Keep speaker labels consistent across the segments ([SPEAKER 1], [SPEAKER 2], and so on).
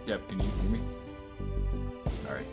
[SPEAKER 1] Yep, can you hear me? All right.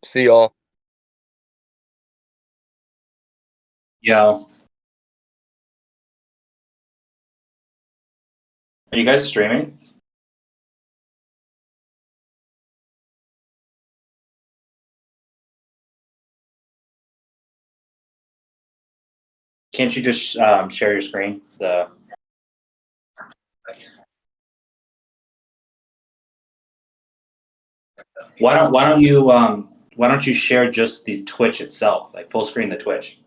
[SPEAKER 1] See y'all.
[SPEAKER 2] Yo, are you guys streaming? Can't you just share your screen? Why don't you share just the Twitch itself, like full screen the Twitch?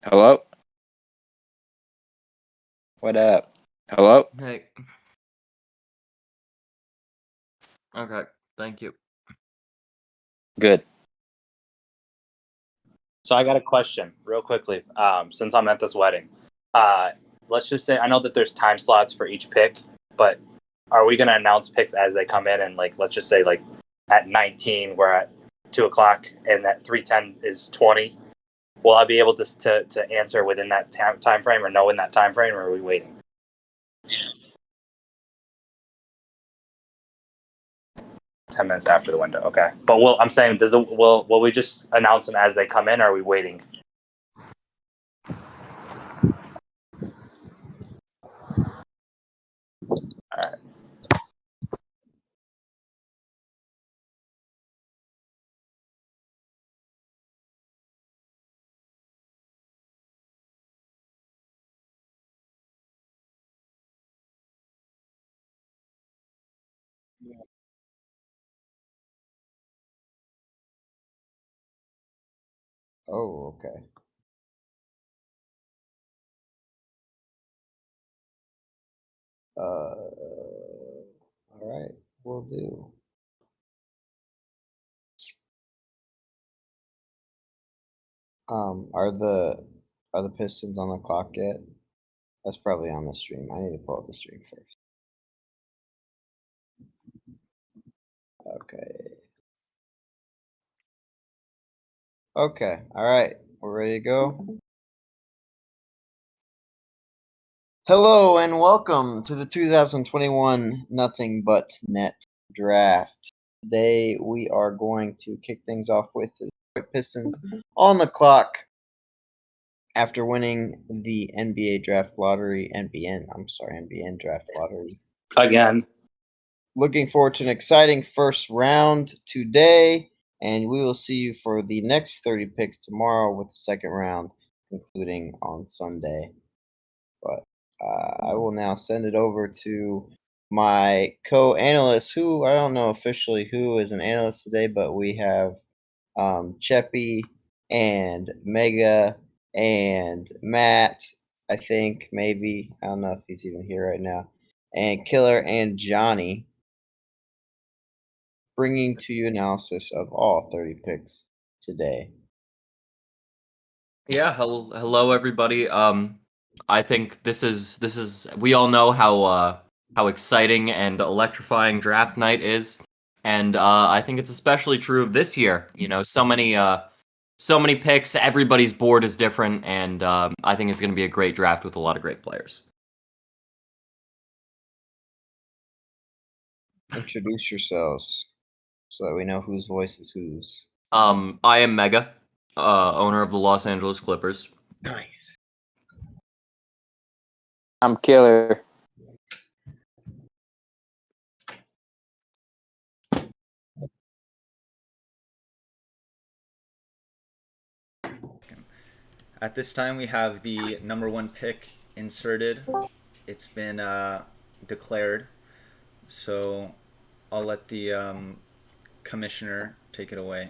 [SPEAKER 1] Hello? What up? Hello?
[SPEAKER 3] Hey. Okay, thank you.
[SPEAKER 1] Good.
[SPEAKER 2] So I got a question real quickly. Since I'm at this wedding, let's just say I know that there's time slots for each pick, but are we gonna announce picks as they come in? And like, let's just say like at 19 we're at 2 o'clock, and at 3:10 is 20. Will I be able to answer within that time frame, or know in that time frame, or are we waiting? 10 minutes after the window. Okay, but I'm saying, will we just announce them as they come in, or are we waiting? All right.
[SPEAKER 4] Oh, okay. All right, will do. Are the Pistons on the clock yet? That's probably on the stream. I need to pull up the stream first. Okay. Okay. All right. We're ready to go. Hello and welcome to the 2021 Nothing But Net Draft. Today we are going to kick things off with the Detroit Pistons on the clock after winning the NBA Draft Lottery. NBN Draft Lottery.
[SPEAKER 2] Again.
[SPEAKER 4] Looking forward to an exciting first round today, and we will see you for the next 30 picks tomorrow with the second round concluding on Sunday. But I will now send it over to my co-analyst, who I don't know officially who is an analyst today, but we have Cheppy and Mega and Matt, I think, maybe. I don't know if he's even here right now. And Killer and Johnny, bringing to you analysis of all 30 picks today.
[SPEAKER 3] Yeah, hello everybody. I think this is we all know how exciting and electrifying draft night is, and I think it's especially true of this year. You know, so many picks, everybody's board is different, and I think it's going to be a great draft with a lot of great players.
[SPEAKER 4] Introduce yourselves so that we know whose voice is whose.
[SPEAKER 3] I am Mega, owner of the Los Angeles Clippers.
[SPEAKER 4] Nice.
[SPEAKER 1] I'm Killer.
[SPEAKER 5] At this time, we have the number one pick inserted. It's been declared. So I'll let the commissioner take it away.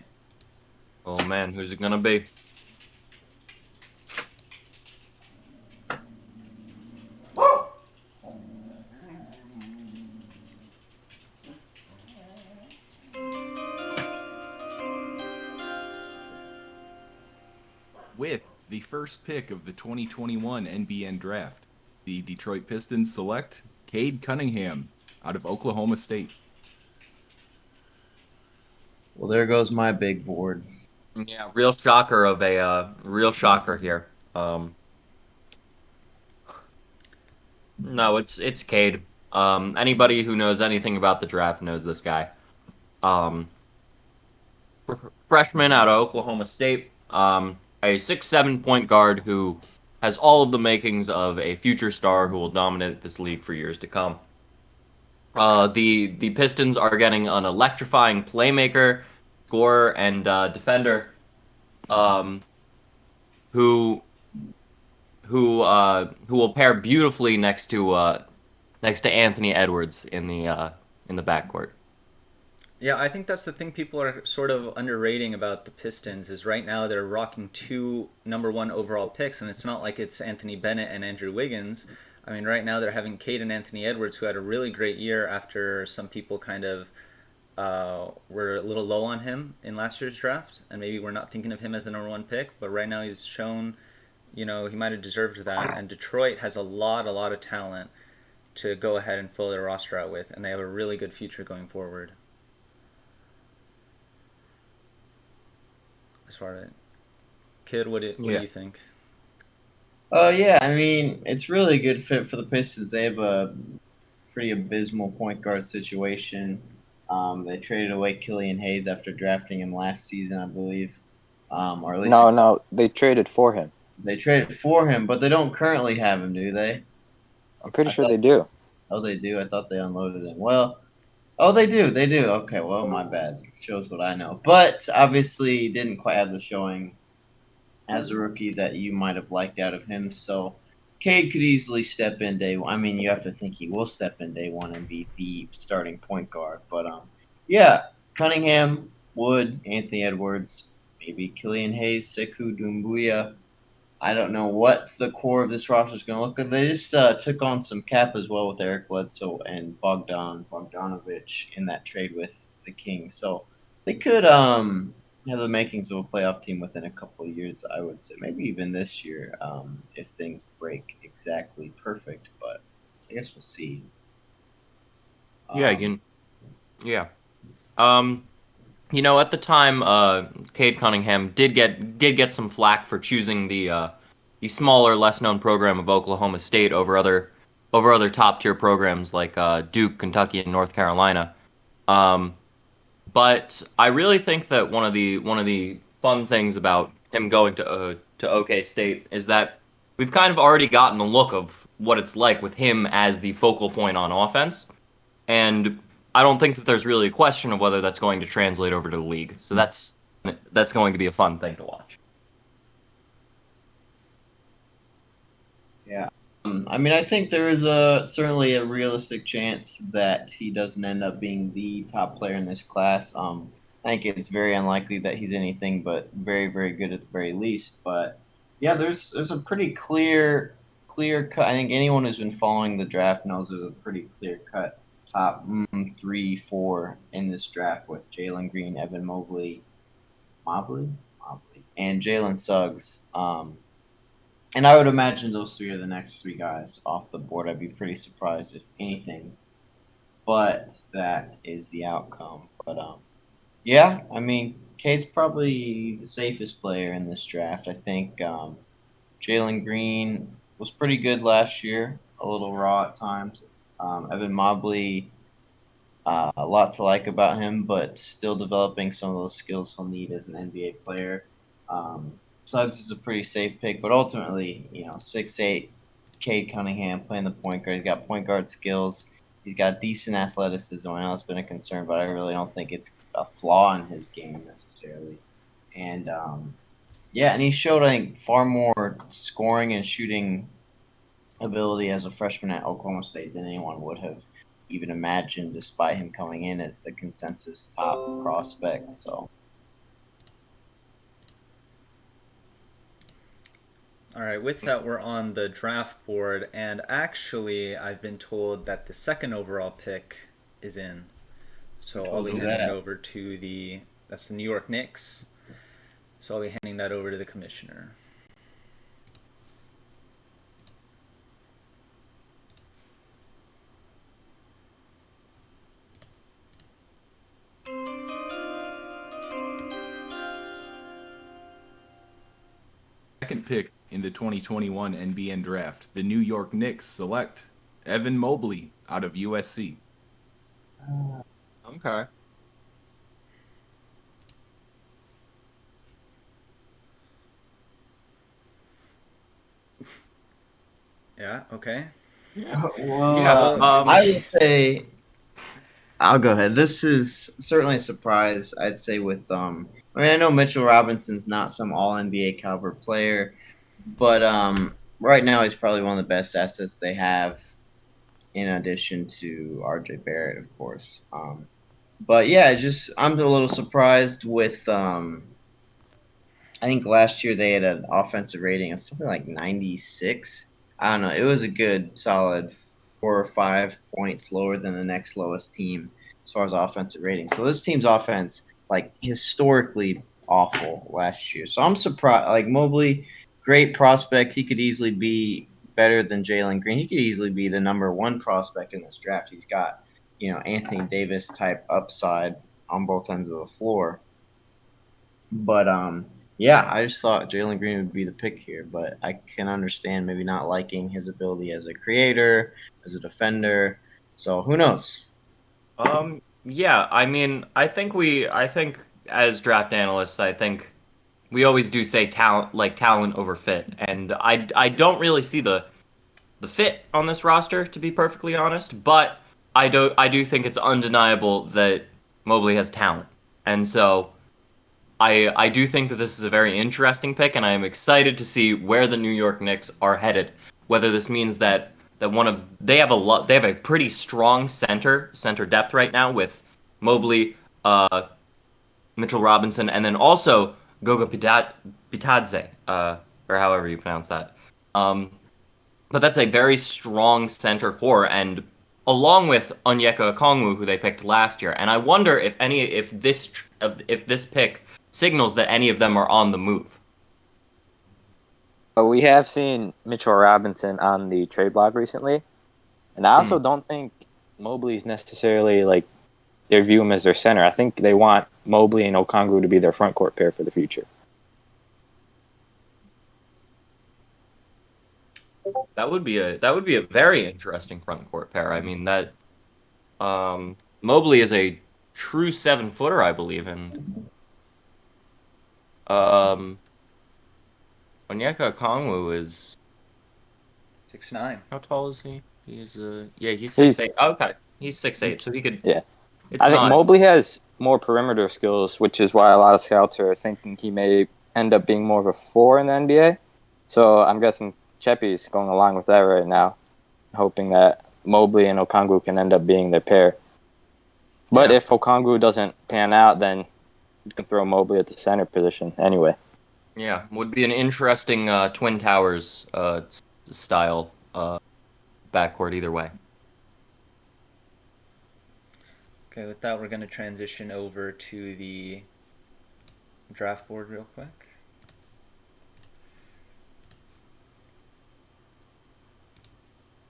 [SPEAKER 3] Oh man, who's it gonna be?
[SPEAKER 6] With the first pick of the 2021 NBN Draft, the Detroit Pistons select Cade Cunningham out of Oklahoma State.
[SPEAKER 4] Well, there goes my big board.
[SPEAKER 3] Yeah, real shocker here. No, it's Cade. Anybody who knows anything about the draft knows this guy. Freshman out of Oklahoma State. A 6'7" point guard who has all of the makings of a future star who will dominate this league for years to come. The Pistons are getting an electrifying playmaker, scorer, and defender, who will pair beautifully next to Anthony Edwards in the backcourt.
[SPEAKER 5] Yeah, I think that's the thing people are sort of underrating about the Pistons is right now they're rocking two number one overall picks, and it's not like it's Anthony Bennett and Andrew Wiggins. I mean, right now they're having Cade and Anthony Edwards, who had a really great year after some people kind of were a little low on him in last year's draft, and maybe we're not thinking of him as the number one pick, but right now he's shown, he might have deserved that, and Detroit has a lot of talent to go ahead and fill their roster out with, and they have a really good future going forward. As far as Kid, what do you think?
[SPEAKER 4] Yeah, I mean, it's really a good fit for the Pistons. They have a pretty abysmal point guard situation. They traded away Killian Hayes after drafting him last season, I believe. Or at least
[SPEAKER 1] No, they traded for him.
[SPEAKER 4] They traded for him, but they don't currently have him, do they?
[SPEAKER 1] I'm pretty sure they do.
[SPEAKER 4] Oh, they do? I thought they unloaded him. Well, oh, they do. They do. Okay, well, my bad. Shows what I know. But obviously didn't quite have the showing as a rookie that you might have liked out of him. So Cade could easily step in day one. I mean, you have to think he will step in day one and be the starting point guard. But, yeah, Cunningham, Wood, Anthony Edwards, maybe Killian Hayes, Sekou Doumbouya. I don't know what the core of this roster is going to look like. They just took on some cap as well with Eric Bledsoe and Bogdanovich in that trade with the Kings. So they could have the makings of a playoff team within a couple of years, I would say. Maybe even this year if things break exactly perfect. But I guess we'll see.
[SPEAKER 3] Yeah. At the time, Cade Cunningham did get some flack for choosing the smaller, less known program of Oklahoma State over other top tier programs like Duke, Kentucky, and North Carolina. But I really think that one of the fun things about him going to OK State is that we've kind of already gotten a look of what it's like with him as the focal point on offense, and I don't think that there's really a question of whether that's going to translate over to the league. So that's going to be a fun thing to watch.
[SPEAKER 4] Yeah. I mean, I think there is certainly a realistic chance that he doesn't end up being the top player in this class. I think it's very unlikely that he's anything but very, very good at the very least. But yeah, there's a pretty clear cut. I think anyone who's been following the draft knows there's a pretty clear cut top 3, 4 in this draft with Jalen Green, Evan Mobley, and Jalen Suggs. And I would imagine those three are the next three guys off the board. I'd be pretty surprised if anything, but that is the outcome. But yeah, I mean, Cade's probably the safest player in this draft. I think Jalen Green was pretty good last year, a little raw at times. Evan Mobley, a lot to like about him, but still developing some of those skills he'll need as an NBA player. Suggs is a pretty safe pick, but ultimately, 6'8", Cade Cunningham playing the point guard. He's got point guard skills. He's got decent athleticism. I know it's been a concern, but I really don't think it's a flaw in his game necessarily. And, and he showed, I think, far more scoring and shooting ability as a freshman at Oklahoma State than anyone would have even imagine, despite him coming in as the consensus top prospect. So
[SPEAKER 5] All right, with that, we're on the draft board, and actually, I've been told that the second overall pick is in. So I'll be
[SPEAKER 4] you
[SPEAKER 5] handing it
[SPEAKER 4] that?
[SPEAKER 5] over to that's the New York Knicks. So I'll be handing that over to the commissioner.
[SPEAKER 6] Second pick in the 2021 NBN Draft, the New York Knicks select Evan Mobley out of USC.
[SPEAKER 3] Okay.
[SPEAKER 5] Yeah, okay.
[SPEAKER 4] Well,
[SPEAKER 3] Yeah,
[SPEAKER 4] I would say I'll go ahead. This is certainly a surprise. I'd say with I mean, I know Mitchell Robinson's not some All NBA caliber player, but right now he's probably one of the best assets they have, in addition to RJ Barrett, of course. But yeah, just I'm a little surprised with I think last year they had an offensive rating of something like 96. I don't know. It was a good, solid 4 or 5 points lower than the next lowest team as far as offensive rating. So this team's offense, like historically awful last year. So I'm surprised. Like Mobley, great prospect. He could easily be better than Jalen Green. He could easily be the number one prospect in this draft. He's got, Anthony Davis type upside on both ends of the floor. But yeah, I just thought Jalen Green would be the pick here, but I can understand maybe not liking his ability as a creator, as a defender. So who knows?
[SPEAKER 3] Yeah, I mean, I think as draft analysts, I think we always do say talent over fit, and I don't really see the fit on this roster, to be perfectly honest, but I do think it's undeniable that Mobley has talent. And so I do think that this is a very interesting pick, and I am excited to see where the New York Knicks are headed. Whether this means that they have a pretty strong center depth right now with Mobley, Mitchell Robinson, and then also Goga Bitadze, or however you pronounce that. But that's a very strong center core, and along with Onyeka Okongwu, who they picked last year. And I wonder if this pick signals that any of them are on the move.
[SPEAKER 1] But we have seen Mitchell Robinson on the trade block recently, and I also don't think Mobley's necessarily like they view him as their center. I think they want Mobley and Okongwu to be their front court pair for the future.
[SPEAKER 3] That would be a very interesting front court pair. I mean that Mobley is a true 7-footer, I believe, and Onyeka Okongwu is
[SPEAKER 5] 6'9".
[SPEAKER 3] how tall is he? He's 6'8". Okay, he's 6'8", so he could.
[SPEAKER 1] Yeah.
[SPEAKER 3] It's
[SPEAKER 1] I think
[SPEAKER 3] not.
[SPEAKER 1] Mobley has more perimeter skills, which is why a lot of scouts are thinking he may end up being more of a 4 in the NBA. So I'm guessing Cheppy's going along with that right now, hoping that Mobley and Okongwu can end up being their pair. But if Okongwu doesn't pan out, then you can throw Mobley at the center position anyway.
[SPEAKER 3] Yeah, would be an interesting Twin Towers style backcourt either way.
[SPEAKER 5] Okay, with that, we're going to transition over to the draft board real quick.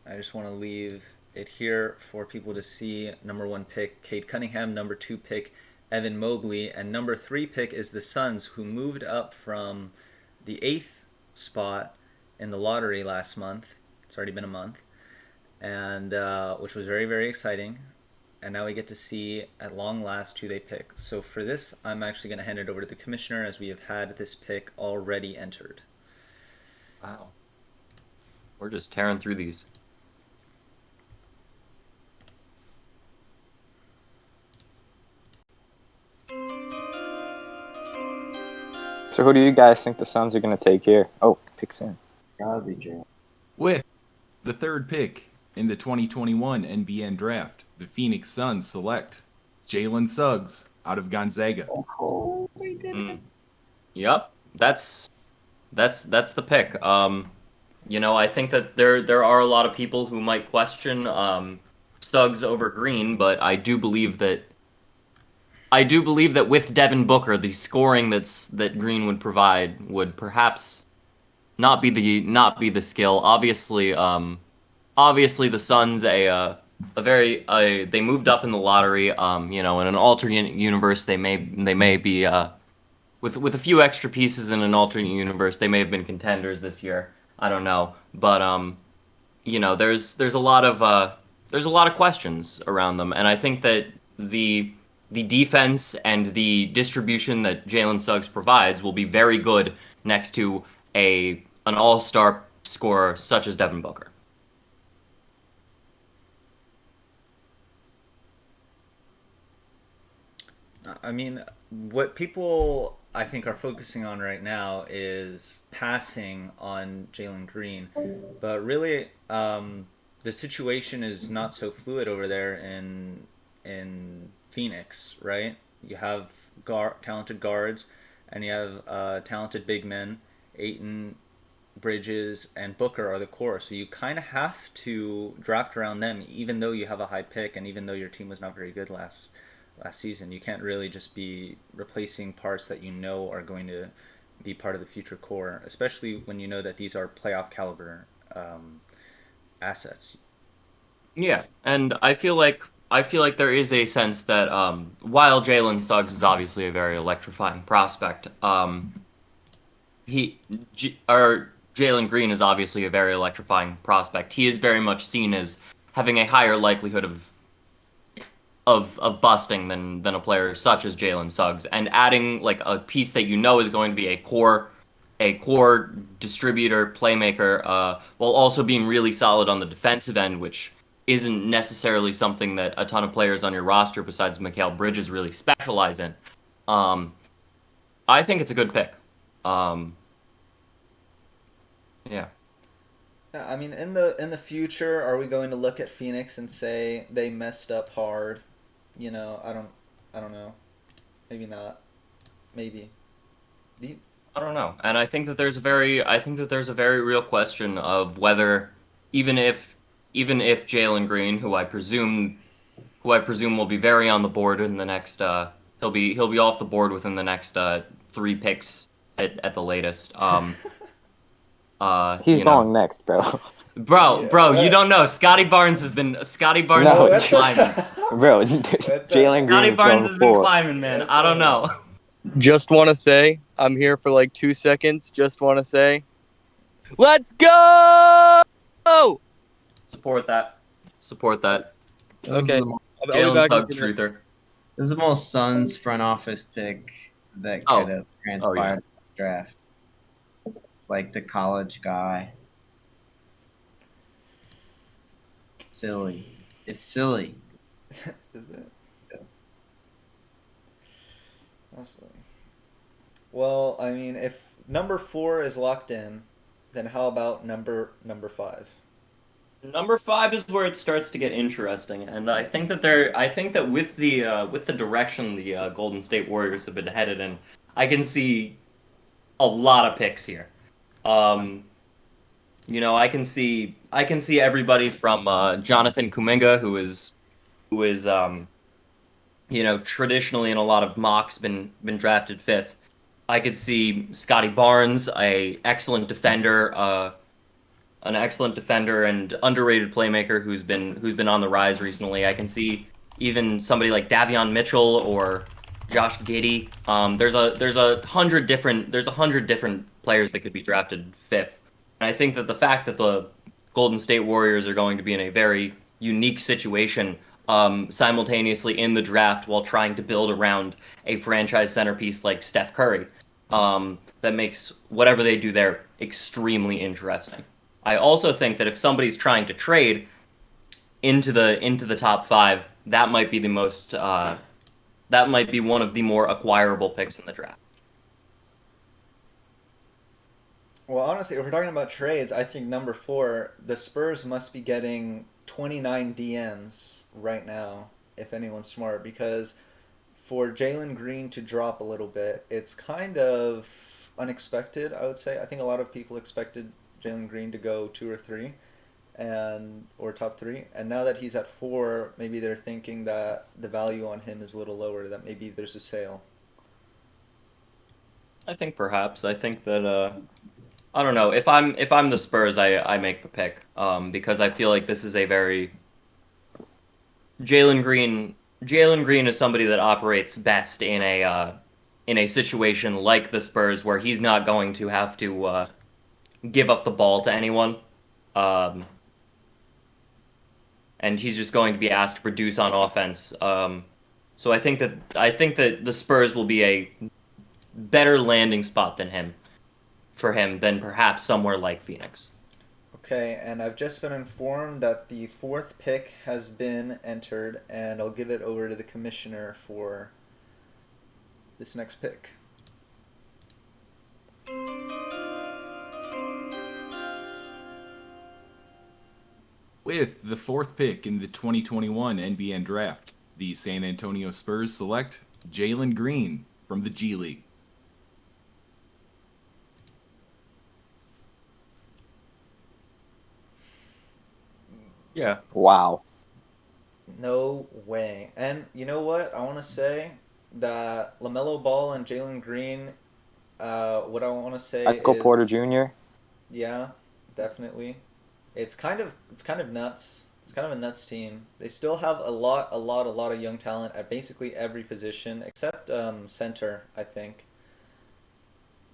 [SPEAKER 5] I just want to leave it here for people to see. Number 1 pick, Cade Cunningham. Number 2 pick, Evan Mobley. And number 3 pick is the Suns, who moved up from the 8th spot in the lottery last month. It's already been a month. And which was very, very exciting. And now we get to see at long last who they pick. So for this, I'm actually going to hand it over to the commissioner, as we have had this pick already entered.
[SPEAKER 3] Wow. We're just tearing through these.
[SPEAKER 1] So who do you guys think the Suns are going to take here? Oh, picks in.
[SPEAKER 4] Gotta be Jalen.
[SPEAKER 6] With the third pick in the 2021 NBN Draft, the Phoenix Suns select Jalen Suggs out of Gonzaga.
[SPEAKER 4] Oh, they did
[SPEAKER 3] Mm.
[SPEAKER 4] it.
[SPEAKER 3] Yep, that's the pick. I think that there are a lot of people who might question Suggs over Green, but I do believe that with Devin Booker, the scoring that Green would provide would perhaps not be the skill. Obviously the Suns they moved up in the lottery. In an alternate universe they may be with a few extra pieces in an alternate universe they may have been contenders this year. I don't know, but there's a lot of questions around them, and I think that the defense and the distribution that Jalen Suggs provides will be very good next to an all-star scorer such as Devin Booker.
[SPEAKER 5] I mean, what people I think are focusing on right now is passing on Jalen Green, but really, the situation is not so fluid over there in Phoenix, right? You have talented guards, and you have talented big men. Aiton, Bridges, and Booker are the core, so you kind of have to draft around them, even though you have a high pick, and even though your team was not very good last season. You can't really just be replacing parts that you know are going to be part of the future core, especially when you know that these are playoff caliber assets.
[SPEAKER 3] Yeah, and I feel like there is a sense that while Jalen Suggs is obviously a very electrifying prospect, Jalen Green is obviously a very electrifying prospect. He is very much seen as having a higher likelihood of busting than a player such as Jalen Suggs, and adding like a piece that you know is going to be a core distributor playmaker, while also being really solid on the defensive end, which isn't necessarily something that a ton of players on your roster besides Mikal Bridges really specialize in. I think it's a good pick. Yeah.
[SPEAKER 5] Yeah, I mean, in the future, are we going to look at Phoenix and say they messed up hard? I don't know. Maybe not. Maybe.
[SPEAKER 3] I don't know, and I think that there's a very real question of whether even if Jalen Green, who I presume will be very on the board in the next he'll be off the board within the next 3 picks at the latest.
[SPEAKER 1] He's going next, bro.
[SPEAKER 3] Bro, you don't know. Scotty Barnes has been
[SPEAKER 1] No.
[SPEAKER 3] climbing.
[SPEAKER 1] Bro, Jalen
[SPEAKER 3] Scotty
[SPEAKER 1] Green's
[SPEAKER 3] Barnes
[SPEAKER 1] going
[SPEAKER 3] has been
[SPEAKER 1] 4.
[SPEAKER 3] climbing, man. I don't know.
[SPEAKER 7] Just want to say, I'm here for like 2 seconds. Just want to say, let's go!
[SPEAKER 3] Support that.
[SPEAKER 7] Okay.
[SPEAKER 4] This
[SPEAKER 7] I'll be
[SPEAKER 3] Jalen
[SPEAKER 7] back in
[SPEAKER 3] Suggs
[SPEAKER 7] a minute.
[SPEAKER 3] truther.
[SPEAKER 4] is the most Suns front office pick that
[SPEAKER 3] Oh.
[SPEAKER 4] could have
[SPEAKER 3] Oh,
[SPEAKER 4] transpired
[SPEAKER 3] yeah.
[SPEAKER 4] in the draft. Like the college guy. Silly. It's silly.
[SPEAKER 5] Is it? Honestly. Well, I mean, if number 4 is locked in, then how about number 5?
[SPEAKER 3] Number 5 is where it starts to get interesting, and I think that with the direction the Golden State Warriors have been headed in, I can see a lot of picks here. I can see everybody from Jonathan Kuminga, who is traditionally in a lot of mocks been drafted 5th. I could see Scotty Barnes, an excellent defender and underrated playmaker who's been on the rise recently. I can see even somebody like Davion Mitchell or Josh Giddey. There's a hundred different players that could be drafted 5th. And I think that the fact that the Golden State Warriors are going to be in a very unique situation simultaneously in the draft while trying to build around a franchise centerpiece like Steph Curry, that makes whatever they do there extremely interesting. I also think that if somebody's trying to trade into the top 5, that might be one of the more acquirable picks in the draft.
[SPEAKER 5] Well, honestly, if we're talking about trades, I think number 4, the Spurs must be getting 29 DMs right now, if anyone's smart, because for Jalen Green to drop a little bit, it's kind of unexpected, I would say. I think a lot of people expected Jalen Green to go 2 or 3 and or top 3, and now that he's at 4, maybe they're thinking that the value on him is a little lower, that maybe there's a sale.
[SPEAKER 3] I think perhaps. I think that I don't know. If I'm the Spurs, I make the pick. Because I feel like this is a very Jalen Green. Jalen Green is somebody that operates best in a situation like the Spurs, where he's not going to have to give up the ball to anyone, um, and he's just going to be asked to produce on offense. So I think that the Spurs will be a better landing spot for him than perhaps somewhere like Phoenix.
[SPEAKER 5] Okay, and I've just been informed that the 4th pick has been entered, and I'll give it over to the commissioner for this next pick.
[SPEAKER 6] With the 4th pick in the 2021 NBN Draft, the San Antonio Spurs select Jalen Green from the G League.
[SPEAKER 3] Yeah.
[SPEAKER 1] Wow.
[SPEAKER 5] No way. And you know what? I want to say that LaMelo Ball and Jalen Green, what I want to say
[SPEAKER 1] Michael
[SPEAKER 5] is,
[SPEAKER 1] Porter Jr.
[SPEAKER 5] yeah, definitely. It's kind of nuts. It's kind of a nuts team. They still have a lot of young talent at basically every position except center, I think.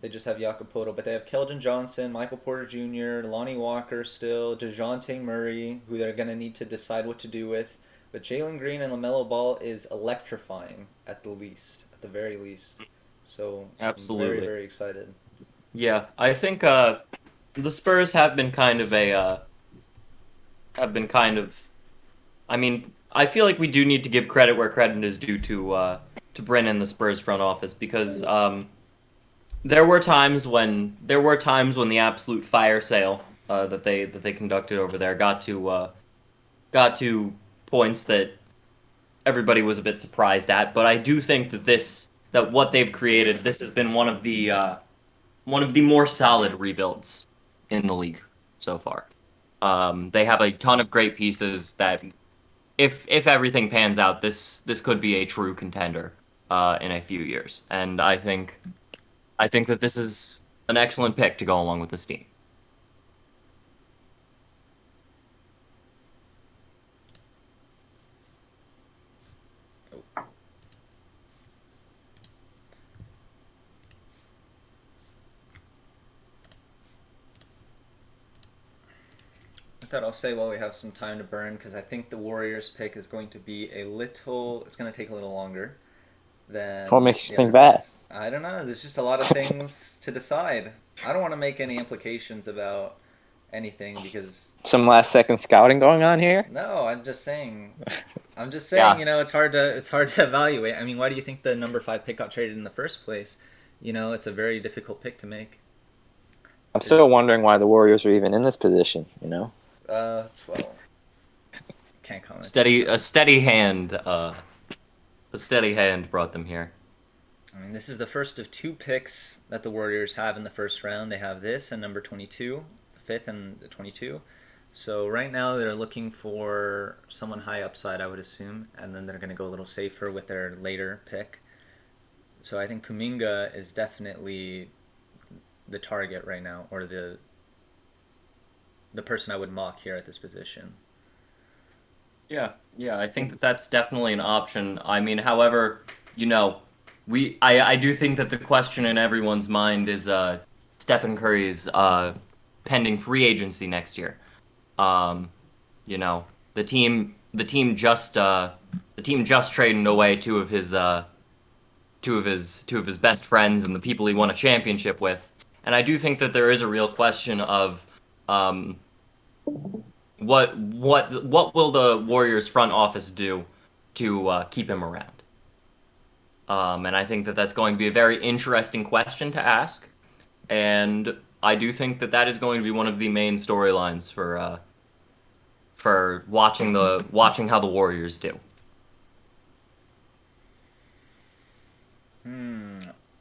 [SPEAKER 5] They just have Jacopoto, but they have Keldon Johnson, Michael Porter Jr., Lonnie Walker still, DeJounte Murray, who they're going to need to decide what to do with. But Jalen Green and LaMelo Ball is electrifying at the very least. So
[SPEAKER 3] Absolutely.
[SPEAKER 5] I'm very, very excited.
[SPEAKER 3] Yeah, I think the Spurs have been kind of I mean, I feel like we do need to give credit where credit is due to Bryn and the Spurs front office, because there were times when the absolute fire sale that they conducted over there got to points that everybody was a bit surprised at. But I do think that what they've created, this has been one of the more solid rebuilds in the league so far. They have a ton of great pieces that, if everything pans out, this could be a true contender in a few years. And I think that this is an excellent pick to go along with this team.
[SPEAKER 5] I thought I'll say while we have some time to burn, because I think the Warriors pick is going to be it's going to take a little longer than.
[SPEAKER 1] What makes you
[SPEAKER 5] the
[SPEAKER 1] think
[SPEAKER 5] other
[SPEAKER 1] that?
[SPEAKER 5] picks. I don't know. There's just a lot of things to decide. I don't want to make any implications about anything because
[SPEAKER 1] Some last second scouting going on here.
[SPEAKER 5] no, I'm just saying.
[SPEAKER 3] Yeah.
[SPEAKER 5] It's hard to evaluate. I mean, why do you think the number 5 pick got traded in the first place? It's a very difficult pick to make.
[SPEAKER 1] I'm still wondering why the Warriors are even in this position.
[SPEAKER 5] Well, can't comment.
[SPEAKER 3] A steady hand brought them here.
[SPEAKER 5] I mean, this is the first of 2 picks that the Warriors have in the first round. They have this and number 22, the 5th and the 22. So right now they're looking for someone high upside, I would assume, and then they're going to go a little safer with their later pick. So I think Kuminga is definitely the target right now, or the person I would mock here at this position.
[SPEAKER 3] Yeah, I think that that's definitely an option. I mean, however, I do think that the question in everyone's mind is Stephen Curry's pending free agency next year. The team just traded away two of his best friends and the people he won a championship with. And I do think that there is a real question of what will the Warriors front office do to keep him around? And I think that that's going to be a very interesting question to ask. And I do think that that is going to be one of the main storylines for for watching how the Warriors do.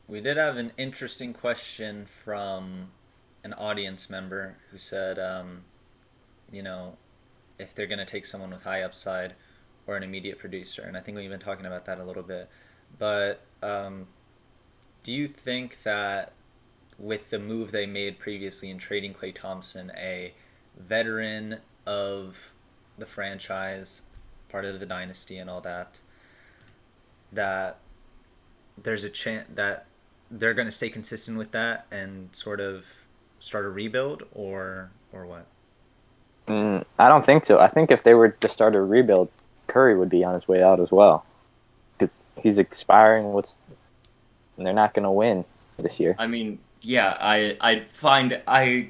[SPEAKER 5] We did have an interesting question from an audience member who said, you know, if they're going to take someone with high upside or an immediate producer. And I think we've been talking about that a little bit. But do you think that with the move they made previously in trading Klay Thompson, a veteran of the franchise, part of the dynasty and all that, that there's a chance that they're going to stay consistent with that and sort of start a rebuild, or what?
[SPEAKER 1] I don't think so. I think if they were to start a rebuild, Curry would be on his way out as well, because he's expiring. And they're not going to win this year.
[SPEAKER 3] I mean, yeah, I find I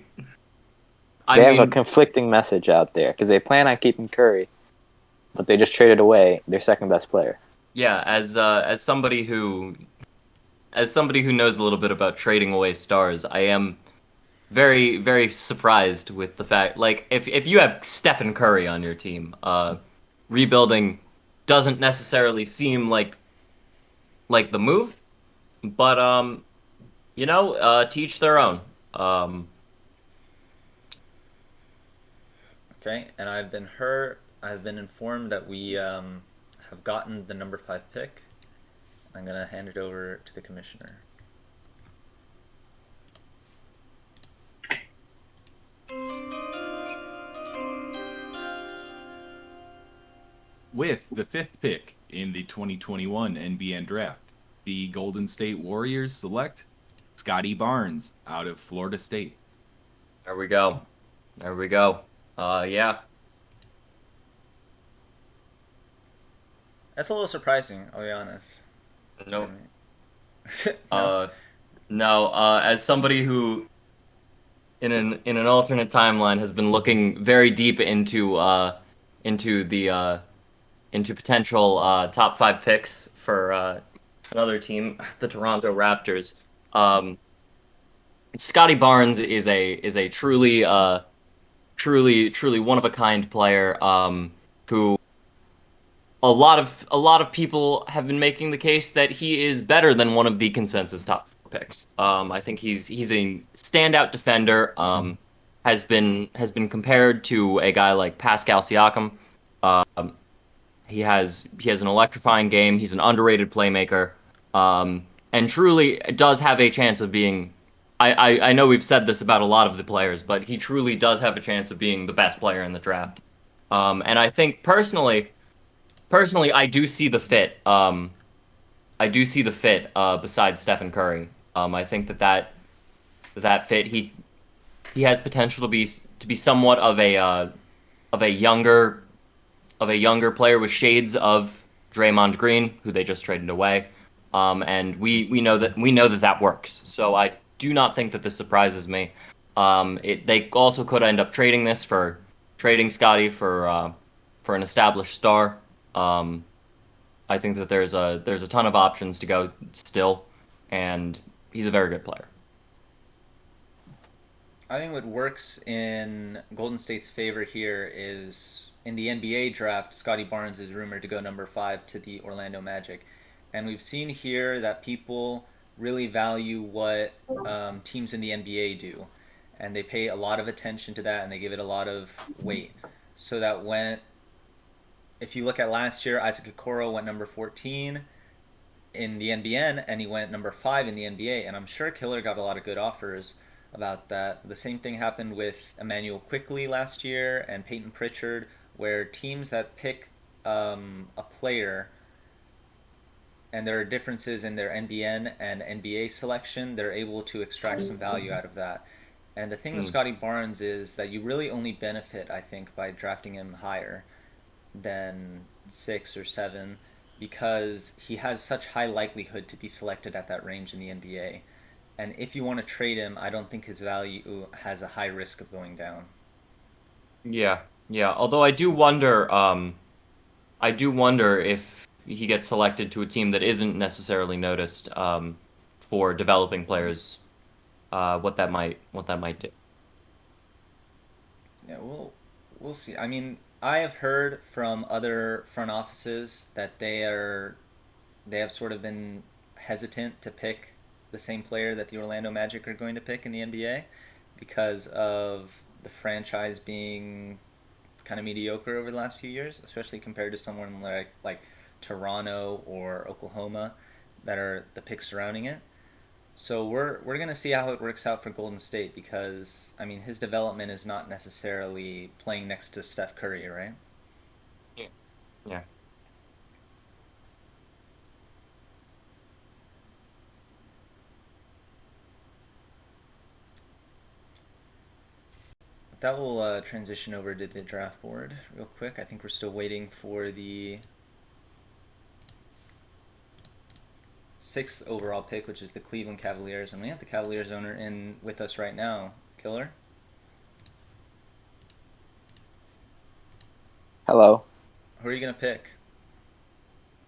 [SPEAKER 1] They have
[SPEAKER 3] mean,
[SPEAKER 1] a conflicting message out there because they plan on keeping Curry, but they just traded away their second best player.
[SPEAKER 3] yeah, as somebody who knows a little bit about trading away stars, I am very, very surprised with the fact, like, if you have Stephen Curry on your team, rebuilding doesn't necessarily seem like the move, but to each their own.
[SPEAKER 5] Okay, and I've been informed that we have gotten the number 5 pick. I'm gonna hand it over to the commissioner.
[SPEAKER 6] With the 5th pick in the 2021 NBN Draft, the Golden State Warriors select Scotty Barnes out of Florida State.
[SPEAKER 3] There we go. Yeah.
[SPEAKER 5] That's a little surprising, I'll be honest.
[SPEAKER 3] Nope.
[SPEAKER 5] No?
[SPEAKER 3] No. As somebody who, in an alternate timeline, has been looking very deep into potential top 5 picks for another team, the Toronto Raptors. Scotty Barnes is a truly one of a kind player who a lot of people have been making the case that he is better than one of the consensus top 4 picks. I think he's a standout defender. Has been compared to a guy like Pascal Siakam. He has an electrifying game. He's an underrated playmaker, and truly does have a chance of being. I know we've said this about a lot of the players, but he truly does have a chance of being the best player in the draft. And I think personally, I do see the fit. Besides Stephen Curry. I think that fit he has potential to be somewhat of a younger player with shades of Draymond Green, who they just traded away. And we know that works. So I do not think that this surprises me. They also could end up trading Scotty for an established star. I think that there's a ton of options to go still, and he's a very good player.
[SPEAKER 5] I think what works in Golden State's favor here is in the NBA draft, Scotty Barnes is rumored to go number 5 to the Orlando Magic. And we've seen here that people really value what teams in the NBA do. And they pay a lot of attention to that and they give it a lot of weight. So that if you look at last year, Isaac Okoro went number 14 in the NBN and he went number 5 in the NBA. And I'm sure Killer got a lot of good offers about that. The same thing happened with Emmanuel Quickley last year and Peyton Pritchard, where teams that pick a player and there are differences in their NBN and NBA selection, they're able to extract some value out of that. And the thing with Scotty Barnes is that you really only benefit, I think, by drafting him higher than 6 or 7 because he has such high likelihood to be selected at that range in the NBA. And if you want to trade him, I don't think his value has a high risk of going down.
[SPEAKER 3] Yeah. Although I do wonder if he gets selected to a team that isn't necessarily noticed for developing players, what that might do.
[SPEAKER 5] Yeah, we'll see. I mean, I have heard from other front offices that they have sort of been hesitant to pick the same player that the Orlando Magic are going to pick in the NBA because of the franchise being kind of mediocre over the last few years, especially compared to someone like Toronto or Oklahoma that are the picks surrounding it. So we're gonna see how it works out for Golden State because I mean his development is not necessarily playing next to Steph Curry, right?
[SPEAKER 3] Yeah. Yeah.
[SPEAKER 5] That will transition over to the draft board real quick. I think we're still waiting for the 6th overall pick, which is the Cleveland Cavaliers, and we have the Cavaliers owner in with us right now. Killer.
[SPEAKER 1] Hello.
[SPEAKER 5] Who are you gonna pick?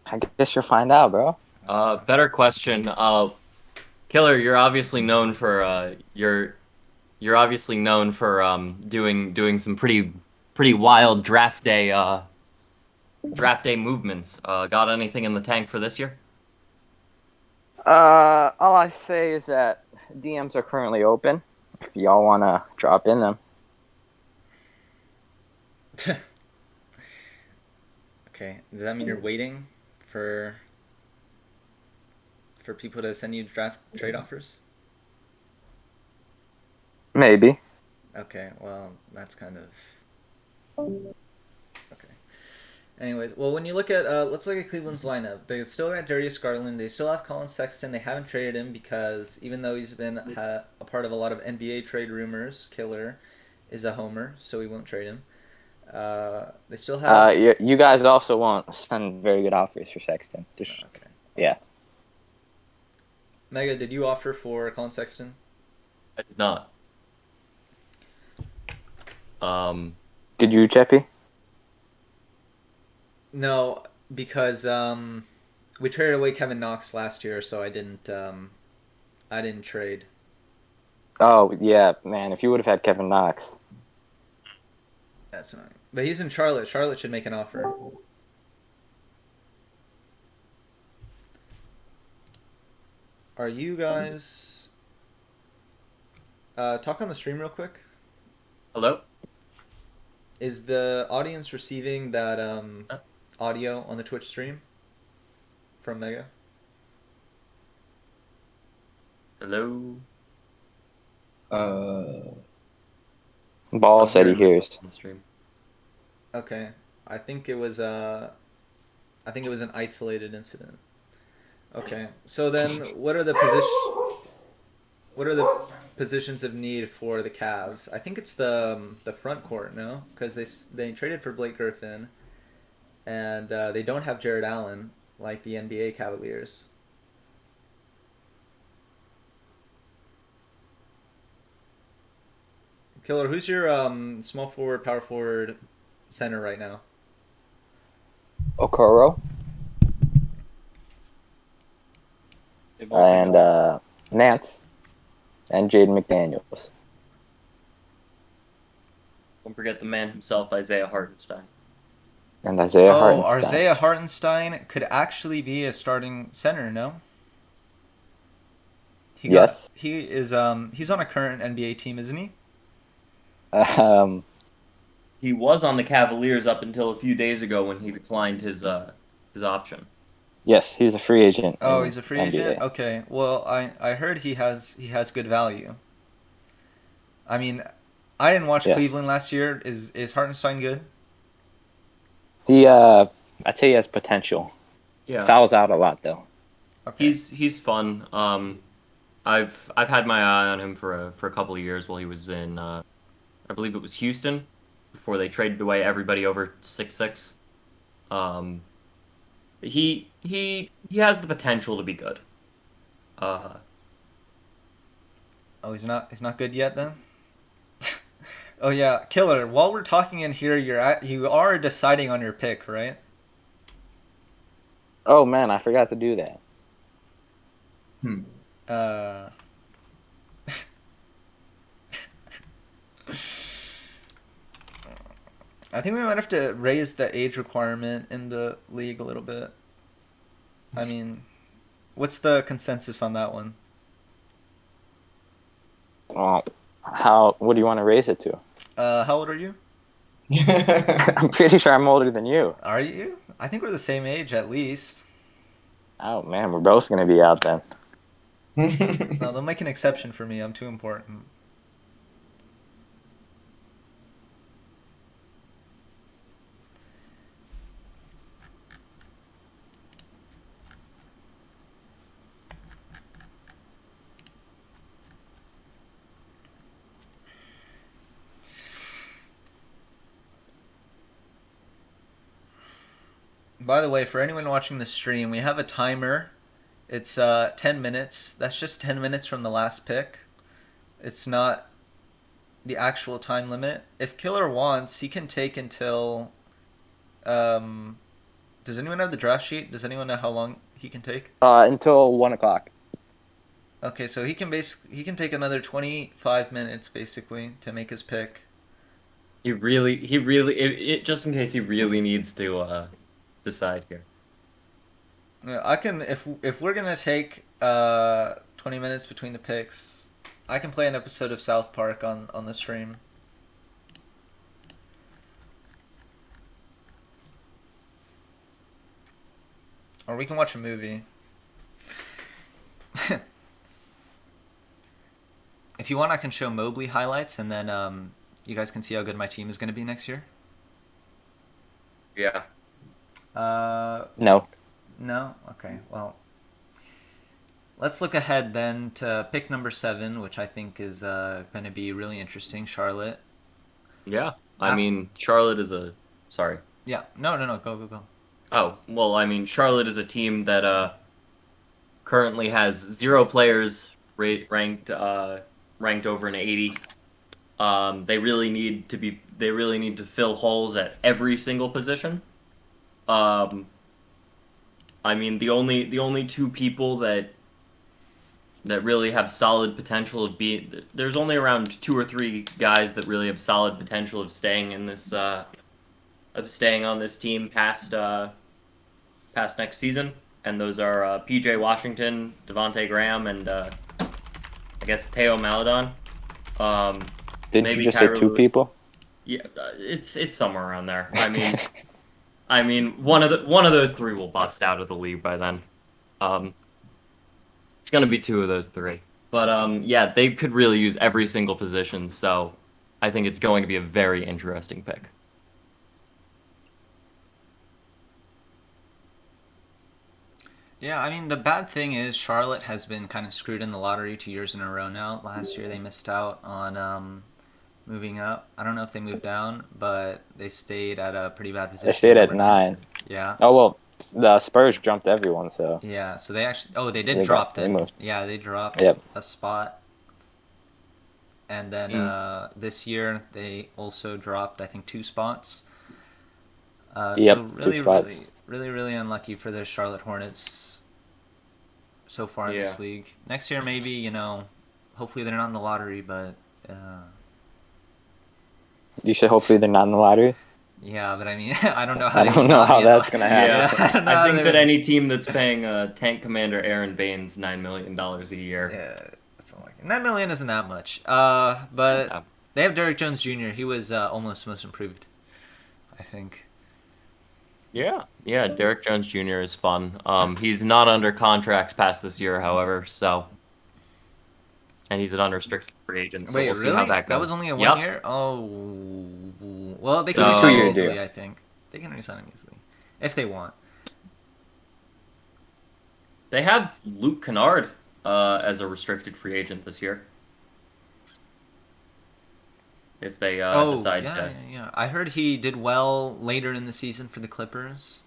[SPEAKER 1] I guess you'll find out, bro.
[SPEAKER 3] Better question. Killer, you're obviously known for you're obviously known for doing some pretty wild draft day movements. Got anything in the tank for this year?
[SPEAKER 1] All I say is that DMs are currently open. If y'all wanna drop in them.
[SPEAKER 5] Okay. Does that mean you're waiting for people to send you draft trade offers?
[SPEAKER 1] Maybe.
[SPEAKER 5] Okay. Well, that's kind of okay. Anyways, well, when you look at let's look at Cleveland's lineup. They still got Darius Garland. They still have Colin Sexton. They haven't traded him because even though he's been a part of a lot of NBA trade rumors, Killer is a homer, so we won't trade him. They still have.
[SPEAKER 1] You guys also won't send very good offers for Sexton. Just,
[SPEAKER 5] Okay.
[SPEAKER 1] yeah.
[SPEAKER 5] Mega, did you offer for Colin Sexton?
[SPEAKER 3] I did not.
[SPEAKER 1] Did you, Cheppy?
[SPEAKER 5] No, because we traded away Kevin Knox last year, so I didn't trade.
[SPEAKER 1] Oh yeah, man. If you would have had Kevin Knox.
[SPEAKER 5] That's annoying. But he's in Charlotte. Charlotte should make an offer. Are you guys talk on the stream real quick?
[SPEAKER 3] Hello?
[SPEAKER 5] Is the audience receiving that audio on the Twitch stream from Mega?
[SPEAKER 3] Hello?
[SPEAKER 1] Ball
[SPEAKER 3] I'm
[SPEAKER 1] said he
[SPEAKER 3] hearing
[SPEAKER 1] hears.
[SPEAKER 3] myself on the stream.
[SPEAKER 5] Okay. I think it was an isolated incident. Okay. So then what are the positions of need for the Cavs? I think it's the front court, no? Because they traded for Blake Griffin, and they don't have Jared Allen like the NBA Cavaliers. Killer, who's your small forward, power forward, center right now?
[SPEAKER 1] Okoro
[SPEAKER 3] They've also
[SPEAKER 1] and
[SPEAKER 3] got-
[SPEAKER 1] Nance and Jaden McDaniels.
[SPEAKER 3] Don't forget the man himself, Isaiah Hartenstein.
[SPEAKER 1] And Isaiah
[SPEAKER 5] Oh,
[SPEAKER 1] Hartenstein.
[SPEAKER 5] Isaiah Hartenstein could actually be a starting center, no?
[SPEAKER 1] Yes.
[SPEAKER 5] He is he's on a current NBA team, isn't he?
[SPEAKER 3] He was on the Cavaliers up until a few days ago when he declined his option.
[SPEAKER 1] Yes, he's a free agent.
[SPEAKER 5] Oh,
[SPEAKER 1] in
[SPEAKER 5] he's a free
[SPEAKER 1] NBA.
[SPEAKER 5] agent? Okay. Well, I heard he has good value. I mean, I didn't watch
[SPEAKER 1] Yes.
[SPEAKER 5] Cleveland last year. Is Hartenstein good?
[SPEAKER 1] He I'd say he has potential.
[SPEAKER 3] Yeah.
[SPEAKER 1] Fouls out a lot though.
[SPEAKER 5] Okay.
[SPEAKER 3] He's fun. I've had my eye on him for a couple of years while he was in I believe it was Houston before they traded away everybody over 6'6". He has the potential to be good.
[SPEAKER 5] Oh, he's not good yet then? Oh yeah, Killer, while we're talking in here, you are deciding on your pick, right?
[SPEAKER 1] Oh man, I forgot to do that.
[SPEAKER 5] Uh I think we might have to raise the age requirement in the league a little bit. I mean, what's the consensus on that one?
[SPEAKER 1] Well, what do you want to raise it to?
[SPEAKER 5] How old are you?
[SPEAKER 1] I'm pretty sure I'm older than you.
[SPEAKER 5] Are you? I think we're the same age at least.
[SPEAKER 1] Oh man, we're both gonna be out then.
[SPEAKER 5] No, they'll make an exception for me. I'm too important. By the way, for anyone watching the stream, we have a timer. It's 10 minutes. That's just 10 minutes from the last pick. It's not the actual time limit. If Killer wants, he can take until... does anyone have the draft sheet? Does anyone know how long he can take?
[SPEAKER 1] Until 1:00.
[SPEAKER 5] Okay, so he can take another 25 minutes basically to make his pick.
[SPEAKER 3] Just in case he really needs to decide here.
[SPEAKER 5] I can if we're gonna take 20 minutes between the picks, I can play an episode of South Park on the stream. Or we can watch a movie. If you want, I can show Mobley highlights, and then you guys can see how good my team is going to be next year.
[SPEAKER 3] Yeah.
[SPEAKER 1] No.
[SPEAKER 5] No? Okay, well. Let's look ahead then to pick number 7, which I think is going to be really interesting, Charlotte.
[SPEAKER 3] Yeah. I mean, Charlotte is a... Sorry.
[SPEAKER 5] Yeah. No. Go.
[SPEAKER 3] Oh, well, I mean, Charlotte is a team that currently has 0 players ranked over an 80. They really need to fill holes at every single position. I mean, the only 2 people that really have solid potential of being... There's only around 2 or 3 guys that really have solid potential of staying in this staying on this team past next season, and those are PJ Washington, Devontae Graham, and I guess Theo Maledon.
[SPEAKER 1] Didn't you just say 2 people?
[SPEAKER 3] Yeah, it's somewhere around there. I mean, one of those 3 will bust out of the league by then. It's gonna be 2 of those 3, but yeah, they could really use every single position. So I think it's going to be a very interesting pick.
[SPEAKER 5] Yeah, I mean, the bad thing is Charlotte has been kind of screwed in the lottery 2 years in a row now. Last year they missed out on moving up. I don't know if they moved down, but they stayed at a pretty bad position.
[SPEAKER 1] They stayed at 9.
[SPEAKER 5] Yeah.
[SPEAKER 1] Oh, well, the Spurs jumped everyone, so...
[SPEAKER 5] Yeah, so they actually... Oh, they did drop them. Yeah, they dropped a spot. And then this year they also dropped, I think, 2 spots.
[SPEAKER 1] Yep,
[SPEAKER 5] so really,
[SPEAKER 1] 2 spots.
[SPEAKER 5] really unlucky for the Charlotte Hornets so far in this league. Next year, maybe, hopefully they're not in the lottery, but...
[SPEAKER 1] You said hopefully they're not in the lottery?
[SPEAKER 5] Yeah, but I mean, I don't know how
[SPEAKER 1] I don't know how that's going to happen.
[SPEAKER 3] Yeah, I think that any team that's paying tank commander Aaron Baines $9 million a year...
[SPEAKER 5] Yeah, that's not like... $9 million isn't that much. But they have Derrick Jones Jr. He was almost most improved, I think.
[SPEAKER 3] Yeah, Derrick Jones Jr. is fun. He's not under contract past this year, however, so... And he's an unrestricted free agent, so we'll see how that goes.
[SPEAKER 5] That was only a 1 year? Oh... Well, they can resign him easily, I think. They can resign him easily. If they want.
[SPEAKER 3] They have Luke Kennard as a restricted free agent this year. If they decide to...
[SPEAKER 5] Yeah. I heard he did well later in the season for the Clippers.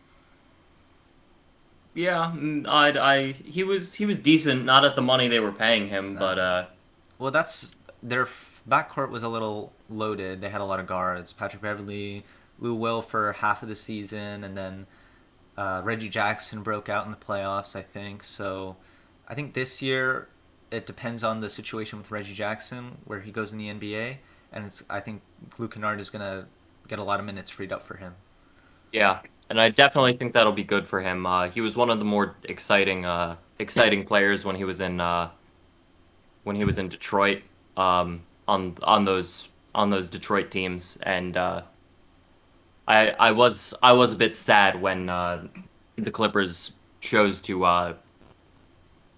[SPEAKER 3] Yeah, he was decent, not at the money they were paying him, but...
[SPEAKER 5] Well, that's... Their backcourt was a little loaded. They had a lot of guards. Patrick Beverley, Lou Will for half of the season, and then Reggie Jackson broke out in the playoffs, I think. So I think this year it depends on the situation with Reggie Jackson, where he goes in the NBA. And I think Luke Kennard is going to get a lot of minutes freed up for him.
[SPEAKER 3] Yeah, and I definitely think that'll be good for him. He was one of the more exciting players when he was in Detroit, on those Detroit teams, and I was a bit sad when the Clippers chose to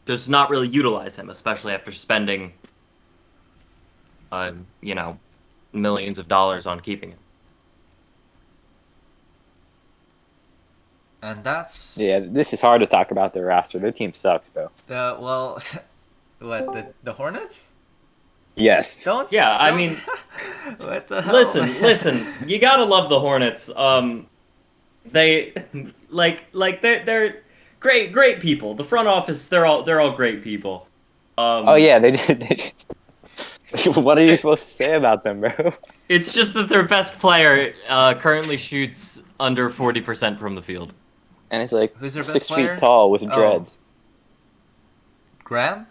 [SPEAKER 3] just not really utilize him, especially after spending you know, millions of dollars on keeping him.
[SPEAKER 5] And that's
[SPEAKER 1] Yeah, this is hard to talk about their roster. Their team sucks, bro.
[SPEAKER 5] well, what the Hornets?
[SPEAKER 1] Yes.
[SPEAKER 5] Don't.
[SPEAKER 3] Yeah, I
[SPEAKER 5] don't-
[SPEAKER 3] mean,
[SPEAKER 5] what the hell?
[SPEAKER 3] listen, you gotta love the Hornets. They they're great people. The front office, they're all great people.
[SPEAKER 1] Oh yeah, they did. What are you supposed to say about them, bro?
[SPEAKER 3] It's just that their best player currently shoots under 40% from the field.
[SPEAKER 1] And it's like
[SPEAKER 5] Who's their best
[SPEAKER 1] 6
[SPEAKER 5] player?
[SPEAKER 1] feet tall with
[SPEAKER 5] Oh.
[SPEAKER 1] dreads.
[SPEAKER 5] Graham?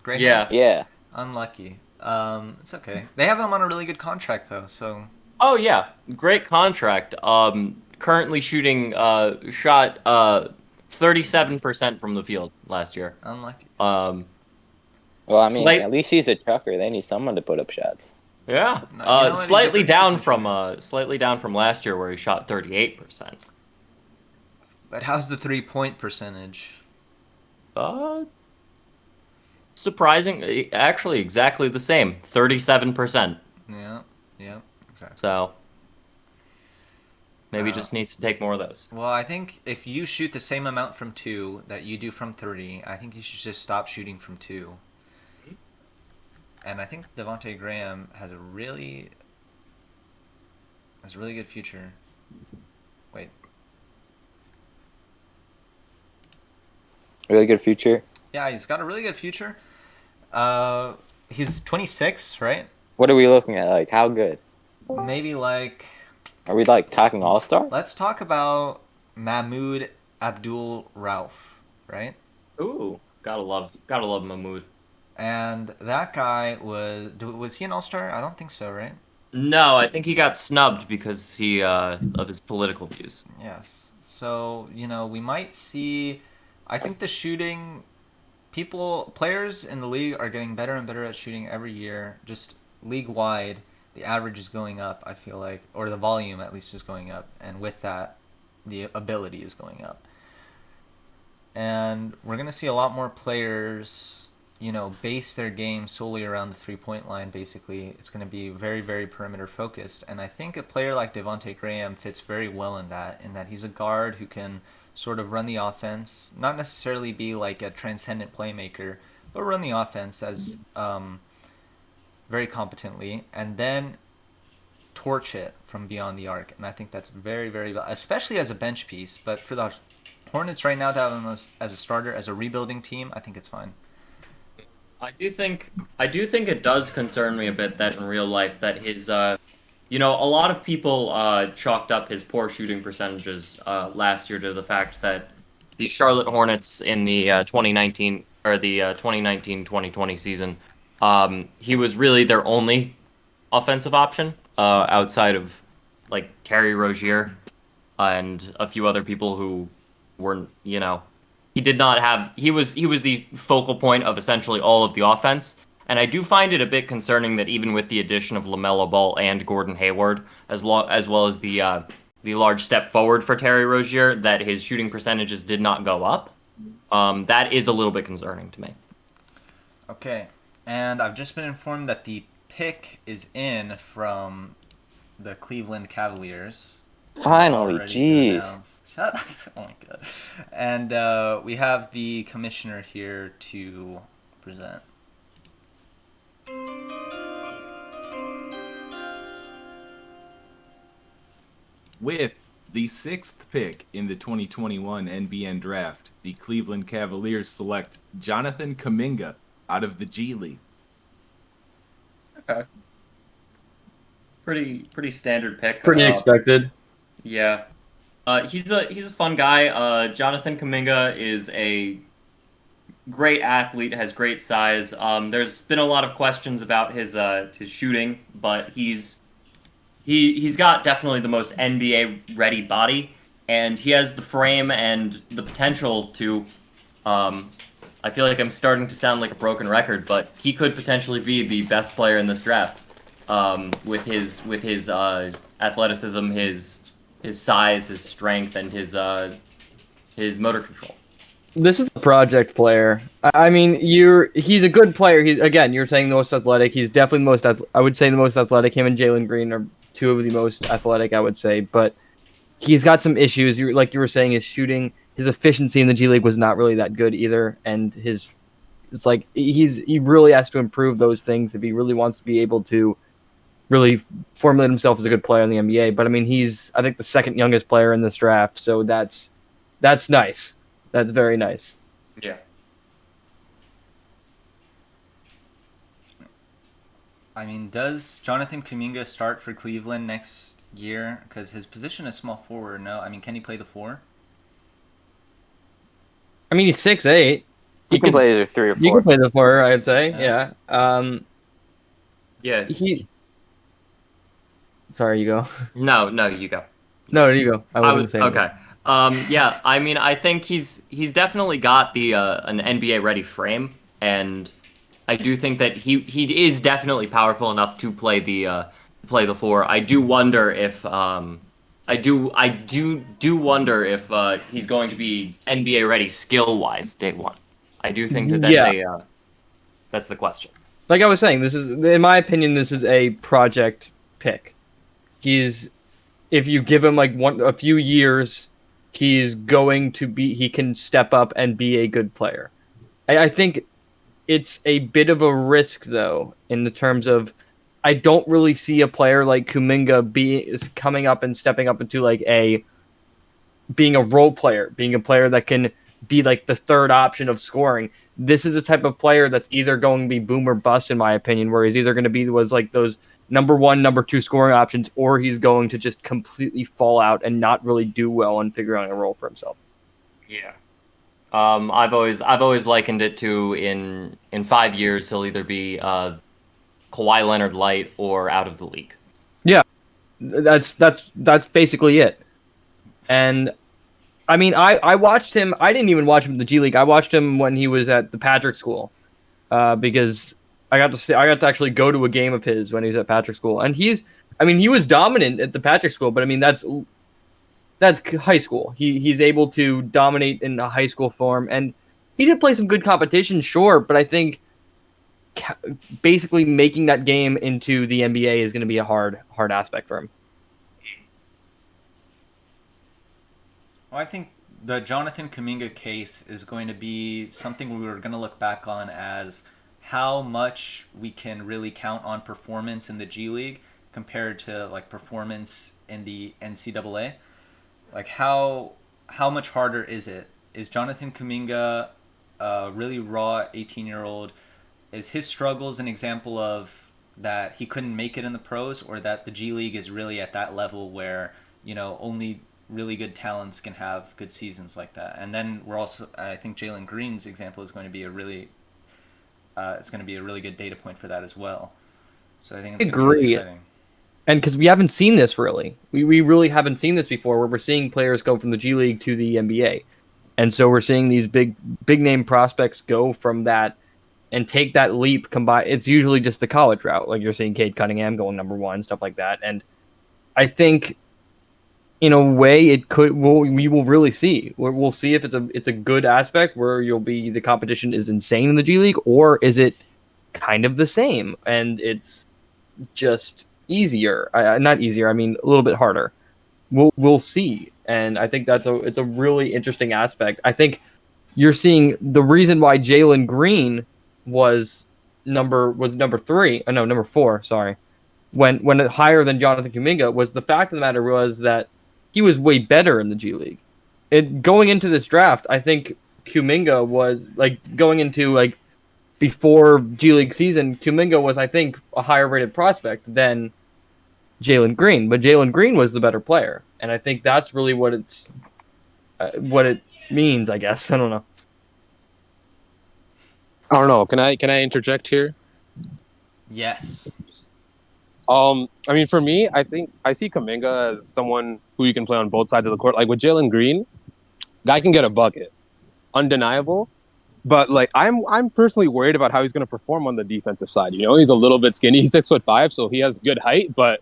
[SPEAKER 3] Yeah.
[SPEAKER 1] Yeah.
[SPEAKER 5] Unlucky. It's okay. They have him on a really good contract though, so
[SPEAKER 3] Oh yeah, great contract. Currently shot 37% from the field last year.
[SPEAKER 5] unlucky.
[SPEAKER 1] Well, I mean,
[SPEAKER 3] Slight-
[SPEAKER 1] at least he's a trucker. They need someone to put up shots.
[SPEAKER 3] Yeah.
[SPEAKER 5] No, you know what? He's a
[SPEAKER 3] Slightly
[SPEAKER 5] pretty
[SPEAKER 3] down
[SPEAKER 5] good
[SPEAKER 3] from last year where he shot 38%.
[SPEAKER 5] But how's the 3-point percentage?
[SPEAKER 3] Surprising, actually exactly the same, 37%.
[SPEAKER 5] Yeah, exactly.
[SPEAKER 3] So maybe just needs to take more of those.
[SPEAKER 5] Well, I think if you shoot the same amount from 2 that you do from 3, I think you should just stop shooting from 2. And I think Devontae Graham has a really good future. Wait,
[SPEAKER 1] Really good future.
[SPEAKER 5] yeah, he's got a really good future. He's 26, right?
[SPEAKER 1] What are we looking at? Like, how good?
[SPEAKER 5] Maybe like
[SPEAKER 1] Are we like talking all star?
[SPEAKER 5] let's talk about Mahmoud Abdul Rauf, right?
[SPEAKER 3] Ooh, gotta love Mahmoud.
[SPEAKER 5] And that guy was he an all-star? I don't think so, right?
[SPEAKER 3] No, I think he got snubbed because of his political views.
[SPEAKER 5] Yes. So, we might see I think the shooting players in the league are getting better and better at shooting every year. Just league-wide, the average is going up, I feel like, or the volume at least is going up, and with that, the ability is going up. And we're going to see a lot more players base their game solely around the three-point line, basically. It's going to be very, very perimeter-focused. And I think a player like Devontae Graham fits very well in that he's a guard who can sort of run the offense, not necessarily be like a transcendent playmaker, but run the offense as very competently, and then torch it from beyond the arc. And I think that's very, very, especially as a bench piece. But for the Hornets right now to have him as a starter, as a rebuilding team, I think it's fine.
[SPEAKER 3] I do think it does concern me a bit that in real life that his a lot of people chalked up his poor shooting percentages last year to the fact that the Charlotte Hornets in the 2019 or the 2019-2020 season, he was really their only offensive option outside of like Terry Rozier and a few other people who weren't, he did not have. He was the focal point of essentially all of the offense, and I do find it a bit concerning that even with the addition of LaMelo Ball and Gordon Hayward, as well as the large step forward for Terry Rozier, that his shooting percentages did not go up. That is a little bit concerning to me.
[SPEAKER 5] Okay, and I've just been informed that the pick is in from the Cleveland Cavaliers.
[SPEAKER 1] Finally,
[SPEAKER 5] Already
[SPEAKER 1] jeez.
[SPEAKER 5] announced. Shut up. Oh my god. And we have the commissioner here to present.
[SPEAKER 6] With the 6th pick in the 2021 NBN Draft, the Cleveland Cavaliers select Jonathan Kuminga out of the G League.
[SPEAKER 3] Okay. Pretty standard pick.
[SPEAKER 7] Pretty expected.
[SPEAKER 3] Yeah. He's a fun guy. Jonathan Kuminga is a great athlete, has great size. There's been a lot of questions about his shooting, but he's he's got definitely the most NBA ready body, and he has the frame and the potential to. I feel like I'm starting to sound like a broken record, but he could potentially be the best player in this draft. With his athleticism, his size, his strength, and his motor control.
[SPEAKER 7] This is a project player. I mean, he's a good player. You're saying the most athletic. He's definitely the most. I would say the most athletic. Him and Jalen Green are two of the most athletic, I would say. But he's got some issues. Like you were saying, his shooting, his efficiency in the G League was not really that good either. And it's like he really has to improve those things if he really wants to be able to really formulate himself as a good player in the NBA. But I mean, he's I think the second youngest player in this draft, so that's nice. That's very nice.
[SPEAKER 3] Yeah.
[SPEAKER 5] I mean, does Jonathan Kuminga start for Cleveland next year? Because his position is small forward. No, I mean, can he play the 4?
[SPEAKER 7] I mean, he's 6'8".
[SPEAKER 1] He can play either 3 or 4.
[SPEAKER 7] He can play the 4, I'd say.
[SPEAKER 5] Yeah.
[SPEAKER 7] Yeah.
[SPEAKER 3] Yeah.
[SPEAKER 7] Sorry, you go.
[SPEAKER 3] No, you go.
[SPEAKER 7] No, you go. I wasn't saying.
[SPEAKER 3] Okay. Yeah, I mean, I think he's definitely got the an NBA ready frame, and I do think that he is definitely powerful enough to play the 4. I do wonder if I do wonder if he's going to be NBA ready skill wise day one. I do think that that's the question.
[SPEAKER 7] Like I was saying, this is, in my opinion, this is a project pick. If you give him like a few years, he can step up and be a good player. I think it's a bit of a risk though, in the terms of, I don't really see a player like Kuminga coming up and stepping up into being a role player, being a player that can be like the third option of scoring. This is a type of player that's either going to be boom or bust, in my opinion, where he's either going to be like those number 1, number 2 scoring options, or he's going to just completely fall out and not really do well in figuring out a role for himself.
[SPEAKER 3] Yeah. I've always likened it to in 5 years he'll either be Kawhi Leonard light or out of the league.
[SPEAKER 7] Yeah, that's basically it. And I mean, I watched him. I didn't even watch him in the G League. I watched him when he was at the Patrick School, because I got to actually go to a game of his when he was at Patrick School, and he was dominant at the Patrick School, but I mean that's high school. He's able to dominate in a high school form, and he did play some good competition, sure, but I think basically making that game into the NBA is going to be a hard aspect for him.
[SPEAKER 5] Well, I think the Jonathan Kuminga case is going to be something we're going to look back on as how much we can really count on performance in the G League compared to like performance in the NCAA. Like how much harder is it? Is Jonathan Kuminga a really raw 18-year-old? Is his struggles an example of that he couldn't make it in the pros, or that the G League is really at that level where, only really good talents can have good seasons like that? And then I think Jalen Green's example is going to be it's going to be a really good data point for that as well. So I think it's going to be really exciting.
[SPEAKER 7] And because we haven't seen this really. We really haven't seen this before, where we're seeing players go from the G League to the NBA. And so we're seeing these big name prospects go from that and take that leap. It's usually just the college route. Like you're seeing Cade Cunningham going number 1, stuff like that. And I think in a way we will really see. We'll see if it's a good aspect where the competition is insane in the G League, or is it kind of the same and it's just easier. Not easier, I mean a little bit harder. We'll see. And I think it's a really interesting aspect. I think you're seeing the reason why Jalen Green was number 4, sorry. When higher than Jonathan Kuminga, was the fact of the matter was that he was way better in the G League. Going into this draft, I think Kuminga was going into before G League season, Kuminga was, I think, a higher rated prospect than Jalen Green, but Jalen Green was the better player, and I think that's really what it means. I guess I don't know.
[SPEAKER 8] I don't know. Can I interject here?
[SPEAKER 5] Yes.
[SPEAKER 8] I mean, for me, I think I see Kuminga as someone who you can play on both sides of the court. Like with Jalen Green, guy can get a bucket, undeniable. But like, I'm personally worried about how he's going to perform on the defensive side. You know, he's a little bit skinny. He's 6'5", so he has good height. But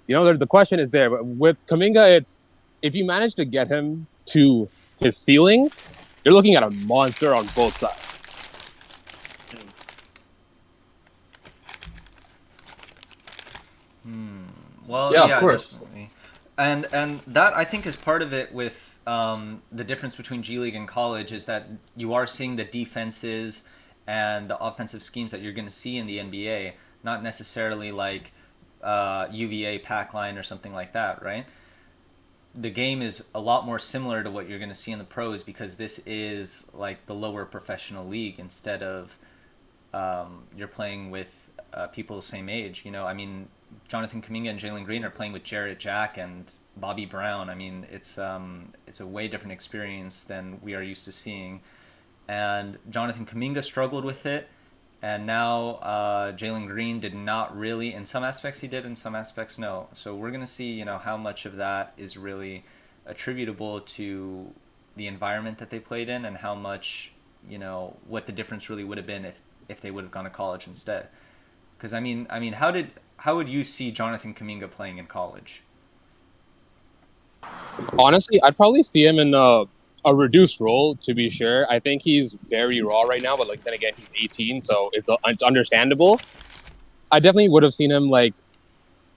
[SPEAKER 8] you know, the question is there. But with Kuminga, it's if you manage to get him to his ceiling, you're looking at a monster on both sides.
[SPEAKER 5] Well,
[SPEAKER 7] Yeah,
[SPEAKER 5] yeah,
[SPEAKER 7] of course.
[SPEAKER 5] definitely. And that I think is part of it with the difference between G League and college is that you are seeing the defenses and the offensive schemes that you're going to see in the NBA, not necessarily like UVA pack line or something like that, right? The game is a lot more similar to what you're going to see in the pros because this is like the lower professional league instead of you're playing with people the same age. You know, I mean, Jonathan Kuminga and Jalen Green are playing with Jarrett Jack and Bobby Brown. I mean, it's a way different experience than we are used to seeing. And Jonathan Kuminga struggled with it, and now Jalen Green did not really. In some aspects, he did. In some aspects, no. So we're gonna see, you know, how much of that is really attributable to the environment that they played in, and how much, you know, what the difference really would have been if they would have gone to college instead. Because I mean, how would you see Jonathan Kuminga playing in college?
[SPEAKER 8] Honestly, I'd probably see him in a reduced role. To be sure, I think he's very raw right now. But like then again, he's 18, so it's understandable. I definitely would have seen him like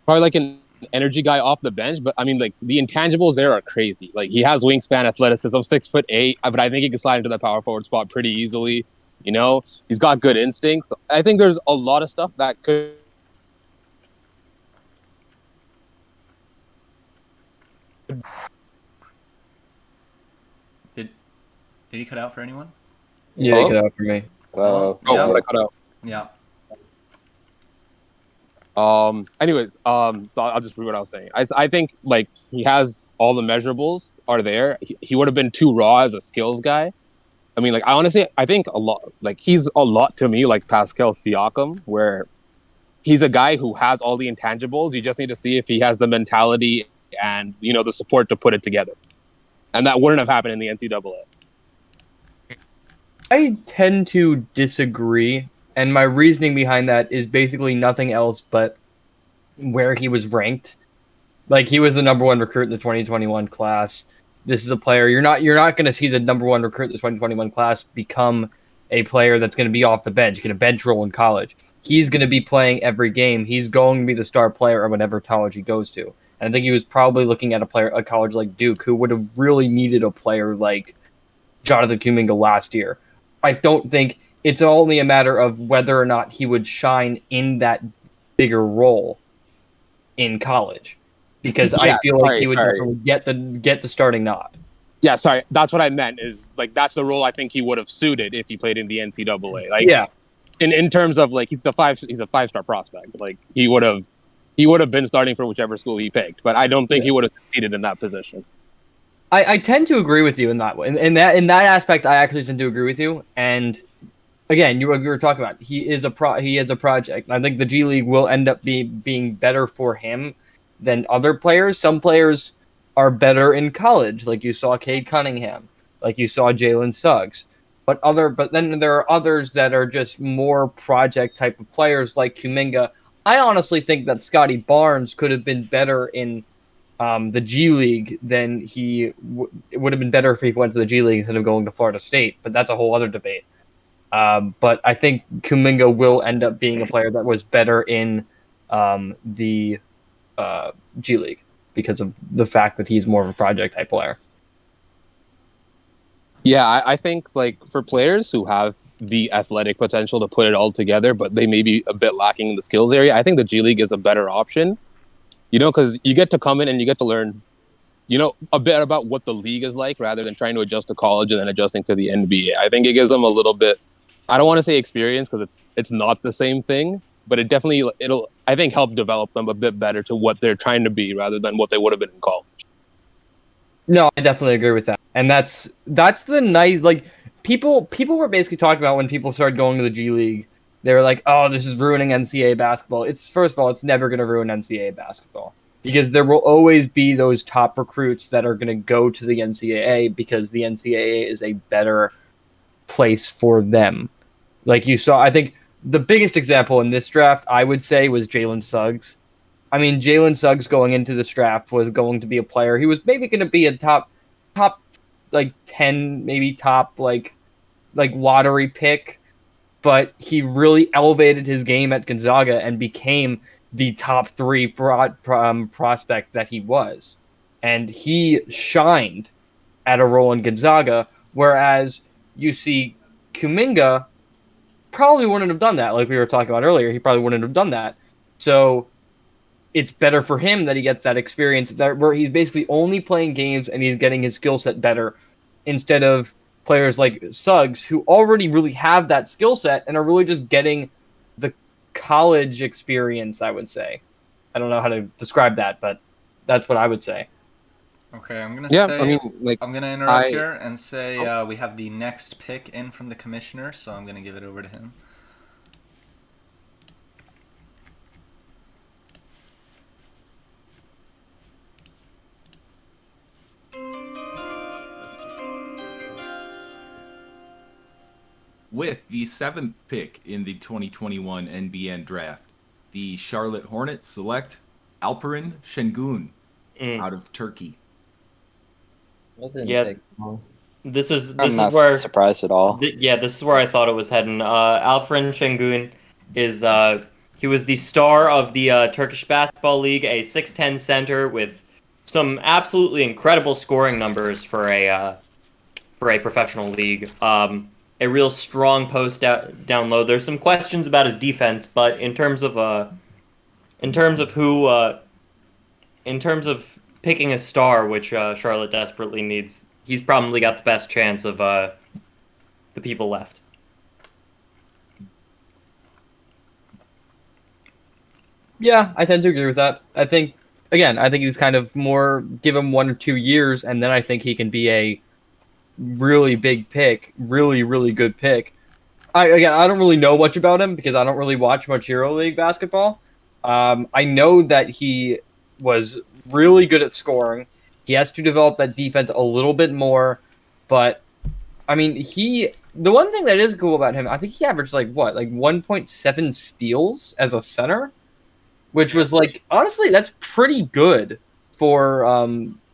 [SPEAKER 8] probably like an energy guy off the bench. But I mean, like the intangibles there are crazy. Like he has wingspan, athleticism, 6'8", but I think he can slide into the power forward spot pretty easily. You know, he's got good instincts. I think there's a lot of stuff that could.
[SPEAKER 5] Did he cut out for anyone?
[SPEAKER 7] Yeah,
[SPEAKER 8] Hello?
[SPEAKER 7] you cut out for me.
[SPEAKER 8] Oh,
[SPEAKER 5] Yeah.
[SPEAKER 8] what I cut out.
[SPEAKER 5] Yeah.
[SPEAKER 8] Anyways, so I'll just read what I was saying. I think like he has all the measurables are there. He would have been too raw as a skills guy. I mean, like I think a lot. Like he's a lot to me like Pascal Siakam, where he's a guy who has all the intangibles. You just need to see if he has the mentality and you know the support to put it together. And that wouldn't have happened in the NCAA.
[SPEAKER 7] I tend to disagree, and my reasoning behind that is basically nothing else but where he was ranked. Like he was the number one recruit in the 2021 class. This is a player you're not going to see the number one recruit in the 2021 class become a player that's going to be off the bench, get a bench role in college. He's going to be playing every game. He's going to be the star player of whatever college he goes to. And I think he was probably looking at a college like Duke, who would have really needed a player like Jonathan Kuminga last year. I don't think it's only a matter of whether or not he would shine in that bigger role in college, because I feel like he would definitely get the starting nod.
[SPEAKER 8] Yeah, sorry, that's what I meant. Is like that's the role I think he would have suited if he played in the NCAA. Like,
[SPEAKER 7] Yeah,
[SPEAKER 8] in terms of like he's a 5-star prospect. Like he would have been starting for whichever school he picked, but I don't think he would have succeeded in that position.
[SPEAKER 7] I tend to agree with you in that way. In that aspect, I actually tend to agree with you. And again, you were talking about he is a project. I think the G League will end up being better for him than other players. Some players are better in college, like you saw Cade Cunningham, like you saw Jalen Suggs. But then there are others that are just more project type of players, like Kuminga. I honestly think that Scotty Barnes could have been better in the G League than it would have been better if he went to the G League instead of going to Florida State. But that's a whole other debate. But I think Kuminga will end up being a player that was better in the G League because of the fact that he's more of a project type player.
[SPEAKER 8] Yeah, I think like for players who have the athletic potential to put it all together, but they may be a bit lacking in the skills area, I think the G League is a better option. You know, because you get to come in and you get to learn, you know, a bit about what the league is like rather than trying to adjust to college and then adjusting to the NBA. I think it gives them a little bit, I don't want to say experience because it's not the same thing, but it'll I think help develop them a bit better to what they're trying to be rather than what they would have been in college.
[SPEAKER 7] No, I definitely agree with that. And that's the nice, like, people were basically talking about when people started going to the G League they were like, "Oh, this is ruining NCAA basketball." It's first of all, it's never going to ruin NCAA basketball because there will always be those top recruits that are going to go to the NCAA because the NCAA is a better place for them. Like you saw, I think the biggest example in this draft, I would say, was Jalen Suggs. I mean, Jalen Suggs going into this draft was going to be a player. He was maybe going to be a top like 10, maybe top like lottery pick, but he really elevated his game at Gonzaga and became the top 3 prospect that he was. And he shined at a role in Gonzaga, whereas you see Kuminga probably wouldn't have done that. Like we were talking about earlier, he probably wouldn't have done that. So it's better for him that he gets that experience that where he's basically only playing games and he's getting his skill set better instead of players like Suggs who already really have that skill set and are really just getting the college experience, I would say. I don't know how to describe that, but that's what I would say.
[SPEAKER 5] Okay, I'm gonna
[SPEAKER 8] Yeah,
[SPEAKER 5] say
[SPEAKER 8] I mean, like,
[SPEAKER 5] I'm gonna interrupt here and say we have the next pick in from the commissioner, so I'm gonna give it over to him.
[SPEAKER 6] With the 7th pick in the 2021 NBN Draft, the Charlotte Hornets select Alperen Şengün out of Turkey.
[SPEAKER 4] That didn't
[SPEAKER 3] Yeah.
[SPEAKER 4] take long.
[SPEAKER 3] This is
[SPEAKER 1] I'm not
[SPEAKER 3] where
[SPEAKER 1] surprised at all.
[SPEAKER 3] this is where I thought it was heading. Alperen Şengün is he was the star of the Turkish Basketball League, a 6'10" center with some absolutely incredible scoring numbers for a professional league. A real strong post down low. There's some questions about his defense, but in terms of picking a star, which Charlotte desperately needs, he's probably got the best chance of the people left.
[SPEAKER 7] Yeah, I tend to agree with that. I think he's kind of more give him 1 or 2 years, and then I think he can be a really big pick, really, really good pick. I don't really know much about him because I don't really watch much EuroLeague basketball. I know that he was really good at scoring. He has to develop that defense a little bit more, but I mean, the one thing that is cool about him, I think he averaged like 1.7 steals as a center, which was like honestly that's pretty good for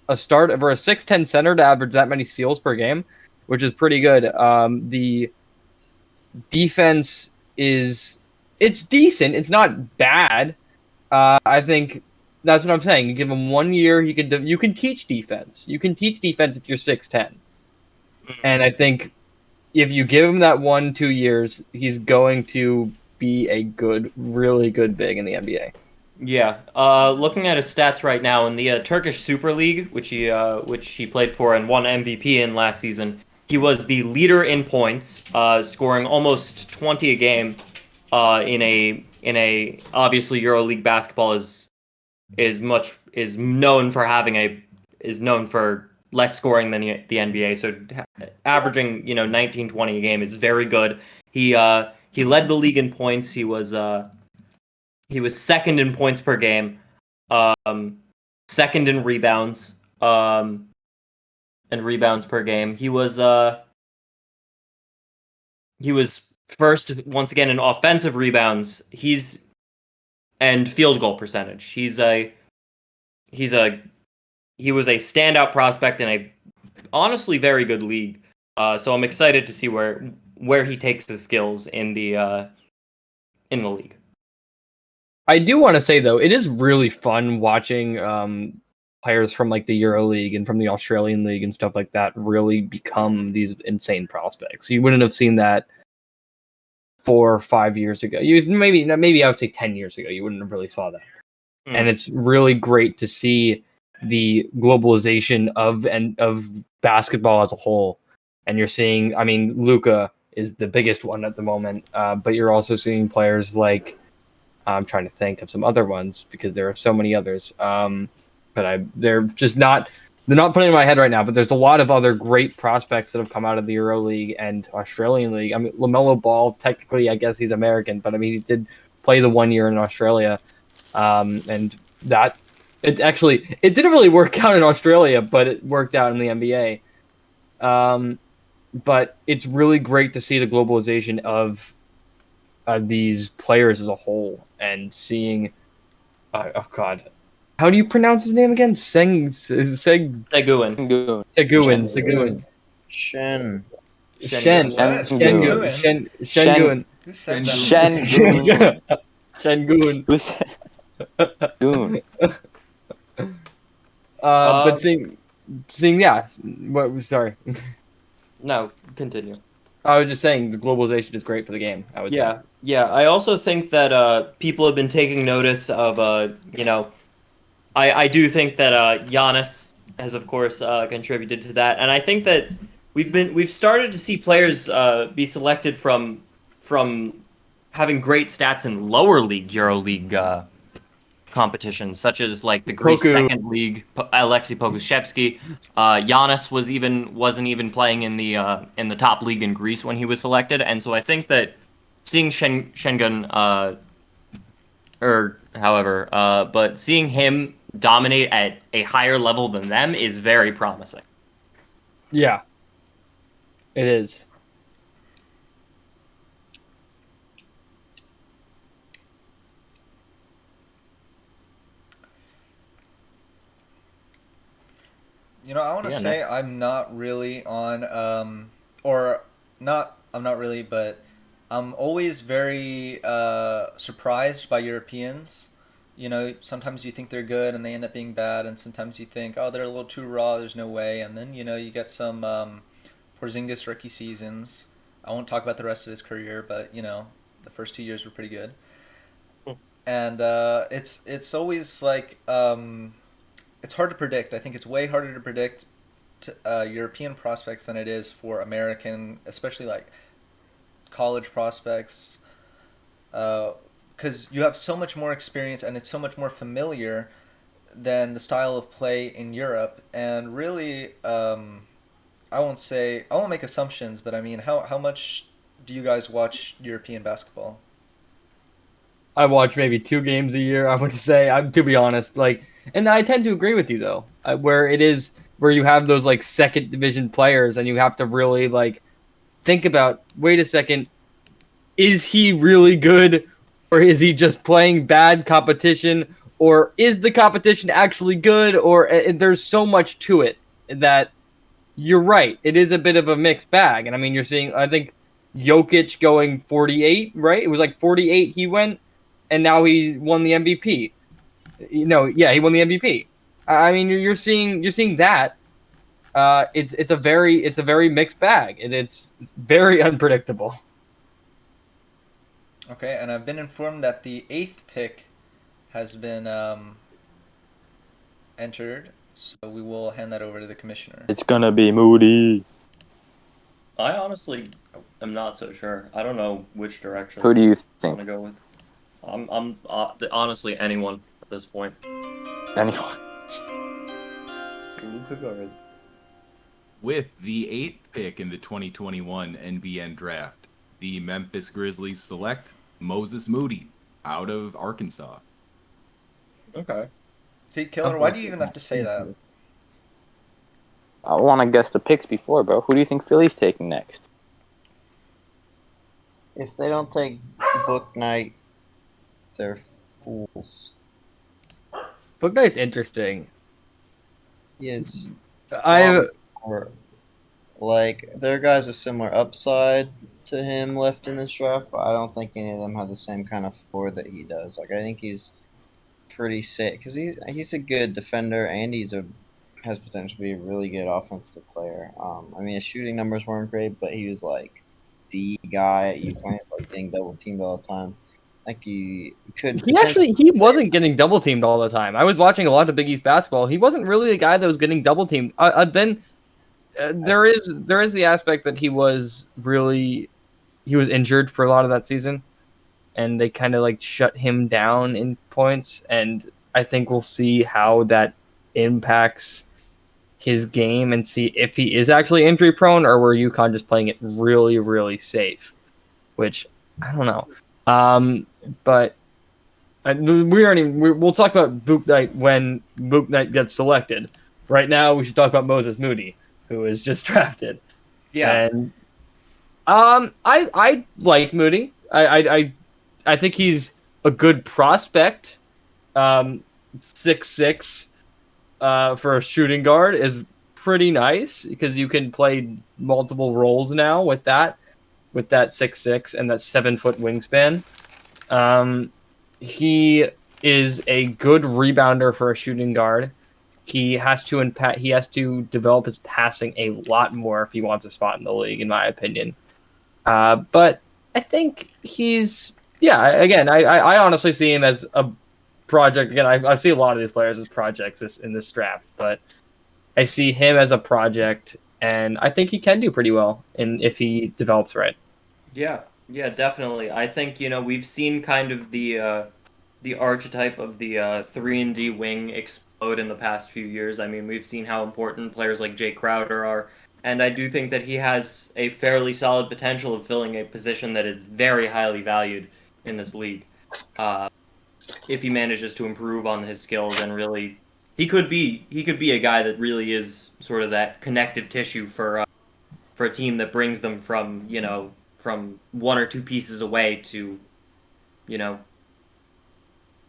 [SPEAKER 7] a 6'10" center to average that many steals per game, which is pretty good. The defense it's decent. It's not bad. I think that's what I'm saying. You give him 1 year, you can teach defense. You can teach defense if you're 6'10", and I think if you give him that 1-2 years, he's going to be a really good big in the NBA.
[SPEAKER 3] Yeah, looking at his stats right now in the Turkish Super League, which he played for and won MVP in last season, he was the leader in points, scoring almost 20 a game. In a obviously EuroLeague basketball is known for less scoring than the NBA. So averaging 19-20 a game is very good. He led the league in points. He was second in points per game, second in rebounds, and rebounds per game. He was first once again in offensive rebounds. And field goal percentage. He was a standout prospect in a honestly very good league. So I'm excited to see where he takes his skills in the league.
[SPEAKER 7] I do want to say though, it is really fun watching players from like the EuroLeague and from the Australian League and stuff like that really become these insane prospects. You wouldn't have seen that 4 or 5 years ago. Maybe I would say 10 years ago. You wouldn't have really saw that. And it's really great to see the globalization of basketball as a whole. And you're seeing, I mean, Luka is the biggest one at the moment, but you're also seeing players like, I'm trying to think of some other ones because there are so many others. But they're just not they're not putting in my head right now, but there's a lot of other great prospects that have come out of the Euro League and Australian League. I mean, LaMelo Ball, technically, I guess he's American, but I mean, he did play the 1 year in Australia, and that it didn't really work out in Australia, but it worked out in the NBA. But it's really great to see the globalization of these players as a whole, and seeing, oh God, how do you pronounce his name again?
[SPEAKER 3] Seguin.
[SPEAKER 7] Seguin.
[SPEAKER 4] Shen.
[SPEAKER 7] Shengun.
[SPEAKER 5] Who said that?
[SPEAKER 1] Shengun.
[SPEAKER 7] Shengun.
[SPEAKER 1] Who said Goon?
[SPEAKER 7] But seeing, yeah. Sorry.
[SPEAKER 3] No, continue.
[SPEAKER 7] I was just saying the globalization is great for the game. I would say.
[SPEAKER 3] Yeah. I also think that people have been taking notice of, I do think that Giannis has, of course, contributed to that, and I think that we've started to see players be selected from having great stats in lower league EuroLeague competitions, such as like the Greece
[SPEAKER 7] Poku.
[SPEAKER 3] second league, Alexei Pokusevsky. Giannis wasn't even playing in the top league in Greece when he was selected, and so I think that seeing Shengun, but seeing him dominate at a higher level than them is very promising.
[SPEAKER 7] Yeah. It is.
[SPEAKER 5] You know, I want to say I'm not really on, I'm not really, but I'm always very surprised by Europeans. You know, sometimes you think they're good and they end up being bad, and sometimes you think, oh, they're a little too raw, there's no way. And then, you know, you get some Porzingis rookie seasons. I won't talk about the rest of his career, but, you know, the first 2 years were pretty good. And it's always like... it's hard to predict. I think it's way harder to predict European prospects than it is for American, especially like college prospects, because you have so much more experience and it's so much more familiar than the style of play in Europe. And really, I won't make assumptions, but I mean, how much do you guys watch European basketball?
[SPEAKER 7] I watch maybe 2 games a year. I would say, to be honest, like. And I tend to agree with you though, where you have those like second division players, and you have to really like think about, wait a second, is he really good, or is he just playing bad competition, or is the competition actually good, or there's so much to it that you're right. It is a bit of a mixed bag, and I mean, you're seeing, I think Jokic going 48, right? It was like 48 he went, and now he won the MVP. He won the MVP. I mean, you're seeing that. It's a very mixed bag. It's very unpredictable.
[SPEAKER 5] Okay, and I've been informed that the 8th pick has been entered, so we will hand that over to the commissioner.
[SPEAKER 1] It's gonna be Moody.
[SPEAKER 3] I honestly am not so sure. I don't know which direction.
[SPEAKER 1] Who do you
[SPEAKER 3] I
[SPEAKER 1] think?
[SPEAKER 3] want to go with? I'm honestly anyone at this point.
[SPEAKER 1] Anyone?
[SPEAKER 6] With the 8th pick in the 2021 NBN Draft, the Memphis Grizzlies select Moses Moody out of Arkansas.
[SPEAKER 3] Okay.
[SPEAKER 5] See, Killer, why do you even have to say that?
[SPEAKER 1] I want to guess the picks before, bro. Who do you think Philly's taking next?
[SPEAKER 4] If they don't take Book Knight, they're fools.
[SPEAKER 7] Book Knight's interesting.
[SPEAKER 4] He is. Like, there are guys with similar upside to him left in this draft, but I don't think any of them have the same kind of floor that he does. Like, I think he's pretty sick because he's a good defender, and has potential to be a really good offensive player. I mean, his shooting numbers weren't great, but he was like the guy at UConn, like getting double teamed all the time. Like he
[SPEAKER 7] wasn't getting double teamed all the time. I was watching a lot of Big East basketball. He wasn't really the guy that was getting double teamed. Then there is the aspect that he was injured for a lot of that season, and they kind of like shut him down in points. And I think we'll see how that impacts his game and see if he is actually injury prone, or were UConn just playing it really, really safe? Which I don't know. But we'll talk about Book Knight when Book Knight gets selected. Right now, we should talk about Moses Moody, who is just drafted.
[SPEAKER 3] Yeah.
[SPEAKER 7] And I like Moody. I think he's a good prospect. 6'6" for a shooting guard is pretty nice because you can play multiple roles now with that 6'6" and that 7-foot wingspan. He is a good rebounder for a shooting guard. He has to develop his passing a lot more if he wants a spot in the league, in my opinion. But I think again, I honestly see him as a project. Again, I see a lot of these players as projects in this draft, but I see him as a project, and I think he can do pretty well if he develops right.
[SPEAKER 3] Yeah, definitely. I think we've seen kind of the archetype of the 3-and-D wing explode in the past few years. I mean, we've seen how important players like Jay Crowder are, and I do think that he has a fairly solid potential of filling a position that is very highly valued in this league. If he manages to improve on his skills and really, he could be a guy that really is sort of that connective tissue for a team that brings them from from one or two pieces away to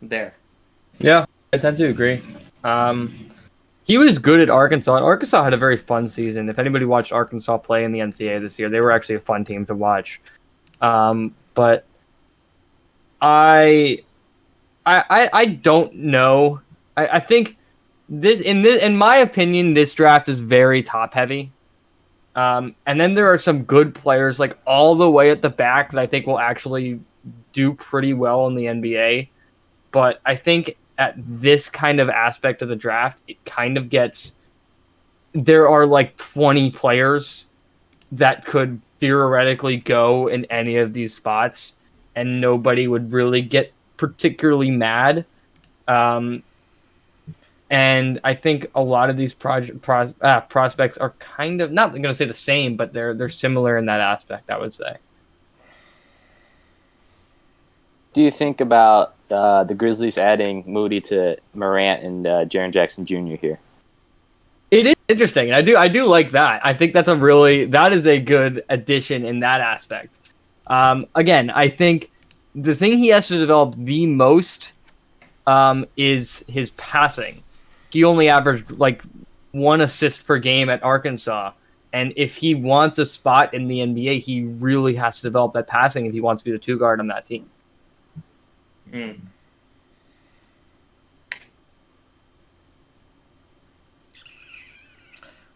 [SPEAKER 3] there.
[SPEAKER 7] Yeah, I tend to agree. He was good at Arkansas, and Arkansas had a very fun season. If anybody watched Arkansas play in the NCAA this year, they were actually a fun team to watch. But I don't know. I think in my opinion, this draft is very top heavy. And then there are some good players like all the way at the back that I think will actually do pretty well in the NBA. But I think at this kind of aspect of the draft, there are like 20 players that could theoretically go in any of these spots, and nobody would really get particularly mad. And I think a lot of these prospects are kind of not going to say the same, but they're similar in that aspect, I would say.
[SPEAKER 1] Do you think about the Grizzlies adding Moody to Morant and Jaren Jackson Jr. here?
[SPEAKER 7] It is interesting. I do like that. I think that is a good addition in that aspect. Again, I think the thing he has to develop the most is his passing. He only averaged like 1 assist per game at Arkansas. And if he wants a spot in the NBA, he really has to develop that passing if he wants to be the 2 guard on that team.
[SPEAKER 3] Mm.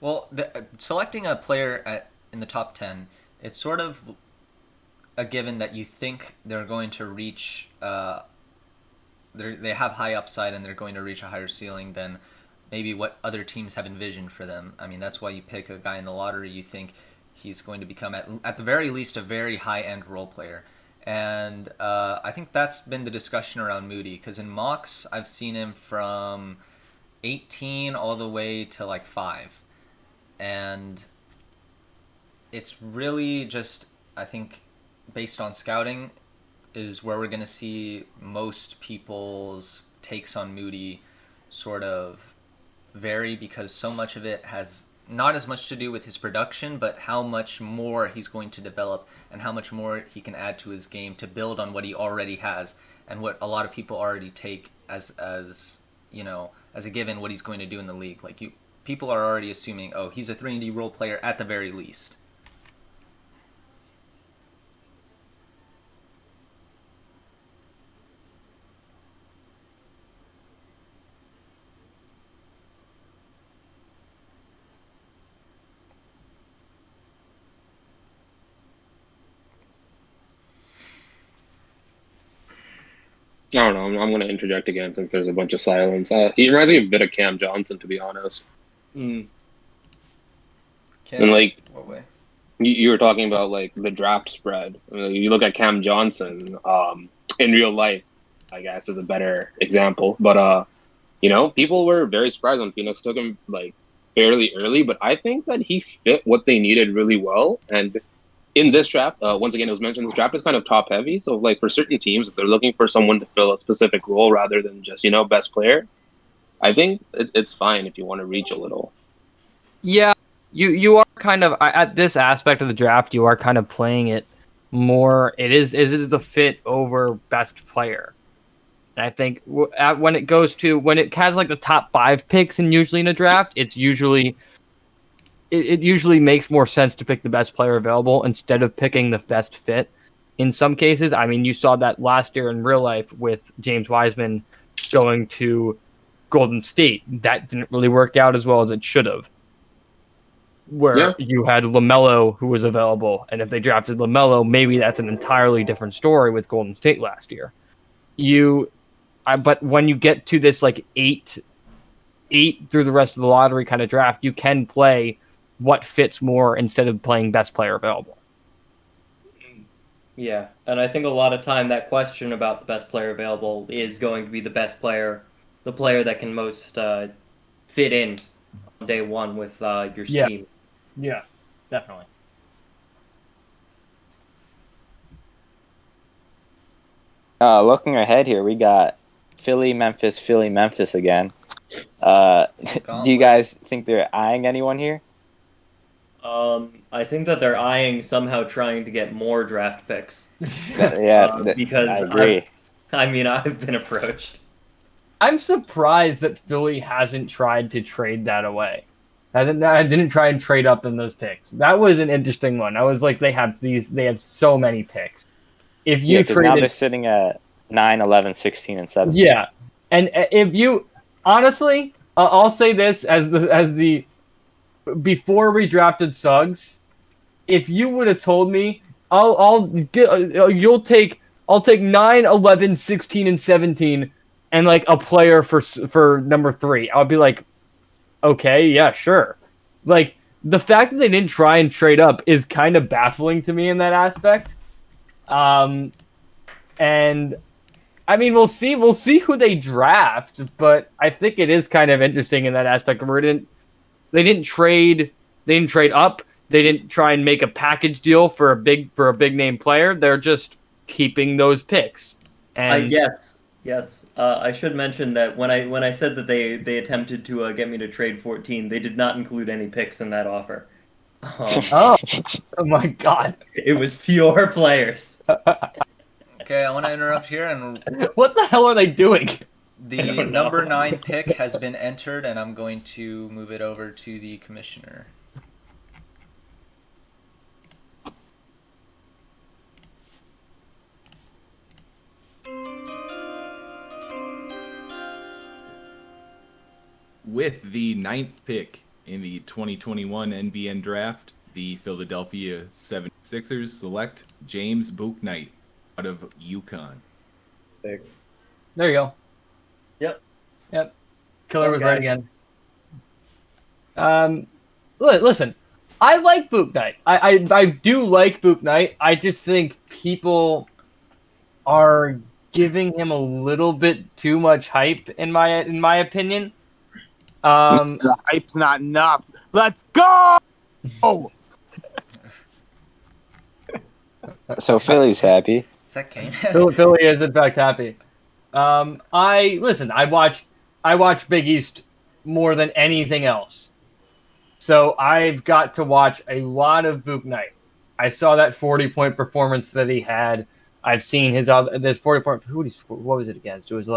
[SPEAKER 5] Well, selecting a player in the top 10, it's sort of a given that you think they're going to reach. They have high upside and they're going to reach a higher ceiling than maybe what other teams have envisioned for them. I mean, that's why you pick a guy in the lottery. You think he's going to become, at the very least, a very high-end role player. And I think that's been the discussion around Moody, because in mocks, I've seen him from 18 all the way to like 5. And it's really just, I think, based on scouting, is where we're going to see most people's takes on Moody sort of vary, because so much of it has not as much to do with his production, but how much more he's going to develop and how much more he can add to his game to build on what he already has and what a lot of people already take as a given what he's going to do in the league. Like people are already assuming, oh, he's a 3-and-D role player at the very least.
[SPEAKER 8] I don't know. I'm going to interject again since there's a bunch of silence. He reminds me a bit of Cam Johnson, to be honest.
[SPEAKER 5] Cam,
[SPEAKER 8] And like
[SPEAKER 5] what way?
[SPEAKER 8] you were talking about, like the draft spread. You look at Cam Johnson in real life, I guess, is a better example. But people were very surprised when Phoenix took him. Like fairly early, but I think that he fit what they needed really well. And in this draft, once again, it was mentioned this draft is kind of top heavy. So like for certain teams, if they're looking for someone to fill a specific role rather than just best player, I think it's fine if you want to reach a little.
[SPEAKER 7] Yeah, you are kind of at this aspect of the draft. You are kind of playing it more. It is the fit over best player. And I think when it has like the top 5 picks, and usually in a draft, it usually makes more sense to pick the best player available instead of picking the best fit. In some cases, I mean, you saw that last year in real life with James Wiseman going to Golden State. That didn't really work out as well as it should have. Where you had LaMelo who was available, and if they drafted LaMelo, maybe that's an entirely different story with Golden State last year. But when you get to this like eight through the rest of the lottery kind of draft, you can play what fits more instead of playing best player available.
[SPEAKER 3] Yeah, and I think a lot of time that question about the best player available is going to be the best player, the player that can most fit in on day one with your scheme.
[SPEAKER 7] Yeah, definitely.
[SPEAKER 1] Looking ahead here, we got Philly, Memphis again. Do you guys think they're eyeing anyone here?
[SPEAKER 3] I think that they're eyeing somehow trying to get more draft picks. Because
[SPEAKER 1] I agree.
[SPEAKER 3] I've been approached.
[SPEAKER 7] I'm surprised that Philly hasn't tried to trade that away. I didn't try and trade up in those picks. That was an interesting one. I was like, they have so many picks. If you traded,
[SPEAKER 1] now they're sitting at 9, 11, 16, and 17.
[SPEAKER 7] Yeah, and if you honestly, I'll say this as the before we drafted Suggs, if you would have told me, I'll take 9, 11, 16, and 17, and like a player for number 3, I'll be like, okay, yeah, sure. Like the fact that they didn't try and trade up is kind of baffling to me in that aspect. And I mean, we'll see who they draft, but I think it is kind of interesting in that aspect where they didn't trade up. They didn't try and make a package deal for a big name player. They're just keeping those picks. And
[SPEAKER 3] yes. I should mention that when I said that they attempted to get me to trade 14, they did not include any picks in that offer.
[SPEAKER 7] Oh my God!
[SPEAKER 3] It was pure players.
[SPEAKER 5] Okay, I want to interrupt here, and
[SPEAKER 7] what the hell are they doing?
[SPEAKER 5] The number 9 pick has been entered, and I'm going to move it over to the commissioner.
[SPEAKER 6] With the 9th pick in the 2021 NBN Draft, the Philadelphia 76ers select James Bouknight out of UConn.
[SPEAKER 7] There you go. Yep. Killer was right again. Listen, I like Bouknight. I do like Bouknight. I just think people are giving him a little bit too much hype in my opinion.
[SPEAKER 9] The hype's not enough. Let's go! Oh.
[SPEAKER 1] So Philly's happy.
[SPEAKER 5] Is that Kane?
[SPEAKER 7] Philly is in fact happy. I watch Big East more than anything else. So I've got to watch a lot of Bouknight. I saw that 40-point performance that he had. I've seen his 40-point. What was it against? It was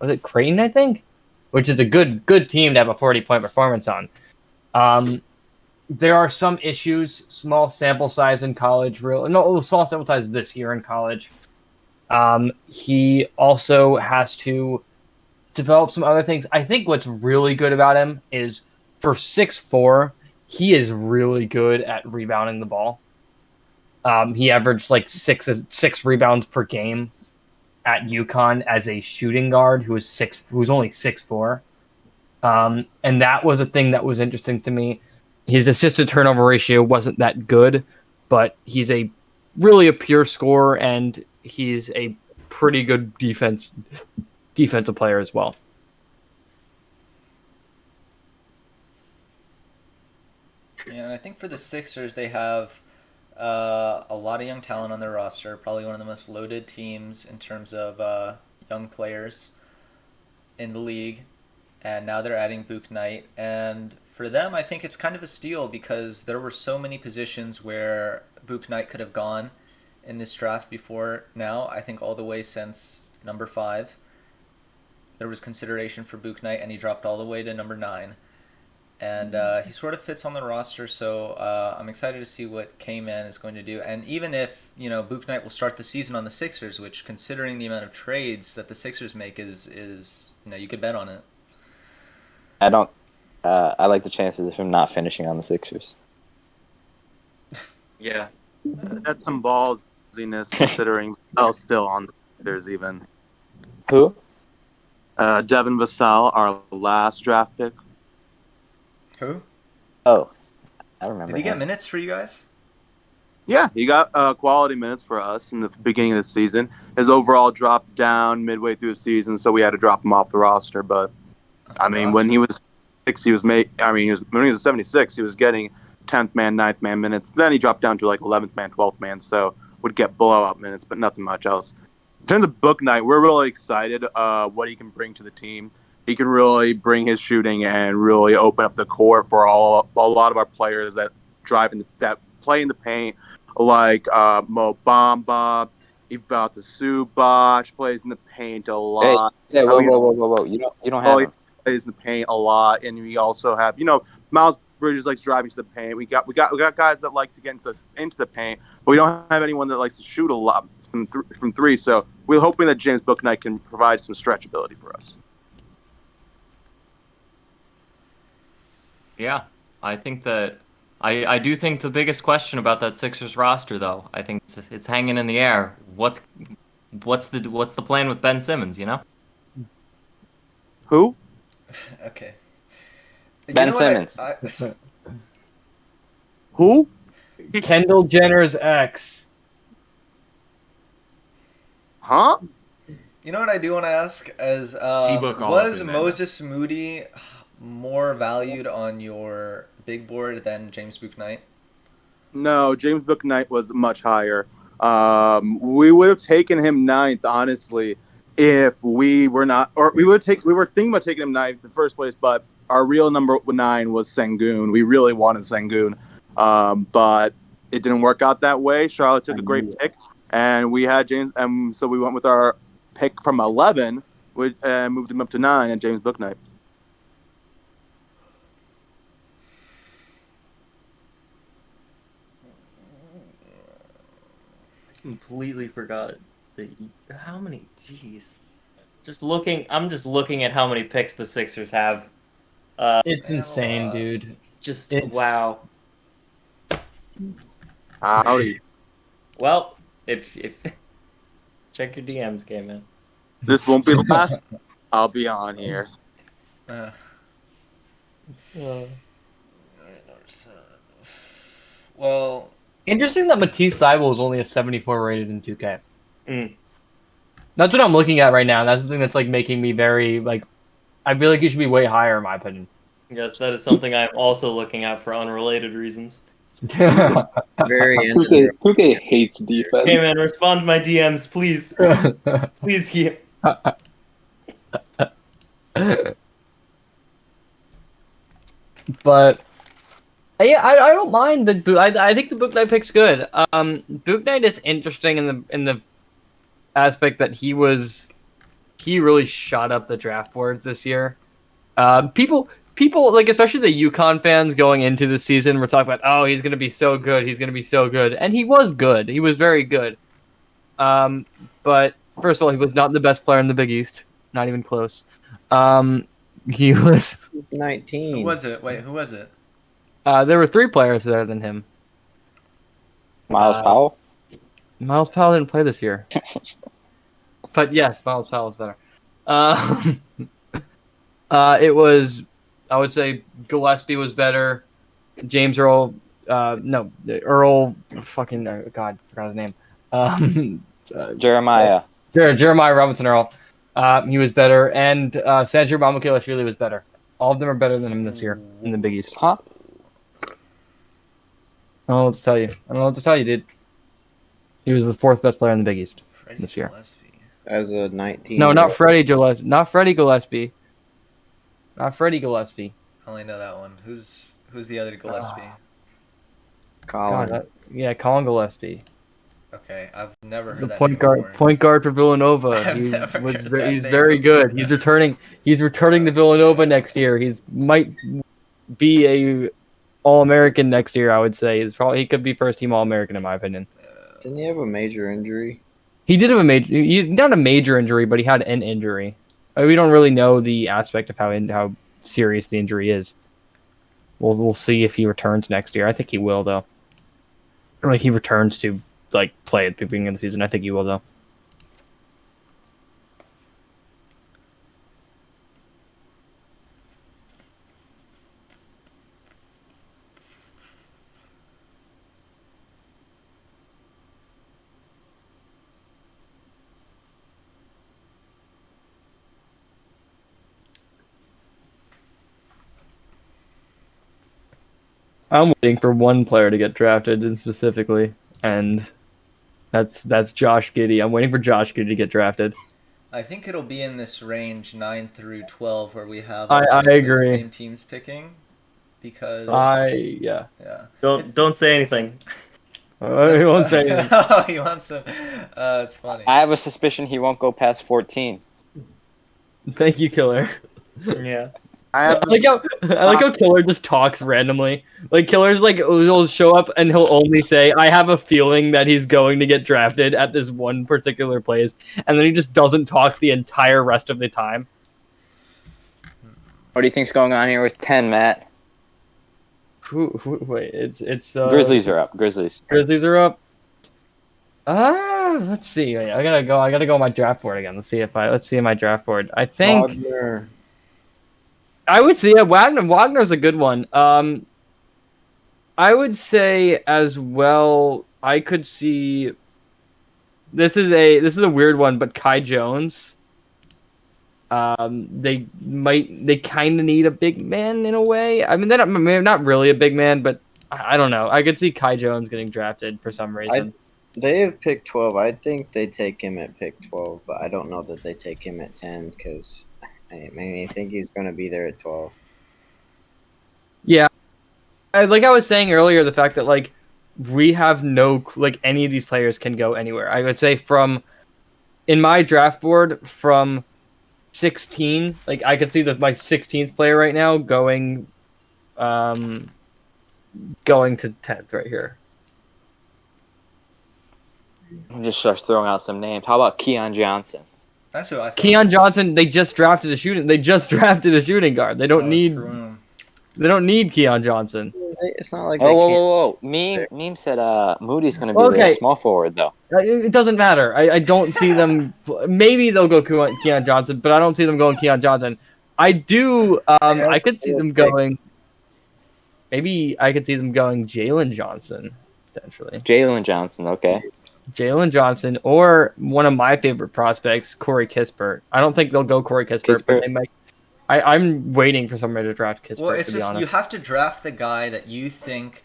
[SPEAKER 7] it Creighton, I think, which is a good team to have a 40-point performance on. There are some issues, small sample size in college. Small sample size this year in college. He also has to develop some other things. I think what's really good about him is for 6'4", he is really good at rebounding the ball. He averaged like six rebounds per game at UConn as a shooting guard who's only 6'4". And that was a thing that was interesting to me. His assist to turnover ratio wasn't that good, but he's really a pure scorer, and he's a pretty good defensive player as well.
[SPEAKER 5] And I think for the Sixers, they have a lot of young talent on their roster. Probably one of the most loaded teams in terms of young players in the league. And now they're adding Book Knight. And for them, I think it's kind of a steal because there were so many positions where Book Knight could have gone in this draft before now. I think all the way since number 5, there was consideration for Book Knight, and he dropped all the way to number 9. And he sort of fits on the roster, so I'm excited to see what K-Man is going to do. And even if, Book Knight will start the season on the Sixers, which, considering the amount of trades that the Sixers make, is you could bet on it.
[SPEAKER 1] I don't. I like the chances of him not finishing on the Sixers.
[SPEAKER 3] Yeah.
[SPEAKER 9] That's some ballsiness considering Vassell's still on the Sixers even.
[SPEAKER 1] Who?
[SPEAKER 9] Devin Vassell, our last draft pick.
[SPEAKER 5] Who?
[SPEAKER 1] Oh, I remember.
[SPEAKER 5] Did he get
[SPEAKER 1] him.
[SPEAKER 5] minutes for you guys?
[SPEAKER 9] Yeah, he got quality minutes for us in the beginning of the season. His overall dropped down midway through the season, so we had to drop him off the roster. But I mean, when he was 6, he was when he was 76, he was getting 10th man, 9th man minutes. Then he dropped down to like 11th man, 12th man, so would get blowout minutes, but nothing much else. In terms of Book Knight, we're really excited what he can bring to the team. He can really bring his shooting and really open up the core for a lot of our players that that play in the paint, like Mo Bamba, Ivata Subac plays in the paint a lot.
[SPEAKER 1] Hey, whoa! You don't have him.
[SPEAKER 9] Plays in the paint a lot, and we also have Miles Bridges likes driving to the paint. We got guys that like to get into the paint, but we don't have anyone that likes to shoot a lot from 3. So we're hoping that James Book Knight can provide some stretchability for us.
[SPEAKER 3] Yeah, I think that I do think the biggest question about that Sixers roster, though, I think it's hanging in the air. What's the plan with Ben Simmons?
[SPEAKER 9] Who?
[SPEAKER 5] Okay.
[SPEAKER 1] Ben Simmons.
[SPEAKER 9] Who?
[SPEAKER 7] Kendall Jenner's ex.
[SPEAKER 9] Huh?
[SPEAKER 5] You know what I do want to ask is,
[SPEAKER 6] book all
[SPEAKER 5] was
[SPEAKER 6] up in that.
[SPEAKER 5] Moses Moody more valued on your big board than James Book Knight?
[SPEAKER 9] No, James Book Knight was much higher. We would have taken him 9th, honestly, if we were not, or we were thinking about taking him 9th in the first place, but our real number 9 was Sengun. We really wanted Sengun, but it didn't work out that way. Charlotte took a great pick, and we had James, and so we went with our pick from 11, and moved him up to 9, and James Book Knight.
[SPEAKER 3] Completely forgot how many. Jeez, I'm just looking at how many picks the Sixers have.
[SPEAKER 7] It's insane, dude.
[SPEAKER 3] Wow.
[SPEAKER 9] Howdy.
[SPEAKER 3] Well, if check your DMs, K-Man.
[SPEAKER 9] This won't be the last. I'll be on here.
[SPEAKER 5] Well,
[SPEAKER 7] Interesting that Matisse Thybulle is only a 74 rated in 2K.
[SPEAKER 3] Mm.
[SPEAKER 7] That's what I'm looking at right now. That's the thing that's making me very I feel like you should be way higher in my opinion.
[SPEAKER 3] Yes, that is something I'm also looking at for unrelated reasons.
[SPEAKER 4] Very end of
[SPEAKER 10] 2K hates defense.
[SPEAKER 3] Hey man, respond to my DMs, please. Please, Kia.
[SPEAKER 7] But yeah, I don't mind the I think the Book Knight pick's good. Book Knight is interesting in the aspect that he really shot up the draft boards this year. People especially the UConn fans going into the season were talking about, oh, he's gonna be so good, and he was good. He was very good. But first of all, he was not the best player in the Big East, not even close. He was
[SPEAKER 4] 19.
[SPEAKER 5] who was it? Wait, who was it?
[SPEAKER 7] There were 3 players better than him.
[SPEAKER 1] Miles Powell.
[SPEAKER 7] Miles Powell didn't play this year. But yes, Miles Powell is better. It was, I would say, Gillespie was better. James Earl, Earl, fucking, God, I forgot his name.
[SPEAKER 1] Jeremiah.
[SPEAKER 7] Jeremiah Robinson Earl. He was better. And Sanjay Mamukelashvili was better. All of them are better than him this year in the Big East.
[SPEAKER 1] Huh?
[SPEAKER 7] I don't know what to tell you. I don't know what to tell you, dude. He was the 4th best player in the Big East
[SPEAKER 5] Freddie
[SPEAKER 7] this year.
[SPEAKER 5] Gillespie.
[SPEAKER 4] As a 19.
[SPEAKER 7] No, not Freddie Gillespie. Not Freddie Gillespie. Not Freddie Gillespie.
[SPEAKER 5] I only know that one. Who's the other Gillespie?
[SPEAKER 4] Colin.
[SPEAKER 7] God, yeah, Colin Gillespie.
[SPEAKER 5] Okay, I've never heard
[SPEAKER 7] The
[SPEAKER 5] that
[SPEAKER 7] point
[SPEAKER 5] name
[SPEAKER 7] guard,
[SPEAKER 5] before.
[SPEAKER 7] Point guard for Villanova.
[SPEAKER 5] I've never heard that
[SPEAKER 7] He's
[SPEAKER 5] name
[SPEAKER 7] very
[SPEAKER 5] before.
[SPEAKER 7] good. He's returning. He's returning to Villanova next year. He's might be a All-American next year. I would say he could be first team All-American in my opinion.
[SPEAKER 4] Didn't he have a major injury?
[SPEAKER 7] He did have a not a major injury, but he had an injury. We don't really know the aspect of how serious the injury is. We'll see if he returns next year. I think he will though. Or like he returns to play at the beginning of the season. I think he will though. I'm waiting for one player to get drafted specifically, and that's Josh Giddey. I'm waiting for Josh Giddey to get drafted.
[SPEAKER 5] I think it'll be in this range 9 through 12 where we have
[SPEAKER 7] I
[SPEAKER 5] the
[SPEAKER 7] agree.
[SPEAKER 5] same teams picking because
[SPEAKER 7] Yeah.
[SPEAKER 3] Don't say anything.
[SPEAKER 7] He won't say anything.
[SPEAKER 5] Oh, he wants some. It's funny.
[SPEAKER 1] I have a suspicion he won't go past 14.
[SPEAKER 7] Thank you, Killer.
[SPEAKER 3] Yeah.
[SPEAKER 7] I like how Killer just talks randomly. Like Killer's will show up and he'll only say, "I have a feeling that he's going to get drafted at this one particular place," and then he just doesn't talk the entire rest of the time.
[SPEAKER 1] What do you think's going on here with 10, Matt?
[SPEAKER 7] Wait, it's
[SPEAKER 1] Grizzlies are up. Grizzlies
[SPEAKER 7] are up. Let's see. Wait, I gotta go on my draft board again. Let's see my draft board. I think
[SPEAKER 4] Wagner.
[SPEAKER 7] I would say Wagner's a good one. I would say as well. I could see. This is a weird one, but Kai Jones. They kind of need a big man in a way. I mean, they're not really a big man, but I don't know. I could see Kai Jones getting drafted for some reason.
[SPEAKER 4] They have pick 12. I think they take him at pick 12, but I don't know that they take him at 10 because I think he's going to be there at 12.
[SPEAKER 7] Yeah. Like I was saying earlier, the fact that we have no any of these players can go anywhere. I would say in my draft board from 16, I could see my 16th player right now going to 10th right here.
[SPEAKER 1] I'm just start throwing out some names. How about Keon Johnson?
[SPEAKER 5] That's what I thought.
[SPEAKER 7] Keon Johnson, they just drafted a shooting guard. They don't need Keon Johnson.
[SPEAKER 4] It's not like
[SPEAKER 1] Whoa. Meme said Moody's going to be their small forward, though.
[SPEAKER 7] It doesn't matter. I don't see them. Maybe they'll go Keon Johnson, but I don't see them going Keon Johnson. I do. I could see them going. Maybe I could see them going Jalen Johnson, potentially.
[SPEAKER 1] Jalen Johnson, okay.
[SPEAKER 7] Jalen Johnson, or one of my favorite prospects, Corey Kispert. I don't think they'll go Corey Kispert, but they might. I'm waiting for somebody to draft Kispert.
[SPEAKER 5] Well, it's
[SPEAKER 7] to be
[SPEAKER 5] just
[SPEAKER 7] honest.
[SPEAKER 5] you have to draft the guy that you think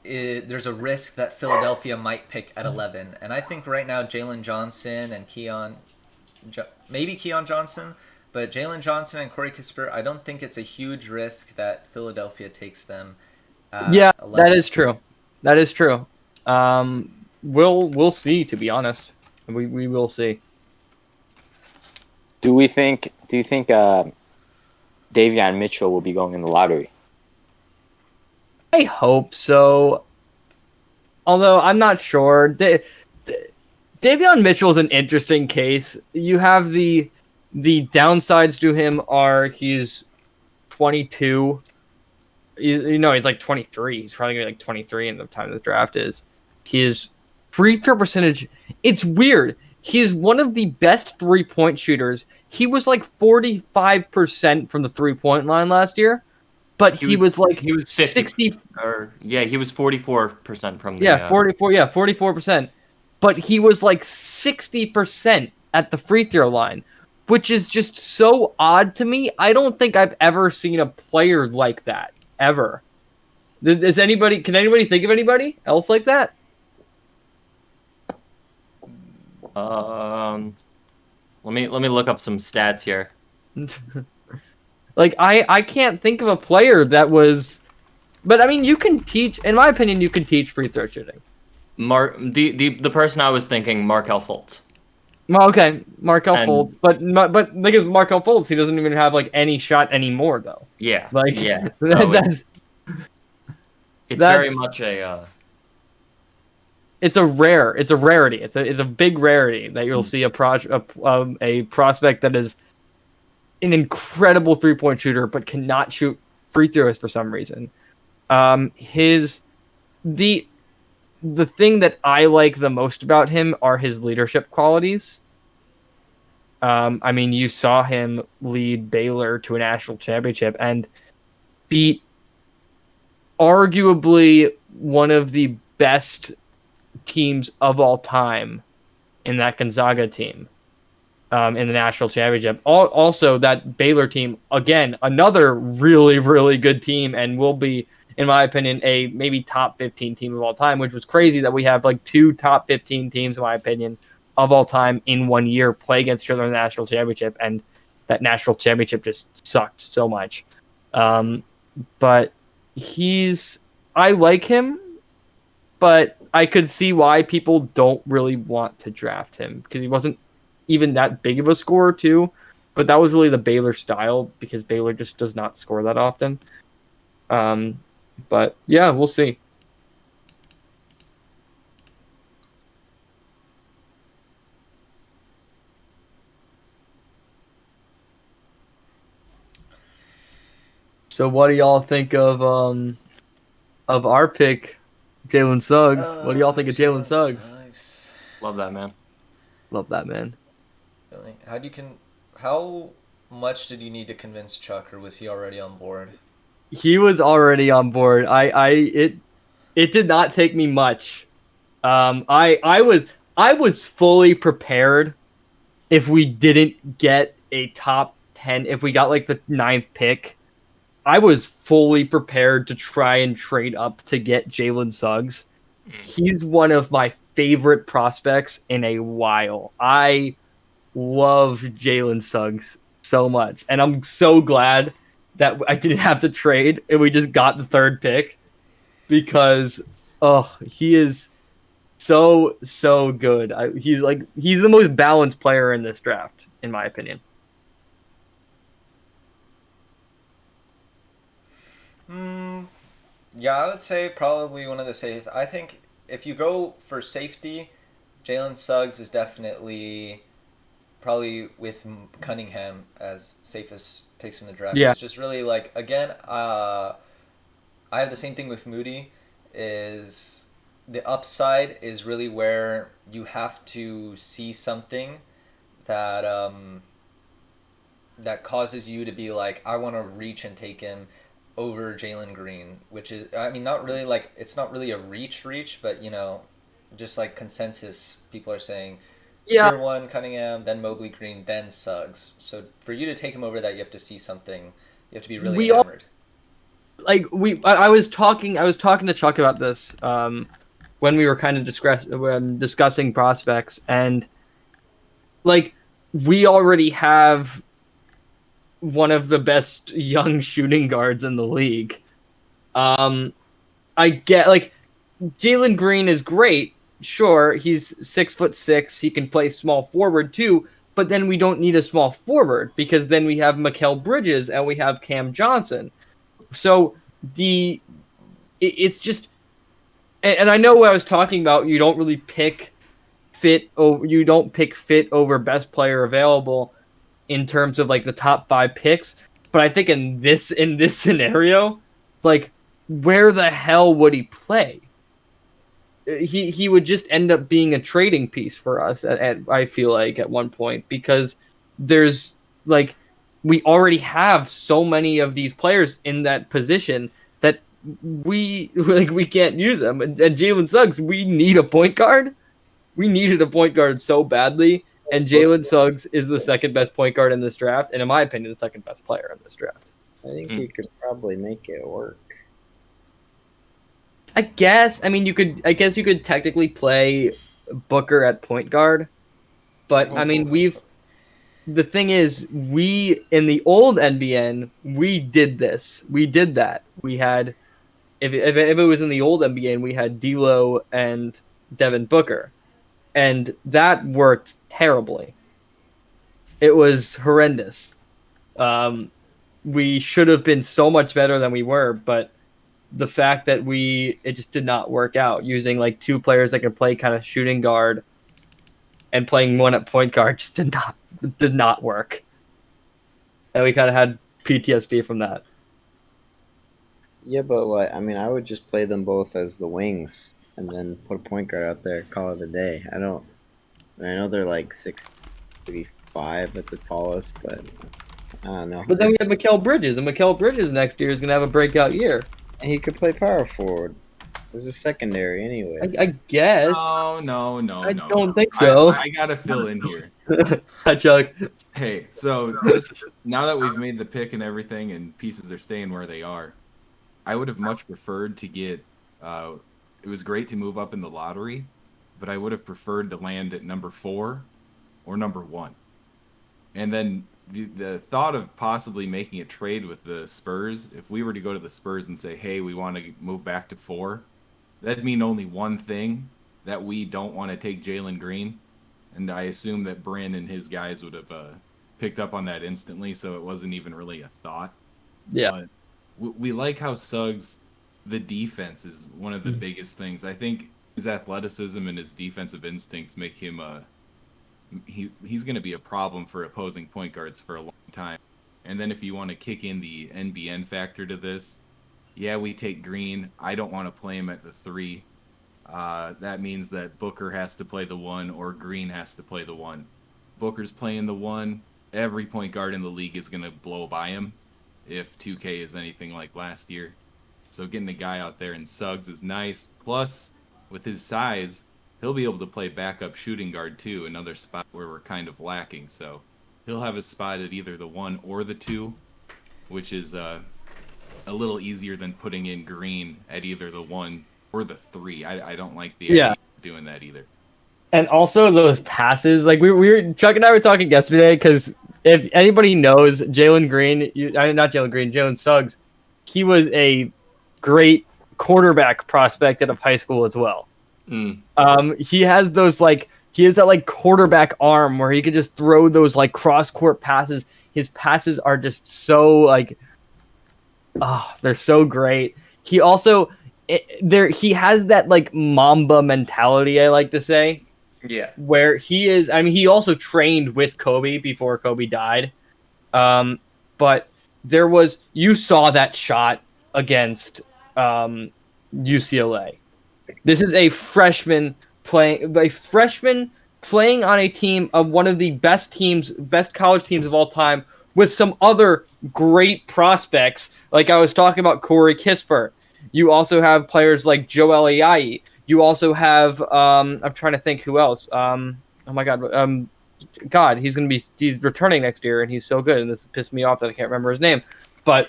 [SPEAKER 5] there's a risk that Philadelphia might pick at 11, and I think right now Jalen Johnson and maybe Keon Johnson, but Jalen Johnson and Corey Kispert, I don't think it's a huge risk that Philadelphia takes them.
[SPEAKER 7] Yeah,
[SPEAKER 5] 11.
[SPEAKER 7] that is true. That is true. We'll see. To be honest, we will see.
[SPEAKER 1] Do you think Davion Mitchell will be going in the lottery?
[SPEAKER 7] I hope so. Although I'm not sure. Davion Mitchell is an interesting case. You have the downsides to him are he's 22. He's like 23. He's probably going to be like 23 in the time the draft is. His free throw percentage, it's weird. He's one of the best 3-point shooters. He was like 45% from the 3-point line last year, but he was 50, 60.
[SPEAKER 3] He was 44% from the
[SPEAKER 7] 44%. But he was like 60% at the free throw line, which is just so odd to me. I don't think I've ever seen a player like that ever. Is anybody? Can anybody think of anybody else like that?
[SPEAKER 3] Let me look up some stats here.
[SPEAKER 7] Like I can't think of a player that was, but I mean you can teach. In my opinion, you can teach free throw shooting.
[SPEAKER 3] The person I was thinking, Markel Fultz.
[SPEAKER 7] Well, okay, Markel
[SPEAKER 3] And-
[SPEAKER 7] Fultz, but because Markel Fultz, he doesn't even have like any shot anymore though.
[SPEAKER 3] Yeah,
[SPEAKER 7] Like
[SPEAKER 3] yeah. So
[SPEAKER 7] that's
[SPEAKER 3] it's very
[SPEAKER 7] that's-
[SPEAKER 3] much a.
[SPEAKER 7] it's a rarity. It's a big rarity that you'll see a prospect that is an incredible 3-point shooter but cannot shoot free throws for some reason. The thing that I like the most about him are his leadership qualities. I mean, you saw him lead Baylor to a national championship and beat arguably one of the best teams of all time in that Gonzaga team in the national championship. Also, that Baylor team, again, another really, really good team and will be, in my opinion, a maybe top 15 team of all time, which was crazy that we have like 2 top 15 teams, in my opinion, of all time in 1 year play against each other in the national championship. And that national championship just sucked so much. But I like him, but I could see why people don't really want to draft him because he wasn't even that big of a scorer too. But that was really the Baylor style because Baylor just does not score that often. But yeah, we'll see. So what do y'all think of our pick, Jalen Suggs? What do y'all think of Jalen Suggs?
[SPEAKER 11] Nice.
[SPEAKER 3] Love that man.
[SPEAKER 7] Love that man.
[SPEAKER 11] Really? How much did you need to convince Chuck, or was he already on board?
[SPEAKER 7] He was already on board. It did not take me much. I was fully prepared if we didn't get a top 10, if we got like the 9th pick. I was fully prepared to try and trade up to get Jalen Suggs. He's one of my favorite prospects in a while. I love Jalen Suggs so much, and I'm so glad that I didn't have to trade and we just got the 3rd pick because he is so good. He's the most balanced player in this draft, in my opinion.
[SPEAKER 11] Yeah, I would say probably one of the safe. I think if you go for safety, Jalen Suggs is definitely probably with Cunningham as safest picks in the draft.
[SPEAKER 7] Yeah.
[SPEAKER 11] It's just really like, again, I have the same thing with Moody. Is the upside is really where you have to see something that that causes you to be like, I want to reach and take him over Jalen Green, which is, I mean, not really like, it's not really a reach, but just like consensus, people are saying
[SPEAKER 7] Yeah.
[SPEAKER 11] tier 1 Cunningham, then Mobley Green, then Suggs. So for you to take him over that, you have to see something. You have to be really hammered.
[SPEAKER 7] I was talking to Chuck about this when we were kind of discussing prospects, and like we already have one of the best young shooting guards in the league. I get like Jalen Green is great. Sure, he's 6'6". He can play small forward too, but then we don't need a small forward because then we have Mikal Bridges and we have Cam Johnson. So it's just, and I know what I was talking about. You don't really pick fit over best player available in terms of like the top 5 picks. But I think in this scenario, like where the hell would he play? He would just end up being a trading piece for us I feel like at one point, because there's like we already have so many of these players in that position that we can't use them. And Jalen Suggs, we need a point guard. We needed a point guard so badly, and Jalen Suggs is the 2nd best point guard in this draft, and in my opinion, the 2nd best player in this draft.
[SPEAKER 4] I think he could probably make it work.
[SPEAKER 7] I guess. I mean, you could. I guess you could technically play Booker at point guard, but I mean, we've. The thing is, we in the old NBN, we did this. We did that. We had, if it was in the old NBN, we had D'Lo and Devin Booker, and that worked terribly. It was horrendous. We should have been so much better than we were, but the fact that it just did not work out using like two players that could play kind of shooting guard and playing one at point guard just did not work. And we kind of had PTSD from that.
[SPEAKER 4] Yeah, but like, I mean, I would just play them both as the wings and then put a point guard out there, call it a day. I know they're like 6'5" at the tallest, but I don't know.
[SPEAKER 7] But then we have Mikal Bridges, and Mikal Bridges next year is going to have a breakout year.
[SPEAKER 4] He could play power forward. As a secondary, anyways.
[SPEAKER 7] I guess.
[SPEAKER 6] No.
[SPEAKER 7] I don't think so.
[SPEAKER 6] I gotta fill in here.
[SPEAKER 7] Hi, Chuck.
[SPEAKER 6] Hey, so just now that we've made the pick and everything, and pieces are staying where they are, I would have much preferred to get. It was great to move up in the lottery, but I would have preferred to land at number 4 or number 1. And then the thought of possibly making a trade with the Spurs, if we were to go to the Spurs and say, hey, we want to move back to 4, that'd mean only one thing, that we don't want to take Jalen Green. And I assume that Bryn and his guys would have picked up on that instantly, so it wasn't even really a thought.
[SPEAKER 7] Yeah.
[SPEAKER 6] But we like how Suggs, the defense is one of the biggest things. I think his athleticism and his defensive instincts make him he's going to be a problem for opposing point guards for a long time. And then if you want to kick in the NBN factor to this, yeah, we take Green. I don't want to play him at the 3. That means that Booker has to play the 1 or Green has to play the 1. Booker's playing the 1. Every point guard in the league is going to blow by him if 2K is anything like last year. So getting a guy out there in Suggs is nice. Plus, with his size, he'll be able to play backup shooting guard too, another spot where we're kind of lacking. So he'll have a spot at either the 1 or the 2, which is a little easier than putting in Green at either the 1 or the 3. I don't like the idea of doing that either.
[SPEAKER 7] And also those passes, like we were Chuck and I were talking yesterday, because if anybody knows Jalen Green, not Jalen Green, Jalen Suggs, he was a great quarterback prospect out of high school as well. He has those he has that like quarterback arm where he could just throw those like cross court passes. His passes are just so they're so great. He also he has that like Mamba mentality, I like to say.
[SPEAKER 5] Yeah.
[SPEAKER 7] Where he is, I mean, he also trained with Kobe before Kobe died. But you saw that shot against UCLA. This is a freshman playing on a team of one of the best college teams of all time, with some other great prospects. Like I was talking about Corey Kispert. You also have players like Joel Ayayi. You also have I'm trying to think who else. Oh my God, he's returning next year and he's so good, and this pissed me off that I can't remember his name. But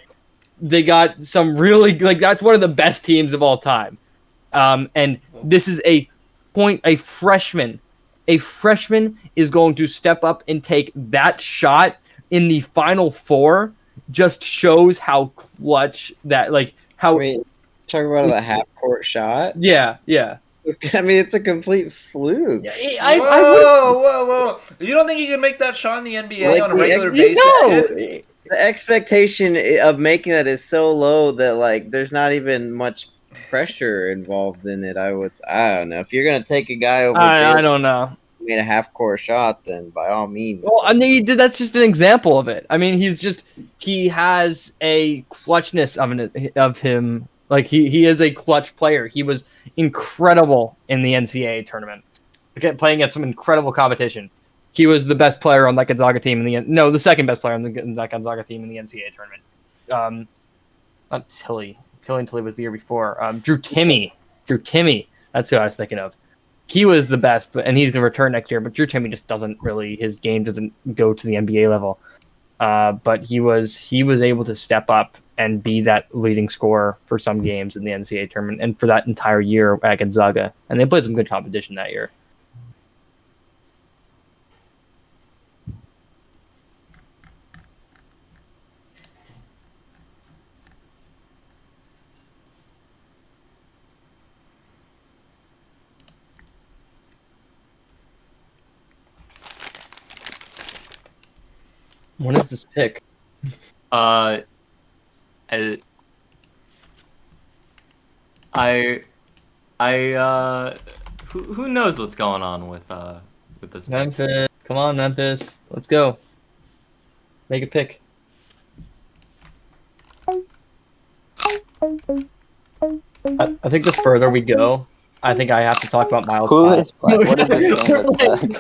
[SPEAKER 7] they got some really that's one of the best teams of all time. And this is a freshman. A freshman is going to step up and take that shot in the Final Four. Just shows how clutch that how.
[SPEAKER 4] Wait, talk about a half-court shot.
[SPEAKER 7] Yeah.
[SPEAKER 4] I mean, it's a complete fluke.
[SPEAKER 11] Whoa! You don't think you can make that shot in the NBA on a regular basis?
[SPEAKER 4] No. The expectation of making that is so low that there's not even much pressure involved in it. I don't know. If you're gonna take a guy over,
[SPEAKER 7] I don't know,
[SPEAKER 4] made a half-court shot, then by all means.
[SPEAKER 7] Well, I mean, that's just an example of it. I mean, he has a clutchness of him. Like he is a clutch player. He was incredible in the NCAA tournament, again playing at some incredible competition. He was the best player on that Gonzaga team the second best player on that Gonzaga team in the NCAA tournament. Not Tilly. Killian Tilly was the year before. Drew Timme. That's who I was thinking of. He was the best, and he's going to return next year. But Drew Timme just doesn't really. His game doesn't go to the NBA level. but he was able to step up and be that leading scorer for some games in the NCAA tournament and for that entire year at Gonzaga. And they played some good competition that year. When is this pick?
[SPEAKER 3] I who knows what's going on with this pick?
[SPEAKER 7] Memphis. Come on, Memphis. Let's go. Make a pick. I think the further we go, I think I have to talk about Miles
[SPEAKER 1] Who
[SPEAKER 7] Powell.
[SPEAKER 1] is what is this thing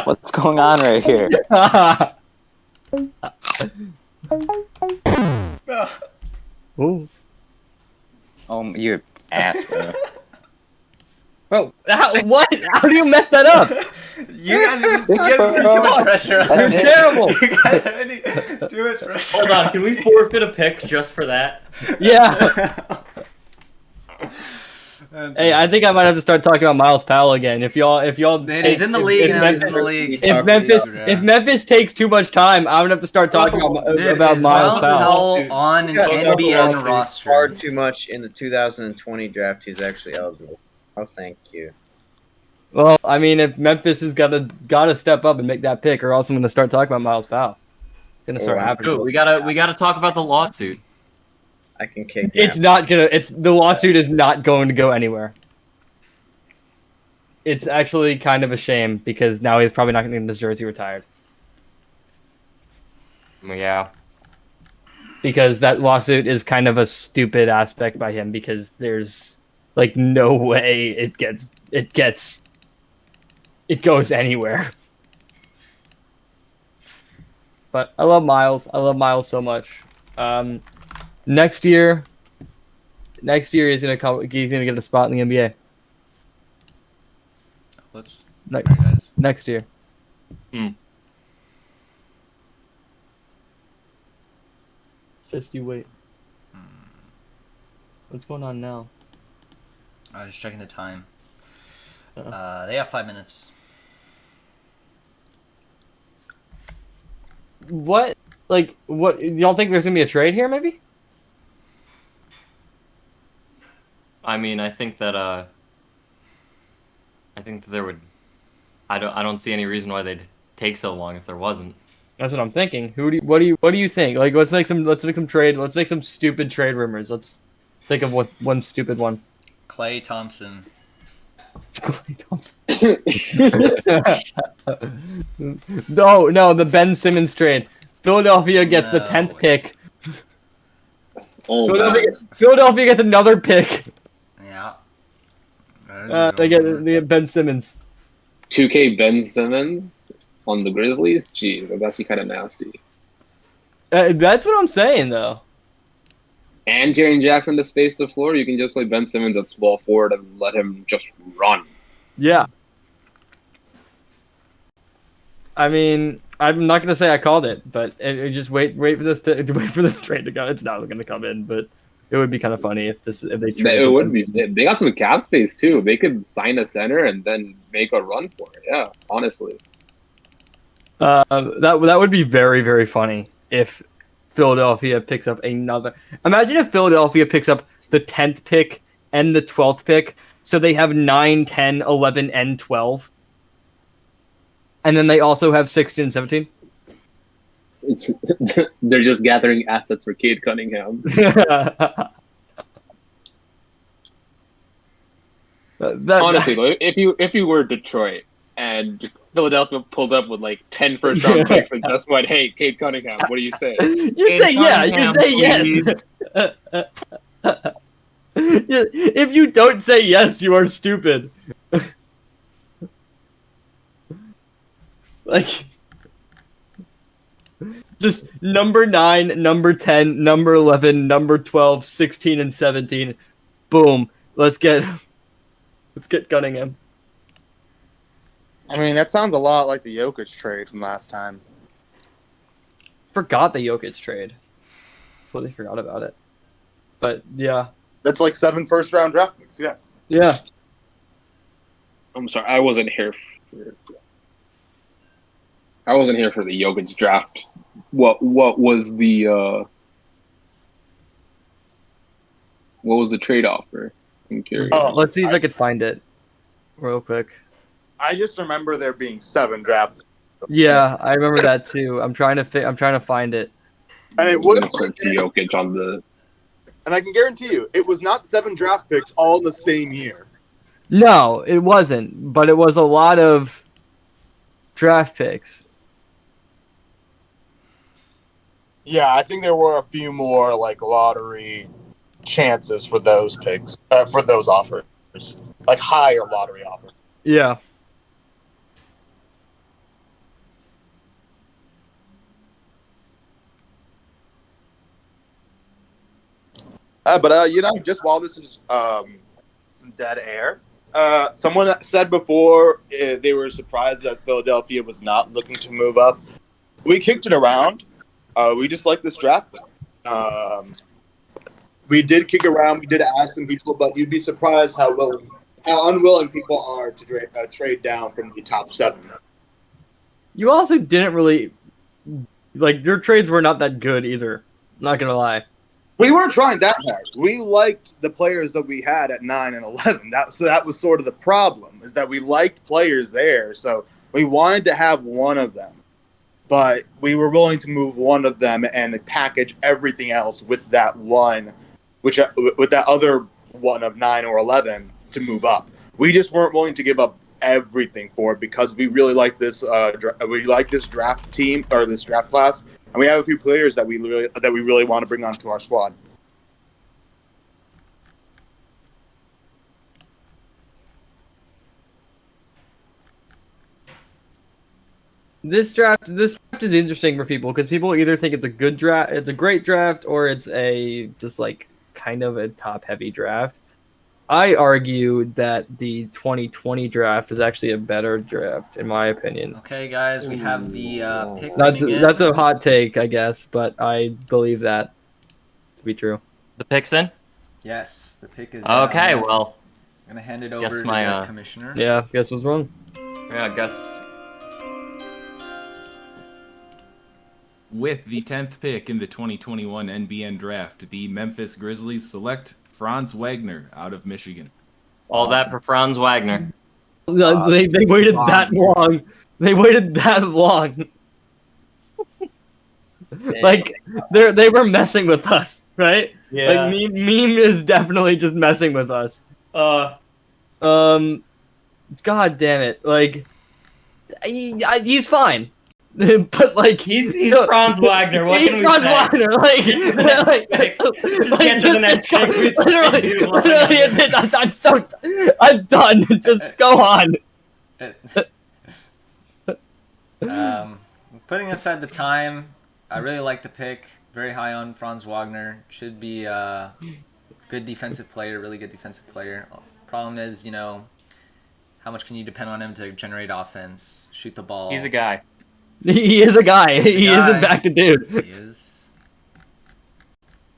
[SPEAKER 1] what's going on right here?
[SPEAKER 7] Ooh.
[SPEAKER 1] Oh, you ass, bro.
[SPEAKER 7] Bro, what? How do you mess that up?
[SPEAKER 11] You guys are putting too much pressure on
[SPEAKER 7] You're
[SPEAKER 11] me.
[SPEAKER 7] terrible.
[SPEAKER 11] You guys are putting too much pressure.
[SPEAKER 3] Hold on, can we forfeit a pick just for that?
[SPEAKER 7] Yeah. Hey, I think I might have to start talking about Miles Powell again. If y'all,
[SPEAKER 11] Man, he's in the league now. He's in the league.
[SPEAKER 7] If Memphis takes too much time, I'm gonna have to start talking about Miles Powell.
[SPEAKER 11] Powell on an
[SPEAKER 4] You guys talk
[SPEAKER 11] NBN
[SPEAKER 4] about
[SPEAKER 11] roster.
[SPEAKER 4] far too much in the 2020 draft. He's actually eligible. Oh, thank you.
[SPEAKER 7] Well, I mean, if Memphis has gotta step up and make that pick, or else I'm gonna start talking about Miles Powell. It's gonna start happening.
[SPEAKER 3] Dude, we gotta talk about the lawsuit.
[SPEAKER 4] I can kick.
[SPEAKER 7] It's not gonna. The lawsuit is not going to go anywhere. It's actually kind of a shame because now he's probably not going to get his jersey retired.
[SPEAKER 3] Yeah.
[SPEAKER 7] Because that lawsuit is kind of a stupid aspect by him because there's like no way it goes anywhere. But I love Miles. I love Miles so much. Next year he's gonna get a spot in the NBA.
[SPEAKER 11] Let's
[SPEAKER 7] Next year. Just you wait. What's going on now?
[SPEAKER 11] I was just checking the time. They have 5 minutes.
[SPEAKER 7] What? Like, what? Y'all think there's gonna be a trade here, maybe?
[SPEAKER 3] I mean, I think that there would. I don't see any reason why they'd take so long if there wasn't.
[SPEAKER 7] That's what I'm thinking. What do you think? Like, let's make some trade. Let's make some stupid trade rumors. Let's think of one stupid one.
[SPEAKER 11] Klay Thompson.
[SPEAKER 7] Klay Thompson. No, the Ben Simmons trade. Philadelphia gets the 10th pick. Philadelphia gets another pick.
[SPEAKER 11] Yeah.
[SPEAKER 7] They get Ben Simmons.
[SPEAKER 8] 2K Ben Simmons on the Grizzlies? Jeez, that's actually kind of nasty.
[SPEAKER 7] That's what I'm saying, though.
[SPEAKER 8] And Jaren Jackson to space the floor, you can just play Ben Simmons at small forward and let him just run.
[SPEAKER 7] Yeah. I mean, I'm not gonna say I called it, but just wait for this trade to go. It's not gonna come in, but it would be kind of funny if they trade.
[SPEAKER 8] It would be. They got some cap space too. They could sign a center and then make a run for it. Yeah, honestly.
[SPEAKER 7] That would be very, very funny if Philadelphia picks up another. Imagine if Philadelphia picks up the 10th pick and the 12th pick, so they have 9, 10, 11, and 12. And then they also have 16 and 17.
[SPEAKER 8] They're just gathering assets for Cade Cunningham. Honestly, though, if you were Detroit and Philadelphia pulled up with like 10 first-round picks and just went, "Hey, Cade Cunningham, what do you say?"
[SPEAKER 7] You say yeah. You say yes. If you don't say yes, you are stupid. Like, just number 9, number 10, number 11, number 12, 16, and 17. Boom. Let's get Cunningham.
[SPEAKER 9] I mean, that sounds a lot like the Jokic trade from last time.
[SPEAKER 7] forgot the Jokic trade. Totally forgot about it. But yeah.
[SPEAKER 9] That's like 7 first-round draft picks. Yeah.
[SPEAKER 7] Yeah.
[SPEAKER 8] I'm sorry, I wasn't here for the Jokic draft. What was the trade offer? I'm curious.
[SPEAKER 7] Let's see if I could find it real quick.
[SPEAKER 9] I just remember there being 7 draft picks.
[SPEAKER 7] Yeah, I remember that too. I'm trying to find it.
[SPEAKER 9] And it would have
[SPEAKER 8] search Jokic on the.
[SPEAKER 9] And I can guarantee you, it was not 7 draft picks all in the same year.
[SPEAKER 7] No, it wasn't, but it was a lot of draft picks.
[SPEAKER 9] Yeah, I think there were a few more like lottery chances for those picks, for those offers, like higher lottery offers.
[SPEAKER 7] Yeah.
[SPEAKER 9] But just while this is some dead air, someone said before they were surprised that Philadelphia was not looking to move up. We kicked it around. We just like this draft. We did kick around. We did ask some people, but you'd be surprised how unwilling people are to trade down from the top 7.
[SPEAKER 7] You also didn't really your trades were not that good either. Not gonna lie.
[SPEAKER 9] We weren't trying that hard. We liked the players that we had at 9 and 11. That was sort of the problem, is that we liked players there. So we wanted to have one of them, but we were willing to move one of them and package everything else with that one, with that other one of 9 or 11 to move up. We just weren't willing to give up everything for it because we really like this. We like this draft team or this draft class. And we have a few players that we really want to bring onto our squad.
[SPEAKER 7] This draft is interesting for people because people either think it's a good draft, it's a great draft, or it's a just like kind of a top heavy draft. I argue that the 2020 draft is actually a better draft, in my opinion.
[SPEAKER 11] Okay, guys, we have the pick.
[SPEAKER 7] That's a hot take, I guess, but I believe that to be true.
[SPEAKER 3] The pick's in?
[SPEAKER 11] Yes, the pick is
[SPEAKER 3] Okay, well.
[SPEAKER 11] I'm going to hand it over to the commissioner.
[SPEAKER 7] Yeah, guess what's wrong?
[SPEAKER 3] Yeah, I guess.
[SPEAKER 6] With the 10th pick in the 2021 NBN Draft, the Memphis Grizzlies select Franz Wagner out of Michigan.
[SPEAKER 3] All that for Franz Wagner.
[SPEAKER 7] They waited that long. They waited that long. Like they were messing with us, right?
[SPEAKER 3] Yeah.
[SPEAKER 7] Like meme is definitely just messing with us. God damn it! Like he's fine. But like
[SPEAKER 3] he's Franz Wagner. What can we
[SPEAKER 7] Franz
[SPEAKER 3] say?
[SPEAKER 7] Wagner. Like,
[SPEAKER 3] Just get to the next pick.
[SPEAKER 7] Literally, I'm done. Just go on.
[SPEAKER 11] Putting aside the time, I really like the pick. Very high on Franz Wagner. Should be a good defensive player. Really good defensive player. Problem is, how much can you depend on him to generate offense, shoot the ball?
[SPEAKER 3] He's a guy.
[SPEAKER 7] He is a guy. He isn't back to dude.
[SPEAKER 11] He is.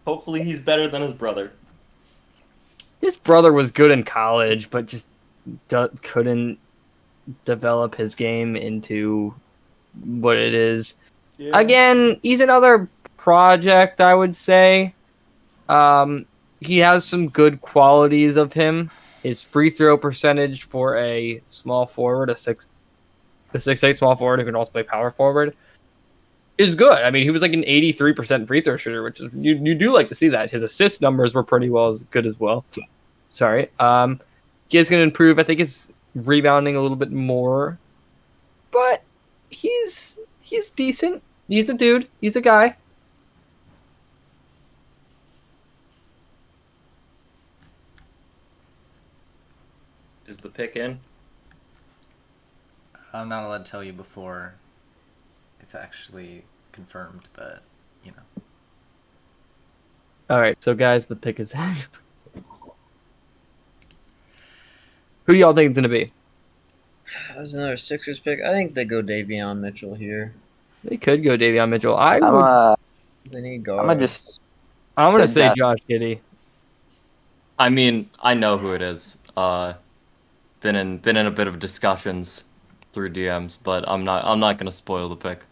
[SPEAKER 3] Hopefully he's better than his brother.
[SPEAKER 7] His brother was good in college, but just couldn't develop his game into what it is. Yeah. Again, he's another project, I would say. He has some good qualities of him. His free throw percentage for a small forward, a 6'8" small forward who can also play power forward, is good. I mean, he was like an 83% free throw shooter, which is you do like to see that. His assist numbers were pretty good as well. Sorry. He is going to improve. I think his rebounding a little bit more, but he's decent. He's a dude. He's a guy.
[SPEAKER 3] Is the pick in?
[SPEAKER 11] I'm not allowed to tell you before it's actually confirmed, but
[SPEAKER 7] All right, so guys, the pick is in. Who do y'all think it's gonna be?
[SPEAKER 4] That was another Sixers pick. I think they go Davion Mitchell here.
[SPEAKER 7] They could go Davion Mitchell.
[SPEAKER 1] I'm
[SPEAKER 4] They need
[SPEAKER 1] gonna just
[SPEAKER 7] I'm gonna
[SPEAKER 1] say
[SPEAKER 7] say
[SPEAKER 1] Josh.
[SPEAKER 7] Josh Giddey.
[SPEAKER 3] I mean, I know who it is. Been in a bit of discussions through DMs, but I'm not gonna spoil the pick.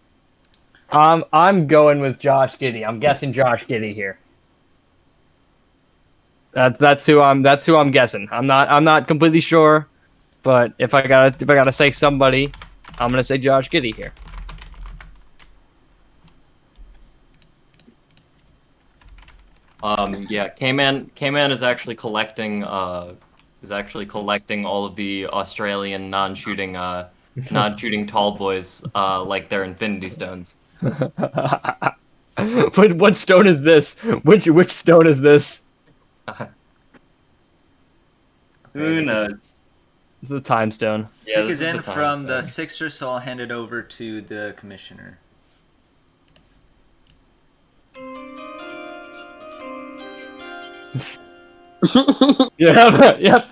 [SPEAKER 7] I'm going with Josh Giddey. I'm guessing Josh Giddey here. That's who I'm guessing. I'm not completely sure, but if I gotta say somebody, I'm gonna say Josh Giddey here.
[SPEAKER 3] Yeah, K-Man is actually collecting all of the Australian non-shooting tall boys like they're Infinity Stones.
[SPEAKER 7] What stone is this? Which stone is this?
[SPEAKER 3] Who knows?
[SPEAKER 7] It's the time stone.
[SPEAKER 3] Yeah,
[SPEAKER 5] Pick
[SPEAKER 3] this
[SPEAKER 5] is
[SPEAKER 3] is
[SPEAKER 5] in
[SPEAKER 3] the time
[SPEAKER 5] from the
[SPEAKER 3] stone.
[SPEAKER 5] Sixers, so I'll hand it over to the commissioner.
[SPEAKER 7] Yep.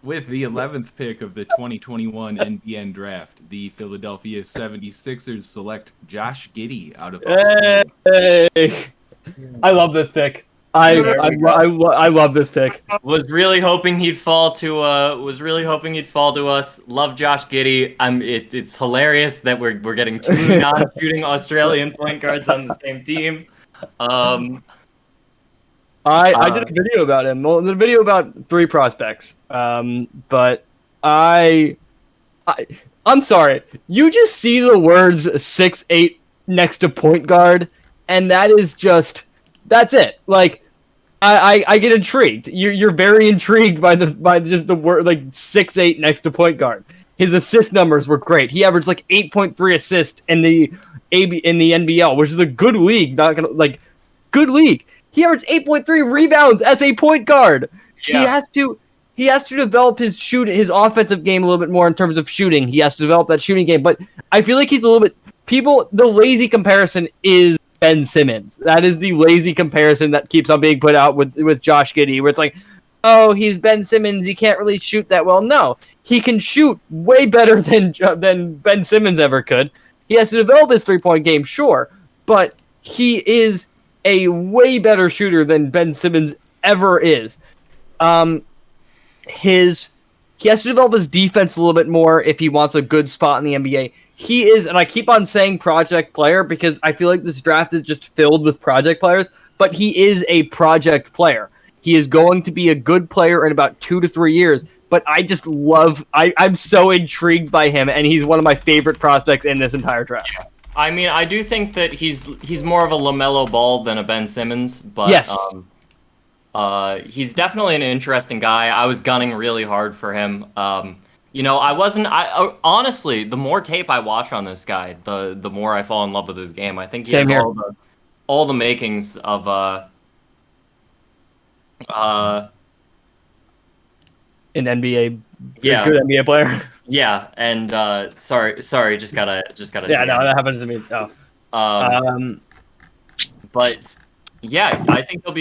[SPEAKER 6] With the 11th pick of the 2021 NBN Draft, the Philadelphia 76ers select Josh Giddey out of Australia.
[SPEAKER 7] Hey. I love this pick. I love this pick.
[SPEAKER 3] Was really hoping he'd fall to us. Love Josh Giddey. It's hilarious that we're getting two non-shooting Australian point guards on the same team.
[SPEAKER 7] I did a video about him. Well, the video about 3 prospects. But I'm sorry. You just see the words 6'8" next to point guard, and that's it. Like, I get intrigued. You're very intrigued by just the word like 6'8" next to point guard. His assist numbers were great. He averaged like 8.3 assists in the NBL, which is a good league. Good league. He averaged 8.3 rebounds as a point guard.
[SPEAKER 3] Yeah.
[SPEAKER 7] He has to develop his offensive game a little bit more in terms of shooting. He has to develop that shooting game, but I feel like he's a little bit the lazy comparison is Ben Simmons. That is the lazy comparison that keeps on being put out with Josh Giddey, where it's like, oh, he's Ben Simmons, he can't really shoot that well. No, he can shoot way better than Ben Simmons ever could. He has to develop his 3-point game, sure, but he is a way better shooter than Ben Simmons ever is. He has to develop his defense a little bit more if he wants a good spot in the NBA. He is, and I keep on saying project player because I feel like this draft is just filled with project players, but he is a project player. He is going to be a good player in about 2 to 3 years, but I'm so intrigued by him, and he's one of my favorite prospects in this entire draft.
[SPEAKER 3] Yeah. I mean, I do think that he's more of a LaMelo Ball than a Ben Simmons, but
[SPEAKER 7] yes.
[SPEAKER 3] He's definitely an interesting guy. I was gunning really hard for him. Honestly, the more tape I watch on this guy, the more I fall in love with his game. I think he has all the makings of
[SPEAKER 7] an NBA,
[SPEAKER 3] yeah,
[SPEAKER 7] good NBA player.
[SPEAKER 3] Yeah, and sorry, just gotta.
[SPEAKER 7] Yeah, no, that happens to me. Oh.
[SPEAKER 3] But yeah, I think he'll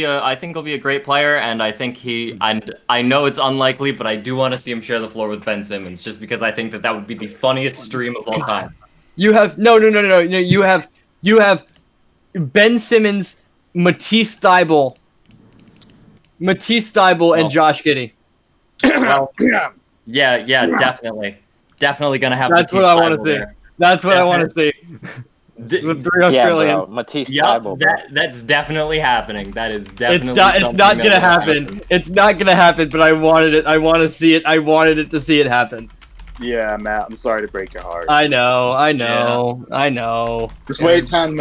[SPEAKER 3] be a great player, and I think I know it's unlikely, but I do want to see him share the floor with Ben Simmons, just because I think that would be the funniest stream of all time.
[SPEAKER 7] You have no. You have Ben Simmons, Matisse Thybulle, and Josh Giddey.
[SPEAKER 3] Well, yeah, definitely gonna have.
[SPEAKER 7] That's what I want to see. That's what I want to see. The 3 Australians.
[SPEAKER 1] Matisse
[SPEAKER 3] Thybulle. That's definitely happening. That is definitely.
[SPEAKER 7] It's not gonna happen. It's not gonna happen. But I wanted it. I want to see it. I wanted it to see it happen.
[SPEAKER 9] Yeah, Matt. I'm sorry to break your heart.
[SPEAKER 7] I know.
[SPEAKER 9] Just wait 10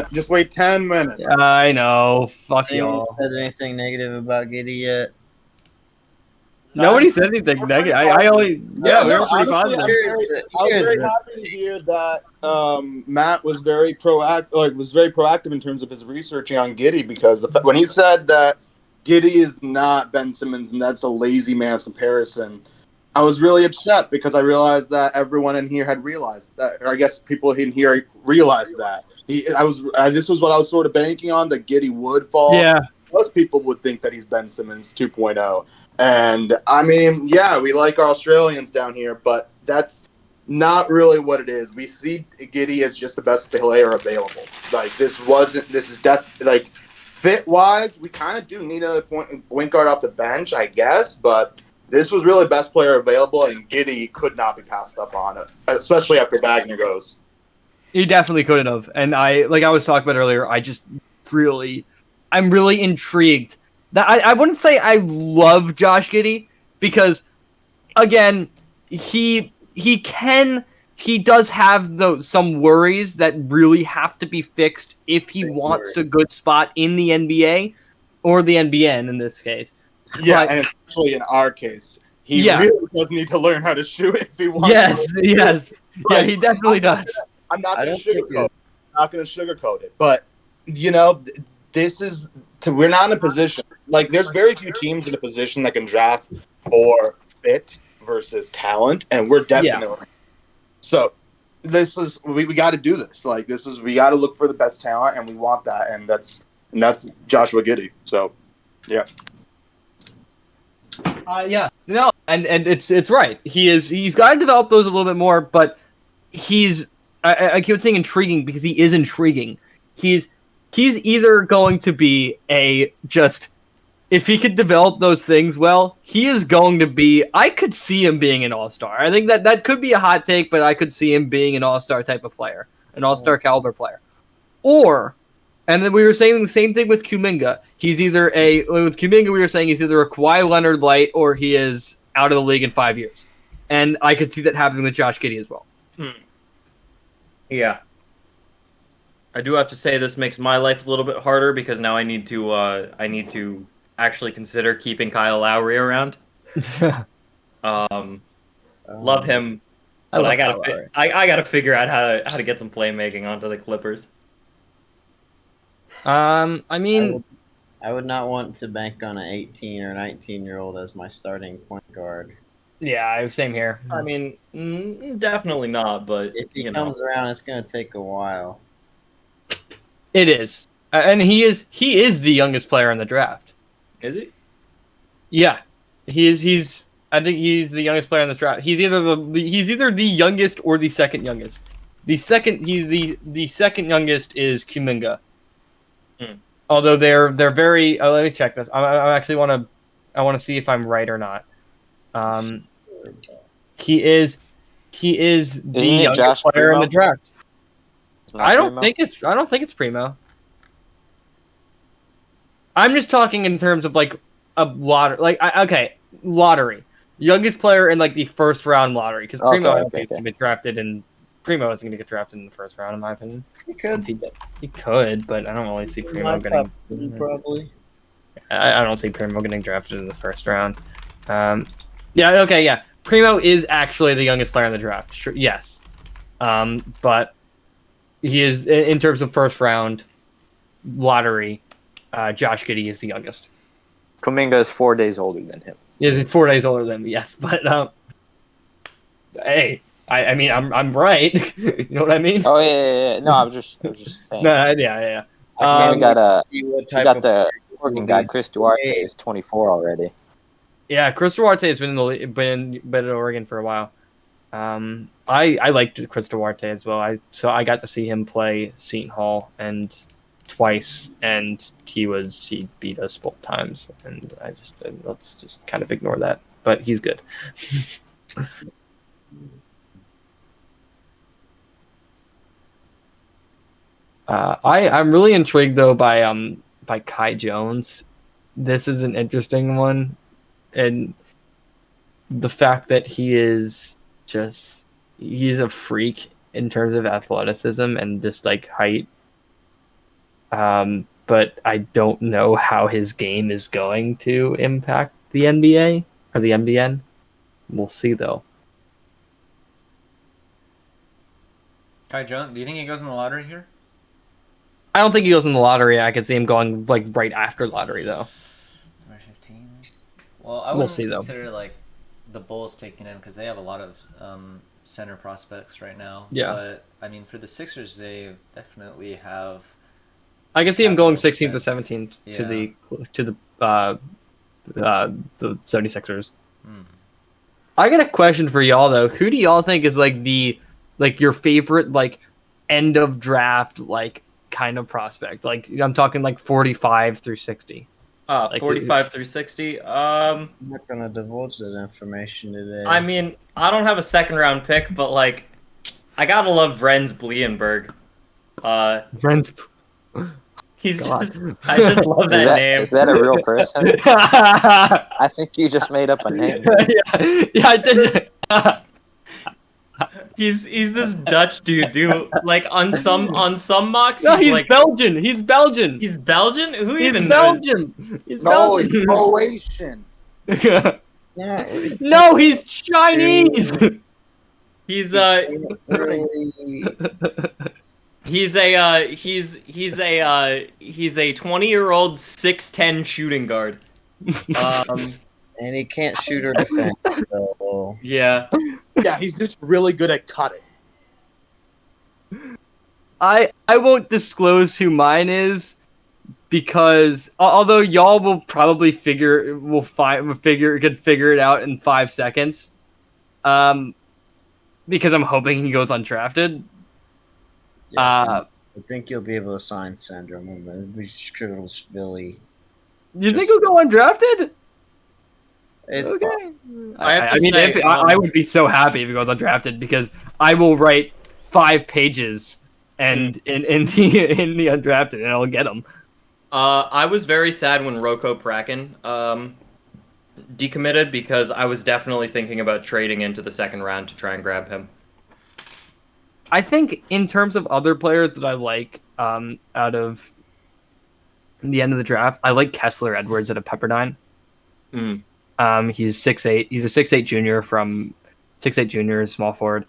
[SPEAKER 9] minutes.
[SPEAKER 7] I know. Fuck
[SPEAKER 4] Anyone
[SPEAKER 7] y'all.
[SPEAKER 4] said anything negative about Giddey yet?
[SPEAKER 7] Nobody said anything negative. I only. Yeah, we were pretty positive.
[SPEAKER 9] I was very happy to hear that Matt was very proactive in terms of his researching on Giddey, because when he said that Giddey is not Ben Simmons and that's a lazy man's comparison, I was really upset because I realized that everyone in here had realized that, or I guess people in here realized that. This was what I was sort of banking on, that Giddey would fall.
[SPEAKER 7] Yeah.
[SPEAKER 9] Most people would think that he's Ben Simmons 2.0. And I mean, yeah, we like our Australians down here, but that's not really what it is. We see Giddy as just the best player available. Like this is like fit wise, we kind of do need a point guard off the bench, I guess, but this was really best player available, and Giddy could not be passed up on it, especially after Wagner goes.
[SPEAKER 7] He definitely couldn't have. And I was talking about earlier, I'm really intrigued. That I wouldn't say I love Josh Giddey because, again, he does have some worries that really have to be fixed if he wants a good spot in the NBA or the NBN in this case.
[SPEAKER 9] Yeah,
[SPEAKER 7] But,
[SPEAKER 9] and especially in our case, he really does need to learn how to shoot if he wants.
[SPEAKER 7] Yes. Yeah, he definitely does.
[SPEAKER 9] I'm not going to sugarcoat it. But, we're not in a position. Like, there's very few teams in a position that can draft for fit versus talent, and we're definitely. Yeah. So, we got to do this. Like, we got to look for the best talent, and we want that, and that's Joshua Giddey. So, yeah.
[SPEAKER 7] No, and it's right. He's got to develop those a little bit more, but I keep saying intriguing because he is intriguing. He's either going to be if he could develop those things well, he is going to be. I could see him being an all-star. I think that could be a hot take, but I could see him being an all-star type of player, an all-star caliber player. And then we were saying the same thing with Kuminga. With Kuminga, we were saying he's either a Kawhi Leonard light or he is out of the league in 5 years. And I could see that happening with Josh Giddey as well.
[SPEAKER 3] Yeah. I do have to say this makes my life a little bit harder because now I need to actually consider keeping Kyle Lowry around. Love him, but I gotta figure out how to get some playmaking onto the Clippers.
[SPEAKER 4] I would not want to bank on an 18 or 19-year-old as my starting point guard.
[SPEAKER 7] Yeah, same here.
[SPEAKER 3] I mean, definitely not. But
[SPEAKER 4] if he comes around, it's gonna take a while.
[SPEAKER 7] It is, and he is the youngest player in the draft.
[SPEAKER 3] Is he?
[SPEAKER 7] Yeah, he's. I think he's the youngest player in this draft. He's either the youngest or the second youngest. The second second youngest is Kuminga. Although they're very. Let me check this. I actually want to see if I'm right or not. He is the youngest player in the draft. I don't think it's Primo. I'm just talking in terms of like a lottery. Lottery. Youngest player in like the first round lottery because Primo isn't going to get drafted in. Primo isn't going to get drafted in the first round, in my opinion.
[SPEAKER 4] He could.
[SPEAKER 7] He could, but I don't really see Primo getting.
[SPEAKER 4] Probably.
[SPEAKER 7] I don't see Primo getting drafted in the first round. Primo is actually the youngest player in the draft. Sure, yes. But he is in terms of first round lottery. Josh Giddey is the youngest.
[SPEAKER 1] Kuminga is 4 days older than him.
[SPEAKER 7] Yeah, 4 days older than me. Yes, but hey, I mean, I'm right. You know what I mean?
[SPEAKER 1] Oh yeah. No, I was just saying.
[SPEAKER 7] No, yeah.
[SPEAKER 1] We got the Oregon guy, Chris Duarte, who's 24 already.
[SPEAKER 7] Yeah, Chris Duarte has been in Oregon for a while. I liked Chris Duarte as well. I got to see him play Seton Hall twice, and he beat us both times, and let's just kind of ignore that. But he's good. I'm really intrigued though by Kai Jones. This is an interesting one. And the fact that he's a freak in terms of athleticism and just like height. But I don't know how his game is going to impact the NBA or the NBN. We'll see though.
[SPEAKER 11] Kai Jones, do you think he goes in the lottery here?
[SPEAKER 7] I don't think he goes in the lottery. I could see him going like right after lottery though.
[SPEAKER 11] Number 15. Well, I wouldn't consider
[SPEAKER 7] though.
[SPEAKER 11] like the Bulls taking him because they have a lot of center prospects right now.
[SPEAKER 7] Yeah.
[SPEAKER 11] But I mean, for the Sixers, they definitely have.
[SPEAKER 7] I can see him going 16th to 17th to the 76ers. I got a question for y'all though. Who do y'all think is like your favorite like end of draft like kind of prospect? Like I'm talking like 45 through 60. Like,
[SPEAKER 3] 45 through 60.
[SPEAKER 4] I'm not gonna divulge that information today.
[SPEAKER 3] I mean, I don't have a second round pick, but like, I gotta love Vrenz Blienberg.
[SPEAKER 7] Friends.
[SPEAKER 3] He's
[SPEAKER 7] God.
[SPEAKER 3] just, I just love that name.
[SPEAKER 1] Is that a real person? I think you just made up a name.
[SPEAKER 7] Yeah, I did.
[SPEAKER 3] He's this Dutch dude, like on some mocks.
[SPEAKER 7] No, he's
[SPEAKER 3] like
[SPEAKER 7] Belgian. He's Belgian.
[SPEAKER 3] He's Belgian. Who
[SPEAKER 7] He's
[SPEAKER 3] even knows?
[SPEAKER 7] Belgian. He's
[SPEAKER 9] No, he's
[SPEAKER 7] Belgian.
[SPEAKER 9] Croatian.
[SPEAKER 7] No, he's Chinese.
[SPEAKER 3] He's
[SPEAKER 4] Really?
[SPEAKER 3] he's a 20-year-old 6'10" shooting guard.
[SPEAKER 4] And he can't shoot or defend. So.
[SPEAKER 3] Yeah.
[SPEAKER 9] Yeah, he's just really good at cutting.
[SPEAKER 7] I won't disclose who mine is because although y'all will probably could figure it out in 5 seconds. Because I'm hoping he goes undrafted.
[SPEAKER 4] Yes, I think you'll be able to sign Syndrome. We scribbles Billy.
[SPEAKER 7] You think he'll go undrafted?
[SPEAKER 4] It's
[SPEAKER 7] okay.
[SPEAKER 4] possible.
[SPEAKER 7] I would be so happy if he goes undrafted because I will write 5 pages and in the undrafted and I'll get him.
[SPEAKER 3] I was very sad when Roko Praken decommitted because I was definitely thinking about trading into the second round to try and grab him.
[SPEAKER 7] I think in terms of other players that I like out of the end of the draft, I like Kessler Edwards at a Pepperdine. He's 6'8". He's a 6'8" junior from 6'8" junior, small forward.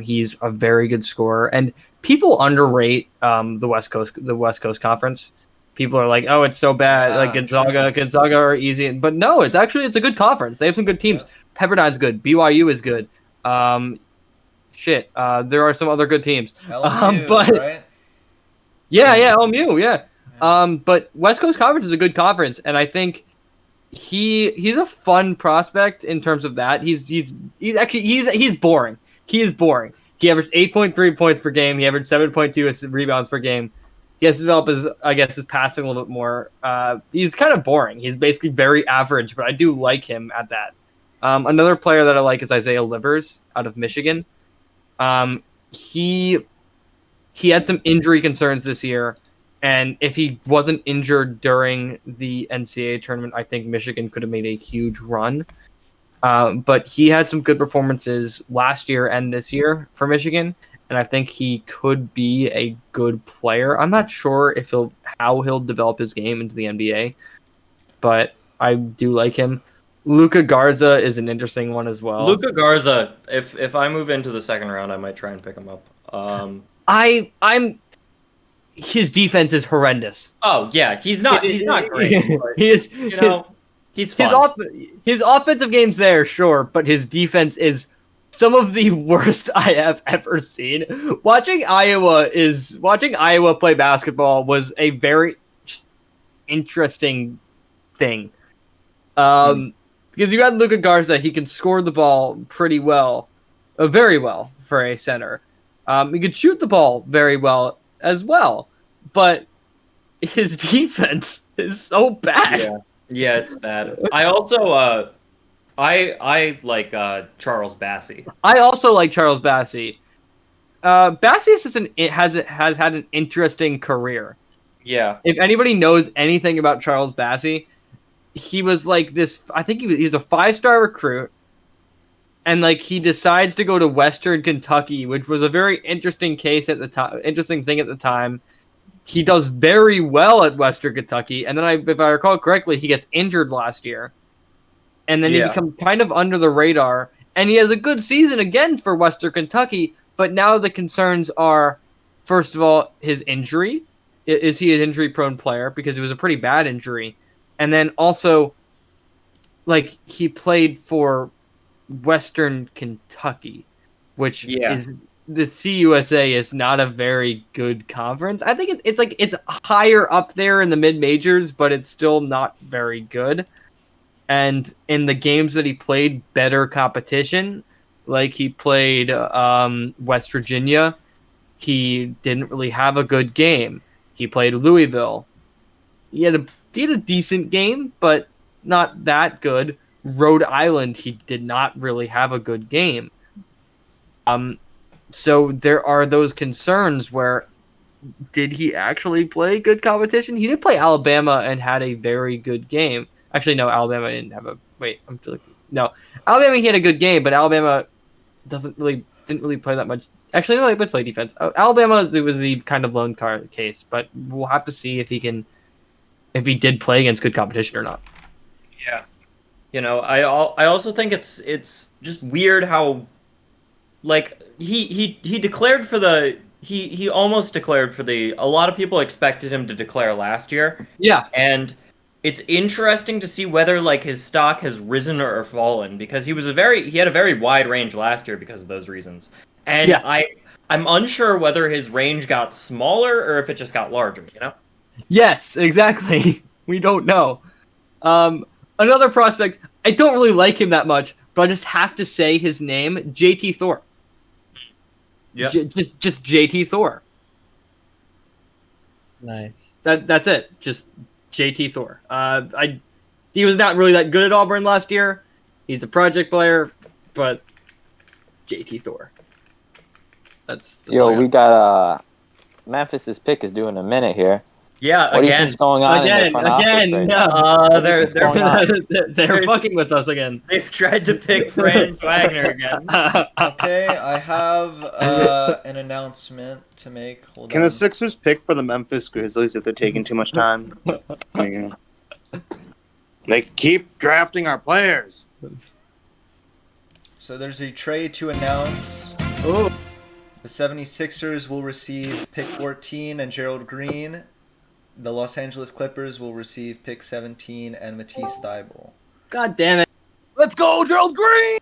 [SPEAKER 7] He's a very good scorer, and people underrate the West Coast Conference. People are like, "Oh, it's so bad." Like Gonzaga are easy, but no, it's a good conference. They have some good teams. Yeah. Pepperdine's good. BYU is good. There are some other good teams.
[SPEAKER 11] LMU,
[SPEAKER 7] but
[SPEAKER 11] right?
[SPEAKER 7] yeah, LMU, yeah. But West Coast Conference is a good conference, and I think he's a fun prospect in terms of that. He's boring. He is boring. He averaged 8.3 points per game. He averaged 7.2 rebounds per game. He has to develop his passing a little bit more. He's kind of boring. He's basically very average, but I do like him at that. Another player that I like is Isaiah Livers out of Michigan. He had some injury concerns this year, and if he wasn't injured during the NCAA tournament, I think Michigan could have made a huge run. But he had some good performances last year and this year for Michigan, and I think he could be a good player. I'm not sure how he'll develop his game into the NBA, but I do like him. Luka Garza is an interesting one as well.
[SPEAKER 3] Luka Garza, if I move into the second round, I might try and pick him up.
[SPEAKER 7] His defense is horrendous.
[SPEAKER 3] Oh yeah, he's not great.
[SPEAKER 7] He is.
[SPEAKER 3] He's fun.
[SPEAKER 7] His offensive game's there, sure, but his defense is some of the worst I have ever seen. Watching Iowa play basketball was a very interesting thing. Because you got Luka Garza, he can score the ball pretty well, very well for a center. He could shoot the ball very well as well, but his defense is so bad.
[SPEAKER 3] Yeah, it's bad. I also I like Charles Bassey.
[SPEAKER 7] I also like Charles Bassey. Bassey has had an interesting career.
[SPEAKER 3] Yeah.
[SPEAKER 7] If anybody knows anything about Charles Bassey, he was like this. I think he was a 5-star recruit, and like he decides to go to Western Kentucky, which was a very interesting case at the time. Interesting thing at the time. He does very well at Western Kentucky, and then if I recall correctly, he gets injured last year, and then he becomes kind of under the radar. And he has a good season again for Western Kentucky, but now the concerns are, first of all, his injury. Is he an injury-prone player? Because it was a pretty bad injury. And then also, like, he played for Western Kentucky, which is... The CUSA is not a very good conference. I think it's higher up there in the mid-majors, but it's still not very good. And in the games that he played better competition, like he played West Virginia, he didn't really have a good game. He played Louisville. He had a decent game, but not that good. Rhode Island, he did not really have a good game. So there are those concerns where did he actually play good competition? He did play Alabama and had a very good game. Actually, no, Alabama didn't have a. Wait, no, Alabama he had a good game, but Alabama didn't really play that much. Actually, no, they did play defense. Alabama it was the kind of lone case, but we'll have to see if he did play against good competition or not.
[SPEAKER 3] Yeah. I also think it's just weird how, like, he declared for the he almost declared for a lot of people expected him to declare last year.
[SPEAKER 7] Yeah.
[SPEAKER 3] And it's interesting to see whether like his stock has risen or fallen, because he had a very wide range last year because of those reasons. And
[SPEAKER 7] yeah.
[SPEAKER 3] I'm unsure whether his range got smaller or if it just got larger,
[SPEAKER 7] Yes, exactly. We don't know. Another prospect, I don't really like him that much, but I just have to say his name, JT Thor.
[SPEAKER 3] Yeah.
[SPEAKER 7] Just JT Thor.
[SPEAKER 4] Nice.
[SPEAKER 7] That's it. Just JT Thor. He was not really that good at Auburn last year. He's a project player, but JT Thor. That's
[SPEAKER 1] Yo, we got Memphis's pick is doing a minute here.
[SPEAKER 3] Yeah,
[SPEAKER 1] what do you think's going on in the front office right now?
[SPEAKER 7] They're fucking with us again.
[SPEAKER 3] They've tried to pick Franz Wagner again.
[SPEAKER 11] Okay, I have an announcement to make. Hold
[SPEAKER 9] Can
[SPEAKER 11] on.
[SPEAKER 9] the Sixers pick for the Memphis Grizzlies if they're taking too much time? They keep drafting our players.
[SPEAKER 11] So there's a trade to announce.
[SPEAKER 7] Oh.
[SPEAKER 11] The 76ers will receive pick 14 and Gerald Green. The Los Angeles Clippers will receive pick 17 and Matisse Thybulle.
[SPEAKER 7] God damn it.
[SPEAKER 9] Let's go, Gerald Green!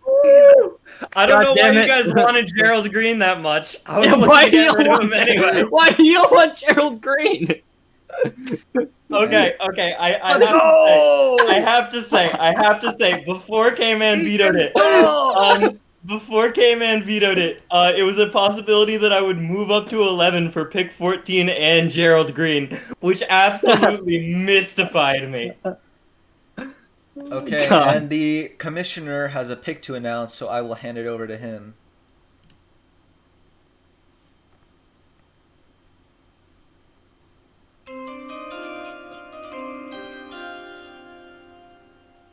[SPEAKER 3] I don't know why you guys wanted Gerald Green that much. I was
[SPEAKER 7] why do you
[SPEAKER 3] rid of him anyway.
[SPEAKER 7] Why do you want Gerald Green?
[SPEAKER 3] Okay. I have to say, before K-Man vetoed it, it was a possibility that I would move up to 11 for pick 14 and Gerald Green, which absolutely mystified me.
[SPEAKER 11] Okay,
[SPEAKER 7] God.
[SPEAKER 11] and the commissioner has a pick to announce, so I will hand it over to him.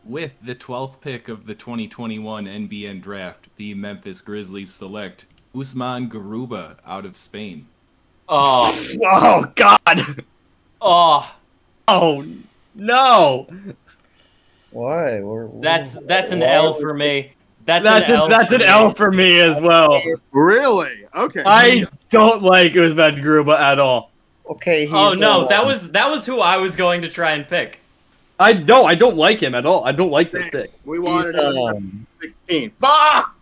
[SPEAKER 6] With the 12th pick of the 2021 NBN Draft, the Memphis Grizzlies select Usman Garuba out of Spain.
[SPEAKER 7] Oh God! Oh no!
[SPEAKER 4] Why?
[SPEAKER 3] That's an L for me. That's
[SPEAKER 7] an L for me as well.
[SPEAKER 9] Really? Okay.
[SPEAKER 7] I don't like Usman Garuba at all.
[SPEAKER 4] Okay.
[SPEAKER 3] That was who I was going to try and pick.
[SPEAKER 7] I don't like him at all. I don't like this pick.
[SPEAKER 9] We wanted him 16. Fuck!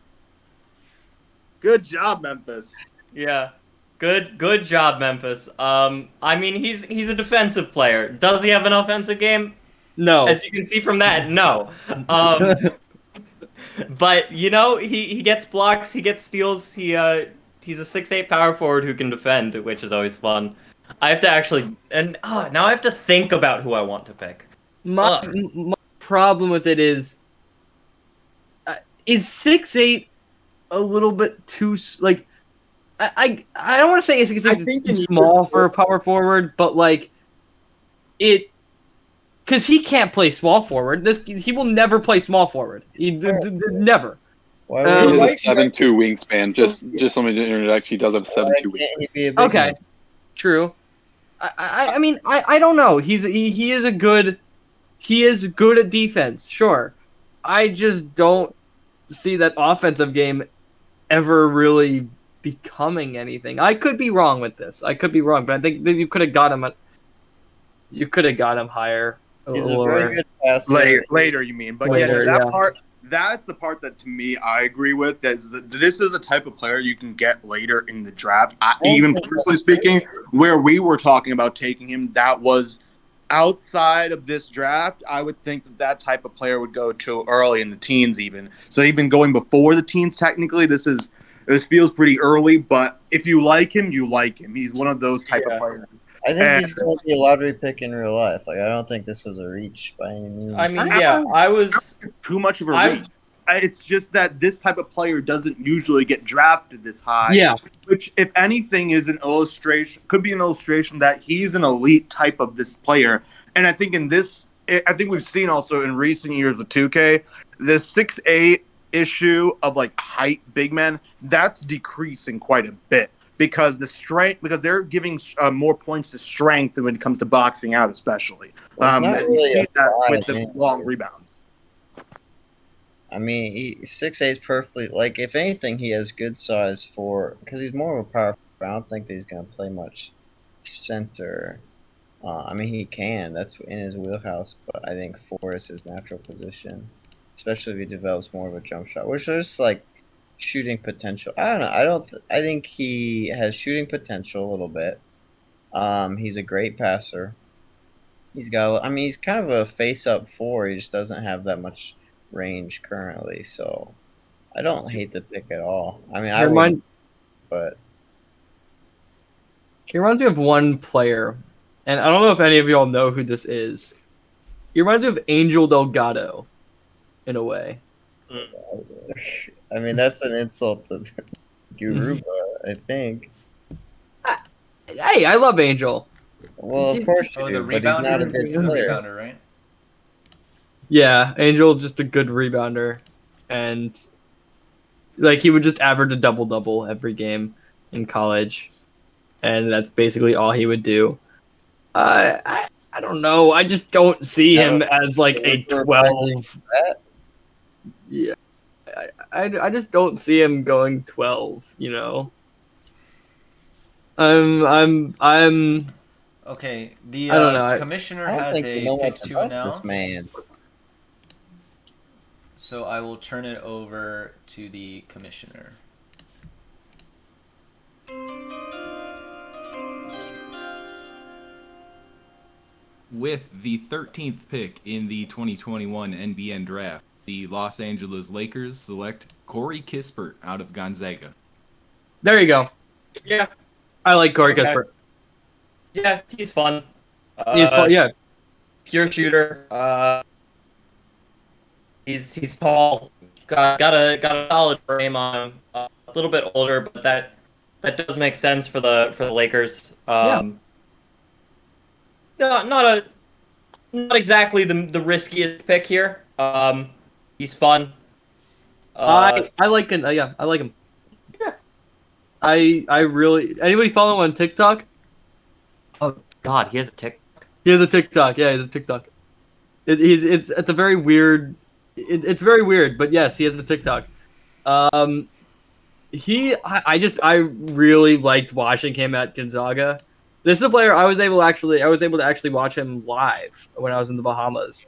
[SPEAKER 9] Good job, Memphis.
[SPEAKER 3] Yeah. Good job, Memphis. I mean, he's a defensive player. Does he have an offensive game?
[SPEAKER 7] No.
[SPEAKER 3] As you can see from that, no. But he gets blocks, he gets steals. He's a 6'8" power forward who can defend, which is always fun. I have to now I have to think about who I want to pick.
[SPEAKER 7] My problem with it is 6'8" a little bit too like. I don't want to say it's too small for a power forward, but like it, because he can't play small forward. He will never play small forward. Never.
[SPEAKER 10] He has a 7'2" wingspan. Just let me interject. He does have 7'2" wingspan.
[SPEAKER 7] Okay, true. I mean I don't know. He is good at defense. Sure, I just don't see that offensive game ever really becoming anything. I could be wrong with this. I could be wrong, but I think that you could have got him. You could have got him higher.
[SPEAKER 4] He's a very good passer.
[SPEAKER 9] Later, you mean? But
[SPEAKER 7] Later,
[SPEAKER 9] part. That's the part that to me I agree with. This is the type of player you can get later in the draft. Even personally speaking, where we were talking about taking him, that was outside of this draft, I would think that type of player would go too early in the teens, even. So even going before the teens, technically, this feels pretty early. But if you like him, you like him. He's one of those type of players.
[SPEAKER 4] I think he's going to be a lottery pick in real life. Like, I don't think this was a reach by any means.
[SPEAKER 5] I mean, yeah, I was
[SPEAKER 9] too much of a reach. It's just that this type of player doesn't usually get drafted this high.
[SPEAKER 7] Yeah.
[SPEAKER 9] Which, if anything, is an illustration. Could be an illustration that he's an elite type of this player. And I think I think we've seen also in recent years with 2K, the 6'8" issue of like height big men, that's decreasing quite a bit. Because they're giving more points to strength when it comes to boxing out, especially.
[SPEAKER 4] Well,
[SPEAKER 9] you see that with the long rebounds.
[SPEAKER 4] I mean, 6'8" is perfectly, like, if anything, he has good size because he's more of a power forward. I don't think that he's going to play much center. I mean, he can. That's in his wheelhouse, but I think 4 is his natural position, especially if he develops more of a jump shot, which is like shooting potential. I don't know. I think he has shooting potential a little bit. He's a great passer. He's kind of a face-up 4. He just doesn't have that much range currently, so I don't hate the pick at all. I mean, but
[SPEAKER 7] he reminds me of one player, and I don't know if any of y'all know who this is. He reminds me of Angel Delgado, in a way.
[SPEAKER 4] I mean, that's an insult to Garuba, I think.
[SPEAKER 7] Hey, I love Angel.
[SPEAKER 4] Well, of course you do, but he's not a good player.
[SPEAKER 11] Rebounder, right?
[SPEAKER 7] Yeah, Angel just a good rebounder, and like he would just average a double every game in college, and that's basically all he would do. I don't know. I just don't see him as like a 12. Yeah, I just don't see him going 12. You know. I'm.
[SPEAKER 11] Okay, the
[SPEAKER 7] I don't know.
[SPEAKER 11] commissioner
[SPEAKER 4] I don't
[SPEAKER 11] has
[SPEAKER 4] think we know
[SPEAKER 11] a pick
[SPEAKER 4] much
[SPEAKER 11] to
[SPEAKER 4] about
[SPEAKER 11] announce.
[SPEAKER 4] this man.
[SPEAKER 11] So I will turn it over to the commissioner.
[SPEAKER 6] With the 13th pick in the 2021 NBN Draft, the Los Angeles Lakers select Corey Kispert out of Gonzaga.
[SPEAKER 7] There you go.
[SPEAKER 3] Yeah,
[SPEAKER 7] I like Corey
[SPEAKER 3] Okay.
[SPEAKER 7] Kispert.
[SPEAKER 3] yeah, he's fun.
[SPEAKER 7] He's fun. Yeah.
[SPEAKER 3] Pure shooter. He's tall. Got a solid frame on him. A little bit older, but that does make sense for the Lakers. Not exactly the riskiest pick here. He's fun.
[SPEAKER 7] I like him. Yeah, I like him.
[SPEAKER 3] Yeah.
[SPEAKER 7] I really. Anybody follow him on TikTok?
[SPEAKER 3] Oh God, he has a tick.
[SPEAKER 7] He has a TikTok. Yeah, he has a TikTok. It's a very weird. It's very weird, but yes, he has a TikTok. I really liked watching him at Gonzaga. This is a player I was able to actually watch him live when I was in the Bahamas.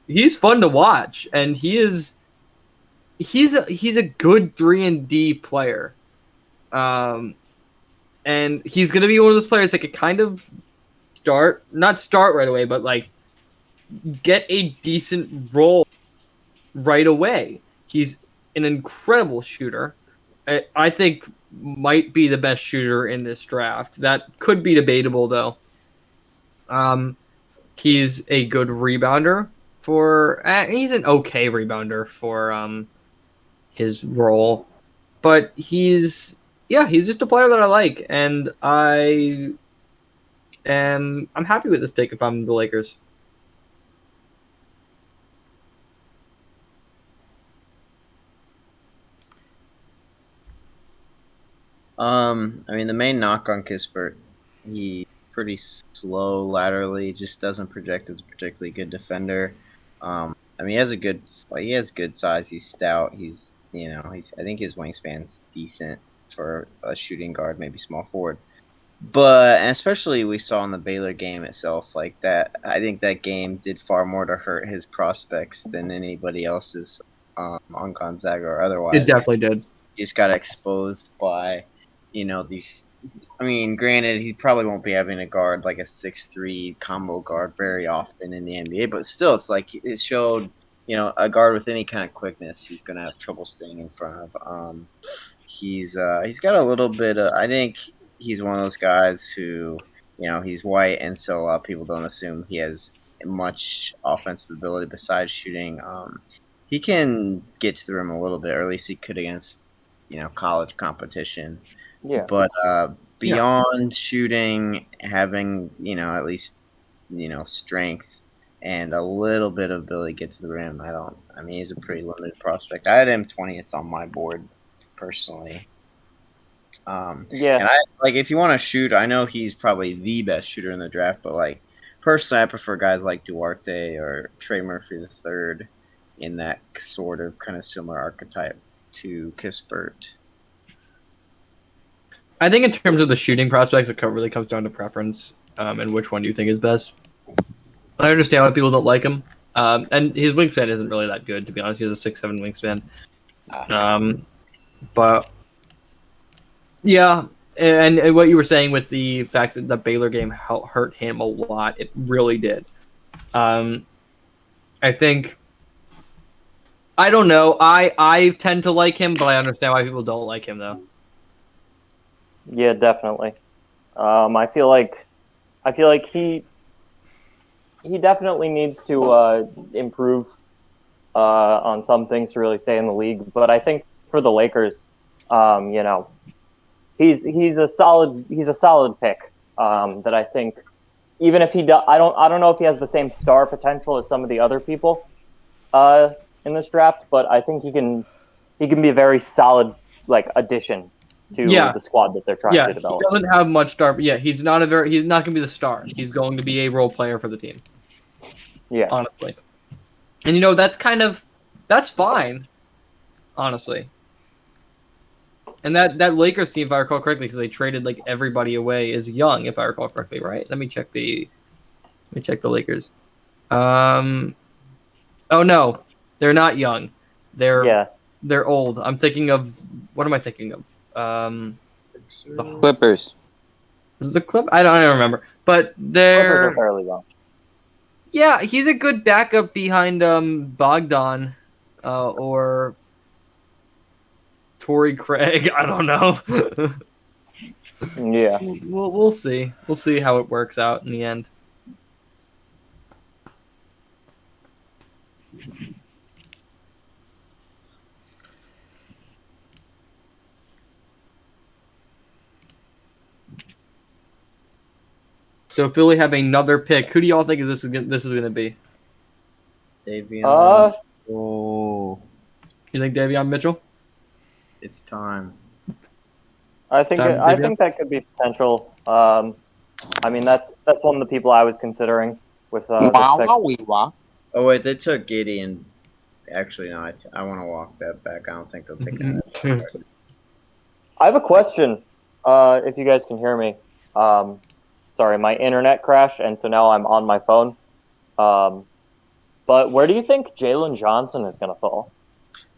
[SPEAKER 7] He's fun to watch, and he's a good 3-and-D player. And he's gonna be one of those players that could kind of not start right away, but like get a decent role right away. He's an incredible shooter. I think might be the best shooter in this draft. That could be debatable though. He's a good rebounder he's an okay rebounder for his role, but he's just a player that I like, and I'm happy with this pick if I'm the Lakers.
[SPEAKER 4] I mean, the main knock on Kispert, he's pretty slow laterally, just doesn't project as a particularly good defender. I mean, he has good size. He's stout. I think his wingspan's decent for a shooting guard, maybe small forward. And especially we saw in the Baylor game itself, like that. I think that game did far more to hurt his prospects than anybody else's on Gonzaga or otherwise.
[SPEAKER 7] It definitely did.
[SPEAKER 4] He just got exposed by, these I mean, granted, he probably won't be having a guard like a 6'3" combo guard very often in the NBA, but still, it's like it showed, a guard with any kind of quickness, he's going to have trouble staying in front of. He's got a little bit of. I think he's one of those guys who, he's white, and so a lot of people don't assume he has much offensive ability besides shooting. He can get to the rim a little bit, or at least he could against, college competition.
[SPEAKER 1] Yeah.
[SPEAKER 4] But beyond shooting, having at least strength and a little bit of ability to get to the rim, I mean, he's a pretty limited prospect. I had him 20th on my board personally.
[SPEAKER 1] Yeah.
[SPEAKER 4] And if you want to shoot, I know he's probably the best shooter in the draft, but personally, I prefer guys like Duarte or Trey Murphy III in that sort of kind of similar archetype to Kispert.
[SPEAKER 7] I think in terms of the shooting prospects, it really comes down to preference and which one do you think is best. I understand why people don't like him. And his wingspan isn't really that good, to be honest. He has a 6'7" wingspan. But yeah, and what you were saying with the fact that the Baylor game hurt him a lot, it really did. I think, I don't know. I tend to like him, but I understand why people don't like him, though.
[SPEAKER 1] Yeah, definitely. I feel like he definitely needs to improve on some things to really stay in the league. But I think for the Lakers, he's a solid pick. That I think, even if I don't know if he has the same star potential as some of the other people in this draft, but I think he can be a very solid addition to the squad that they're trying to develop.
[SPEAKER 7] He doesn't have much star, but he's not going to be the star. He's going to be a role player for the team.
[SPEAKER 1] Yeah.
[SPEAKER 7] Honestly. And that's fine. Honestly. And that Lakers team, if I recall correctly, because they traded everybody away, is young, if I recall correctly, right? Let me check the Lakers. Oh no, they're not young. They're old. I'm thinking of, what am I thinking of?
[SPEAKER 1] The Clippers.
[SPEAKER 7] Is it the Clip? I don't remember. But they're
[SPEAKER 1] Clippers are fairly young.
[SPEAKER 7] Yeah, he's a good backup behind Bogdan or Torrey Craig. I don't know.
[SPEAKER 1] Yeah.
[SPEAKER 7] We'll see. We'll see how it works out in the end. So Philly have another pick. Who do y'all think this is going to be?
[SPEAKER 4] Davion. Oh.
[SPEAKER 7] You think Davion Mitchell?
[SPEAKER 4] It's time.
[SPEAKER 1] I think that could be potential. I mean, that's one of the people I was considering with
[SPEAKER 4] Oh wait, they took Gideon. Actually, no. I want to walk that back. I don't think they'll take that.
[SPEAKER 1] I have a question. If you guys can hear me. Sorry, my internet crashed, and so now I'm on my phone. But where do you think Jalen Johnson is going to fall?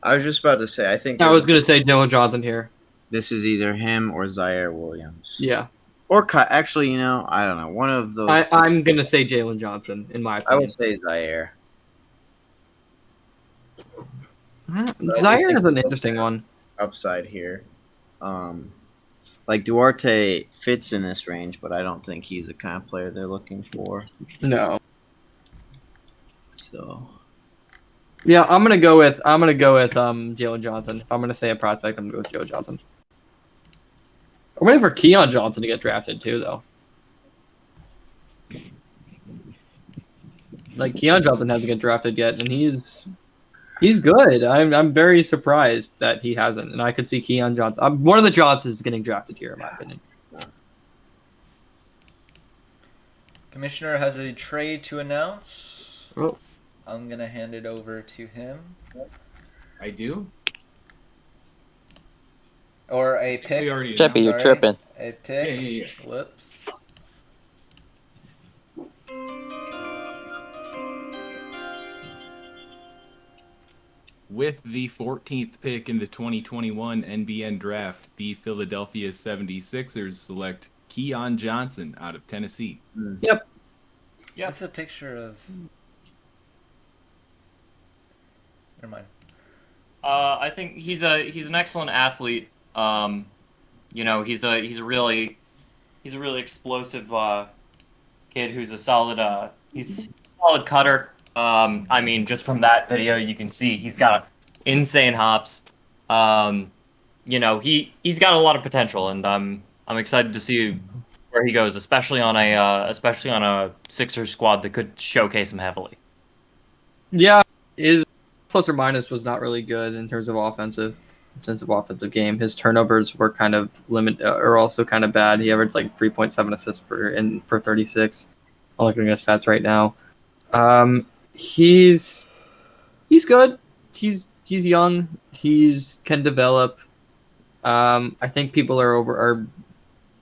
[SPEAKER 4] I was just about to say, I think...
[SPEAKER 7] I was going to say Jalen Johnson here.
[SPEAKER 4] This is either him or Zaire Williams.
[SPEAKER 7] Yeah.
[SPEAKER 4] Or, actually, I don't know. One of those...
[SPEAKER 7] I'm going to say Jalen Johnson, in my opinion.
[SPEAKER 4] I would say Zaire.
[SPEAKER 7] Zaire is an interesting one.
[SPEAKER 4] Upside here. Duarte fits in this range, but I don't think he's the kind of player they're looking for.
[SPEAKER 7] No.
[SPEAKER 4] So...
[SPEAKER 7] Yeah, I'm gonna go with Jalen Johnson. If I'm gonna say a prospect, I'm gonna go with Joe Johnson. I'm waiting for Keon Johnson to get drafted too, though. Keon Johnson hasn't get drafted yet, and he's good. I'm very surprised that he hasn't, and I could see Keon Johnson. One of the Johnsons getting drafted here, in my opinion.
[SPEAKER 11] Commissioner has a trade to announce.
[SPEAKER 7] Oh.
[SPEAKER 11] I'm going to hand it over to him.
[SPEAKER 6] I do?
[SPEAKER 11] Or a pick.
[SPEAKER 1] Cheppy, you're tripping.
[SPEAKER 11] A pick.
[SPEAKER 6] Yeah.
[SPEAKER 11] Whoops.
[SPEAKER 6] With the 14th pick in the 2021 NBN Draft, the Philadelphia 76ers select Keon Johnson out of Tennessee.
[SPEAKER 7] Yep.
[SPEAKER 5] Yeah. What's a picture of? Never mind.
[SPEAKER 3] I think he's an excellent athlete. You know, he's a really explosive kid who's a solid he's a solid cutter. I mean, just from that video, you can see he's got insane hops. You know, he's got a lot of potential, and I'm excited to see where he goes, especially on a Sixers squad that could showcase him heavily.
[SPEAKER 7] Yeah, his plus or minus was not really good in terms of offensive game. His turnovers were kind of are also kind of bad. He averaged like 3.7 assists per 36. I'm looking at his stats right now. He's good. He's young. Can develop. I think people are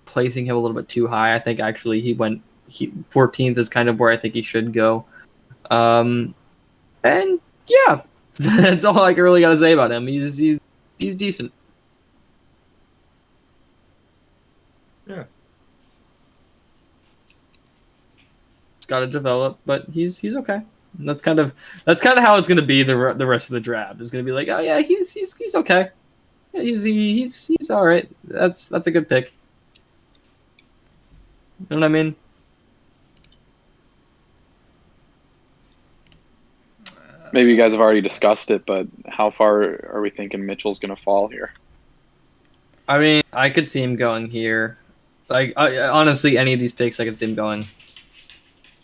[SPEAKER 7] placing him a little bit too high. I think actually 14th is kind of where I think he should go. And yeah, that's all I really got to say about him. He's decent.
[SPEAKER 3] Yeah.
[SPEAKER 7] He's got to develop, but he's okay. And that's kind of how it's going to be the rest of the draft. It's going to be like, oh yeah, he's okay. Yeah, he's all right. That's a good pick. You know what I mean?
[SPEAKER 10] Maybe you guys have already discussed it, but how far are we thinking Mitchell's going to fall here?
[SPEAKER 7] I mean, I could see him going here. Like, honestly, any of these picks, I could see him going.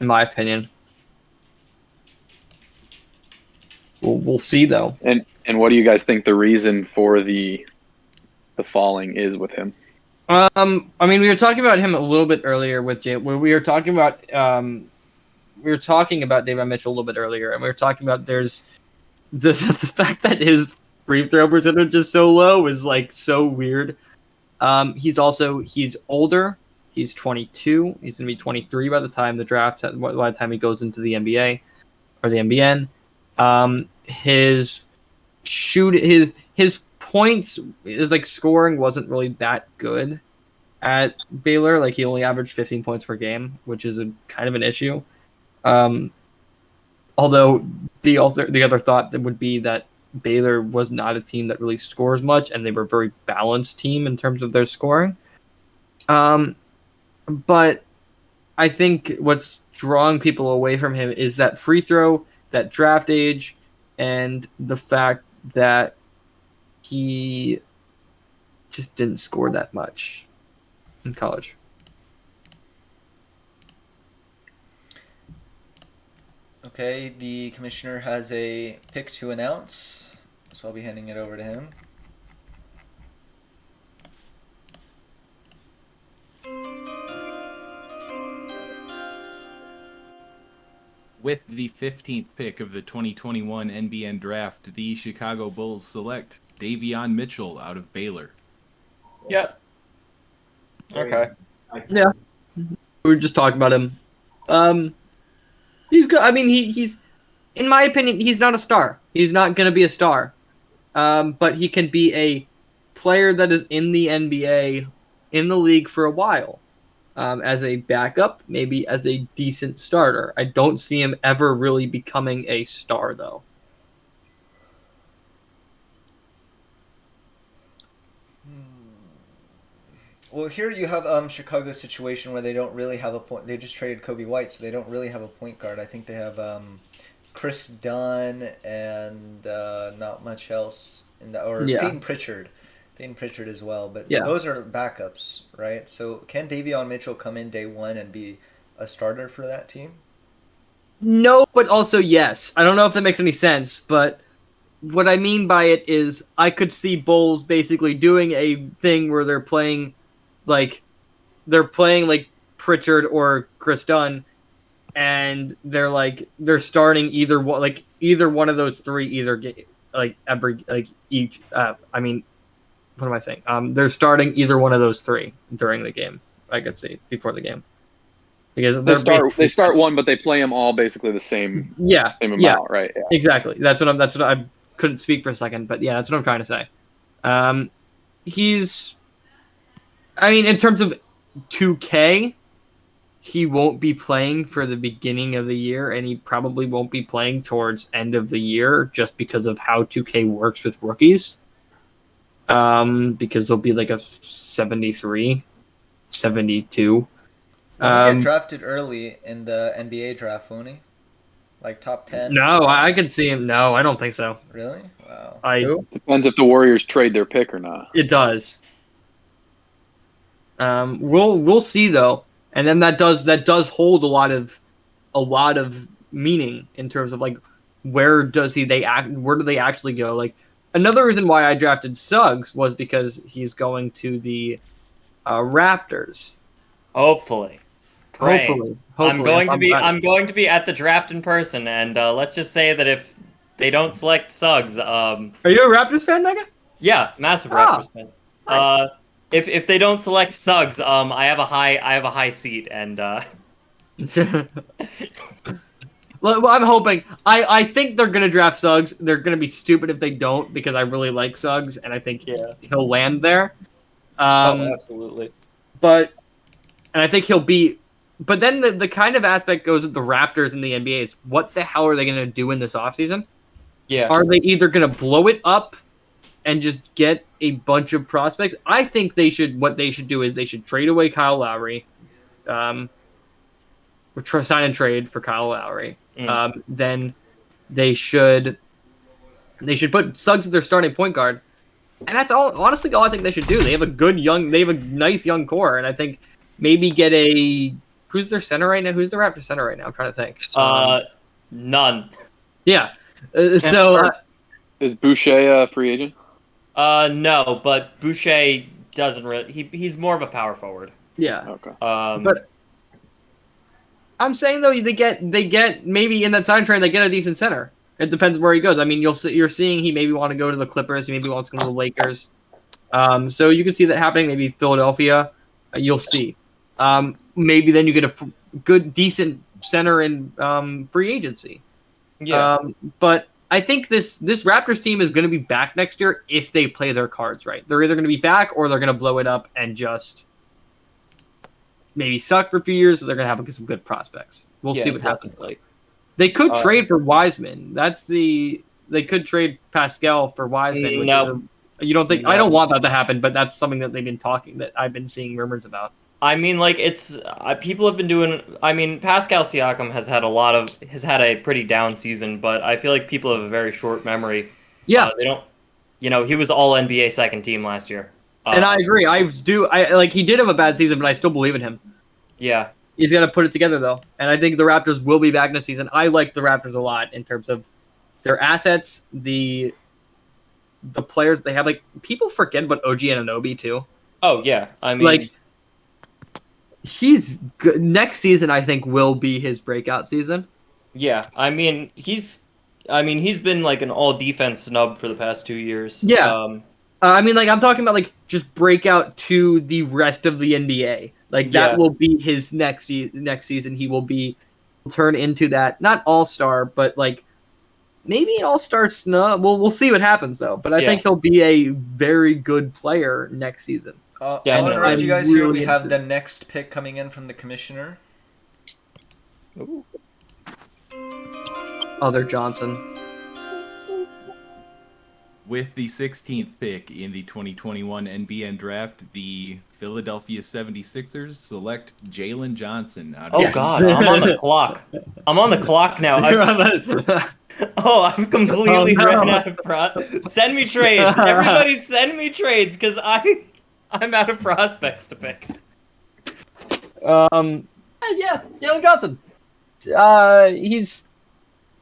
[SPEAKER 7] In my opinion, we'll see though.
[SPEAKER 10] And what do you guys think the reason for the falling is with him?
[SPEAKER 7] I mean, we were talking about him a little bit earlier with Jay. We were talking about David Mitchell a little bit earlier, and we were talking about there's the fact that his free throw percentage is so low is like so weird. He's older. He's 22. He's gonna be 23 by the time the draft. By the time he goes into the NBA or the NBN. His points is like scoring wasn't really that good at Baylor. Like he only averaged 15 points per game, which is a kind of an issue. Although the other thought that would be that Baylor was not a team that really scores much, and they were a very balanced team in terms of their scoring. But I think what's drawing people away from him is that free throw, that draft age, and the fact that he just didn't score that much in college.
[SPEAKER 11] Okay, the commissioner has a pick to announce, so I'll be handing it over to him.
[SPEAKER 6] With the 15th pick of the 2021 NBN Draft, the Chicago Bulls select Davion Mitchell out of Baylor.
[SPEAKER 3] Yeah. Okay.
[SPEAKER 7] Yeah. We were just talking about him. He's good. I mean, he's in my opinion, he's not a star. He's not going to be a star. But he can be a player that is in the NBA, in the league for a while. As a backup, maybe as a decent starter. I don't see him ever really becoming a star, though.
[SPEAKER 11] Well, here you have Chicago's situation where they don't really have a point. They just traded Kobe White, so they don't really have a point guard. I think they have Chris Dunn and not much else, Peyton Pritchard. Peyton Pritchard as well, but those are backups, right? So can Davion Mitchell come in day one and be a starter for that team?
[SPEAKER 7] No, but also yes. I don't know if that makes any sense, but what I mean by it is I could see Bulls basically doing a thing where they're playing like Pritchard or Chris Dunn, and they're starting either one of those three each. I mean, what am I saying? They're starting either one of those three during the game. I could see before the game because
[SPEAKER 10] they start one, but they play them all basically the same.
[SPEAKER 7] Same
[SPEAKER 10] amount, right? Yeah.
[SPEAKER 7] Exactly. That's what I'm couldn't speak for a second, but yeah, that's what I'm trying to say. In terms of 2K, he won't be playing for the beginning of the year, and he probably won't be playing towards end of the year just because of how 2K works with rookies. Because there'll be like a 73, 72.
[SPEAKER 11] He'll get drafted early in the NBA draft, won't he? Like top 10?
[SPEAKER 7] No, I could see him. No, I don't think so.
[SPEAKER 11] Really? Wow.
[SPEAKER 10] Depends if the Warriors trade their pick or not.
[SPEAKER 7] It does. We'll see though, and then that does hold a lot of meaning in terms of like where do they actually go? Like another reason why I drafted Suggs was because he's going to the Raptors.
[SPEAKER 3] Hopefully.
[SPEAKER 7] Hopefully.
[SPEAKER 3] I'm going to be at the draft in person, and let's just say that if they don't select Suggs,
[SPEAKER 7] are you a Raptors fan, Mega?
[SPEAKER 3] Yeah, massive Raptors fan. Nice. If they don't select Suggs, I have a high seat, and
[SPEAKER 7] well, I'm hoping. I think they're gonna draft Suggs. They're gonna be stupid if they don't, because I really like Suggs, and I think he'll land there.
[SPEAKER 3] Absolutely.
[SPEAKER 7] And I think he'll be. But then the kind of aspect goes with the Raptors in the NBA is what the hell are they gonna do in this offseason?
[SPEAKER 3] Yeah.
[SPEAKER 7] Are they either gonna blow it up and just get a bunch of prospects? I think what they should do is they should trade away Kyle Lowry, or sign and trade for Kyle Lowry. Then they should put Suggs as their starting point guard, and that's all. Honestly, all I think they should do. They have a nice young core, and I think maybe get who's their center right now? Who's the Raptors center right now? I'm trying to think.
[SPEAKER 3] None.
[SPEAKER 7] Yeah.
[SPEAKER 10] Is Boucher a free agent?
[SPEAKER 3] No, but Boucher doesn't really. He's more of a power forward.
[SPEAKER 7] Yeah.
[SPEAKER 10] Okay.
[SPEAKER 7] But I'm saying though they get maybe in that sign trade they get a decent center. It depends where he goes. I mean, you're seeing he maybe want to go to the Clippers. He maybe wants to go to the Lakers. So you can see that happening. Maybe Philadelphia. You'll see. Maybe then you get a good, decent center in free agency.
[SPEAKER 3] Yeah.
[SPEAKER 7] But I think this Raptors team is going to be back next year if they play their cards right. They're either going to be back or they're going to blow it up and just maybe suck for a few years, or they're going to have some good prospects. We'll see what happens. They could trade for Wiseman. They could trade Pascal for Wiseman.
[SPEAKER 3] No.
[SPEAKER 7] You don't think? No. I don't want that to happen, but that's something that that I've been seeing rumors about.
[SPEAKER 3] I mean, like people have been doing. I mean, Pascal Siakam has had a pretty down season, but I feel like people have a very short memory.
[SPEAKER 7] Yeah,
[SPEAKER 3] they don't. He was all NBA second team last year.
[SPEAKER 7] And I agree. He did have a bad season, but I still believe in him.
[SPEAKER 3] Yeah,
[SPEAKER 7] he's gonna put it together though, and I think the Raptors will be back next season. I like the Raptors a lot in terms of their assets, the players they have. Like people forget about OG Anunoby too.
[SPEAKER 3] Oh yeah, I mean,
[SPEAKER 7] he's good. Next season, I think, will be his breakout season.
[SPEAKER 3] Yeah, I mean, he's been like an all defense snub for the past 2 years.
[SPEAKER 7] Yeah. I'm talking about just breakout to the rest of the NBA. That will be his next season. He will turn into that, not all-star, but maybe an all-star snub. We'll see what happens though. But I think he'll be a very good player next season.
[SPEAKER 11] I want to remind you guys here we have the next pick coming in from the commissioner.
[SPEAKER 3] Ooh.
[SPEAKER 7] Other Johnson.
[SPEAKER 6] With the 16th pick in the 2021 NBN Draft, the Philadelphia 76ers select Jalen Johnson.
[SPEAKER 3] God, I'm on the clock. I'm on the clock now. I've completely ran out of Send me trades. Everybody send me trades because I'm out of prospects to pick.
[SPEAKER 7] Yeah, Jalen Johnson.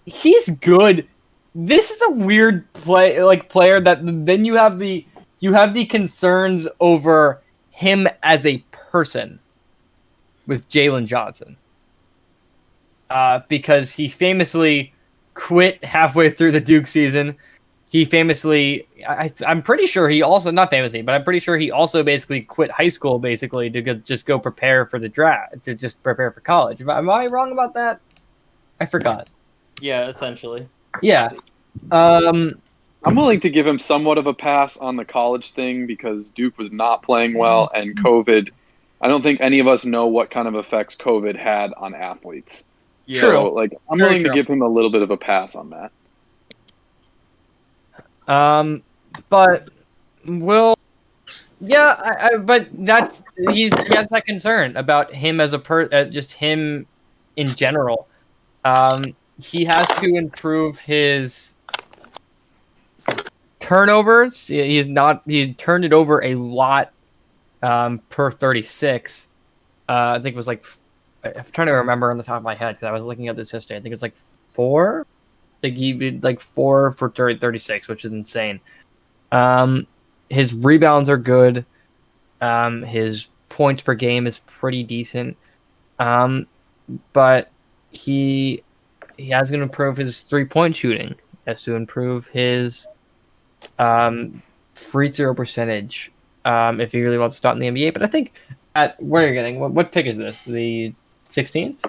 [SPEAKER 7] He's good. This is a weird player that then you have the concerns over him as a person with Jalen Johnson. Because he famously quit halfway through the Duke season. He famously, I'm pretty sure he also, not famously, but I'm pretty sure he also basically quit high school basically to just go prepare for the draft, to just prepare for college. Am I wrong about that? I forgot.
[SPEAKER 3] Yeah, essentially.
[SPEAKER 7] Yeah.
[SPEAKER 10] I'm willing to give him somewhat of a pass on the college thing because Duke was not playing well, and COVID. I don't think any of us know what kind of effects COVID had on athletes.
[SPEAKER 7] True.
[SPEAKER 10] So, like, I'm
[SPEAKER 7] Very
[SPEAKER 10] willing
[SPEAKER 7] true.
[SPEAKER 10] to give him a little bit of a pass on that.
[SPEAKER 7] But but he has that concern about him as just him in general. He has to improve his turnovers. He turned it over a lot per 36. I think it was like, I'm trying to remember on the top of my head because I was looking at this yesterday. I think it's like 4. I think he did like 4 for 36, which is insane. His rebounds are good. His points per game is pretty decent. But he has to improve his 3-point shooting. He has to improve his free throw percentage if he really wants to start in the NBA. But I think where are you getting? What pick is this? The 16th?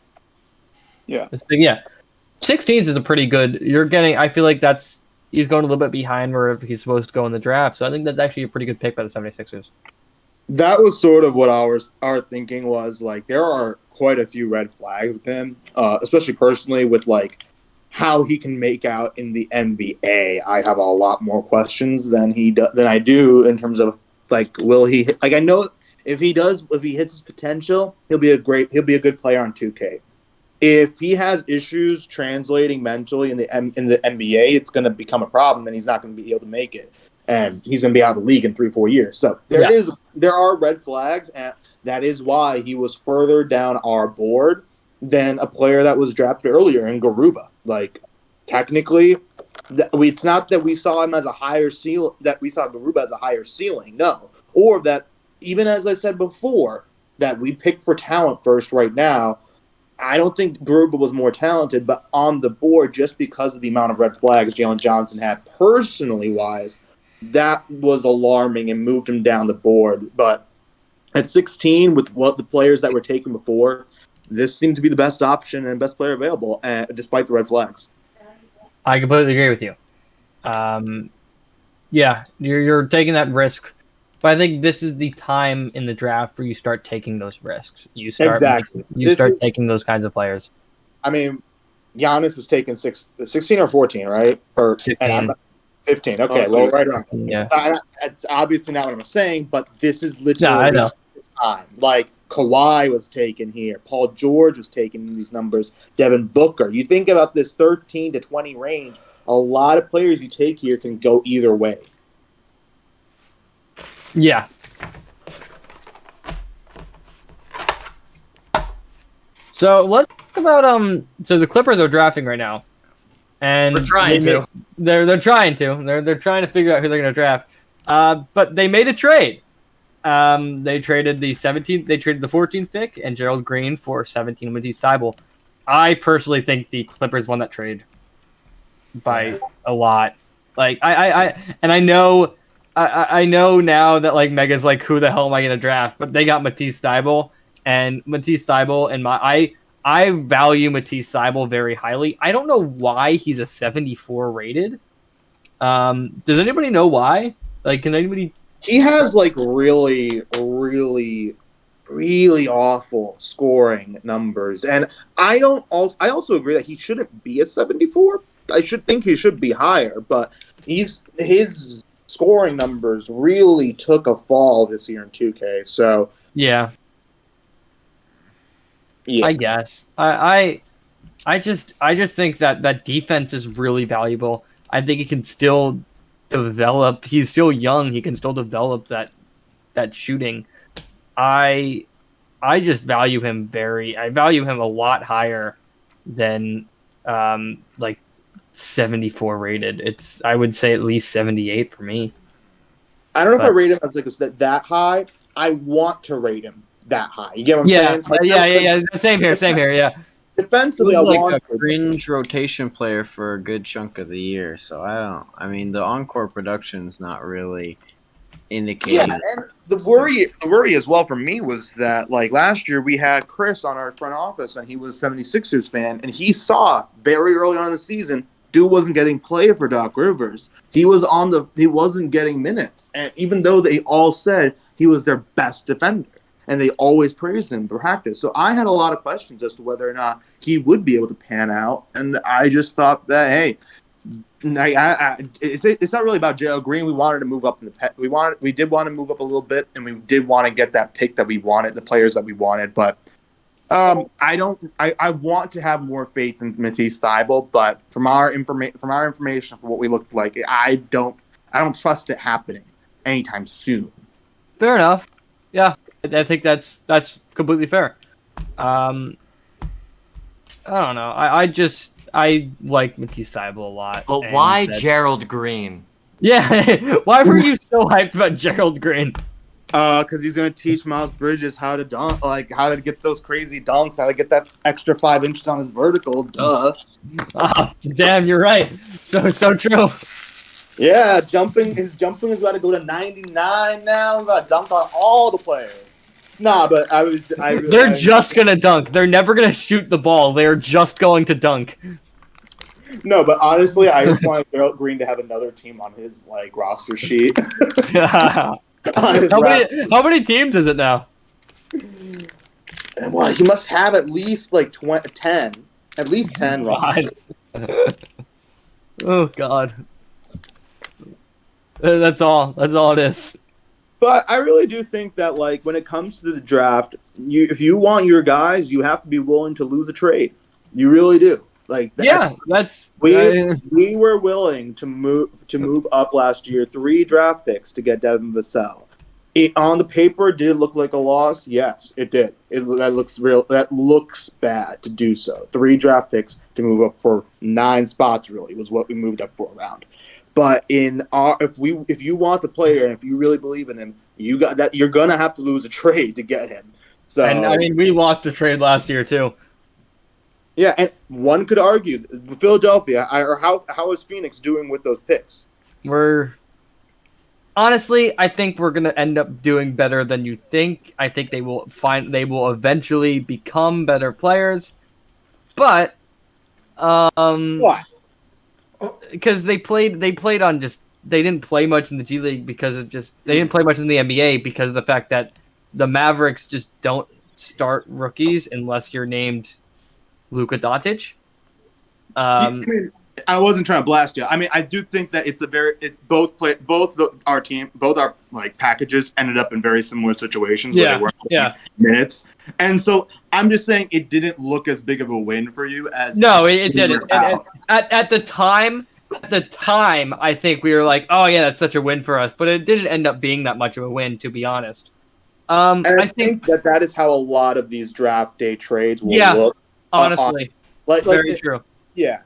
[SPEAKER 10] Yeah.
[SPEAKER 7] 16th is a pretty good. You're getting. I feel like he's going a little bit behind where he's supposed to go in the draft. So I think that's actually a pretty good pick by the 76ers.
[SPEAKER 9] That was sort of what our thinking was. Like, there are quite a few red flags with him, especially personally with like how he can make out in the NBA. I have a lot more questions than I do in terms of like, will he? Like, I know if he hits his potential, he'll be a good player on 2K. If he has issues translating mentally in the NBA, it's going to become a problem, and he's not going to be able to make it, and he's going to be out of the league in 3-4 years. So there are red flags, and that is why he was further down our board than a player that was drafted earlier in Garuba. Like, technically, it's not that we saw him as a higher ceiling, that we saw Garuba as a higher ceiling, no, or that even as I said before, that we picked for talent first right now. I don't think Garuba was more talented, but on the board, just because of the amount of red flags Jalen Johnson had personally wise, that was alarming and moved him down the board. But at 16, with what the players that were taken before, this seemed to be the best option and best player available, despite the red flags.
[SPEAKER 7] I completely agree with you. You're taking that risk. But I think this is the time in the draft where you start taking those risks. You start taking those kinds of players.
[SPEAKER 9] I mean, Giannis was taking 16 or 14, right? Or
[SPEAKER 7] 15.
[SPEAKER 9] 15. Okay, well, right around.
[SPEAKER 7] Yeah.
[SPEAKER 9] That's obviously not what I'm saying, but this is literally the time. Like, Kawhi was taken here. Paul George was taken in these numbers. Devin Booker. You think about this 13 to 20 range, a lot of players you take here can go either way.
[SPEAKER 7] Yeah. So let's talk about so the Clippers are drafting right now. And
[SPEAKER 3] We're trying to.
[SPEAKER 7] They're trying to. They're trying to figure out who they're gonna draft. But they made a trade. They traded the 14th pick and Gerald Green for 17 Matisse Thybulle. I personally think the Clippers won that trade by a lot. Like I know now that like Mega's like, who the hell am I gonna draft? But they got Matisse Thybulle, and Matisse Thybulle, and I value Matisse Thybulle very highly. I don't know why he's a 74 rated. Does anybody know why? Like, can anybody?
[SPEAKER 9] He has like really, really, really awful scoring numbers, and I also agree that he shouldn't be a 74. I should think he should be higher, but his scoring numbers really took a fall this year in 2K. So
[SPEAKER 7] yeah. I guess I just think that defense is really valuable. I think he can still develop. He's still young. He can still develop that shooting. I just value him I value him a lot higher than like 74 rated. I would say at least 78 for me.
[SPEAKER 9] I don't know if I rate him as like that high. I want to rate him that high. You get what I'm saying? Like,
[SPEAKER 7] yeah. Same here. Yeah.
[SPEAKER 9] Defensively,
[SPEAKER 4] he was
[SPEAKER 9] I want
[SPEAKER 4] like a fringe rotation player for a good chunk of the year. So I mean, the encore production is not really indicating.
[SPEAKER 9] Yeah, and the worry as well for me was that like last year we had Chris on our front office and he was a 76ers fan and he saw very early on in the season dude wasn't getting play for Doc Rivers. He wasn't getting minutes, and even though they all said he was their best defender, and they always praised him for practice. So I had a lot of questions as to whether or not he would be able to pan out, and I just thought that hey. It's not really about Jalen Green. We wanted to move up in the we did want to move up a little bit, and we did want to get that pick that we wanted, the players that we wanted. But I want to have more faith in Matisse Thybulle, but from our information, for what we looked like, I don't trust it happening anytime soon.
[SPEAKER 7] Fair enough. Yeah, I think that's completely fair. I don't know. I like Matisse Thybulle a lot.
[SPEAKER 3] But why Gerald Green?
[SPEAKER 7] Yeah, why were you so hyped about Gerald Green?
[SPEAKER 9] Because he's going to teach Miles Bridges how to dunk, like how to get those crazy dunks, how to get that extra 5 inches on his vertical. Duh.
[SPEAKER 7] Oh, damn, you're right. So true.
[SPEAKER 9] Yeah, his jumping is about to go to 99 now. He's about to dunk on all the players. Nah, but
[SPEAKER 7] they're just gonna dunk. They're never gonna shoot the ball. They are just going to dunk.
[SPEAKER 9] No, but honestly, I just wanted Gerald Green to have another team on his roster sheet.
[SPEAKER 7] How many teams is it now?
[SPEAKER 9] Well, he must have at least 10. At least 10 rosters.
[SPEAKER 7] Oh God. That's all it is.
[SPEAKER 9] But I really do think that, when it comes to the draft, if you want your guys, you have to be willing to lose a trade. You really do. We were willing to move up last year 3 draft picks to get Devin Vassell. On the paper, did it look like a loss? Yes, it did. That looks bad to do so. 3 draft picks to move up for 9 spots really was what we moved up for around. But if you want the player and if you really believe in him, you're gonna have to lose a trade to get him. So,
[SPEAKER 7] and I mean, we lost a trade last year too.
[SPEAKER 9] Yeah, and one could argue Philadelphia, or how is Phoenix doing with those picks?
[SPEAKER 7] Honestly, I think we're gonna end up doing better than you think. I think they will eventually become better players, but
[SPEAKER 9] why?
[SPEAKER 7] Because they didn't play much in the G League because they didn't play much in the NBA because of the fact that the Mavericks just don't start rookies unless you're named Luka Doncic.
[SPEAKER 9] I wasn't trying to blast you. I mean, I do think that our packages ended up in very similar situations where they weren't minutes, and so I'm just saying it didn't look as big of a win for you as
[SPEAKER 7] it didn't. At the time, I think we were like, oh yeah, that's such a win for us, but it didn't end up being that much of a win, to be honest.
[SPEAKER 9] I think that is how a lot of these draft day trades will look.
[SPEAKER 7] Honestly, very true.
[SPEAKER 9] Yeah,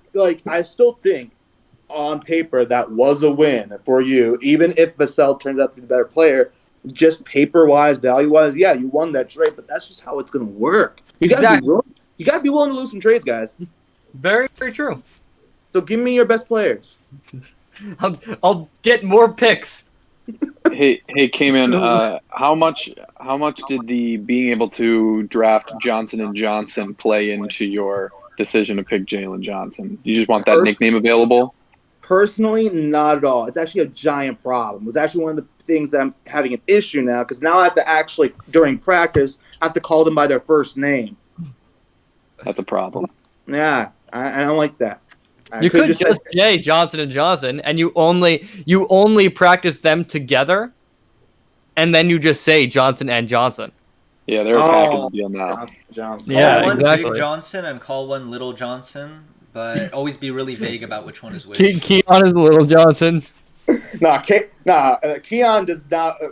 [SPEAKER 9] I still think on paper that was a win for you, even if Vassell turns out to be the better player. Just paper-wise, value-wise, yeah, you won that trade, but that's just how it's going to work. You got to be willing to lose some trades, guys.
[SPEAKER 7] Very, very true.
[SPEAKER 9] So give me your best players.
[SPEAKER 7] I'll get more picks.
[SPEAKER 10] Hey, Cayman, how much did the being able to draft Johnson & Johnson play into your decision to pick Jalen Johnson? You just want that nickname available?
[SPEAKER 9] Personally, not at all. It's actually a giant problem. It's actually one of the things that I'm having an issue now, because now I have to actually, during practice, I have to call them by their first name.
[SPEAKER 10] That's a problem.
[SPEAKER 9] Yeah, I don't like that.
[SPEAKER 7] You could just say Johnson & Johnson, and you only practice them together, and then you just say Johnson & Johnson.
[SPEAKER 10] Yeah, they're a package deal now.
[SPEAKER 11] Johnson. Call one Big Johnson and call one Little Johnson, but always be really vague about which one is which.
[SPEAKER 7] Keon is Little Johnson.
[SPEAKER 9] Keon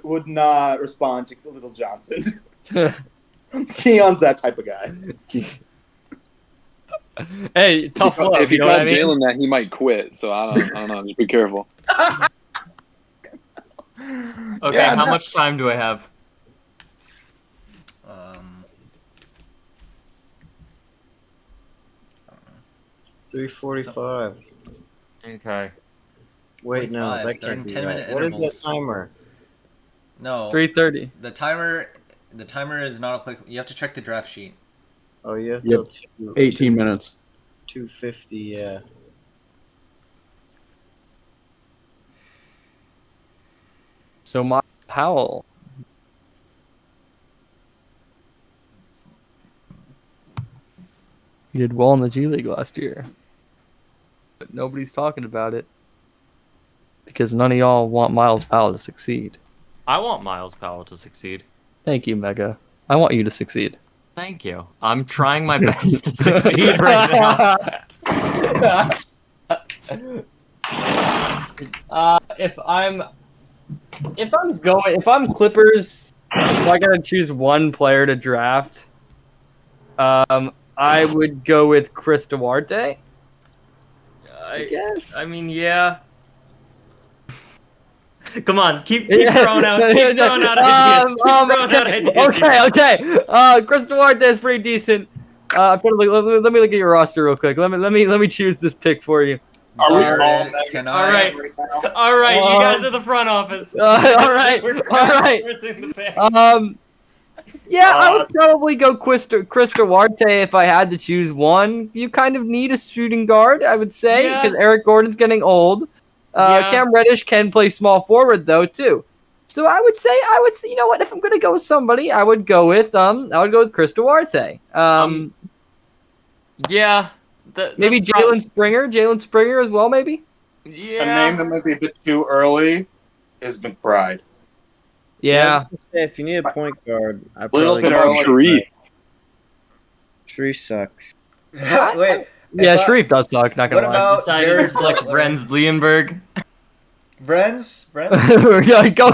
[SPEAKER 9] would not respond to Little Johnson. Keon's that type of guy.
[SPEAKER 7] Hey, tough love.
[SPEAKER 10] If you call Jalen that, he might quit. So I don't know. Just be careful.
[SPEAKER 3] Okay, how much time do I have?
[SPEAKER 4] 3:45.
[SPEAKER 3] Okay.
[SPEAKER 4] Wait, no, that can't be right. What is the timer?
[SPEAKER 11] No.
[SPEAKER 7] 3:30.
[SPEAKER 11] The timer is not applicable. You have to check the draft sheet.
[SPEAKER 4] Oh, you have
[SPEAKER 12] 18 minutes.
[SPEAKER 4] 2:50. Yeah.
[SPEAKER 7] So Miles Powell. He did well in the G League last year. But nobody's talking about it. Because none of y'all want Miles Powell to succeed.
[SPEAKER 3] I want Miles Powell to succeed.
[SPEAKER 7] Thank you, Mega. I want you to succeed.
[SPEAKER 3] Thank you. I'm trying my best to succeed right now.
[SPEAKER 7] If I'm Clippers, if I gotta choose one player to draft, I would go with Chris Duarte. I guess.
[SPEAKER 3] I mean, yeah. Come on, keep throwing out ideas. Keep throwing out ideas.
[SPEAKER 7] Okay. Chris Duarte is pretty decent. Let me look at your roster real quick. Let me choose this pick for you.
[SPEAKER 12] Are we all
[SPEAKER 11] Can
[SPEAKER 3] All right, all right. You guys are the front office.
[SPEAKER 7] All right,
[SPEAKER 3] We're
[SPEAKER 7] all right.
[SPEAKER 3] crowdsourcing the pick.
[SPEAKER 7] Yeah, I would probably go Chris Duarte if I had to choose one. You kind of need a shooting guard, I would say,
[SPEAKER 3] Yeah.
[SPEAKER 7] because Eric Gordon's getting old.
[SPEAKER 3] Yeah.
[SPEAKER 7] Cam Reddish can play small forward though too. So I would say, you know what? If I'm gonna go with somebody, I would go with Chris Duarte.
[SPEAKER 3] Yeah.
[SPEAKER 7] Maybe Jalen Springer as well, maybe.
[SPEAKER 3] Yeah.
[SPEAKER 12] A name that might be a bit too early is McBride.
[SPEAKER 7] Yeah.
[SPEAKER 4] If you need a point guard, I
[SPEAKER 12] Little
[SPEAKER 4] probably
[SPEAKER 12] bit
[SPEAKER 4] go
[SPEAKER 12] early.
[SPEAKER 10] Sharif.
[SPEAKER 4] Sharif sucks.
[SPEAKER 11] Wait.
[SPEAKER 7] Yeah,
[SPEAKER 11] if I-
[SPEAKER 7] Sharif does suck. Not
[SPEAKER 11] What
[SPEAKER 7] gonna lie.
[SPEAKER 11] about
[SPEAKER 3] Decided to
[SPEAKER 11] Jared
[SPEAKER 3] select
[SPEAKER 11] Butler?
[SPEAKER 3] Renz Blienberg.
[SPEAKER 11] Brens?
[SPEAKER 7] Yeah, go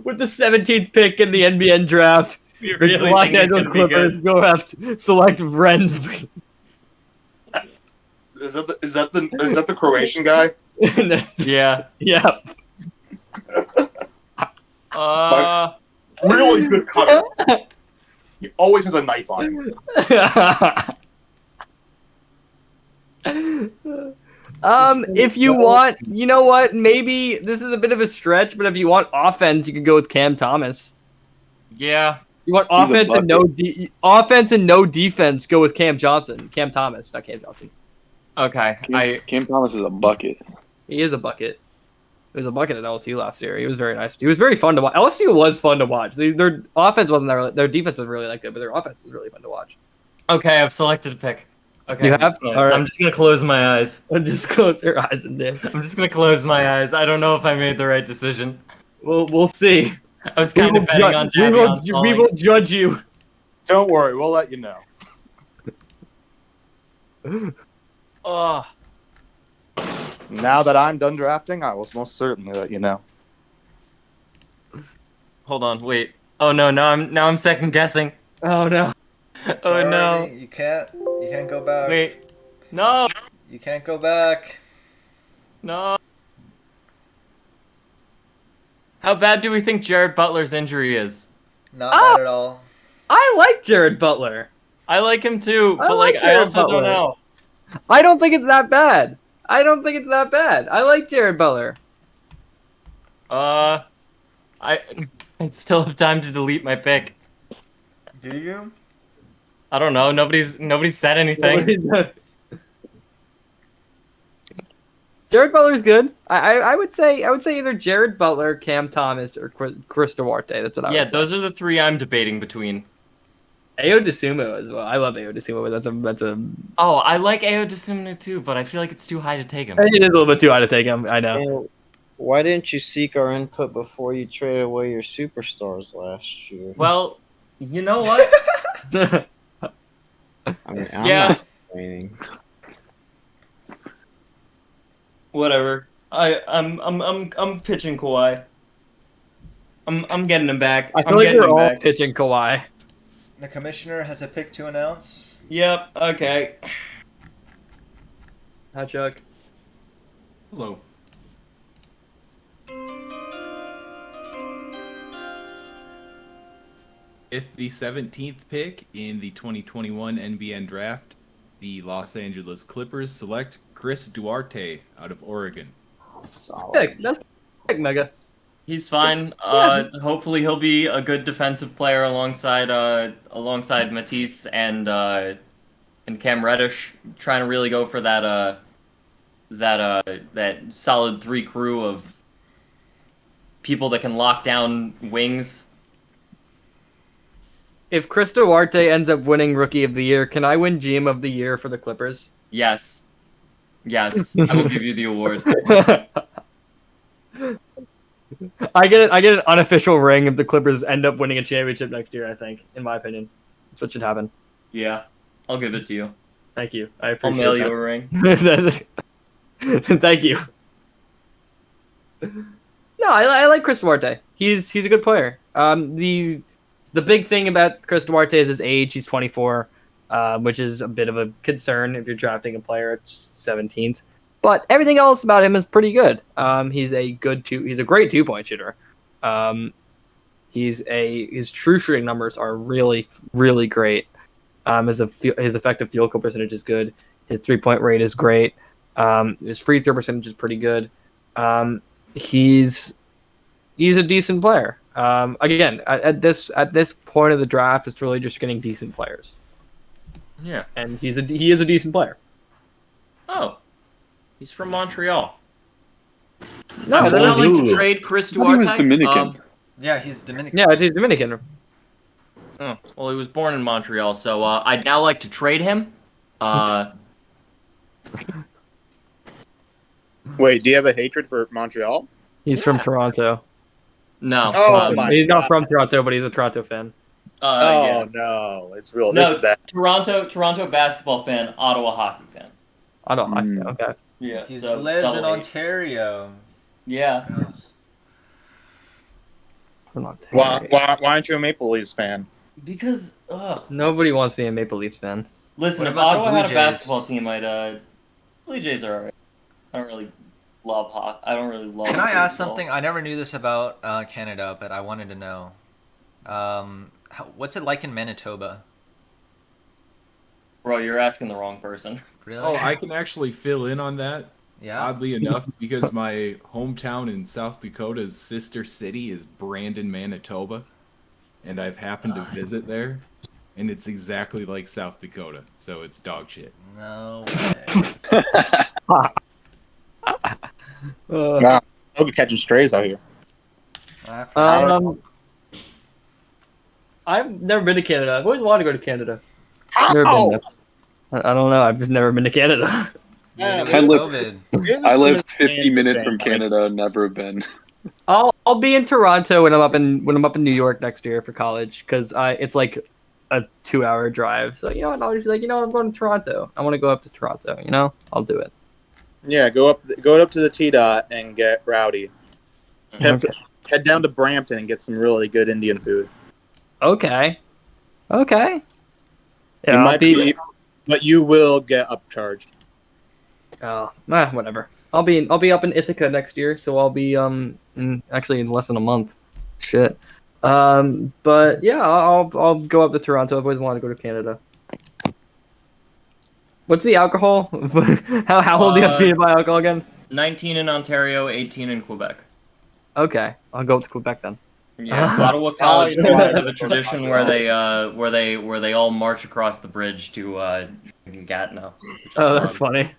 [SPEAKER 7] with the 17th pick in the NBN draft.
[SPEAKER 3] You
[SPEAKER 7] The
[SPEAKER 3] really
[SPEAKER 7] Los
[SPEAKER 3] think it's
[SPEAKER 7] Angeles
[SPEAKER 3] gonna be
[SPEAKER 7] Clippers
[SPEAKER 3] good?
[SPEAKER 7] go have to select Renz.
[SPEAKER 12] Is that the Croatian guy?
[SPEAKER 3] Yeah.
[SPEAKER 7] Yeah.
[SPEAKER 12] Really good cutter. He always has a knife on him.
[SPEAKER 7] If you want, you know what? Maybe this is a bit of a stretch, but if you want offense, you can go with Cam Thomas.
[SPEAKER 3] Yeah.
[SPEAKER 7] You want
[SPEAKER 10] He's a
[SPEAKER 7] offense and no defense? Go with Cam Thomas, not Cam Johnson.
[SPEAKER 3] Okay.
[SPEAKER 10] Cam Thomas is a bucket.
[SPEAKER 7] He is a bucket. He was a bucket at LSU last year. He was very nice. He was very fun to watch. LSU was fun to watch. Their offense wasn't that really, their defense was really that good, but their offense was really fun to watch.
[SPEAKER 3] Okay, I've selected a pick. Okay,
[SPEAKER 7] You
[SPEAKER 3] I'm
[SPEAKER 7] have?
[SPEAKER 3] just gonna-
[SPEAKER 7] All right.
[SPEAKER 3] I'm just gonna close my eyes.
[SPEAKER 7] Just close your eyes and dig.
[SPEAKER 3] I'm just gonna close my eyes. I don't know if I made the right decision.
[SPEAKER 7] We'll see.
[SPEAKER 3] I was kind of betting on Davion
[SPEAKER 7] we
[SPEAKER 3] falling.
[SPEAKER 7] will judge you.
[SPEAKER 12] Don't worry, we'll let you know.
[SPEAKER 3] Oh,
[SPEAKER 12] Now that I'm done drafting, I will most certainly let you know.
[SPEAKER 3] hold on, wait. Oh no, now I'm second guessing.
[SPEAKER 7] Oh no.
[SPEAKER 3] Oh no.
[SPEAKER 11] Sorry, you can't go back.
[SPEAKER 3] Wait. No.
[SPEAKER 11] You can't go back.
[SPEAKER 3] No. How bad do we think Jared Butler's injury is?
[SPEAKER 11] Not bad at all.
[SPEAKER 7] I like Jared Butler.
[SPEAKER 3] I like him too,
[SPEAKER 7] I
[SPEAKER 3] but
[SPEAKER 7] like
[SPEAKER 3] I
[SPEAKER 7] Jared
[SPEAKER 3] also
[SPEAKER 7] Butler.
[SPEAKER 3] don't know.
[SPEAKER 7] I don't think it's that bad. I like Jared Butler.
[SPEAKER 3] I still have time to delete my pick.
[SPEAKER 11] Do you?
[SPEAKER 3] I don't know. Nobody's said anything.
[SPEAKER 7] Jared Butler's good. I would say either Jared Butler, Cam Thomas, or Chris Duarte. That's what I would say.
[SPEAKER 3] Those are the three I'm debating between.
[SPEAKER 7] Ayo Dosunmu as well. I love Ayo Dosunmu, but that's a.
[SPEAKER 3] Oh, I like Ayo Dosunmu too, but I feel like it's too high to take him.
[SPEAKER 7] It is a little bit too high to take him. I know.
[SPEAKER 4] And why didn't you seek our input before you traded away your superstars last year?
[SPEAKER 3] Well, you know what?
[SPEAKER 4] I mean, I'm
[SPEAKER 3] Yeah.
[SPEAKER 4] not complaining.
[SPEAKER 3] Whatever. I'm pitching Kawhi. I'm getting him back.
[SPEAKER 7] I feel
[SPEAKER 3] I'm
[SPEAKER 7] like
[SPEAKER 3] getting
[SPEAKER 7] we're
[SPEAKER 3] him
[SPEAKER 7] all
[SPEAKER 3] back.
[SPEAKER 7] pitching Kawhi.
[SPEAKER 11] The commissioner has a pick to announce.
[SPEAKER 3] Yep. Okay.
[SPEAKER 7] Hi, Chuck.
[SPEAKER 6] Hello. If the 17th pick in the 2021 NBN Draft, the Los Angeles Clippers select Chris Duarte out of Oregon.
[SPEAKER 4] Solid.
[SPEAKER 7] That's Mega.
[SPEAKER 3] He's fine. Hopefully he'll be a good defensive player alongside Matisse and Cam Reddish, trying to really go for that solid three crew people that can lock down wings.
[SPEAKER 7] If Chris Duarte ends up winning Rookie of the Year, can I win GM of the Year for the Clippers?
[SPEAKER 3] Yes. Yes, I will give you the award.
[SPEAKER 7] I get an unofficial ring if the Clippers end up winning a championship next year. I think, in my opinion, that's what should happen.
[SPEAKER 3] Yeah, I'll give it to you.
[SPEAKER 7] Thank you. I
[SPEAKER 3] I'll
[SPEAKER 7] appreciate
[SPEAKER 3] mail
[SPEAKER 7] that.
[SPEAKER 3] you a ring.
[SPEAKER 7] Thank you. No, I like Chris Duarte. He's a good player. The big thing about Chris Duarte is his age. He's 24, which is a bit of a concern if you're drafting a player at 17th. But everything else about him is pretty good. He's a great 2-point shooter. His true shooting numbers are really, really great. His effective field goal percentage is good. His 3-point rate is great. His free throw percentage is pretty good. He's a decent player. Again, at this point of the draft, it's really just getting decent players.
[SPEAKER 3] Yeah,
[SPEAKER 7] and he is a decent player.
[SPEAKER 3] Oh, he's from Montreal.
[SPEAKER 7] No,
[SPEAKER 3] I would
[SPEAKER 7] they're
[SPEAKER 3] not
[SPEAKER 7] not
[SPEAKER 3] like to trade Chris
[SPEAKER 10] I thought he
[SPEAKER 3] Duarte.
[SPEAKER 10] was Dominican.
[SPEAKER 11] Yeah, he's Dominican.
[SPEAKER 7] Yeah, he's Dominican.
[SPEAKER 3] Oh, well, he was born in Montreal, so I'd now like to trade him.
[SPEAKER 12] Wait, do you have a hatred for Montreal?
[SPEAKER 7] He's from Toronto.
[SPEAKER 3] No.
[SPEAKER 12] Oh my
[SPEAKER 7] He's not
[SPEAKER 12] God.
[SPEAKER 7] from Toronto, but he's a Toronto fan.
[SPEAKER 12] Oh
[SPEAKER 3] Yeah.
[SPEAKER 12] no, it's real.
[SPEAKER 3] No,
[SPEAKER 12] This is bad.
[SPEAKER 3] Toronto basketball fan, Ottawa hockey fan.
[SPEAKER 7] I don't know. Okay.
[SPEAKER 3] Yeah,
[SPEAKER 11] He
[SPEAKER 3] so
[SPEAKER 11] lives in
[SPEAKER 3] double hate.
[SPEAKER 11] Ontario.
[SPEAKER 3] Yeah.
[SPEAKER 12] Why aren't you a Maple Leafs fan?
[SPEAKER 3] Because
[SPEAKER 7] Nobody wants to be a Maple Leafs fan.
[SPEAKER 3] listen,
[SPEAKER 11] What
[SPEAKER 3] if
[SPEAKER 11] about the
[SPEAKER 3] Ottawa
[SPEAKER 11] Blue
[SPEAKER 3] had a
[SPEAKER 11] Jays?
[SPEAKER 3] basketball team, I'd Blue Jays are alright. I don't really love hockey. I don't really love.
[SPEAKER 11] Can I ask
[SPEAKER 3] baseball.
[SPEAKER 11] something? I never knew this about Canada, but I wanted to know. What's it like in Manitoba?
[SPEAKER 3] Bro, you're asking the wrong person.
[SPEAKER 11] Really?
[SPEAKER 6] Oh, I can actually fill in on that.
[SPEAKER 11] Yeah.
[SPEAKER 6] Oddly enough, because my hometown in South Dakota's sister city is Brandon, Manitoba, and I've happened to visit there, and it's exactly like South Dakota, so it's dog shit.
[SPEAKER 11] No way.
[SPEAKER 12] Nah, I'll be catching strays out here.
[SPEAKER 7] I've never been to Canada. I've always wanted to go to Canada.
[SPEAKER 12] How?
[SPEAKER 7] Never been there. I don't know. I've just never been to Canada.
[SPEAKER 10] I live 50 minutes from Canada. Never been.
[SPEAKER 7] I'll be in Toronto when I'm up in New York next year for college because it's like a 2-hour drive. So I'll just be like, I'm going to Toronto. I want to go up to Toronto. I'll do it.
[SPEAKER 12] Yeah, go up to the T-Dot and get rowdy. Head down to Brampton and get some really good Indian food.
[SPEAKER 7] Okay. Yeah,
[SPEAKER 12] It might be, but you will get upcharged.
[SPEAKER 7] Oh, whatever. I'll be up in Ithaca next year, so I'll be actually in less than a month. Shit. But yeah, I'll go up to Toronto. I've always wanted to go to Canada. What's the alcohol? How old do you have to be to buy alcohol again?
[SPEAKER 3] 19 in Ontario, 18 in Quebec.
[SPEAKER 7] Okay, I'll go up to Quebec then.
[SPEAKER 3] Yeah, Ottawa College students have a tradition where they all march across the bridge to Gatineau.
[SPEAKER 7] Oh, that's funny.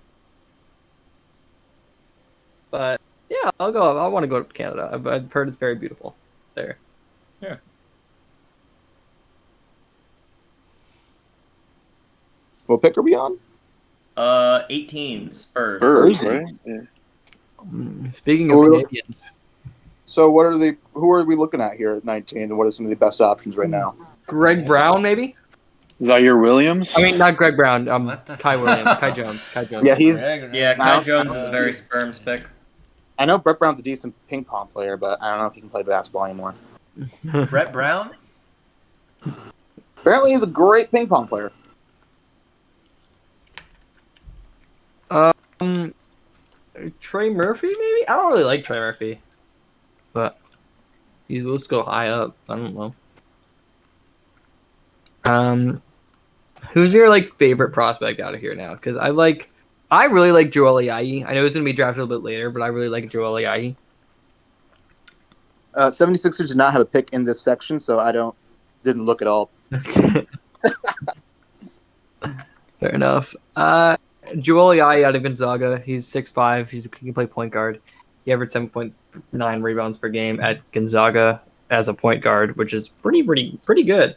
[SPEAKER 7] But yeah, I'll go. I want to go up to Canada. I've heard it's very beautiful there.
[SPEAKER 3] Yeah.
[SPEAKER 12] What pick are we on?
[SPEAKER 3] 18 Spurs.
[SPEAKER 10] Spurs, right? Yeah.
[SPEAKER 7] Speaking of Canadians,
[SPEAKER 12] So who are we looking at here at 19, and what are some of the best options right now?
[SPEAKER 7] Greg Brown, maybe?
[SPEAKER 10] Zaire Williams?
[SPEAKER 7] I mean, not Greg Brown. Kai Williams. Kai Jones.
[SPEAKER 12] Yeah,
[SPEAKER 3] Kai Jones is a very sperms pick.
[SPEAKER 12] I know Brett Brown's a decent ping pong player, but I don't know if he can play basketball anymore.
[SPEAKER 11] Brett Brown?
[SPEAKER 12] Apparently, he's a great ping pong player.
[SPEAKER 7] Trey Murphy, maybe? I don't really like Trey Murphy, but he's supposed to go high up. I don't know. Who's your favorite prospect out of here now? Because I really like Joel Ayayi. I know he's gonna be drafted a little bit later, but I really like Joel Ayayi.
[SPEAKER 12] 76ers did not have a pick in this section, so didn't look at all.
[SPEAKER 7] Fair enough. Joel Ayayi out of Gonzaga. He's 6'5". He can play point guard. He averaged 7.9 rebounds per game at Gonzaga as a point guard, which is pretty good.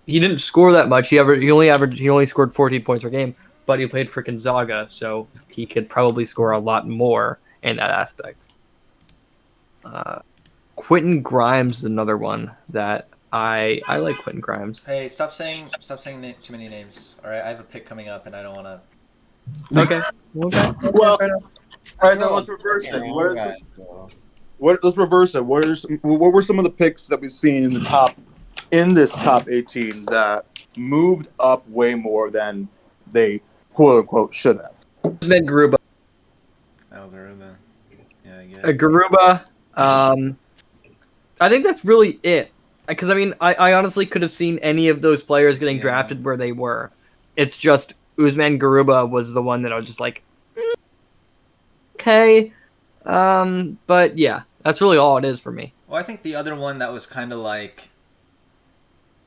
[SPEAKER 7] He didn't score that much. He only scored 14 points per game, but he played for Gonzaga, so he could probably score a lot more in that aspect. Quentin Grimes is another one that I like. Quentin Grimes.
[SPEAKER 11] Hey, stop saying too many names. All right, I have a pick coming up, and I don't want to.
[SPEAKER 7] Okay.
[SPEAKER 12] Well, all right, then let's reverse it. Let's reverse it. What were some of the picks that we've seen in this top 18 that moved up way more than they quote unquote should have?
[SPEAKER 7] Then Garuba.
[SPEAKER 11] Oh, Garuba. Yeah, I guess.
[SPEAKER 7] Garuba. I think that's really it. Because, I mean, I honestly could have seen any of those players getting drafted where they were. It's just Usman Garuba was the one that I was just like, okay. But, yeah, that's really all it is for me.
[SPEAKER 11] Well, I think the other one that was kind of like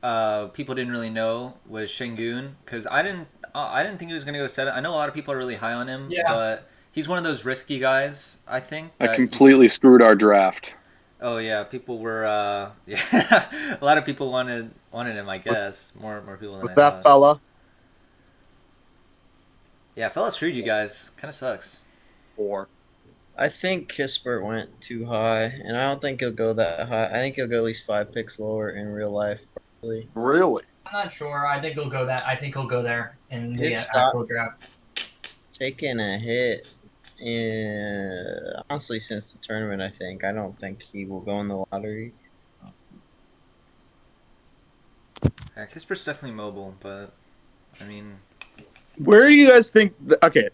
[SPEAKER 11] people didn't really know was Şengün, because I didn't think he was going to go 7. I know a lot of people are really high on him, but he's one of those risky guys, I think.
[SPEAKER 10] I completely screwed our draft.
[SPEAKER 11] Oh yeah, people were a lot of people wanted him, I guess. More people than
[SPEAKER 12] Was
[SPEAKER 11] I
[SPEAKER 12] that
[SPEAKER 11] thought.
[SPEAKER 12] fella?
[SPEAKER 11] Yeah, fella screwed you guys. Kind of sucks.
[SPEAKER 12] 4.
[SPEAKER 4] I think Kispert went too high, and I don't think he'll go that high. I think he'll go at least 5 picks lower in real life. Probably.
[SPEAKER 12] Really?
[SPEAKER 7] I'm not sure. I think he'll go there in the
[SPEAKER 4] His
[SPEAKER 7] actual draft.
[SPEAKER 4] Taking a hit. Honestly, since the tournament, I don't think he will go in the lottery.
[SPEAKER 11] Yeah, Kispert's definitely mobile, but I mean,
[SPEAKER 12] Where do you guys think? Okay,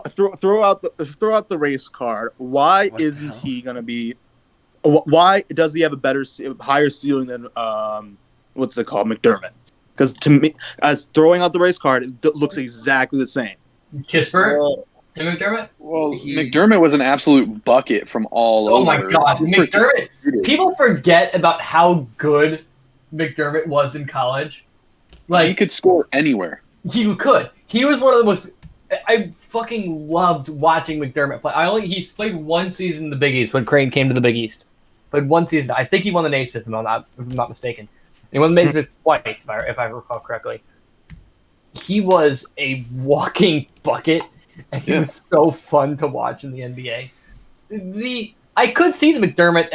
[SPEAKER 12] throw out the race card. Why
[SPEAKER 11] What the
[SPEAKER 12] isn't
[SPEAKER 11] hell?
[SPEAKER 12] he gonna be? Why does he have a higher ceiling than what's it called, McDermott? Because to me, as throwing out the race card, it looks exactly the same.
[SPEAKER 7] Kispert?
[SPEAKER 4] Well,
[SPEAKER 7] And McDermott?
[SPEAKER 10] Well, McDermott was an absolute bucket from all
[SPEAKER 7] Oh
[SPEAKER 10] over.
[SPEAKER 7] my god, McDermott! People forget about how good McDermott was in college.
[SPEAKER 10] He
[SPEAKER 7] Like,
[SPEAKER 10] could score anywhere.
[SPEAKER 7] he could. He was one of the most. I fucking loved watching McDermott play. He's played one season in the Big East when Crane came to the Big East. Played one season. I think he won the Naismith, if I'm not mistaken. He won the Naismith twice, if I recall correctly. He was a walking bucket, and he was so fun to watch in the NBA. I could see the McDermott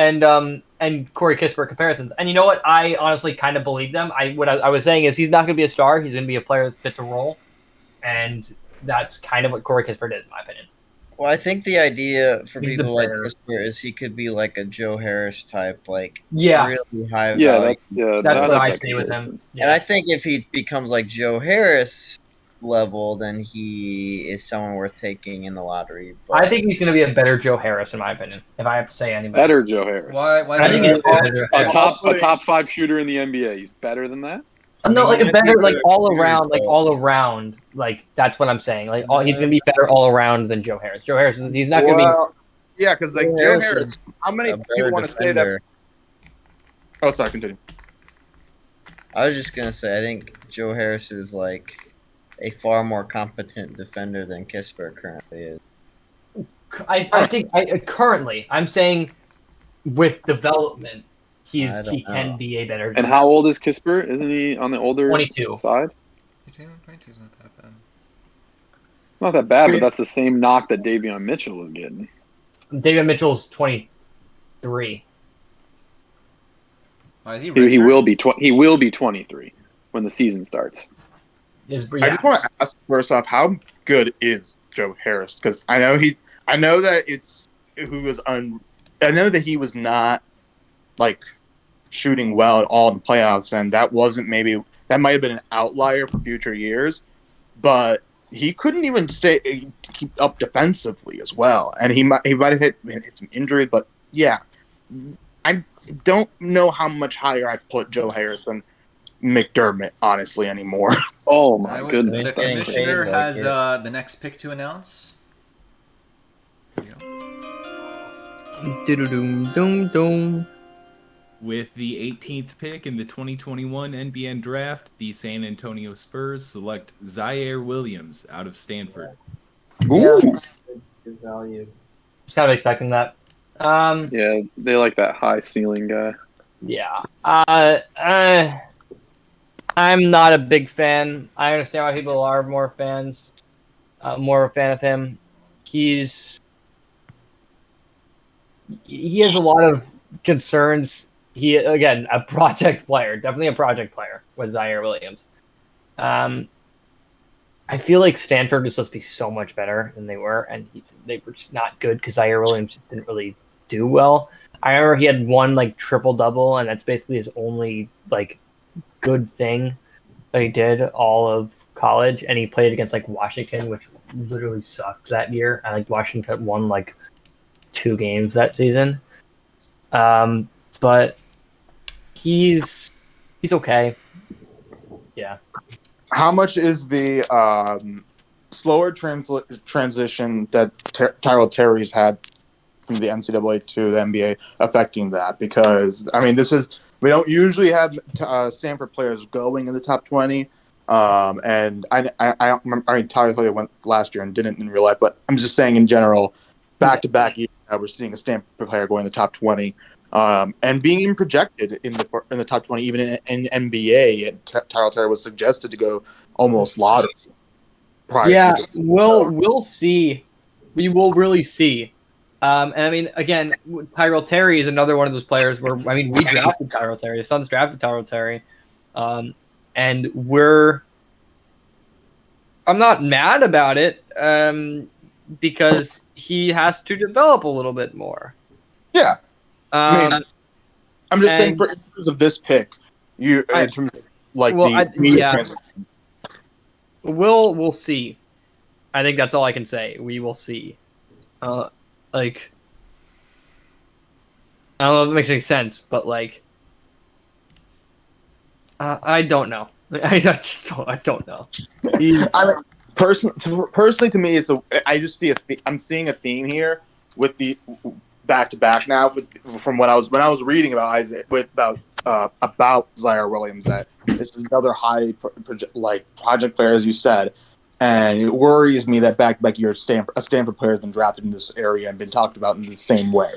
[SPEAKER 7] and Corey Kispert comparisons, and you know what? I honestly kind of believe them. What I was saying is he's not going to be a star. He's going to be a player that fits a role, and that's kind of what Corey Kispert is, in my opinion.
[SPEAKER 4] Well, I think the idea for
[SPEAKER 7] He's
[SPEAKER 4] people
[SPEAKER 7] a
[SPEAKER 4] like
[SPEAKER 7] better-
[SPEAKER 4] Kispert is he could be like a Joe Harris type, like
[SPEAKER 7] Yeah,
[SPEAKER 4] really high
[SPEAKER 10] Yeah,
[SPEAKER 4] value.
[SPEAKER 7] that's what I see with him. Yeah.
[SPEAKER 4] And I think if he becomes like Joe Harris level, then he is someone worth taking in the lottery. But
[SPEAKER 7] I think he's going to be a better Joe Harris, in my opinion. If I have to say anybody,
[SPEAKER 10] Better Joe Harris.
[SPEAKER 11] why
[SPEAKER 7] I think he's a better Joe
[SPEAKER 10] A
[SPEAKER 7] Harris.
[SPEAKER 10] top 5 shooter in the NBA. He's better than that.
[SPEAKER 7] No, like a better, like all around,
[SPEAKER 4] though.
[SPEAKER 7] like that's what I'm saying. Like he's gonna be better all around than Joe Harris. Joe Harris, he's not gonna
[SPEAKER 12] Well, yeah, because like
[SPEAKER 4] Joe
[SPEAKER 12] Joe
[SPEAKER 4] Harris
[SPEAKER 12] Harris.
[SPEAKER 4] is
[SPEAKER 12] How many
[SPEAKER 4] a better
[SPEAKER 12] people want to say that?
[SPEAKER 4] defender.
[SPEAKER 12] Oh, sorry. Continue.
[SPEAKER 4] I was just gonna say I think Joe Harris is like a far more competent defender than Kispert currently is.
[SPEAKER 7] be. I think currently, I'm saying with development, he
[SPEAKER 4] I don't
[SPEAKER 7] can
[SPEAKER 4] know.
[SPEAKER 7] be a better.
[SPEAKER 10] And how old is Kispert? Isn't he on the older
[SPEAKER 7] 22.
[SPEAKER 10] side?
[SPEAKER 11] 22 is not that bad.
[SPEAKER 10] It's not that bad, but that's the same knock that Davion Mitchell was getting.
[SPEAKER 7] David Mitchell's 23.
[SPEAKER 11] Why is he?
[SPEAKER 10] He will be 23 when the season starts.
[SPEAKER 12] I just want to ask first off, how good is Joe Harris? Because I know that I know that he was not like shooting well at all in the playoffs, and that might have been an outlier for future years. But he couldn't even keep up defensively as well, and he might have hit some injuries. But yeah, I don't know how much higher I put Joe Harris than McDermott, honestly, anymore.
[SPEAKER 10] Oh my goodness!
[SPEAKER 11] The commissioner has the next pick to announce.
[SPEAKER 7] Doom.
[SPEAKER 6] With the 18th pick in the 2021 NBN Draft, the San Antonio Spurs select Zaire Williams out of Stanford.
[SPEAKER 4] Good value.
[SPEAKER 7] Just kind of expecting that.
[SPEAKER 10] Yeah, they like that high ceiling guy.
[SPEAKER 7] Yeah. I'm not a big fan. I understand why people are more fans. More of a fan of him. He has a lot of concerns. He, again, a project player, definitely a project player with Zaire Williams. I feel like Stanford is supposed to be so much better than they were, and they were just not good because Zaire Williams didn't really do well. I remember he had one like triple double, and that's basically his only like good thing that he did all of college. And he played against like Washington, which literally sucked that year. And like Washington won like 2 games that season. But he's okay. Yeah.
[SPEAKER 12] How much is the slower transition that Tyrell Terry's had from the NCAA to the NBA affecting that? Because I mean, we don't usually have Stanford players going in the top 20. And I mean, Tyler Terry went last year and didn't in real life, but I'm just saying in general, back to back years, we're seeing a Stanford player going in the top 20. And being even projected in the top 20, even in NBA, and Tyrell Terry was suggested to go almost lottery.
[SPEAKER 7] Yeah, we'll see. We will really see. And I mean, again, Tyrell Terry is another one of those players where we drafted Tyrell Terry. The Suns drafted Tyrell Terry, and I'm not mad about it because he has to develop a little bit more.
[SPEAKER 12] Yeah. I mean, I'm just saying, in terms of this pick, in terms of like transfer.
[SPEAKER 7] We'll see. I think that's all I can say. We will see. Like, I don't know if it makes any sense, but like, I don't know. I don't know.
[SPEAKER 12] I mean, personally, to me, I just see I'm seeing a theme here with the back-to-back now from when I was reading about about Zaire Williams, that this is another high project player, as you said, and it worries me that back-to-back year a Stanford player has been drafted in this area and been talked about in the same way.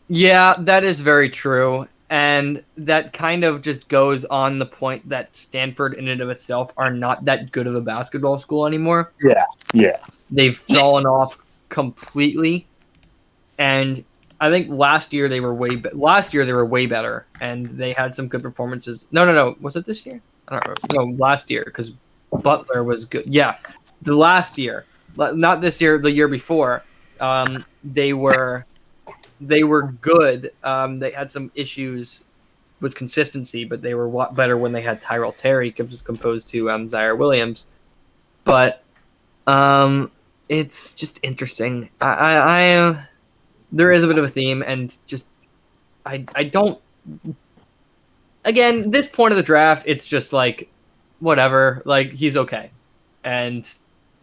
[SPEAKER 7] Yeah, that is very true, and that kind of just goes on the point that Stanford in and of itself are not that good of a basketball school anymore.
[SPEAKER 12] Yeah.
[SPEAKER 7] They've fallen off completely, and I think last year they were way better, and they had some good performances. No. Was it this year? I don't know. No, last year, because Butler was good. Yeah, the last year, not this year. The year before, they were good. They had some issues with consistency, but they were a lot better when they had Tyrell Terry composed to Zaire Williams. But it's just interesting. There is a bit of a theme, and just I don't. Again, this point of the draft, it's just like whatever. Like, he's okay, and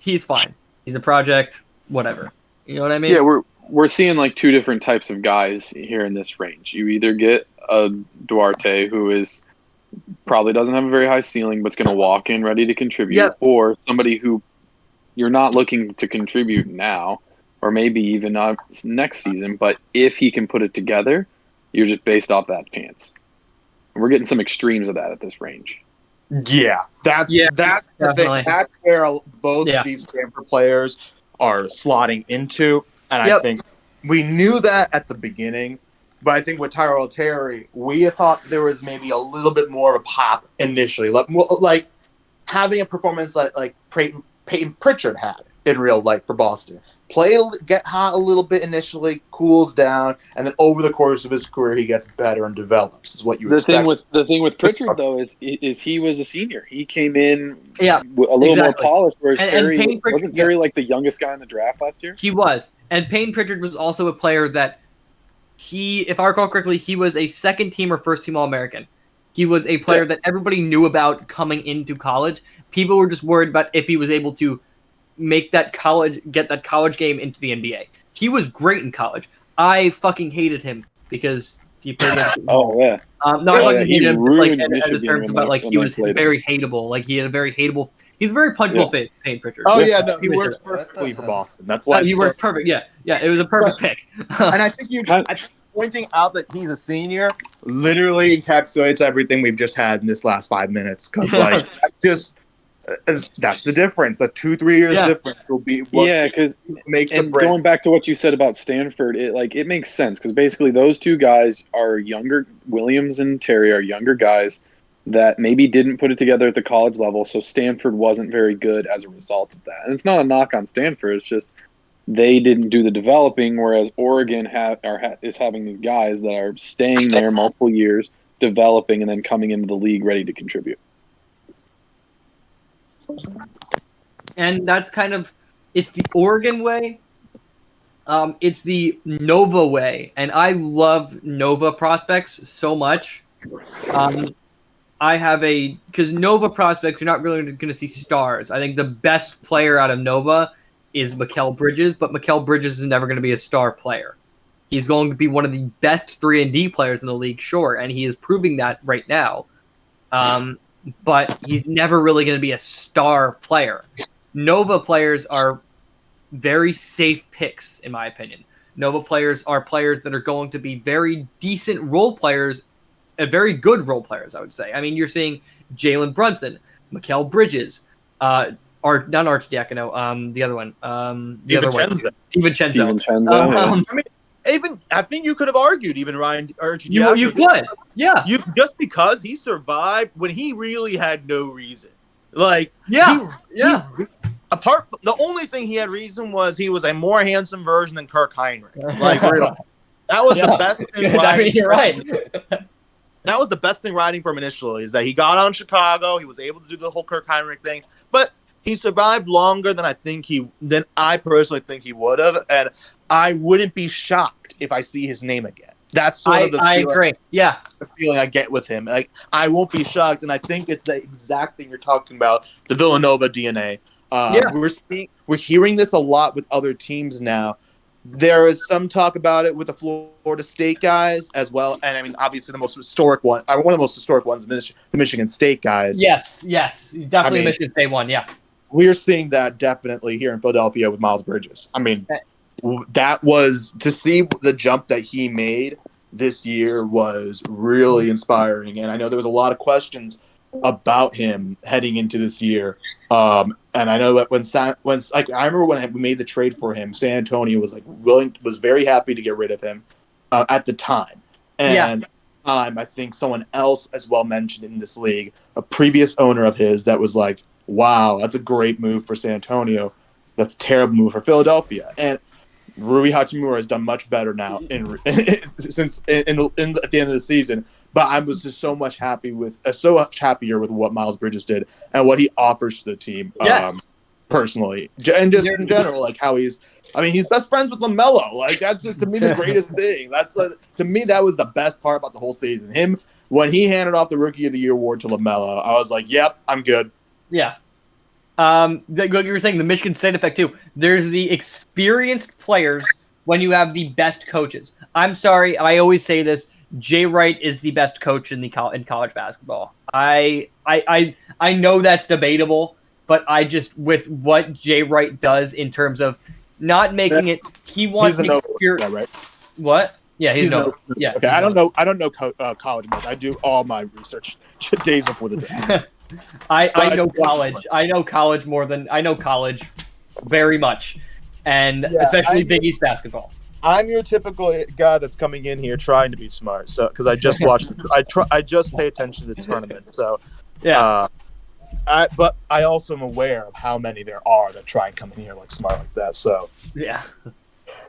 [SPEAKER 7] he's fine. He's a project, whatever. You know what I mean?
[SPEAKER 10] Yeah, we're seeing like 2 different types of guys here in this range. You either get a Duarte who is probably doesn't have a very high ceiling, but's going to walk in ready to contribute, or somebody who you're not looking to contribute now, or maybe even not next season, but if he can put it together, you're just based off that chance. And we're getting some extremes of that at this range.
[SPEAKER 12] Yeah, that's the thing. That's where both of these Stanford players are slotting into, and I think we knew that at the beginning. But I think with Tyrell Terry, we thought there was maybe a little bit more of a pop initially, like having a performance like Peyton Pritchard had in real life for Boston. Get hot a little bit initially, cools down, and then over the course of his career, he gets better and develops. Is what you expect.
[SPEAKER 10] The thing with Pritchard though is he was a senior. He came in
[SPEAKER 7] a
[SPEAKER 10] little more polished. Whereas Terry
[SPEAKER 7] Payne
[SPEAKER 10] wasn't Terry like the youngest guy in the draft last year.
[SPEAKER 7] He was, and Payne Pritchard was also a player that if I recall correctly, he was a second team or first team All-American. He was a player that everybody knew about coming into college. People were just worried about if he was able to get that college game into the NBA. He was great in college. I fucking hated him because he played against
[SPEAKER 10] I
[SPEAKER 7] fucking hated him. Like, as terms about like he was very hateable. Like, he had a very hateable He's a very punchable paint pitcher.
[SPEAKER 12] Oh yeah, no, he
[SPEAKER 7] Let me say
[SPEAKER 12] works
[SPEAKER 7] that.
[SPEAKER 12] perfectly for Boston. That's why
[SPEAKER 7] He
[SPEAKER 12] it's
[SPEAKER 7] works perfect. Yeah, it was a perfect pick.
[SPEAKER 12] And I think pointing out that he's a senior literally encapsulates everything we've just had in this last 5 minutes. Because like that's the difference. A 2-3 years difference will be what
[SPEAKER 10] because
[SPEAKER 12] makes the
[SPEAKER 10] and
[SPEAKER 12] break.
[SPEAKER 10] going back to what you said about Stanford, it makes sense because basically those two guys are younger. Williams and Terry are younger guys that maybe didn't put it together at the college level, so Stanford wasn't very good as a result of that. And it's not a knock on Stanford; it's just they didn't do the developing, whereas Oregon is having these guys that are staying there multiple years, developing, and then coming into the league ready to contribute.
[SPEAKER 7] And that's kind of it's the Oregon way. It's the Nova way, and I love Nova prospects so much. I have because Nova prospects, you're not really going to see stars. I think the best player out of Nova is Mikal Bridges, but Mikal Bridges is never going to be a star player. He's going to be one of the best 3-and-D players in the league, sure, and he is proving that right now. But he's never really going to be a star player. Nova players are very safe picks, in my opinion. Nova players are players that are going to be very decent role players, very good role players, I would say. I mean, you're seeing Jalen Brunson, Mikal Bridges, not Archdiacono, the other one. DiVincenzo.
[SPEAKER 12] I think you could have argued even Ryan Archdiacono.
[SPEAKER 7] You could, yeah.
[SPEAKER 12] Just because he survived when he really had no reason. Like, apart from, the only thing he had reason was he was a more handsome version than Kirk Heinrich. Like, really. That was the best thing.
[SPEAKER 7] I mean, you're right.
[SPEAKER 12] That was the best thing riding for him initially, is that he got on Chicago. He was able to do the whole Kirk Heinrich thing, but he survived longer than I personally think he would have, and I wouldn't be shocked if I see his name again. That's sort of the feeling,
[SPEAKER 7] agree. Yeah,
[SPEAKER 12] the feeling I get with him. Like, I won't be shocked, and I think it's the exact thing you're talking about, the Villanova DNA. We're hearing this a lot with other teams now. There is some talk about it with the Florida State guys as well, and I mean, obviously one of the most historic ones, the Michigan State guys.
[SPEAKER 7] Yes, definitely Michigan State one. Yeah,
[SPEAKER 12] we're seeing that definitely here in Philadelphia with Miles Bridges. I mean, that was to see the jump that he made this year was really inspiring, and I know there was a lot of questions about him heading into this year. And I know that I remember when we made the trade for him, San Antonio was was very happy to get rid of him at the time. And I think someone else as well mentioned in this league, a previous owner of his, that was like, wow, that's a great move for San Antonio. That's a terrible move for Philadelphia. And Rui Hachimura has done much better now at the end of the season. But I was just so much happier with what Miles Bridges did and what he offers to the team, personally, and just in general, like how he's best friends with LaMelo. Like, that's to me the greatest thing. That's to me that was the best part about the whole season. Him when he handed off the Rookie of the Year award to LaMelo, I was like, "Yep, I'm good."
[SPEAKER 7] Yeah. Like you were saying, the Michigan State effect too. There's the experienced players when you have the best coaches. I'm sorry, I always say this. Jay Wright is the best coach in college basketball. I know that's debatable, but I just, with what Jay Wright does in terms of not making it, he wants to
[SPEAKER 12] right?
[SPEAKER 7] What? Yeah, he's no. Yeah.
[SPEAKER 12] Okay, I don't know college much. I do all my research days before the draft.
[SPEAKER 7] I know college. I know college more than I know college very much, and especially Big East basketball.
[SPEAKER 12] I'm your typical guy that's coming in here trying to be smart. So, because I just watched, I just pay attention to the tournament. So, but I also am aware of how many there are that try and come in here like smart like that. So,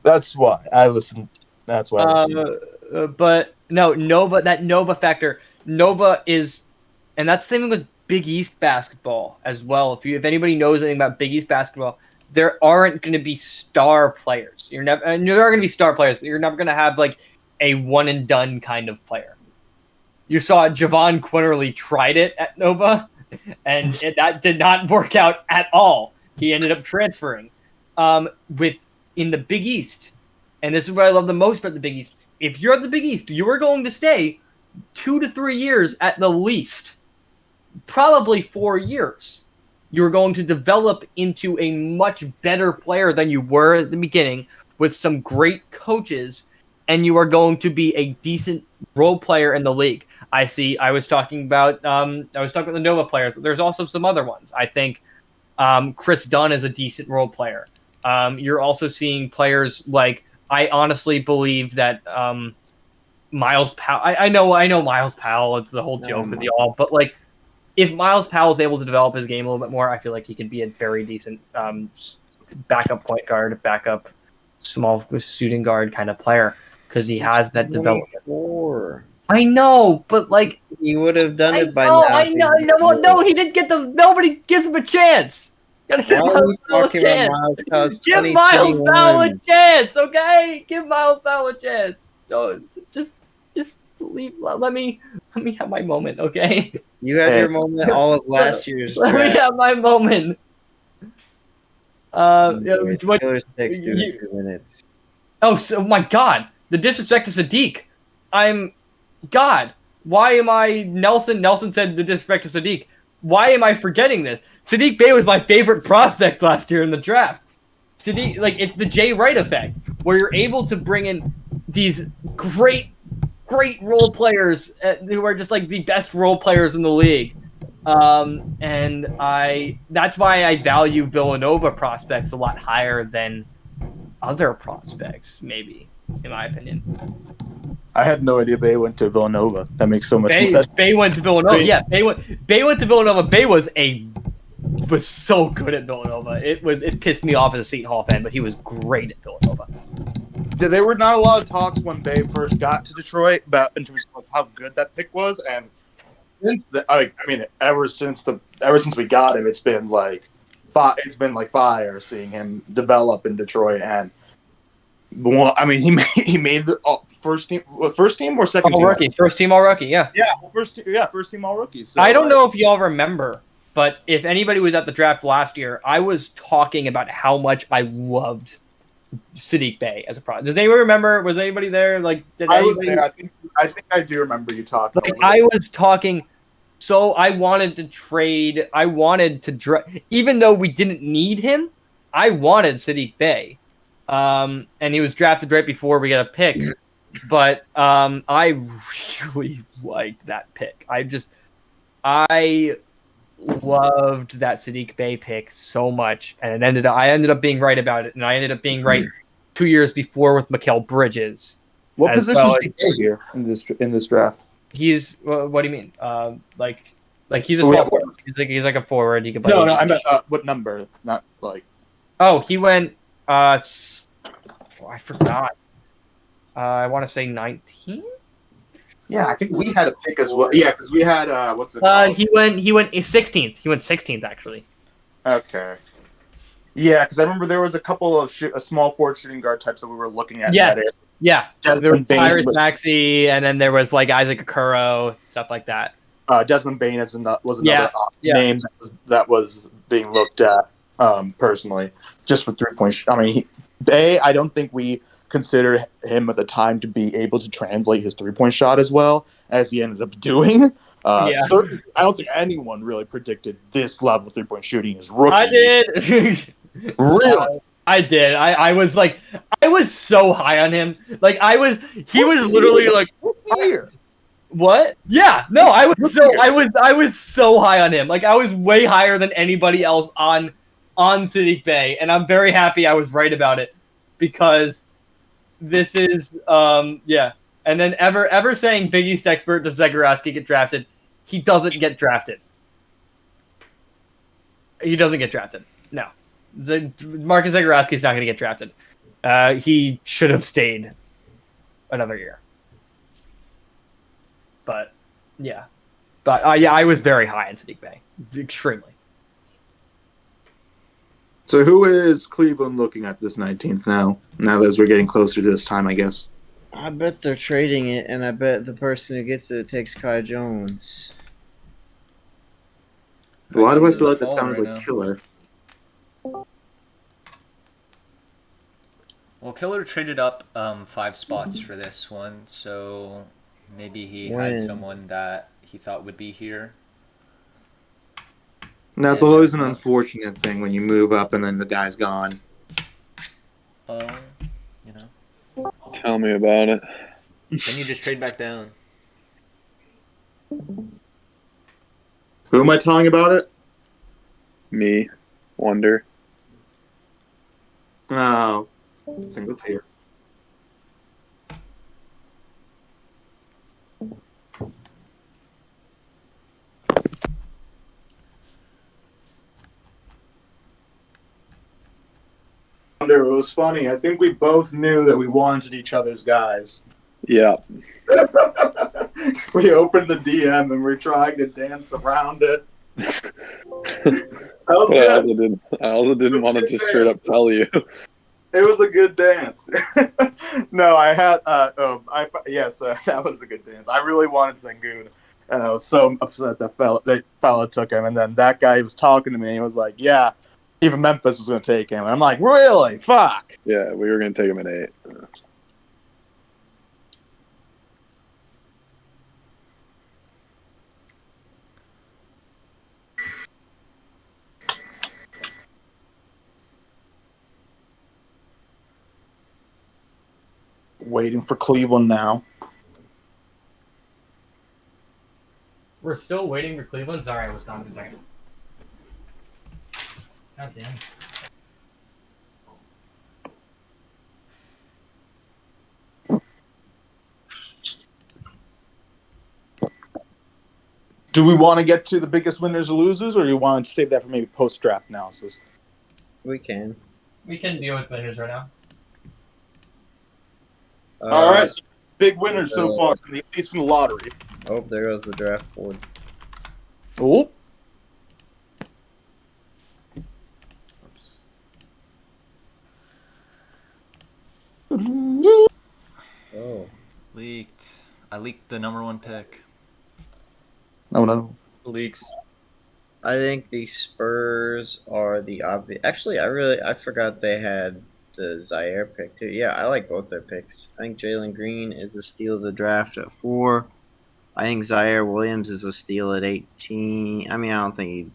[SPEAKER 12] that's why I listen. That's why I listen.
[SPEAKER 7] But no, Nova, that Nova factor, Nova is, and that's the same thing with Big East basketball as well. If anybody knows anything about Big East basketball, there aren't going to be star players. There are going to be star players. You're never going to have like a one and done kind of player. You saw Javon Quinterly tried it at Nova, and that did not work out at all. He ended up transferring. In the Big East, and this is what I love the most about the Big East. If you're at the Big East, you are going to stay 2 to 3 years at the least, probably 4 years. you're going to develop into a much better player than you were at the beginning with some great coaches, and you are going to be a decent role player in the league. I was talking about the Nova players, but there's also some other ones. I think Chris Dunn is a decent role player. You're also seeing players like, I honestly believe that Miles Powell. I know Miles Powell. It's the whole joke with y'all, but like, if Miles Powell is able to develop his game a little bit more, I feel like he can be a very decent backup point guard, backup small shooting guard kind of player, because he has that development.
[SPEAKER 4] 24.
[SPEAKER 7] I know, but like,
[SPEAKER 4] he would have done it by now.
[SPEAKER 7] I know. No, he didn't get the. Nobody gives him a chance. Gotta give Miles Powell a chance. Give Miles Powell a chance, okay? Give Miles Powell a chance. So just leave. Let me have my moment, okay?
[SPEAKER 4] You had your moment all of last year's draft.
[SPEAKER 7] Let me have my moment.
[SPEAKER 4] Steelers picks due in 2 minutes.
[SPEAKER 7] Oh, so my God! The disrespect to Sadiq. God. Why am I Nelson? Nelson said the disrespect to Sadiq. Why am I forgetting this? Sadiq Bey was my favorite prospect last year in the draft. Sadiq, like, it's the Jay Wright effect, where you're able to bring in these great role players who are just like the best role players in the league. And that's why I value Villanova prospects a lot higher than other prospects, maybe, in my opinion.
[SPEAKER 12] I had no idea Bay went to Villanova. That makes so much sense.
[SPEAKER 7] Bay went to Villanova. Yeah, Bay went to Villanova. Bay was so good at Villanova. It pissed me off as a Seton Hall fan, but he was great at Villanova.
[SPEAKER 12] There were not a lot of talks when Bay first got to Detroit about in terms of how good that pick was, and ever since we got him, it's been like fire seeing him develop in Detroit. And well, I mean, he made the first team or second team
[SPEAKER 7] rookie, first team all rookie, yeah,
[SPEAKER 12] first team all rookie. So,
[SPEAKER 7] I don't know if y'all remember, but if anybody was at the draft last year, I was talking about how much I loved Sadiq Bey as a product. Does anyone remember? Was anybody there? Like,
[SPEAKER 12] I was there. I think I do remember you talking.
[SPEAKER 7] Like, I was talking. So I wanted to trade. I wanted to even though we didn't need him, I wanted Sadiq Bey. And he was drafted right before we got a pick. But I really liked that pick. I loved that Sadiq Bey pick so much, and I ended up being right about it, and I ended up being right 2 years before with Mikal Bridges.
[SPEAKER 12] What position is he here in this draft?
[SPEAKER 7] He's what do you mean? Like he's a small forward. He's like a forward. He can play.
[SPEAKER 12] No, I meant what number? Not like.
[SPEAKER 7] Oh, he went. I forgot. I want to say 19.
[SPEAKER 12] Yeah, I think we had a pick as well. Yeah, because we had what's it called?
[SPEAKER 7] He went 16th. He went 16th actually.
[SPEAKER 12] Okay. Yeah, because I remember there was a couple of small forward shooting guard types that we were looking at.
[SPEAKER 7] Yeah. Yeah. There was
[SPEAKER 12] Bain,
[SPEAKER 7] Maxey, and then there was like Isaac Okoro, stuff like that.
[SPEAKER 12] Desmond Bain was another name that was being looked at personally, just for 3-point. I mean, I don't think we considered him at the time to be able to translate his 3-point shot as well as he ended up doing. I don't think anyone really predicted this level of 3-point shooting as rookie.
[SPEAKER 7] I did.
[SPEAKER 12] Really?
[SPEAKER 7] I did. I was so high on him. Like he was literally like,
[SPEAKER 12] here.
[SPEAKER 7] What? Yeah. No, I was so high on him. Like, I was way higher than anybody else on Sadiq Bey, and I'm very happy I was right about it, because this is yeah. And then ever saying Big East expert, does Zagorowski get drafted? He doesn't get drafted. He doesn't get drafted. No. Marcus Zagorowski is not going to get drafted. He should have stayed another year. But yeah, I was very high on Sadiq Bey, extremely.
[SPEAKER 12] So who is Cleveland looking at this 19th now? Now as we're getting closer to this time, I guess.
[SPEAKER 4] I bet they're trading it, and I bet the person who gets it takes Kai Jones.
[SPEAKER 12] Why do I feel like that sounded like Killer?
[SPEAKER 11] Well, Killer traded up 5 spots for this one, so maybe he had someone that he thought would be here.
[SPEAKER 12] That's
[SPEAKER 11] Yeah,
[SPEAKER 12] always an
[SPEAKER 11] no.
[SPEAKER 12] unfortunate thing when you move up and then the guy's gone.
[SPEAKER 11] You know.
[SPEAKER 10] Tell me about it.
[SPEAKER 11] Then you just trade back down.
[SPEAKER 12] Who am I telling about it?
[SPEAKER 10] Me, Wonder.
[SPEAKER 12] Oh, single tier. It was funny. I think we both knew that we wanted each other's guys.
[SPEAKER 10] Yeah.
[SPEAKER 12] We opened the DM and we're trying to dance around it. That was good.
[SPEAKER 10] I also didn't want to just straight up tell you.
[SPEAKER 12] It was a good dance. No, I had. Yes, that was a good dance. I really wanted Sengun, and I was so upset that fella took him. And then that guy was talking to me. And he was like, "Yeah, even Memphis was going to take him." And I'm like, "Really? Fuck."
[SPEAKER 10] Yeah, we were going to take him at 8.
[SPEAKER 12] Waiting for Cleveland now.
[SPEAKER 7] We're still waiting for Cleveland. Sorry, I was gone for a second. God damn.
[SPEAKER 12] Do we want to get to the biggest winners or losers, or do you want to save that for maybe post-draft analysis?
[SPEAKER 4] We can.
[SPEAKER 7] We can deal with winners right now.
[SPEAKER 12] All right, so big winners so far, at least from the lottery.
[SPEAKER 4] Oh, there goes the draft board.
[SPEAKER 12] Oh.
[SPEAKER 4] Oh.
[SPEAKER 11] Leaked. I leaked the number 1 pick.
[SPEAKER 12] Oh no.
[SPEAKER 3] Leaks.
[SPEAKER 4] I think the Spurs are the obvious. Actually, I forgot they had the Zaire pick too. Yeah, I like both their picks. I think Jalen Green is a steal of the draft at 4. I think Zaire Williams is a steal at 18. I mean, I don't think he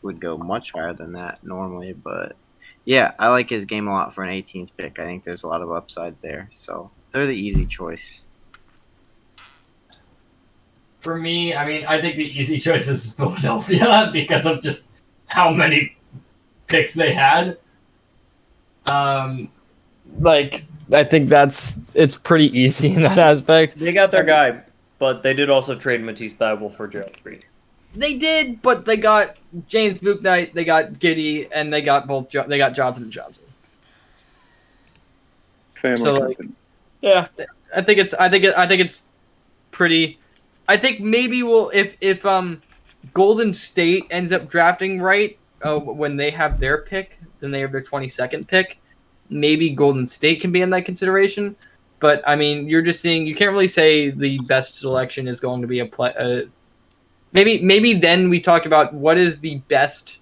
[SPEAKER 4] would go much higher than that normally, but yeah, I like his game a lot for an 18th pick. I think there's a lot of upside there, so they're the easy choice.
[SPEAKER 7] For me, I mean, I think the easy choice is Philadelphia because of just how many picks they had. I think it's pretty easy in that aspect.
[SPEAKER 13] They got their guy, but they did also trade Matisse Thybulle for Gerald Green.
[SPEAKER 7] They did, but they got James Bouknight, they got Giddey, and they got they got Johnson and Johnson.
[SPEAKER 10] Family company.
[SPEAKER 7] Yeah, I think it's pretty. I think maybe if Golden State ends up drafting right when they have their pick, then they have their 22nd pick. Maybe Golden State can be in that consideration. But I mean, you're just seeing. You can't really say the best selection is going to be a play. Maybe then we talk about what is the best.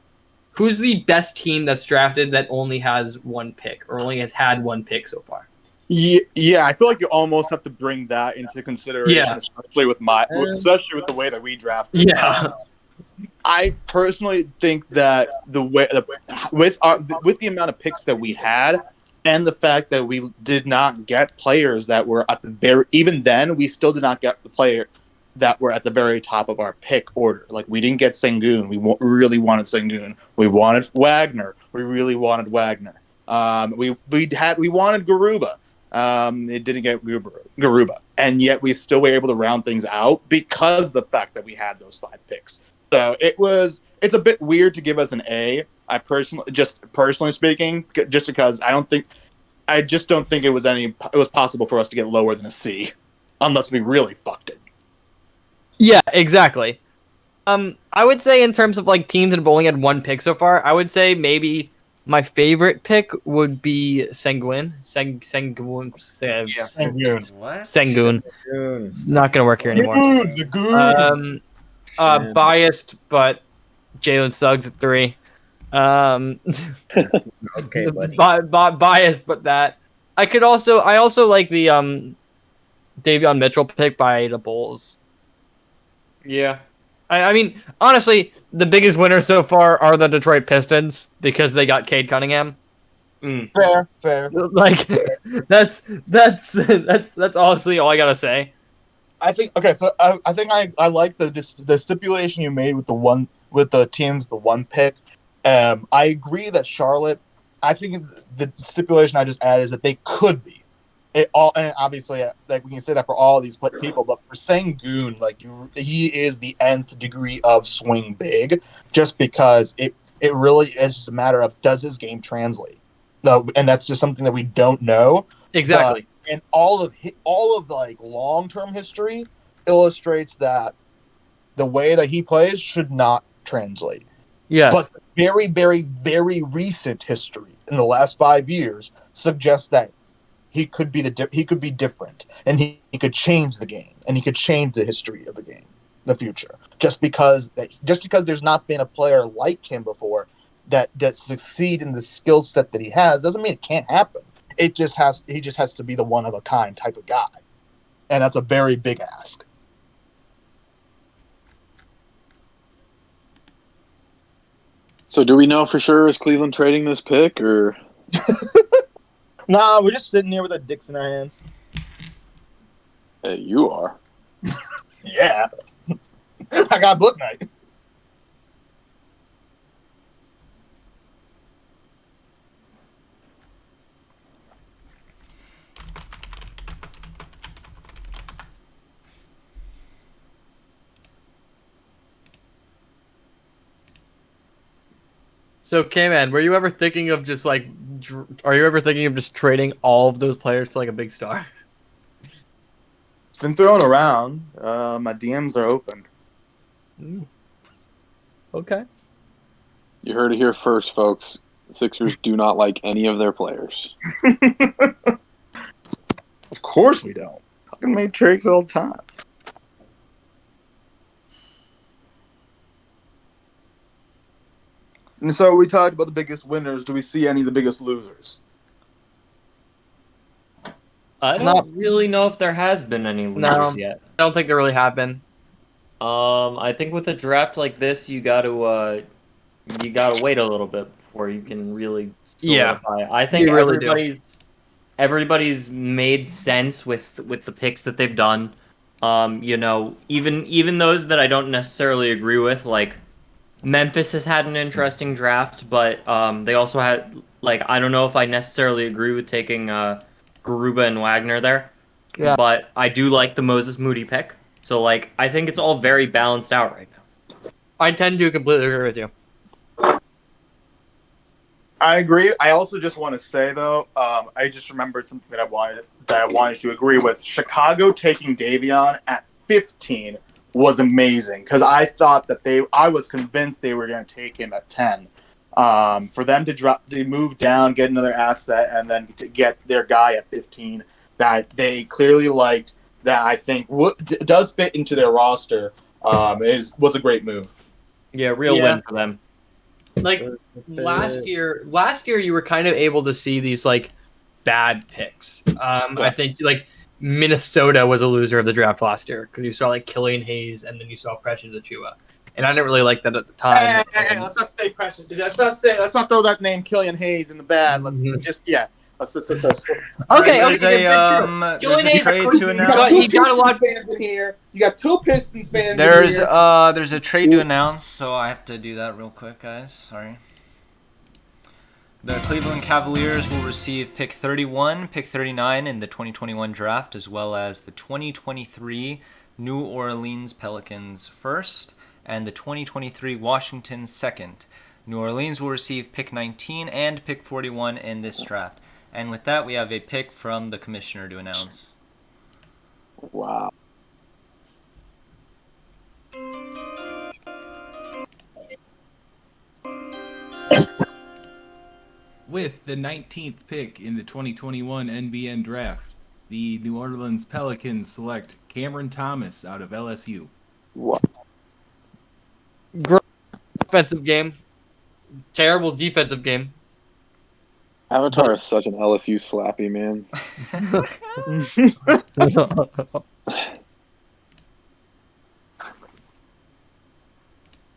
[SPEAKER 7] Who's the best team that's drafted that only has 1 pick or only has had 1 pick so far?
[SPEAKER 12] Yeah, I feel like you almost have to bring that into consideration,
[SPEAKER 7] Yeah.
[SPEAKER 12] especially with the way that we draft.
[SPEAKER 7] Yeah.
[SPEAKER 12] I personally think that with the amount of picks that we had, and the fact that we did not get players that were at the even then we still did not get the player that were at the very top of our pick order. Like we didn't get Sengun. We really wanted Sengun. We wanted Wagner. We really wanted Wagner. We wanted Garuba. It didn't get Garuba, and yet we still were able to round things out because of the fact that we had those 5 picks. So it's a bit weird to give us an A. Personally speaking, just because I just don't think it was possible for us to get lower than a C, unless we really fucked it.
[SPEAKER 7] Yeah, exactly. I would say in terms of like teams that have only had 1 pick so far, I would say maybe my favorite pick would be Sengun. Sengun.
[SPEAKER 11] What?
[SPEAKER 7] Sengun. Not gonna work here anymore.
[SPEAKER 12] The goon.
[SPEAKER 7] Biased, but Jalen Suggs at 3.
[SPEAKER 4] Okay, buddy.
[SPEAKER 7] Biased, but that I also like the Davion Mitchell pick by the Bulls.
[SPEAKER 3] Yeah.
[SPEAKER 7] I mean, honestly, the biggest winners so far are the Detroit Pistons because they got Cade Cunningham.
[SPEAKER 12] Fair.
[SPEAKER 7] Like, that's honestly all I gotta say.
[SPEAKER 12] I think okay. So I think I like the stipulation you made with the teams the one pick. I agree that Charlotte. I think the stipulation I just added is that they could be. It all and obviously like we can say that for all of these people, but for Sengun, like he is the nth degree of swing big, just because it really is just a matter of does his game translate. No, and that's just something that we don't know.
[SPEAKER 7] Exactly.
[SPEAKER 12] And all of like long-term history illustrates that the way that he plays should not translate.
[SPEAKER 7] Yeah.
[SPEAKER 12] But very, very, very recent history in the last 5 years suggests that he could be different, and he could change the game, and he could change the history of the game, the future. Just because there's not been a player like him before that succeed in the skill set that he has doesn't mean it can't happen. He just has to be the one of a kind type of guy, and that's a very big ask.
[SPEAKER 10] So do we know for sure, is Cleveland trading this pick, or?
[SPEAKER 12] Nah, we're just sitting here with our dicks in our hands.
[SPEAKER 10] Hey, you are.
[SPEAKER 12] Yeah. I got book night.
[SPEAKER 7] So, K-Man, were you ever thinking of just like, are you ever thinking of just trading all of those players for like a big star?
[SPEAKER 12] It's been thrown around. My DMs are open.
[SPEAKER 7] Okay.
[SPEAKER 10] You heard it here first, folks. Sixers do not like any of their players.
[SPEAKER 12] Of course we don't. Fucking make trades all the time. And so we talked about the biggest winners. Do we see any of the biggest losers?
[SPEAKER 3] I don't really know if there has been any losers yet.
[SPEAKER 7] I don't think there really have been.
[SPEAKER 3] I think with a draft like this, you got to wait a little bit before you can really solidify.
[SPEAKER 7] Yeah,
[SPEAKER 3] I think
[SPEAKER 7] really
[SPEAKER 3] everybody's made sense with the picks that they've done. Even those that I don't necessarily agree with, like Memphis has had an interesting draft, but they also had, like, I don't know if I necessarily agree with taking Garuba and Wagner there.
[SPEAKER 7] Yeah.
[SPEAKER 3] But I do like the Moses Moody pick. So, like, I think it's all very balanced out right now.
[SPEAKER 7] I tend to completely agree with you.
[SPEAKER 12] I agree. I also just want to say though, I just remembered something that I wanted to agree with. Chicago taking Davion at 15 was amazing because I thought that I was convinced they were going to take him at 10. For them to move down, get another asset, and then to get their guy at 15 that they clearly liked, that I think does fit into their roster, was a great move.
[SPEAKER 3] Yeah, real win for them.
[SPEAKER 7] Like last year you were kind of able to see these like bad picks. I think like Minnesota was a loser of the draft last year because you saw like Killian Hayes and then you saw Precious Achua, and I didn't really like that at the time.
[SPEAKER 12] Hey, let's not say Precious. Let's not throw that name Killian Hayes in the bad. Let's just Let's
[SPEAKER 7] okay.
[SPEAKER 11] There's a trade to announce.
[SPEAKER 12] You got a lot of fans in here. You got two Pistons fans.
[SPEAKER 11] There's a trade to announce, so I have to do that real quick, guys. Sorry. The Cleveland Cavaliers will receive pick 31, pick 39 in the 2021 draft, as well as the 2023 New Orleans Pelicans first and the 2023 Washington second. New Orleans will receive pick 19 and pick 41 in this draft. And with that, we have a pick from the commissioner to announce.
[SPEAKER 10] Wow.
[SPEAKER 6] With the 19th pick in the 2021 NBN Draft, the New Orleans Pelicans select Cameron Thomas out of LSU.
[SPEAKER 10] What?
[SPEAKER 7] Great offensive game. Terrible defensive game.
[SPEAKER 10] Avatar is such an LSU slappy, man.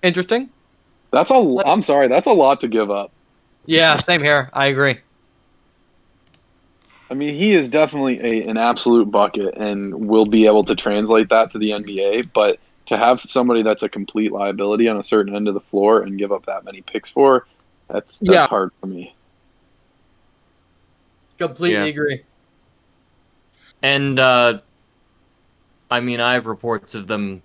[SPEAKER 7] Interesting.
[SPEAKER 10] That's a. I'm sorry, that's a lot to give up.
[SPEAKER 7] Yeah, same here. I agree.
[SPEAKER 10] I mean, he is definitely an absolute bucket and will be able to translate that to the NBA. But to have somebody that's a complete liability on a certain end of the floor and give up that many picks for, that's
[SPEAKER 7] Yeah.
[SPEAKER 10] hard for me.
[SPEAKER 7] Completely agree.
[SPEAKER 3] And I mean, I have reports of them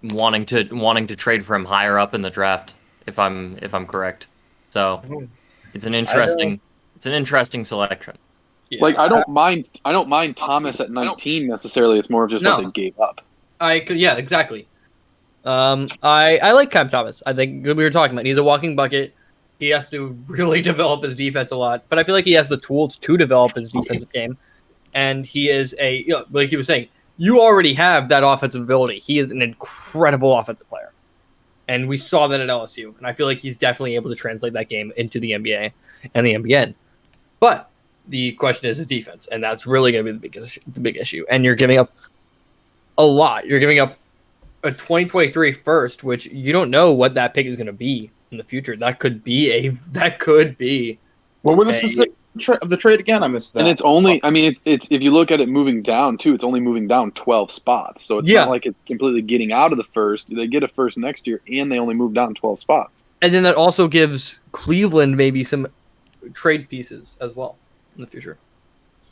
[SPEAKER 3] wanting to trade for him higher up in the draft, if I'm correct. So it's an interesting selection.
[SPEAKER 7] Yeah.
[SPEAKER 10] Like I don't mind Thomas at 19 necessarily. It's more of just what they gave up.
[SPEAKER 7] Yeah, exactly. I like Cam Thomas. I think we were talking about he's a walking bucket. He has to really develop his defense a lot, but I feel like he has the tools to develop his defensive game. And he is like he was saying, you already have that offensive ability. He is an incredible offensive player. And we saw that at LSU. And I feel like he's definitely able to translate that game into the NBA and the NBN. But the question is his defense. And that's really going to be the big issue. And you're giving up a lot. You're giving up a 2023 first, which you don't know what that pick is going to be in the future. That could be.
[SPEAKER 12] What were the specifics of the trade again? I missed that.
[SPEAKER 10] And it's only, I mean, it's if you look at it moving down too, it's only moving down 12 spots. So it's not like it's completely getting out of the first. They get a first next year, and they only move down 12 spots.
[SPEAKER 7] And then that also gives Cleveland maybe some trade pieces as well in the future.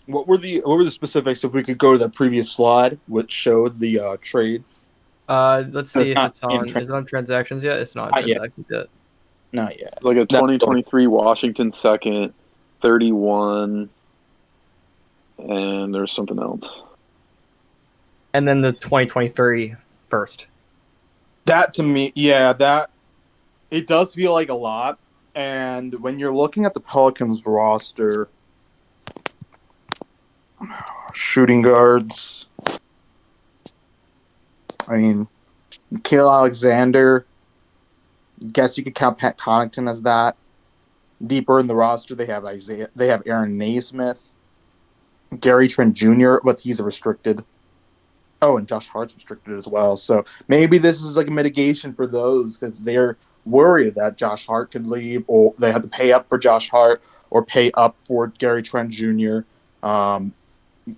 [SPEAKER 12] What were the specifics? If we could go to the previous slide, which showed the trade.
[SPEAKER 7] Let's see if it's on. Is it on transactions yet? It's not transactions yet.
[SPEAKER 12] Not yet.
[SPEAKER 10] It's like a 2023 Washington second, 31, and there's something else.
[SPEAKER 7] And then the 2023 first.
[SPEAKER 12] That to me, that it does feel like a lot. And when you're looking at the Pelicans roster, shooting guards, I mean, Nikhil Alexander, guess you could count Pat Connaughton as that. Deeper in the roster, they have Aaron Naismith, Gary Trent Jr., but he's a restricted. Oh, and Josh Hart's restricted as well. So maybe this is like a mitigation for those because they're worried that Josh Hart could leave, or they have to pay up for Josh Hart or pay up for Gary Trent Jr.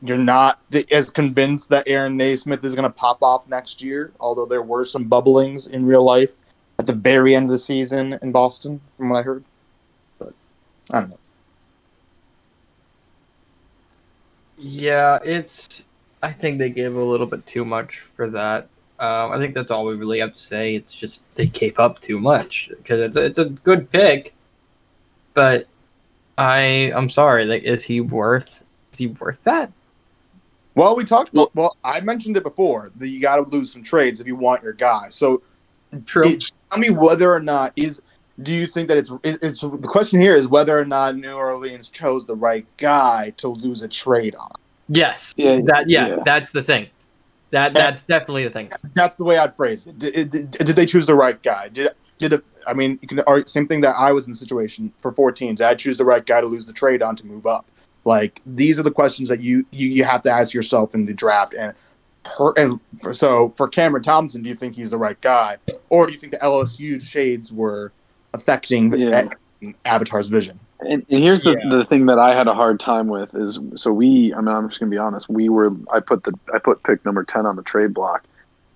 [SPEAKER 12] You're not as convinced that Aaron Naismith is going to pop off next year, although there were some bubblings in real life at the very end of the season in Boston, from what I heard. But I don't know.
[SPEAKER 7] Yeah, I think they gave a little bit too much for that. I think that's all we really have to say. It's just they gave up too much because it's a good pick, but I'm sorry. Like, is he worth that?
[SPEAKER 12] Well, we talked about. Well, I mentioned it before that you got to lose some trades if you want your guy. So,
[SPEAKER 7] true.
[SPEAKER 12] Tell me whether or not do you think that it's the question here is whether or not New Orleans chose the right guy to lose a trade on?
[SPEAKER 7] Yes.
[SPEAKER 10] Yeah.
[SPEAKER 7] That's the thing. That's definitely the thing.
[SPEAKER 12] That's the way I'd phrase it. Did they choose the right guy? I mean, you can argue same thing that I was in the situation for 4 teams. Did I choose the right guy to lose the trade on to move up? Like, these are the questions that you have to ask yourself in the draft. So for Cameron Thompson, do you think he's the right guy, or do you think the LSU shades were affecting Avatar's vision?
[SPEAKER 10] And here's the thing that I had a hard time with is I'm just gonna be honest. I put pick number 10 on the trade block,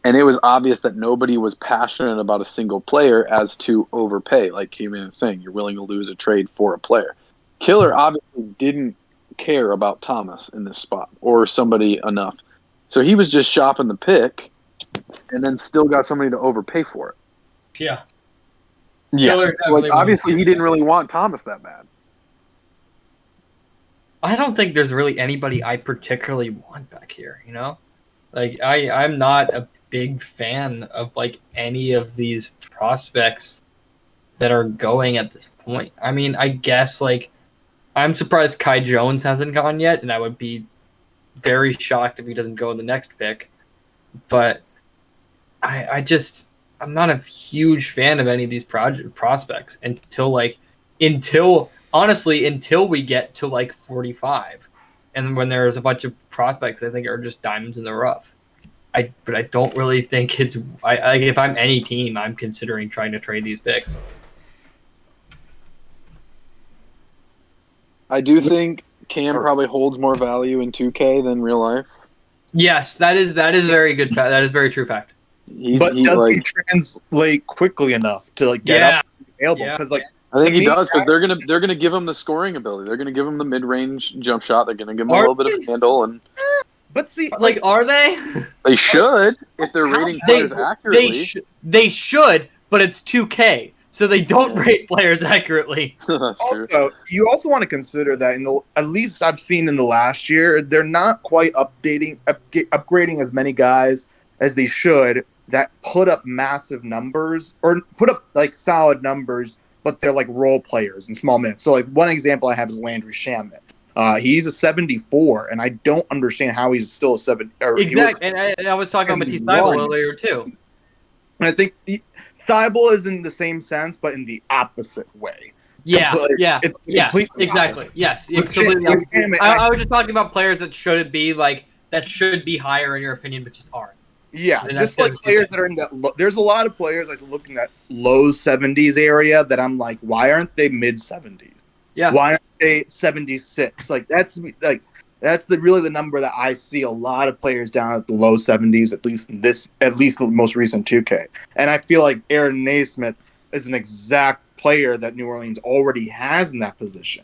[SPEAKER 10] and it was obvious that nobody was passionate about a single player as to overpay. Like K-Man is saying, you're willing to lose a trade for a player. Killer obviously didn't care about Thomas in this spot or somebody enough, so he was just shopping the pick, and then still got somebody to overpay for it.
[SPEAKER 7] Yeah.
[SPEAKER 10] Like, obviously he didn't really want Thomas that bad.
[SPEAKER 7] I don't think there's really anybody I particularly want back here, you know? Like, I'm not a big fan of, like, any of these prospects that are going at this point. I mean, I guess, like, I'm surprised Kai Jones hasn't gone yet, and I would be very shocked if he doesn't go in the next pick. But I'm not a huge fan of any of these prospects until we get to like 45, and when there's a bunch of prospects I think are just diamonds in the rough. But I don't really think it's. If I'm any team, I'm considering trying to trade these picks.
[SPEAKER 10] I do think Cam probably holds more value in 2K than real life.
[SPEAKER 7] Yes, that is very good. That is very true fact.
[SPEAKER 12] But does he translate quickly enough to like get up and be available? Because
[SPEAKER 10] I think he does, because they're gonna give him the scoring ability. They're gonna give him the mid range jump shot. They're gonna give him a little bit of handle, and
[SPEAKER 12] but see,
[SPEAKER 7] are they?
[SPEAKER 10] They should if they're rating players accurately.
[SPEAKER 7] They should, but it's 2K, so they don't rate players accurately.
[SPEAKER 12] Also, you also want to consider that at least I've seen in the last year, they're not quite upgrading as many guys as they should that put up massive numbers or put up like solid numbers, but they're like role players in small minutes. So like one example I have is Landry Shamet. He's a 74, and I don't understand how he's still a 7.
[SPEAKER 7] Exactly, and I was talking about Matisse Thybulle earlier too.
[SPEAKER 12] And I think Thybulle is in the same sense, but in the opposite way.
[SPEAKER 7] Yeah,
[SPEAKER 12] It's
[SPEAKER 7] exactly. Yes, it's completely opposite. I was just talking about players that should be higher in your opinion, but just aren't.
[SPEAKER 12] Yeah, just like players that are in that. There's a lot of players I look in that low 70s area that I'm like, why aren't they mid 70s?
[SPEAKER 7] Yeah,
[SPEAKER 12] why aren't they 76? Like that's really the number that I see a lot of players down at the low 70s, at least the most recent 2K. And I feel like Aaron Naismith is an exact player that New Orleans already has in that position.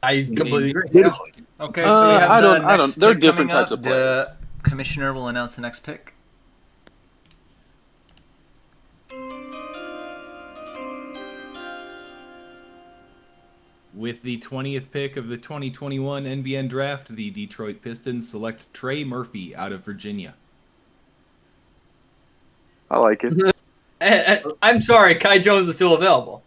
[SPEAKER 7] I completely agree.
[SPEAKER 11] Yeah. Okay, so we have
[SPEAKER 10] I don't. They're different types of players.
[SPEAKER 11] The commissioner will announce the next pick.
[SPEAKER 6] With the 20th pick of the 2021 NBN Draft, the Detroit Pistons select Trey Murphy out of Virginia.
[SPEAKER 10] I like it.
[SPEAKER 7] I'm sorry, Kai Jones is still available.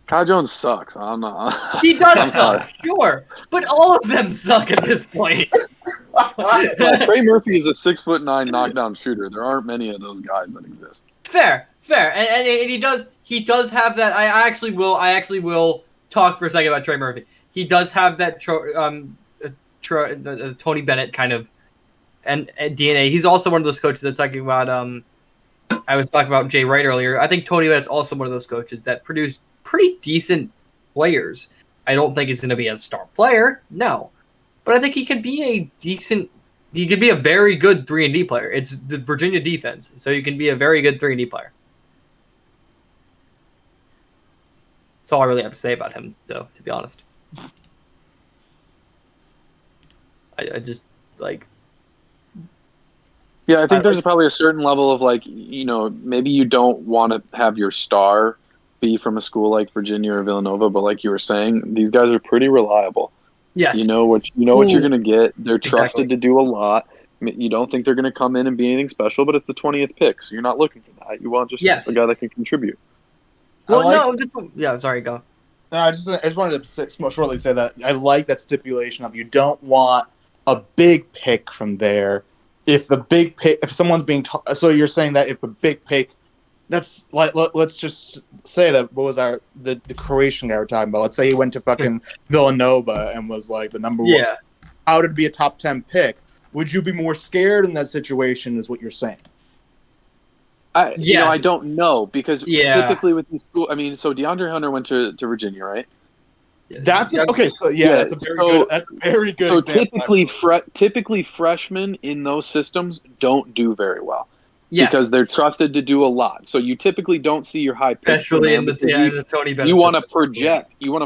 [SPEAKER 10] Kai Jones sucks. I'm not.
[SPEAKER 7] He does suck, sure, but all of them suck at this point.
[SPEAKER 10] Trey Murphy is a 6'9" knockdown shooter. There aren't many of those guys that exist.
[SPEAKER 7] Fair, and he does have that. I actually will talk for a second about Trey Murphy. He does have that Tony Bennett kind of and DNA. He's also one of those coaches that's talking about. I was talking about Jay Wright earlier. I think Tony Bennett's also one of those coaches that produce pretty decent players. I don't think he's going to be a star player, no, but I think he could be a decent. He could be a very good 3-and-D player. It's the Virginia defense, so you can be a very good 3-and-D player. That's all I really have to say about him, though, to be honest. I just, like...
[SPEAKER 10] Yeah, I think there's probably a certain level of, maybe you don't want to have your star be from a school like Virginia or Villanova, but like you were saying, these guys are pretty reliable.
[SPEAKER 7] Yes.
[SPEAKER 10] You know what you're going to get. They're trusted to do a lot. You don't think they're going to come in and be anything special, but it's the 20th pick, so you're not looking for that. You want just a guy that can contribute.
[SPEAKER 7] Well, sorry, go.
[SPEAKER 12] No, I just wanted to shortly say that I like that stipulation of you don't want a big pick from there. If someone's being so you're saying that if the big pick, that's like let's just say that what was the Croatian guy we're talking about? Let's say he went to fucking Villanova and was like the number one. How to be a top 10 pick? Would you be more scared in that situation? Is what you're saying?
[SPEAKER 10] I don't know because typically with these schools, so DeAndre Hunter went to Virginia, right?
[SPEAKER 12] That's okay. So that's a very good. So
[SPEAKER 10] typically freshmen in those systems don't do very well.
[SPEAKER 7] Yes.
[SPEAKER 10] Because they're trusted to do a lot. So you typically don't see your high picks.
[SPEAKER 7] Especially in the Tony Bennett
[SPEAKER 10] You want to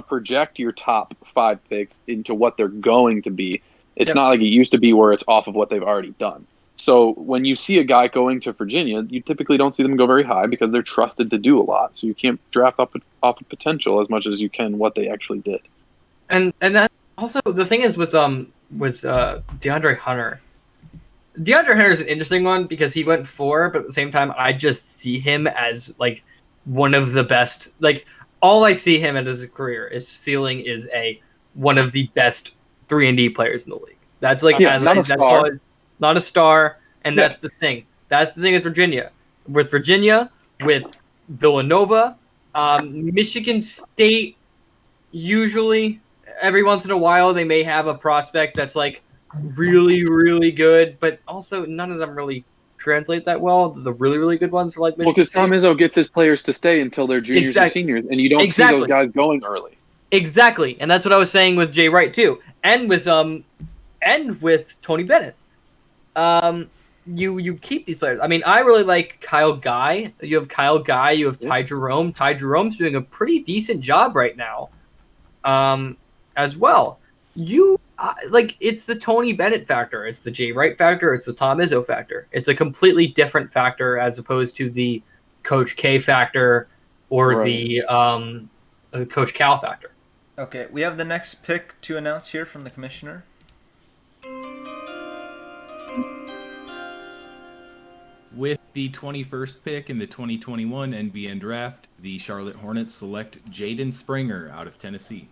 [SPEAKER 10] project your top 5 picks into what they're going to be. It's not like it used to be where it's off of what they've already done. So when you see a guy going to Virginia, you typically don't see them go very high because they're trusted to do a lot. So you can't draft off of potential as much as you can what they actually did.
[SPEAKER 7] And that also the thing is with DeAndre Hunter. DeAndre Hunter is an interesting one because he went 4, but at the same time, I just see him as like one of the best. Like all I see him in his career, his ceiling is one of the best 3-and-D players in the league. That's like not a star, and that's the thing. That's the thing with Virginia. With Villanova, Michigan State. Usually, every once in a while, they may have a prospect that's like really, really good, but also none of them really translate that well. The really, really good ones are like
[SPEAKER 10] Well,
[SPEAKER 7] Michigan
[SPEAKER 10] because Tom
[SPEAKER 7] State.
[SPEAKER 10] Izzo gets his players to stay until they're juniors or seniors, and you don't see those guys going early.
[SPEAKER 7] Exactly, and that's what I was saying with Jay Wright too, and with Tony Bennett. You keep these players. I mean, I really like Kyle Guy. You have Kyle Guy. You have Ty Jerome. Ty Jerome's doing a pretty decent job right now, as well. It's the Tony Bennett factor. It's the Jay Wright factor. It's the Tom Izzo factor. It's a completely different factor as opposed to the Coach K factor or the Coach Cal factor.
[SPEAKER 11] Okay, we have the next pick to announce here from the commissioner.
[SPEAKER 6] With the 21st pick in the 2021 NBN Draft, the Charlotte Hornets select Jaden Springer out of Tennessee.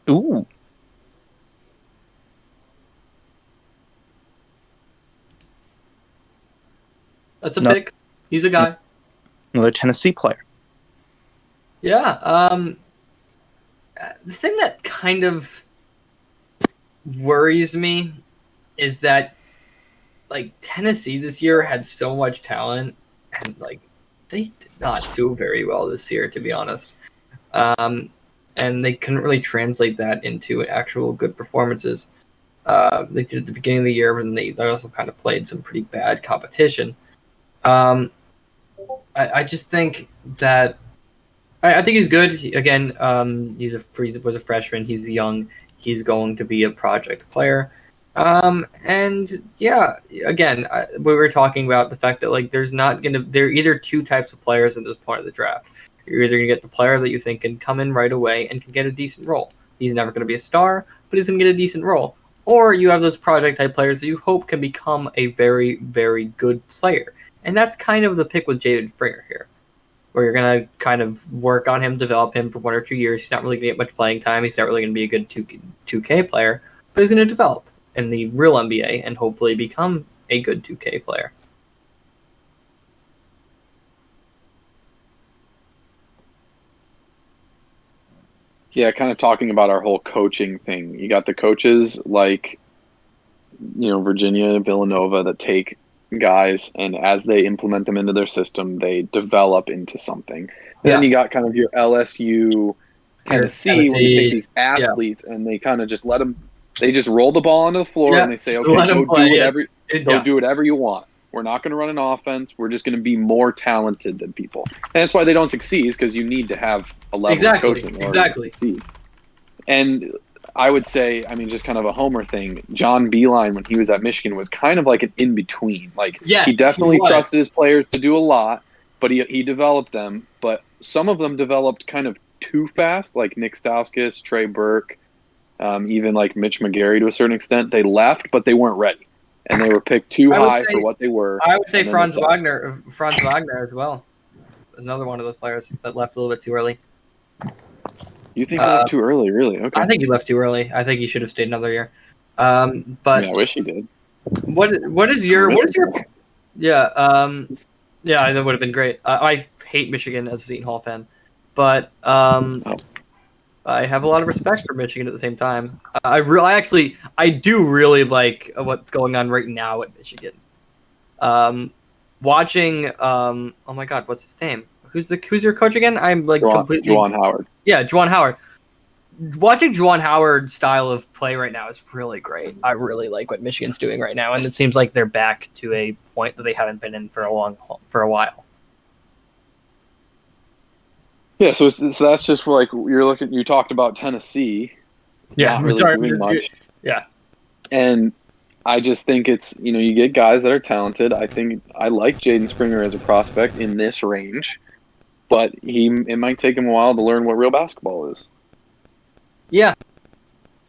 [SPEAKER 12] Ooh.
[SPEAKER 7] That's a pick. He's a guy.
[SPEAKER 12] Another Tennessee player.
[SPEAKER 7] Yeah. The thing that kind of worries me is that Tennessee this year had so much talent, and they did not do very well this year, to be honest. And they couldn't really translate that into actual good performances. They did at the beginning of the year, and they also kind of played some pretty bad competition. I just think that I think he's good. Again, he was a freshman. He's young. He's going to be a project player. And yeah, again, we were talking about the fact that there are either two types of players at this point of the draft. You're either going to get the player that you think can come in right away and can get a decent role. He's never going to be a star, but he's going to get a decent role. Or you have those project type players that you hope can become a very, very good player. And that's kind of the pick with Jaden Springer here, where you're going to kind of work on him, develop him for 1 or 2 years. He's not really going to get much playing time. He's not really going to be a good 2K player, but he's going to develop in the real NBA and hopefully become a good 2K player.
[SPEAKER 10] Yeah, kind of talking about our whole coaching thing. You got the coaches like, Virginia, Villanova that take guys, and as they implement them into their system, they develop into something. And then you got kind of your LSU, Tennessee, where you take these athletes and they kind of just let them. They just roll the ball onto the floor and they say, "Okay, do whatever you want. We're not going to run an offense. We're just going to be more talented than people." And that's why they don't succeed, because you need to have a level of coaching in order to succeed. And I would say, just kind of a homer thing, John Beilein, when he was at Michigan, was kind of like an in-between. He definitely trusted his players to do a lot, but he developed them. But some of them developed kind of too fast, like Nick Stauskas, Trey Burke, even like Mitch McGarry to a certain extent. They left, but they weren't ready. And they were picked too high for what they were.
[SPEAKER 7] I would say Franz Wagner as well. Is another one of those players that left a little bit too early.
[SPEAKER 10] You think he left too early, really? Okay.
[SPEAKER 7] I think he left too early. I think he should have stayed another year. But
[SPEAKER 10] I wish he did.
[SPEAKER 7] What is your that would have been great. I hate Michigan as a Seton Hall fan, but I have a lot of respect for Michigan at the same time. I do really like what's going on right now at Michigan. Watching, oh my God, what's his name? Who's your coach again? I'm completely
[SPEAKER 10] Juwan Howard.
[SPEAKER 7] Yeah, Juwan Howard. Watching Juwan Howard's style of play right now is really great. I really like what Michigan's doing right now, and it seems like they're back to a point that they haven't been in for a while.
[SPEAKER 10] Yeah, so that's just like you talked about Tennessee.
[SPEAKER 7] Yeah,
[SPEAKER 10] not really doing much.
[SPEAKER 7] Yeah.
[SPEAKER 10] And I just think it's, you get guys that are talented. I think I like Jaden Springer as a prospect in this range, but it might take him a while to learn what real basketball is.
[SPEAKER 7] Yeah,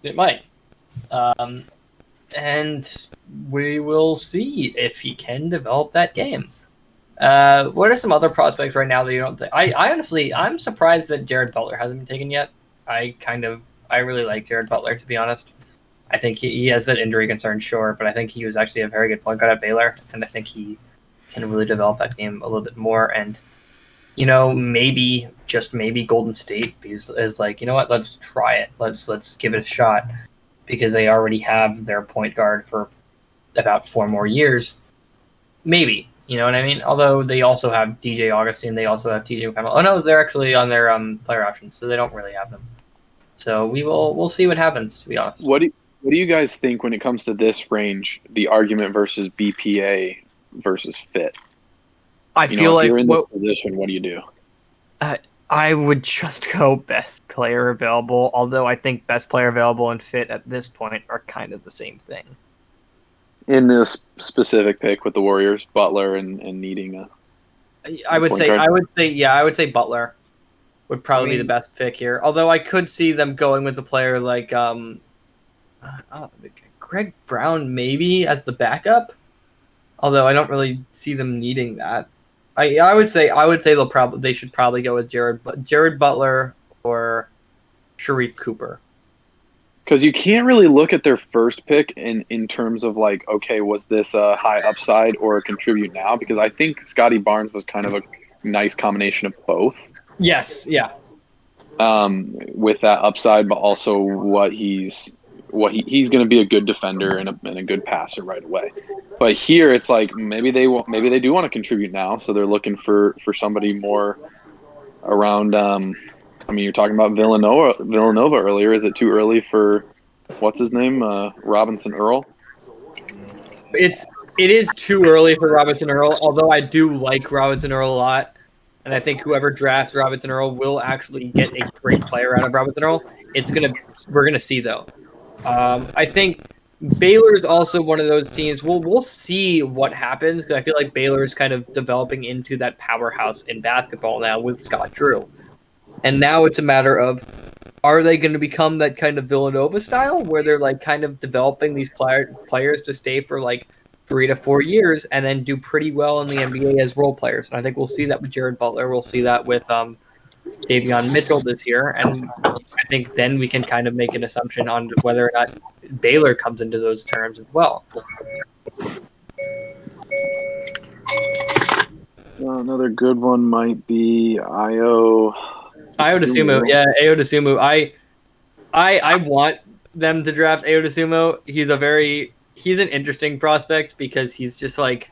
[SPEAKER 7] it might. And we will see if he can develop that game. What are some other prospects right now that you don't think? I'm surprised that Jared Butler hasn't been taken yet. I really like Jared Butler, to be honest. I think he has that injury concern, sure, but I think he was actually a very good point guard at Baylor, and I think he can really develop that game a little bit more. And maybe just maybe Golden State is like, you know what, let's try it, let's give it a shot. because they already have their point guard for about 4 more years. Maybe, you know what I mean? Although they also have DJ Augustine, they also have TJ McConnell. Oh no, they're actually on their player options, so they don't really have them. So we'll see what happens, to be honest.
[SPEAKER 10] What do you guys think when it comes to this range, the argument versus BPA versus fit?
[SPEAKER 7] I feel
[SPEAKER 10] if
[SPEAKER 7] like
[SPEAKER 10] you're in this position, what do you do?
[SPEAKER 7] I would just go best player available, although I think best player available and fit at this point are kind of the same thing.
[SPEAKER 10] In this specific pick with the Warriors, Butler and needing a
[SPEAKER 7] I would say Butler would probably be the best pick here. Although I could see them going with the player like Greg Brown maybe as the backup. Although I don't really see them needing that. I would say they should probably go with Jared Butler or Sharif Cooper.
[SPEAKER 10] Because you can't really look at their first pick in terms of like, okay, was this a high upside or a contribute now? Because I think Scotty Barnes was kind of a nice combination of both.
[SPEAKER 7] Yes, yeah.
[SPEAKER 10] With that upside, but also he's going to be a good defender and a good passer right away. But here it's like maybe they do want to contribute now, so they're looking for somebody more around. You're talking about Villanova earlier. Is it too early for what's his name, Robinson Earl?
[SPEAKER 7] It is too early for Robinson Earl. Although I do like Robinson Earl a lot, and I think whoever drafts Robinson Earl will actually get a great player out of Robinson Earl. We're gonna see though. I think Baylor's also one of those teams. We'll see what happens because I feel like Baylor's kind of developing into that powerhouse in basketball now with Scott Drew. And now it's a matter of, are they going to become that kind of Villanova style where they're like kind of developing these players to stay for like 3 to 4 years and then do pretty well in the NBA as role players? And I think we'll see that with Jared Butler. We'll see that with Davion Mitchell this year. And I think then we can kind of make an assumption on whether or not Baylor comes into those terms as well.
[SPEAKER 10] Another good one might be Ayo
[SPEAKER 7] Dosunmu. Yeah, Ayo Dosunmu. I want them to draft Ayo Dosunmu. He's an interesting prospect because he's just like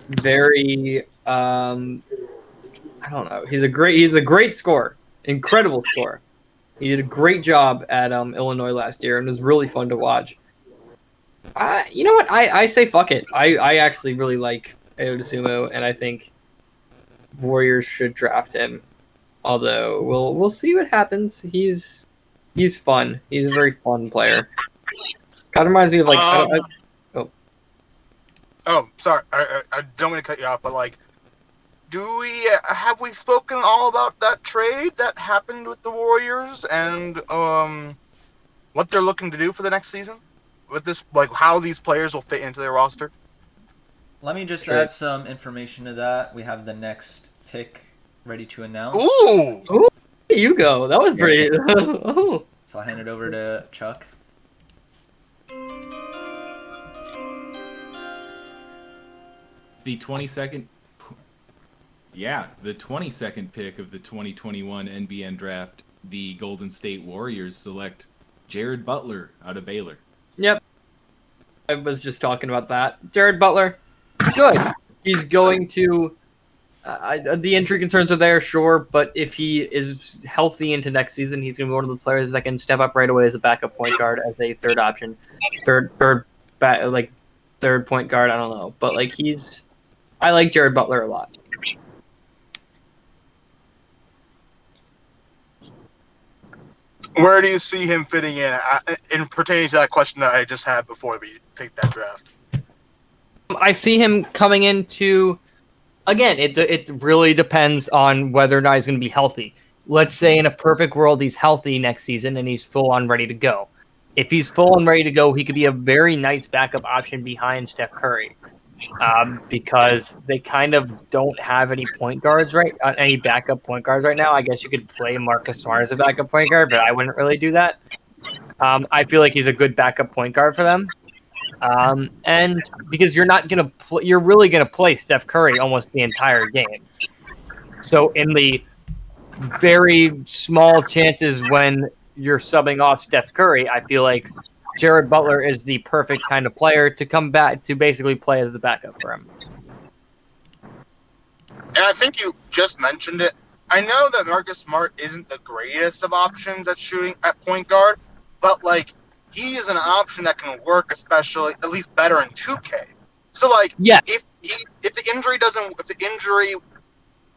[SPEAKER 7] very I don't know. He's a great scorer. Incredible scorer. He did a great job at Illinois last year and was really fun to watch. You know what? I say fuck it. I actually really like Ayo Dosunmu, and I think Warriors should draft him. Although we'll see what happens. He's fun. He's a very fun player. Kind of reminds me of like.
[SPEAKER 12] Oh, sorry. I don't want to cut you off, but like, have we spoken all about that trade that happened with the Warriors and what they're looking to do for the next season with this, like how these players will fit into their roster?
[SPEAKER 11] Let me just add some information to that. We have the next pick ready to announce.
[SPEAKER 12] Ooh,
[SPEAKER 7] you go. That was pretty.
[SPEAKER 11] So I'll hand it over to Chuck.
[SPEAKER 6] The 22nd pick of the 2021 NBN Draft, the Golden State Warriors select Jared Butler out of Baylor.
[SPEAKER 7] Yep. I was just talking about that. Jared Butler, good. He's going to... the injury concerns are there, sure, but if he is healthy into next season, he's going to be one of those players that can step up right away as a backup point guard, as a third option, third point guard. I don't know, but like I like Jared Butler a lot.
[SPEAKER 12] Where do you see him fitting in pertaining to that question that I just had before we take that draft?
[SPEAKER 7] I see him coming into. Again, it really depends on whether or not he's going to be healthy. Let's say in a perfect world he's healthy next season and he's full on ready to go. If he's full and ready to go, he could be a very nice backup option behind Steph Curry, because they kind of don't have any any backup point guards right now. I guess you could play Marcus Smart as a backup point guard, but I wouldn't really do that. I feel like he's a good backup point guard for them. And because you're really gonna play Steph Curry almost the entire game. So in the very small chances when you're subbing off Steph Curry, I feel like Jared Butler is the perfect kind of player to come back to basically play as the backup for him.
[SPEAKER 12] And I think you just mentioned it. I know that Marcus Smart isn't the greatest of options at shooting at point guard, but like he is an option that can work, especially at least better in 2K. So like,
[SPEAKER 7] Yeah.
[SPEAKER 12] if the injury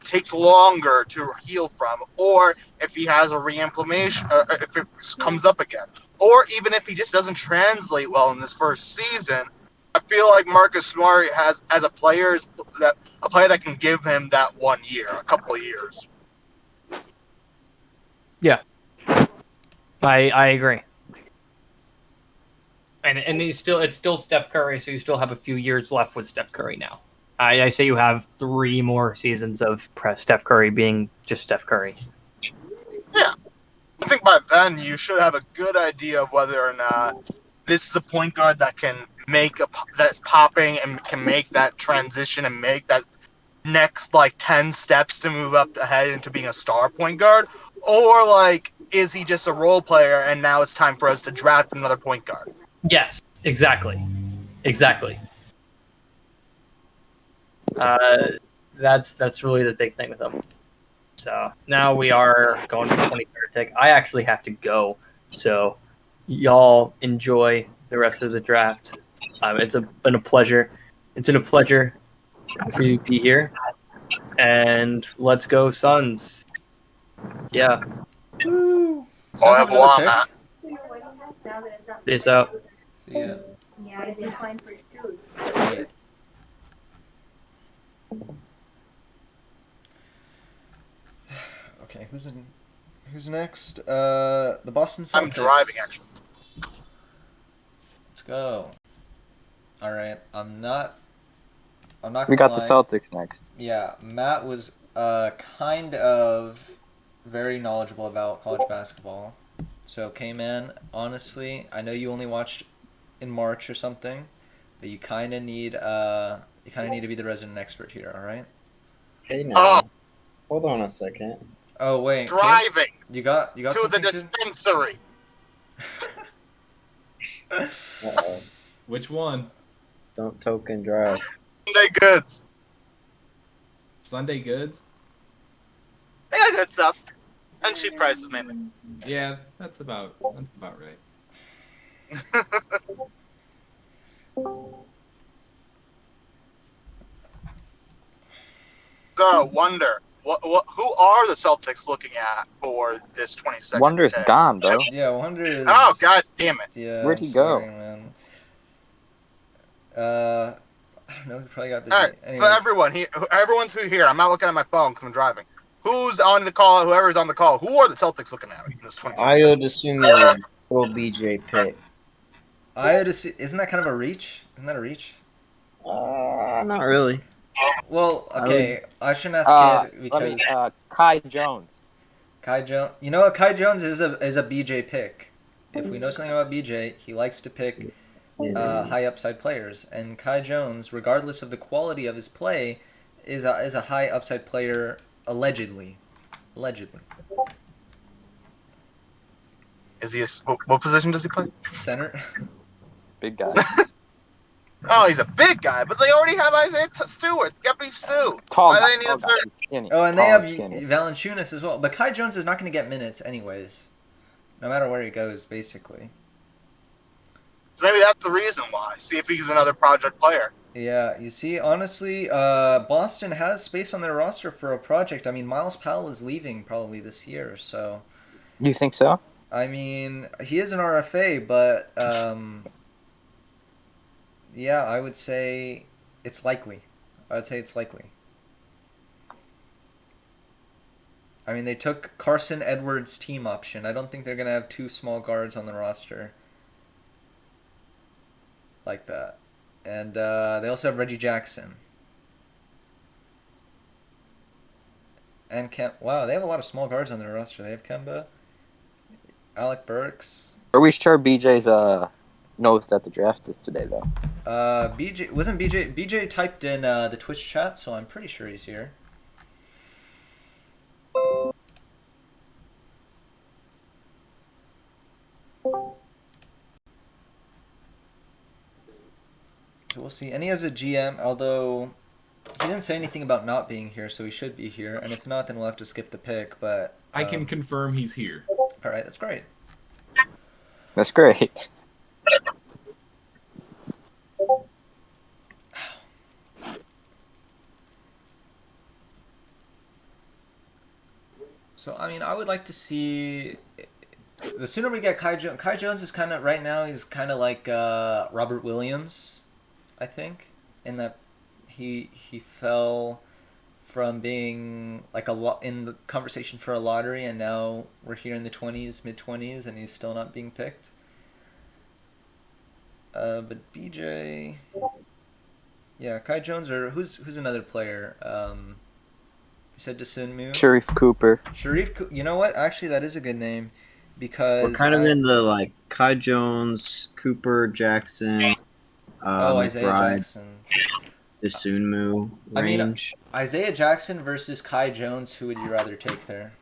[SPEAKER 12] takes longer to heal from, or if he has a reinflammation, or if it comes up again, or even if he just doesn't translate well in this first season, I feel like Marcus Smart has as a player that can give him that 1 year, a couple of years.
[SPEAKER 7] Yeah, I agree. And it's still Steph Curry, so you still have a few years left with Steph Curry now. I say you have 3 more seasons of Steph Curry being just Steph Curry.
[SPEAKER 12] Yeah. I think by then you should have a good idea of whether or not this is a point guard that can that's popping and can make that transition and make that next like 10 steps to move up ahead into being a star point guard, or like is he just a role player and now it's time for us to draft another point guard?
[SPEAKER 7] Yes, exactly. That's really the big thing with them. So now we are going to the 23rd pick. I actually have to go, so y'all enjoy the rest of the draft. It's been a pleasure. It's been a pleasure to be here, and let's go Suns. Yeah.
[SPEAKER 11] Woo!
[SPEAKER 12] Oh,
[SPEAKER 11] Suns
[SPEAKER 12] I
[SPEAKER 11] have
[SPEAKER 12] have a lot,
[SPEAKER 11] another
[SPEAKER 12] Matt.
[SPEAKER 7] Peace out.
[SPEAKER 11] pick. See ya. That's great. Okay, who's next? The Boston Celtics.
[SPEAKER 12] I'm driving, actually.
[SPEAKER 11] Let's go. All right, I'm not.
[SPEAKER 1] We got
[SPEAKER 11] gonna
[SPEAKER 1] the
[SPEAKER 11] lie.
[SPEAKER 1] Celtics next.
[SPEAKER 11] Yeah, Matt was kind of very knowledgeable about college basketball. So, K-Man, honestly, I know you only watched in March or something, but you kind of need to be the resident expert here. All right.
[SPEAKER 4] Hey now. Hold on a second.
[SPEAKER 11] Oh wait.
[SPEAKER 12] Driving.
[SPEAKER 11] Kate, you got
[SPEAKER 12] to the
[SPEAKER 11] something
[SPEAKER 12] dispensary.
[SPEAKER 4] Uh-oh.
[SPEAKER 6] Which one?
[SPEAKER 4] Don't token drive.
[SPEAKER 12] Sunday goods.
[SPEAKER 6] Sunday Goods?
[SPEAKER 12] They got good stuff. And cheap prices, mainly.
[SPEAKER 6] Yeah, that's about right.
[SPEAKER 12] So, Wonder, who are the Celtics looking at for this 22nd
[SPEAKER 1] Wonder's
[SPEAKER 12] pick?
[SPEAKER 1] gone, bro.
[SPEAKER 11] Yeah, Wonder is.
[SPEAKER 12] Oh, god damn it.
[SPEAKER 11] Yeah.
[SPEAKER 1] Where'd he go?
[SPEAKER 11] Sorry, man. I don't know. He probably got busy.
[SPEAKER 12] All right,
[SPEAKER 11] Anyways,
[SPEAKER 12] so everyone's here. I'm not looking at my phone because I'm driving. Who's on the call? Whoever's on the call. Who are the Celtics looking at in this 22nd?
[SPEAKER 4] I would assume it was Will BJ pick.
[SPEAKER 11] isn't that kind of a reach? Isn't that a reach?
[SPEAKER 4] Not really.
[SPEAKER 11] Well, okay. I shouldn't ask Kid because
[SPEAKER 1] Kai Jones.
[SPEAKER 11] Kai Jones. You know what? Kai Jones is a BJ pick. If we know something about BJ, he likes to pick high upside players, and Kai Jones, regardless of the quality of his play, is a high upside player allegedly.
[SPEAKER 12] Is he what position does he play?
[SPEAKER 11] Center.
[SPEAKER 1] Big guy.
[SPEAKER 12] Oh, he's a big guy, but they already have Isaiah Stewart. They got Beef Stew.
[SPEAKER 1] Tall
[SPEAKER 12] Why
[SPEAKER 1] guy.
[SPEAKER 12] they need a
[SPEAKER 1] Tall guy.
[SPEAKER 12] third?
[SPEAKER 1] Skinny.
[SPEAKER 11] Oh, and they
[SPEAKER 1] Tall
[SPEAKER 11] have
[SPEAKER 1] and skinny.
[SPEAKER 11] Valanciunas as well. But Kai Jones is not going to get minutes anyways, no matter where he goes, basically.
[SPEAKER 12] So maybe that's the reason why. See if he's another project player.
[SPEAKER 11] Yeah, you see, honestly, Boston has space on their roster for a project. I mean, Miles Powell is leaving probably this year, so...
[SPEAKER 1] You think so?
[SPEAKER 11] I mean, he is an RFA, but... yeah, I would say it's likely. I would say it's likely. I mean, they took Carson Edwards' team option. I don't think they're going to have 2 small guards on the roster like that. And they also have Reggie Jackson. And wow, they have a lot of small guards on their roster. They have Kemba, Alec Burks.
[SPEAKER 1] Are we sure BJ's knows that the draft is today though?
[SPEAKER 11] BJ typed in the Twitch chat, so I'm pretty sure he's here. So we'll see. And he has a GM, although he didn't say anything about not being here, so he should be here. And if not, then we'll have to skip the pick. But
[SPEAKER 6] I can confirm he's here.
[SPEAKER 11] All right, that's great.
[SPEAKER 1] That's great.
[SPEAKER 11] So, I mean, I would like to see... The sooner we get Kai Jones... Kai Jones is kind of... Right now, he's kind of like Robert Williams, I think. In that he fell from being like in the conversation for a lottery, and now we're here in the 20s, mid-20s, and he's still not being picked. But BJ... Yeah, Kai Jones, or who's another player? You said Dasunmu?
[SPEAKER 1] Sharif Cooper.
[SPEAKER 11] You know what? Actually, that is a good name, because
[SPEAKER 4] We're kind of in the like Kai Jones, Cooper, Jackson,
[SPEAKER 11] Isaiah
[SPEAKER 4] McBride,
[SPEAKER 11] Jackson.
[SPEAKER 4] Dasunmu range.
[SPEAKER 11] I mean, Isaiah Jackson versus Kai Jones. Who would you rather take there?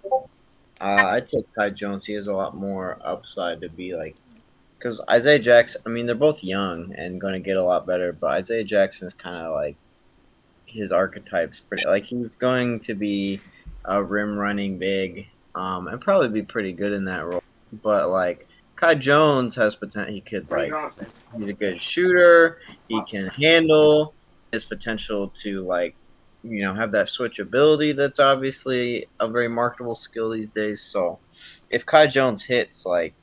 [SPEAKER 4] I'd take Kai Jones. He has a lot more upside to be like, because Isaiah Jackson. I mean, they're both young and going to get a lot better, but Isaiah Jackson is kind of like his archetype's pretty. Like he's going to be a rim running big, and probably be pretty good in that role. But like Kai Jones has potential. He could like, he's a good shooter. He can handle. His potential to like, have that switchability. That's obviously a very marketable skill these days. So if Kai Jones hits, like,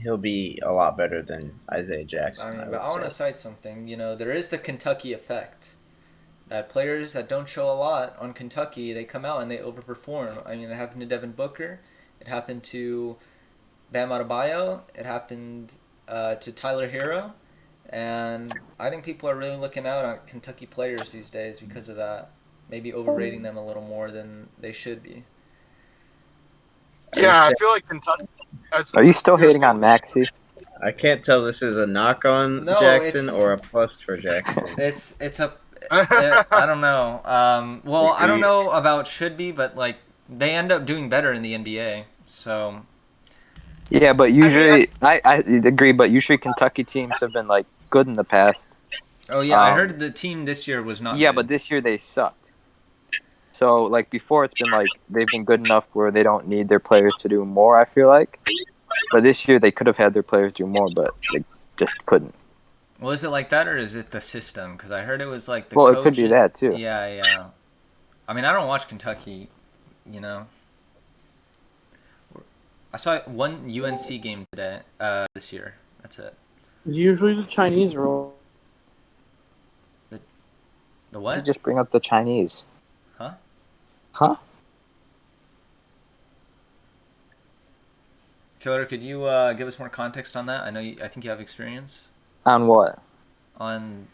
[SPEAKER 4] he'll be a lot better than Isaiah Jackson.
[SPEAKER 11] I want to cite something. There is the Kentucky effect. That players that don't show a lot on Kentucky, they come out and they overperform. I mean, it happened to Devin Booker. It happened to Bam Adebayo. It happened to Tyler Hero. And I think people are really looking out on Kentucky players these days because of that. Maybe overrating them a little more than they should be.
[SPEAKER 12] Yeah, I feel like Kentucky.
[SPEAKER 1] Are you still hating on Maxey?
[SPEAKER 4] I can't tell this is a knock on Jackson or a plus for Jackson.
[SPEAKER 11] It's a I don't know. Well, I don't know about should be, but like they end up doing better in the NBA. So
[SPEAKER 1] yeah, but usually I agree. But usually Kentucky teams have been like good in the past.
[SPEAKER 11] Oh yeah, I heard the team this year was not.
[SPEAKER 1] Yeah,
[SPEAKER 11] good.
[SPEAKER 1] but this year they sucked. So like before, it's been like they've been good enough where they don't need their players to do more. I feel like, but this year they could have had their players do more, but they just couldn't.
[SPEAKER 11] Well, is it like that, or is it the system? Because I heard it was like the
[SPEAKER 1] Well,
[SPEAKER 11] coach
[SPEAKER 1] it could be that too.
[SPEAKER 11] Yeah. I mean, I don't watch Kentucky, I saw one UNC game today, this year. That's it.
[SPEAKER 14] It's usually the Chinese role.
[SPEAKER 11] The what?
[SPEAKER 1] You just bring up the Chinese.
[SPEAKER 11] Huh? Killer, could you give us more context on that? I think you have experience.
[SPEAKER 1] On what?
[SPEAKER 11] On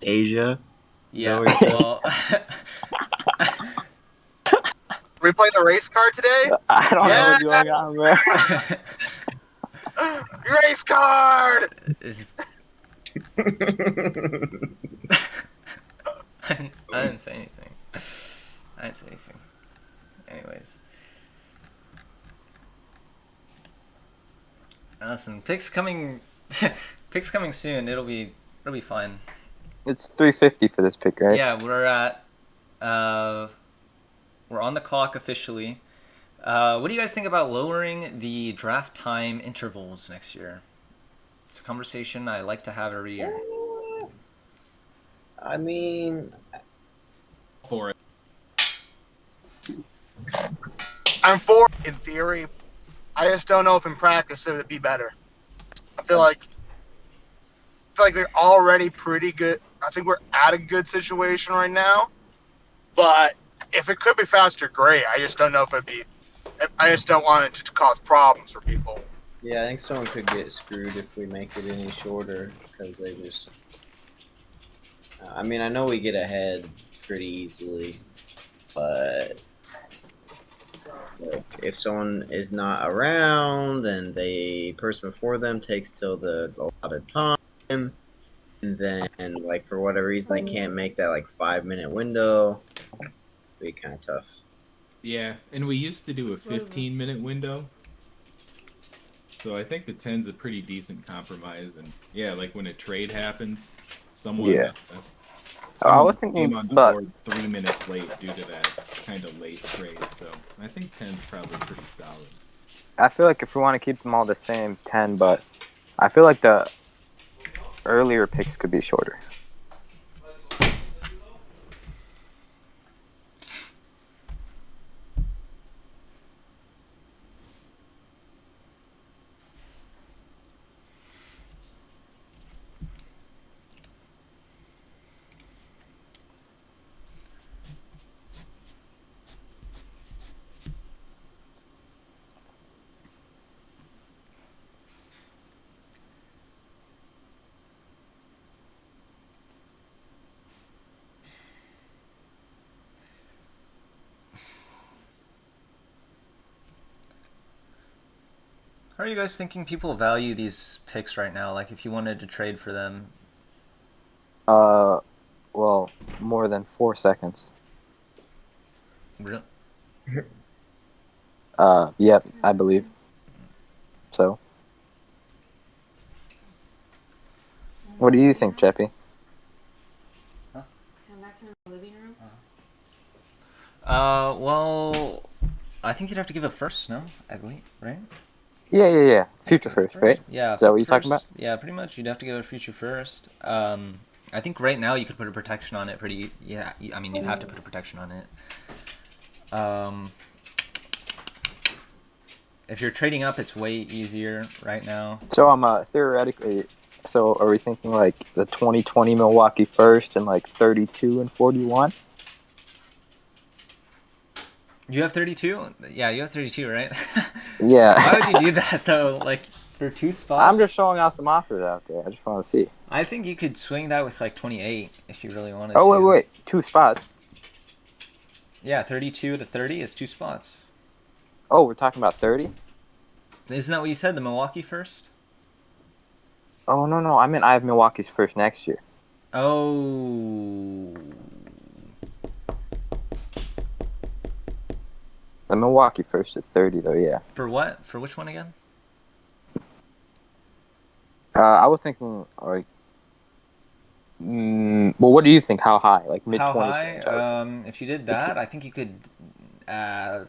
[SPEAKER 4] Asia.
[SPEAKER 11] Yeah. Well,
[SPEAKER 12] we playing the race card today?
[SPEAKER 1] I don't know what's going on, man.
[SPEAKER 12] Race card.
[SPEAKER 11] It's just... I didn't say anything. Anyways. Listen, picks coming soon. It'll be fine.
[SPEAKER 1] It's 3:50 for this pick, right?
[SPEAKER 11] Yeah, we're on the clock officially. What do you guys think about lowering the draft time intervals next year? It's a conversation I like to have every year.
[SPEAKER 4] I mean,
[SPEAKER 6] For it.
[SPEAKER 12] I'm for it in theory. I just don't know if in practice it would be better. I feel like they're already pretty good. I think we're at a good situation right now. But if it could be faster, great. I just don't know if it'd be. I just don't want it to cause problems for people.
[SPEAKER 4] yeah, I think someone could get screwed if we make it any shorter because they just. I mean, I know we get ahead pretty easily, but like, if someone is not around and the person before them takes till the allotted time, and then like for whatever reason they can't make that like 5-minute window, it'd be kind of tough.
[SPEAKER 6] Yeah, and we used to do a 15-minute window. So I think the 10's a pretty decent compromise, and yeah, like when a trade happens, someone
[SPEAKER 1] Yeah. I
[SPEAKER 6] someone
[SPEAKER 1] was thinking,
[SPEAKER 6] came on the
[SPEAKER 1] but
[SPEAKER 6] board 3 minutes late due to that kind of late trade. So I think 10's probably pretty solid.
[SPEAKER 1] I feel like if we want to keep them all the same, 10. But I feel like the earlier picks could be shorter.
[SPEAKER 11] How are you guys thinking people value these picks right now? Like, if you wanted to trade for them,
[SPEAKER 1] Well, more than 4 seconds.
[SPEAKER 11] Really?
[SPEAKER 1] Yep, I believe. So, what do you think, Jeppy?
[SPEAKER 15] Come back to the living room.
[SPEAKER 11] Well, I think you'd have to give a first, no? I believe, right?
[SPEAKER 1] Yeah. Future first, right?
[SPEAKER 11] Yeah.
[SPEAKER 1] Is that what you're talking about?
[SPEAKER 11] Yeah, pretty much. You'd have to give a future first. I think right now you could put a protection on it pretty. Yeah, I mean, you'd have to put a protection on it. If you're trading up, it's way easier right now.
[SPEAKER 1] So I'm theoretically. So are we thinking like the 2020 Milwaukee first and like 32 and 41?
[SPEAKER 11] You have 32? Yeah, you have 32, right?
[SPEAKER 1] Yeah.
[SPEAKER 11] Why would you do that though? Like for 2 spots?
[SPEAKER 1] I'm just showing off some offers out there. I just want to see.
[SPEAKER 11] I think you could swing that with like 28 if you really wanted to.
[SPEAKER 1] Oh wait, 2 spots.
[SPEAKER 11] Yeah, 32 to 30 is 2 spots.
[SPEAKER 1] Oh, we're talking about 30?
[SPEAKER 11] Isn't that what you said? The Milwaukee first?
[SPEAKER 1] Oh no, I meant I have Milwaukee's first next year.
[SPEAKER 11] Oh.
[SPEAKER 1] The Milwaukee first at 30 though, yeah.
[SPEAKER 11] For what? For which one again?
[SPEAKER 1] I was thinking like. Well, what do you think? How high? Like mid 20s?
[SPEAKER 11] How high? If you did that, I think you could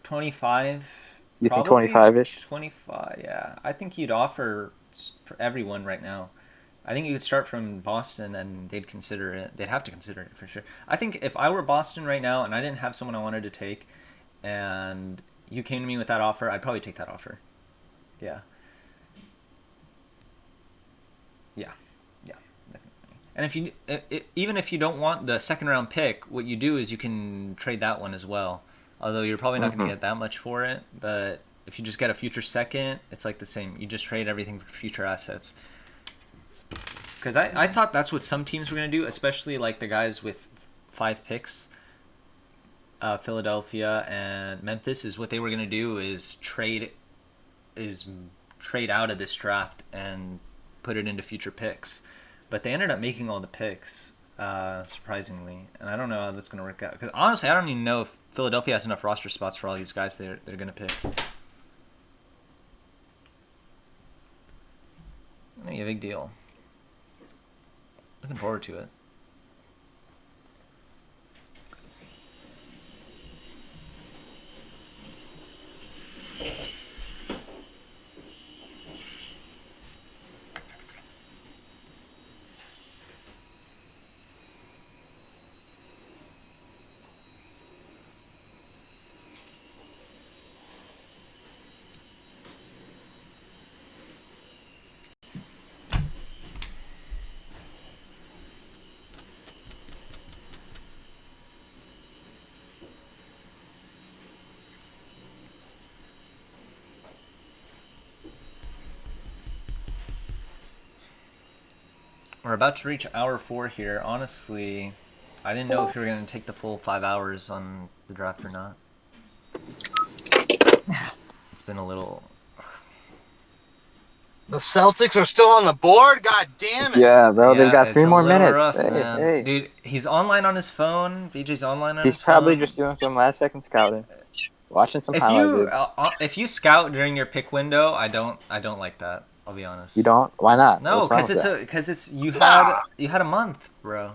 [SPEAKER 11] 25.
[SPEAKER 1] You think 25-ish?
[SPEAKER 11] 25, yeah. I think you'd offer for everyone right now. I think you could start from Boston and they'd consider it. They'd have to consider it for sure. I think if I were Boston right now and I didn't have someone I wanted to take and you came to me with that offer, I'd probably take that offer. Yeah. Yeah. Definitely. And if you even if you don't want the second round pick, what you do is you can trade that one as well. Although you're probably not going to get that much for it, but if you just get a future second, it's like the same. You just trade everything for future assets. Because I thought that's what some teams were going to do, especially like the guys with 5 picks. Philadelphia and Memphis is what they were going to do is trade out of this draft and put it into future picks. But they ended up making all the picks, surprisingly. And I don't know how that's going to work out. Because honestly, I don't even know if Philadelphia has enough roster spots for all these guys they're going to pick. I mean, a big deal. Looking forward to it. We're about to reach hour 4 here. Honestly, I didn't know if you were going to take the full 5 hours on the draft or not. It's been a little...
[SPEAKER 16] The Celtics are still on the board? God damn it.
[SPEAKER 1] Yeah, bro, they've got
[SPEAKER 11] it's
[SPEAKER 1] 3
[SPEAKER 11] a
[SPEAKER 1] more
[SPEAKER 11] little
[SPEAKER 1] minutes.
[SPEAKER 11] rough,
[SPEAKER 1] Hey,
[SPEAKER 11] man.
[SPEAKER 1] hey.
[SPEAKER 11] Dude, he's online on his phone. BJ's online on his phone.
[SPEAKER 1] He's probably just doing some last second scouting. Watching some highlights.
[SPEAKER 11] If you scout during your pick window, I don't like that. I'll be honest.
[SPEAKER 1] You don't? Why not?
[SPEAKER 11] No, because you had a month, bro.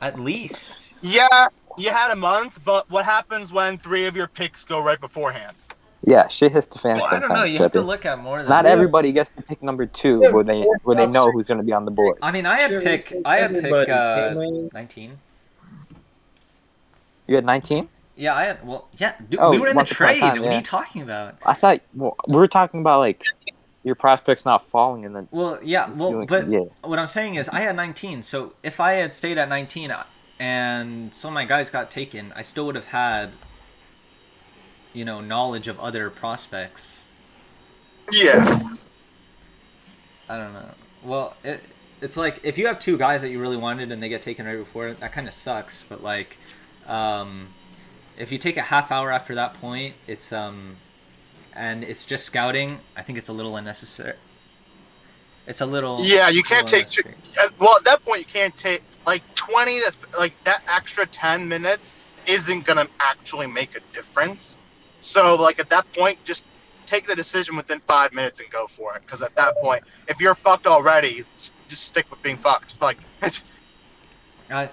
[SPEAKER 11] At least.
[SPEAKER 12] Yeah, you had a month, but what happens when 3 of your picks go right beforehand?
[SPEAKER 1] Yeah, shit hits the fan
[SPEAKER 11] Well,
[SPEAKER 1] sometimes.
[SPEAKER 11] I don't know. You have to look at more than
[SPEAKER 1] Not
[SPEAKER 11] that.
[SPEAKER 1] everybody gets to pick number 2 where they know who's going to be on the board.
[SPEAKER 11] I mean, I had pick 19.
[SPEAKER 1] You had 19?
[SPEAKER 11] Yeah, I had. Well, yeah, dude,
[SPEAKER 1] Oh,
[SPEAKER 11] we were in the
[SPEAKER 1] once upon a
[SPEAKER 11] trade.
[SPEAKER 1] time,
[SPEAKER 11] What are
[SPEAKER 1] yeah.
[SPEAKER 11] you talking about?
[SPEAKER 1] I thought we were talking about like your prospects not falling in the.
[SPEAKER 11] Well, yeah. Well, but
[SPEAKER 1] yeah.
[SPEAKER 11] what I'm saying is, I had 19. So if I had stayed at 19 and some of my guys got taken, I still would have had, knowledge of other prospects.
[SPEAKER 12] Yeah.
[SPEAKER 11] I don't know. Well, it's like if you have 2 guys that you really wanted and they get taken right before, that kind of sucks. But like, if you take a half hour after that point, it's and it's just scouting, I think it's a little unnecessary. It's a little.
[SPEAKER 12] Yeah, you can't take. Well, at that point, you can't take like 20 to like that extra 10 minutes isn't gonna actually make a difference. So like at that point, just take the decision within 5 minutes and go for it. Because at that point, if you're fucked already, just stick with being fucked. Like it's. You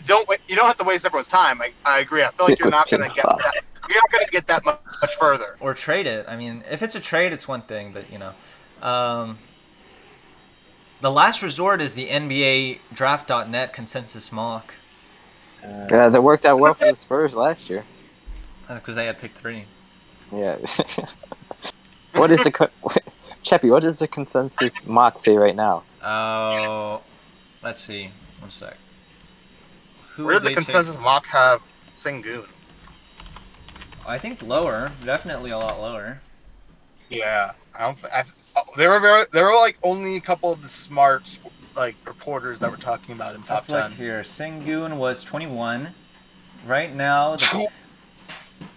[SPEAKER 12] don't have to waste everyone's time. I agree. I feel like you're not gonna get that. You're not gonna get that much further.
[SPEAKER 11] Or trade it. I mean, if it's a trade, it's one thing, but the last resort is the NBA Draft.net consensus mock.
[SPEAKER 1] Yeah, that worked out well for the Spurs last year.
[SPEAKER 11] That's because they had pick 3.
[SPEAKER 1] Yeah. What is Cheppy? What does the consensus mock say right now?
[SPEAKER 11] Oh, let's see. One sec.
[SPEAKER 12] Where did the consensus mock have Sengun?
[SPEAKER 11] I think lower, definitely a lot lower.
[SPEAKER 12] Yeah, there were like only a couple of the smart like reporters that were talking about him top 10.
[SPEAKER 11] Let's look here. Sengun was 21. Right now,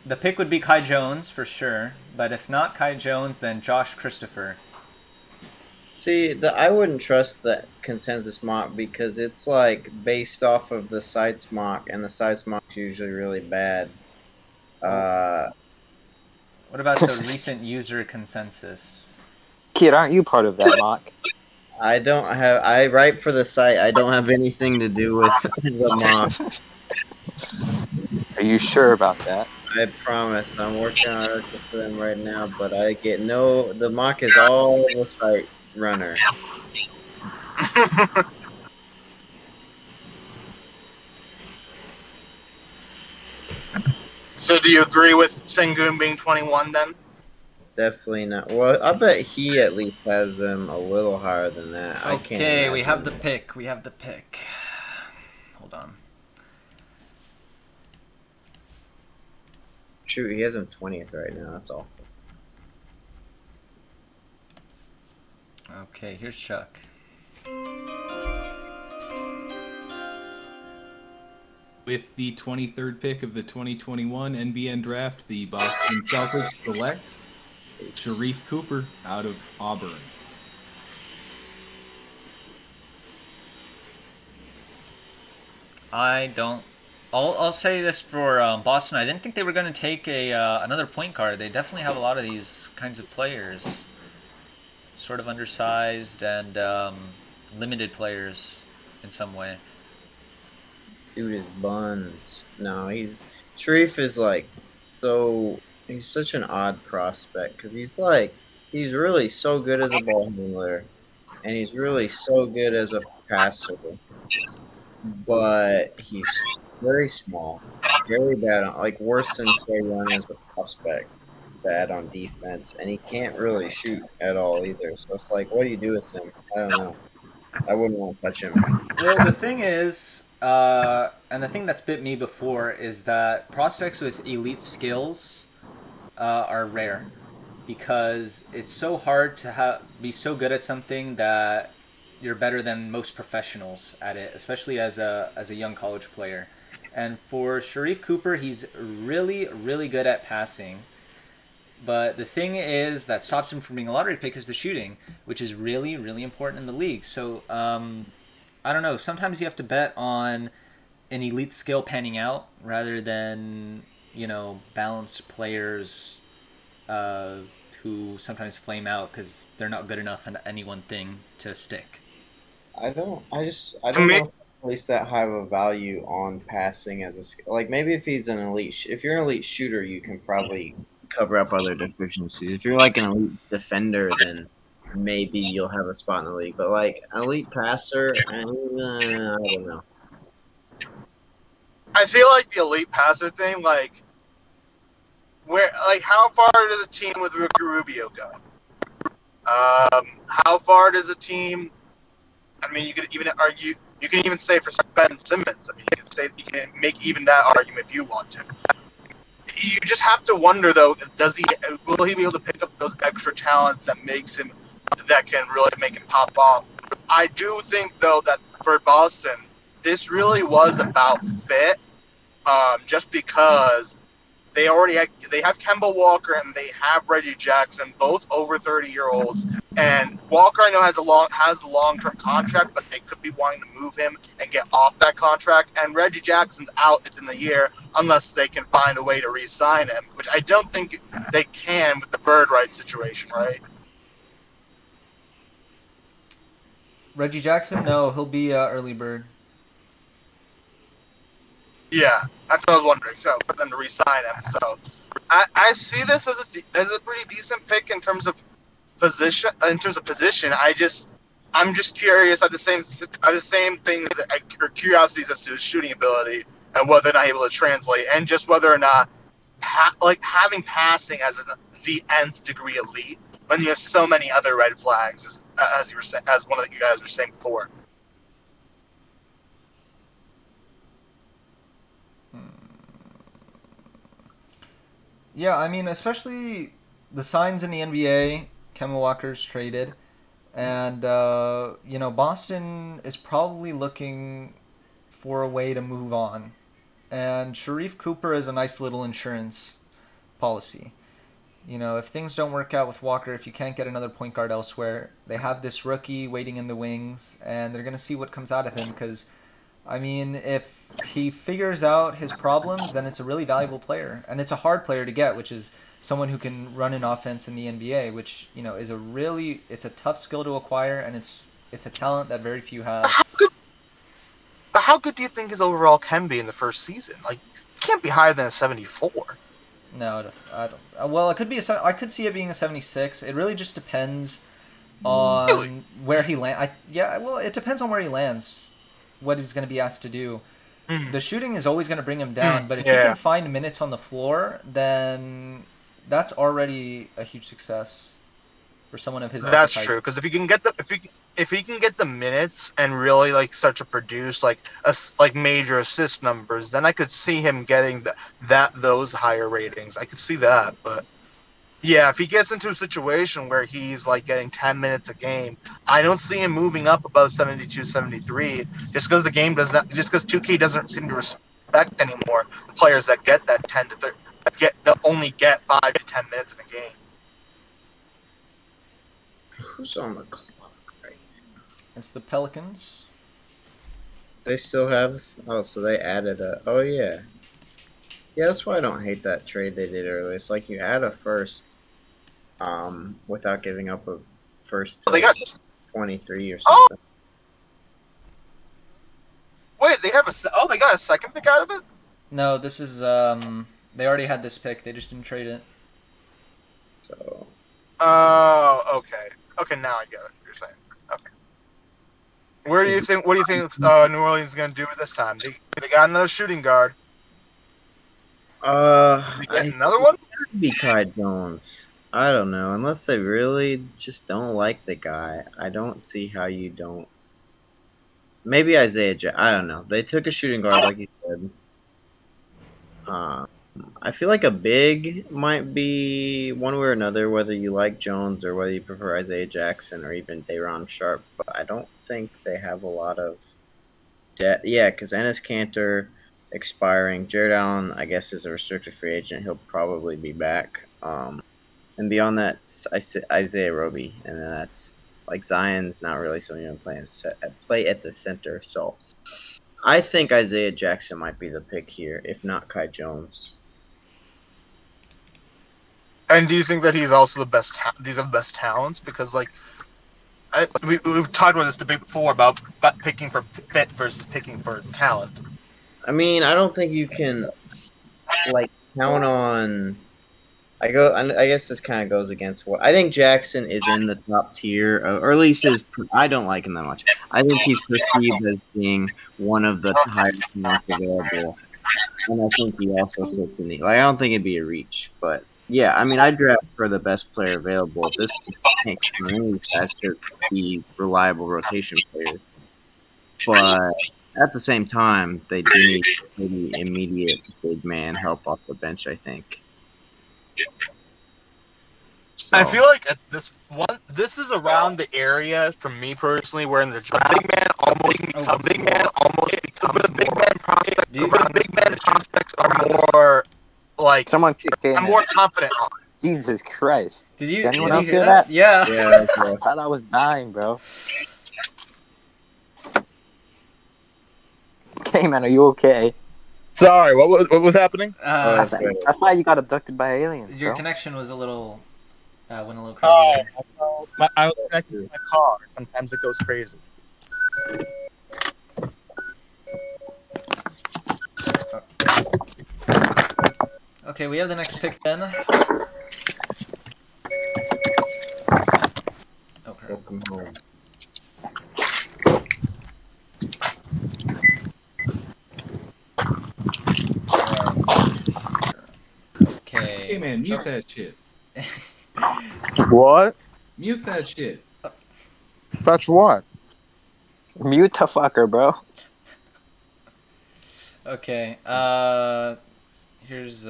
[SPEAKER 11] the pick would be Kai Jones for sure, but if not Kai Jones, then Josh Christopher.
[SPEAKER 4] See, I wouldn't trust the consensus mock because it's like based off of the sites mock, and the sites mock's usually really bad.
[SPEAKER 11] What about the recent user consensus?
[SPEAKER 1] Kid, aren't you part of that mock?
[SPEAKER 4] I write for the site. I don't have anything to do with the mock.
[SPEAKER 1] Are you sure about that?
[SPEAKER 4] I promise. I'm working on it for them right now, but the mock is all the site runner.
[SPEAKER 12] So do you agree with Sengun being 21 then?
[SPEAKER 4] Definitely not. Well, I bet he at least has them a little higher than that.
[SPEAKER 11] Okay, we have the pick. Hold on.
[SPEAKER 4] Shoot, he has him 20th right now. That's awful.
[SPEAKER 11] Okay, here's Chuck.
[SPEAKER 6] With the 23rd pick of the 2021 NBN Draft, the Boston Celtics select Sharif Cooper out of Auburn.
[SPEAKER 11] I'll say this for Boston. I didn't think they were going to take another point guard. They definitely have a lot of these kinds of players. Sort of undersized and limited players in some way.
[SPEAKER 4] Dude is buns. No, Sharif is like he's such an odd prospect because he's really so good as a ball handler, and he's really so good as a passer, but he's very small, very bad worse than Trey Young as a prospect, bad on defense, and he can't really shoot at all either. So it's like, what do you do with him? I don't know. I wouldn't want to touch him.
[SPEAKER 11] Well, the thing is, and the thing that's bit me before is that prospects with elite skills are rare because it's so hard to be so good at something that you're better than most professionals at it, especially as a young college player. And for Sharif Cooper, he's really, really good at passing. But the thing is that stops him from being a lottery pick is the shooting, which is really, really important in the league. So, I don't know. Sometimes you have to bet on an elite skill panning out rather than,
[SPEAKER 5] balanced players who sometimes flame out because they're not good enough at any one thing to stick.
[SPEAKER 4] I don't know
[SPEAKER 12] me-
[SPEAKER 4] if at least that high of a value on passing as a skill. Like maybe if he's an if you're an elite shooter, you can probably cover up other deficiencies. If you're like an elite defender, then maybe you'll have a spot in the league. But like an elite passer, I don't know.
[SPEAKER 12] I feel like the elite passer thing, like how far does a team with Ricky Rubio go? How far does a team? I mean, you could even argue. You can even say for Ben Simmons. I mean, you can make even that argument if you want to. You just have to wonder though, will he be able to pick up those extra talents that can really make him pop off? I do think though that for Boston, this really was about fit, just because they have Kemba Walker and they have Reggie Jackson, both over 30-year-olds. And Walker, I know, has a long-term contract, but they could be wanting to move him and get off that contract. And Reggie Jackson's out in the year unless they can find a way to re-sign him, which I don't think they can with the bird rights situation, right?
[SPEAKER 11] Reggie Jackson? No, he'll be early bird.
[SPEAKER 12] Yeah, that's what I was wondering. So for them to re-sign him, so I see this as a pretty decent pick in terms of position. I'm just curious at the same things or curiosities as to his shooting ability and whether or not able to translate, and just whether or not having passing as the nth degree elite when you have so many other red flags, as one of you guys were saying before.
[SPEAKER 11] Yeah, I mean, especially the signs in the NBA. Kemba Walker's traded, and Boston is probably looking for a way to move on, and Sharif Cooper is a nice little insurance policy. If things don't work out with Walker, if you can't get another point guard elsewhere, they have this rookie waiting in the wings, and they're going to see what comes out of him. Because, I mean, if he figures out his problems, then it's a really valuable player. And it's a hard player to get, which is someone who can run an offense in the NBA, which, is it's a tough skill to acquire, and it's a talent that very few have.
[SPEAKER 12] But how good do you think his overall can be in the first season? Like, it can't be higher than a 74.
[SPEAKER 11] No, I don't. Well, it could be I could see it being a 76. It really just depends on where he lands. Well, it depends on where he lands, what he's going to be asked to do. The shooting is always going to bring him down, but if he can find minutes on the floor, then that's already a huge success for someone of his.
[SPEAKER 12] That's
[SPEAKER 11] archetype.
[SPEAKER 12] true, because if he can get the minutes and really start to produce major assist numbers, then I could see him getting those higher ratings. I could see that, but yeah, if he gets into a situation where he's getting 10 minutes a game, I don't see him moving up above 72, 73, just because 2K doesn't seem to respect anymore the players that get that 10 to 30, that only get 5 to 10 minutes in a game.
[SPEAKER 4] Who's on the clock right now?
[SPEAKER 11] It's the Pelicans.
[SPEAKER 4] They still have. Oh, so they added a. Oh yeah. Yeah, that's why I don't hate that trade they did earlier. It's like you add a first, without giving up a first.
[SPEAKER 12] They got
[SPEAKER 4] 23 or something.
[SPEAKER 12] Wait, they got a second pick out of it?
[SPEAKER 11] No, this is they already had this pick. They just didn't trade it.
[SPEAKER 4] So.
[SPEAKER 12] Oh, okay. Okay, now I get it. You're saying. Okay. What do you think New Orleans is going to do with this time? They got another shooting guard. Another one?
[SPEAKER 4] It could be Kai Jones. I don't know. Unless they really just don't like the guy, I don't see how you don't. Maybe Isaiah. I don't know. They took a shooting guard, like you said. I feel like a big might be one way or another, whether you like Jones or whether you prefer Isaiah Jackson or even Day'Ron Sharp. But I don't think they have a lot of depth. Yeah, because Enes Kanter expiring. Jared Allen, I guess, is a restricted free agent. He'll probably be back. And beyond that, Isaiah Roby. And then that's Zion's not really someone you play at the center. So I think Isaiah Jackson might be the pick here, if not Kai Jones.
[SPEAKER 12] And do you think that he's also the best? These are the best talents because, like, we've talked about this debate before about picking for fit versus picking for talent.
[SPEAKER 4] I mean, I don't think you can like count on. I guess this kind of goes against what I think Jackson is in the top tier, or at least is. I don't like him that much. I think he's perceived as being one of the highest talents available, and I think he also fits in the. Like, I don't think it'd be a reach, but yeah, I mean, I draft for the best player available. At this point, I can't count on any of these guys to be reliable rotation players, but at the same time, they do need maybe immediate big man help off the bench. I think. So.
[SPEAKER 12] I feel like at this is around the area for me personally, where in the draft, big man almost becomes big man prospects are more like
[SPEAKER 1] Someone kicked in.
[SPEAKER 12] I'm more confident on.
[SPEAKER 1] Jesus Christ!
[SPEAKER 11] Did
[SPEAKER 1] anyone
[SPEAKER 11] you
[SPEAKER 1] else
[SPEAKER 11] hear
[SPEAKER 1] hear
[SPEAKER 11] that?
[SPEAKER 1] that?
[SPEAKER 11] Yeah.
[SPEAKER 4] Yeah.
[SPEAKER 1] I thought I was dying, bro. Hey man, are you okay?
[SPEAKER 12] Sorry, what was happening?
[SPEAKER 1] I thought you got abducted by aliens.
[SPEAKER 11] Your
[SPEAKER 1] bro.
[SPEAKER 11] connection was a little went a little crazy.
[SPEAKER 12] I was connected to my car. Sometimes it goes crazy.
[SPEAKER 11] Okay, we have the next pick then. Okay.
[SPEAKER 4] Welcome home.
[SPEAKER 11] Okay.
[SPEAKER 6] Hey man, mute that shit.
[SPEAKER 12] What?
[SPEAKER 6] Mute that shit.
[SPEAKER 12] Such what?
[SPEAKER 1] Mute the fucker, bro.
[SPEAKER 11] Okay. Here's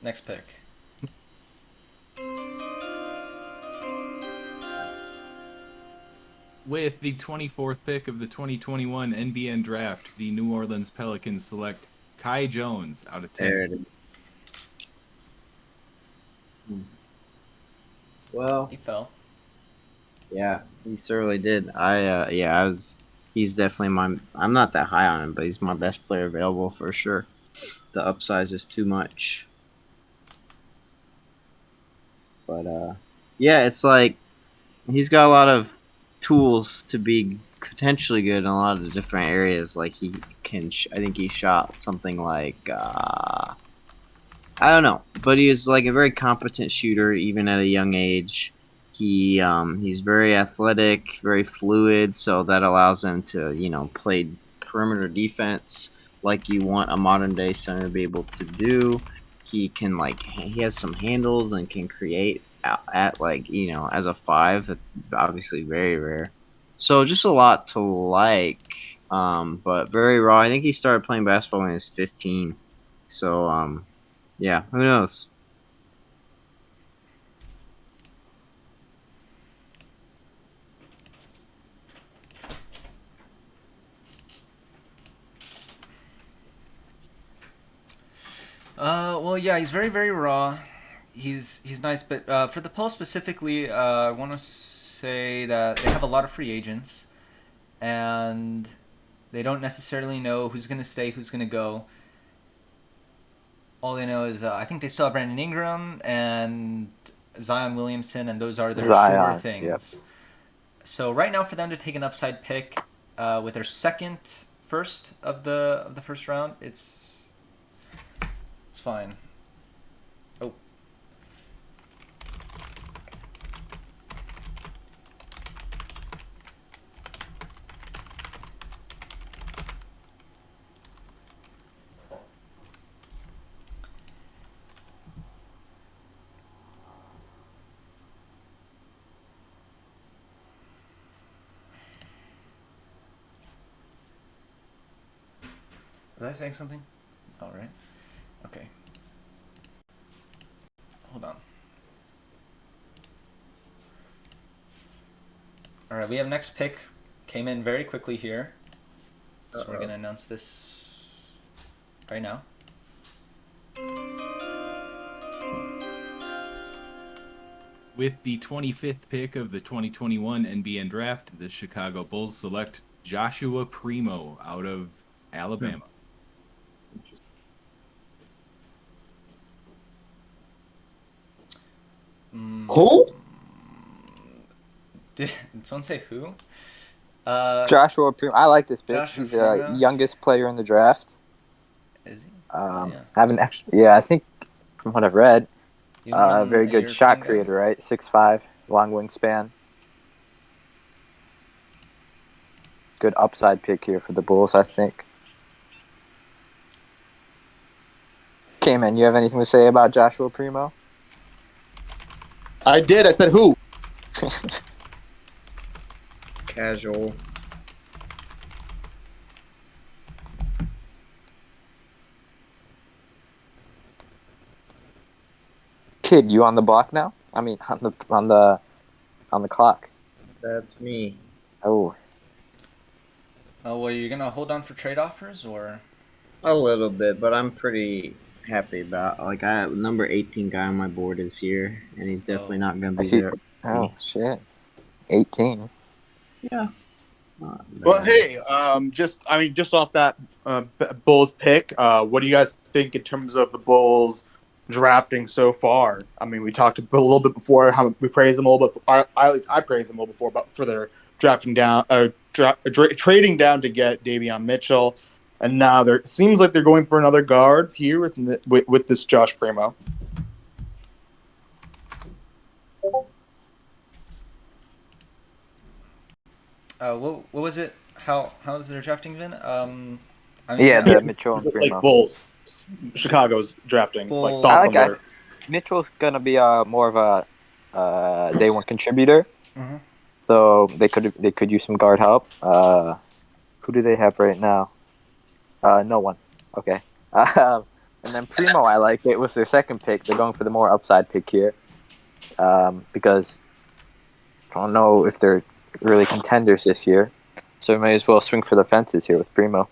[SPEAKER 11] next pick.
[SPEAKER 6] With the 24th pick of the 2021 NBN Draft, the New Orleans Pelicans select Kai Jones out of
[SPEAKER 4] There
[SPEAKER 6] Tennessee.
[SPEAKER 4] it is. Well,
[SPEAKER 11] He fell.
[SPEAKER 4] yeah, he certainly did. He's definitely I'm not that high on him, but he's my best player available for sure. The upsize is too much. But yeah, it's like he's got a lot of tools to be potentially good in a lot of different areas. Like he can, I think he shot something like I don't know, but he is like a very competent shooter even at a young age. He's very athletic, very fluid, so that allows him to play perimeter defense like you want a modern day center to be able to do. He can he has some handles and can create at as a 5. It's obviously very rare. So just a lot to like, but very raw. I think he started playing basketball when he was 15. So yeah, who knows?
[SPEAKER 11] Well, yeah, he's very, very raw. He's nice, but for the poll specifically, I want to say that they have a lot of free agents, and they don't necessarily know who's going to stay, who's going to go. All they know is I think they still have Brandon Ingram and Zion Williamson, and those are their sure things.
[SPEAKER 1] Yep.
[SPEAKER 11] So right now, for them to take an upside pick with their first of the first round, it's fine. Oh. Was I saying something? All right. Okay. Hold on. All right, we have next pick. Came in very quickly here. So we're going to announce this right now.
[SPEAKER 6] With the 25th pick of the 2021 NBN Draft, the Chicago Bulls select Joshua Primo out of Alabama.
[SPEAKER 12] Who?
[SPEAKER 11] Did someone say who?
[SPEAKER 1] Joshua Primo. I like this pick.
[SPEAKER 11] Joshua
[SPEAKER 1] He's the
[SPEAKER 11] Primo?
[SPEAKER 1] youngest player in the draft.
[SPEAKER 11] Is he?
[SPEAKER 1] Yeah. I think from what I've read,
[SPEAKER 11] He's a
[SPEAKER 1] very good shot creator, right? 6'5", long wingspan. Good upside pick here for the Bulls, I think. Okay, man, you have anything to say about Joshua Primo?
[SPEAKER 12] I did. I said who?
[SPEAKER 4] Casual.
[SPEAKER 1] Kid, you on the block now? I mean, on the clock.
[SPEAKER 4] That's me.
[SPEAKER 1] Oh.
[SPEAKER 11] Oh, well, you're gonna hold on for trade offers, or?
[SPEAKER 4] A little bit, but I'm pretty happy about. Like, I have number 18 guy on my board is here, and he's definitely not going to be there.
[SPEAKER 1] Oh shit, 18.
[SPEAKER 4] Yeah.
[SPEAKER 12] Well, hey, just off that Bulls pick, what do you guys think in terms of the Bulls drafting so far? I mean, we talked a little bit before how we praised them a little bit. At least I praised them a little before, but for their drafting down, trading down to get Davion Mitchell, and now it seems like they're going for another guard here with this Josh Primo.
[SPEAKER 11] What was it? How's their drafting been?
[SPEAKER 1] The Mitchell and Primo.
[SPEAKER 12] Like Bulls, Chicago's drafting.
[SPEAKER 11] Bulls.
[SPEAKER 12] Like thoughts on their.
[SPEAKER 1] Mitchell's gonna be more of a day one contributor, so they could use some guard help. Who do they have right now? No one. Okay. And then Primo, I like it. Was their second pick. They're going for the more upside pick here, because I don't know if they're really contenders this year, so we may as well swing for the fences here with Primo.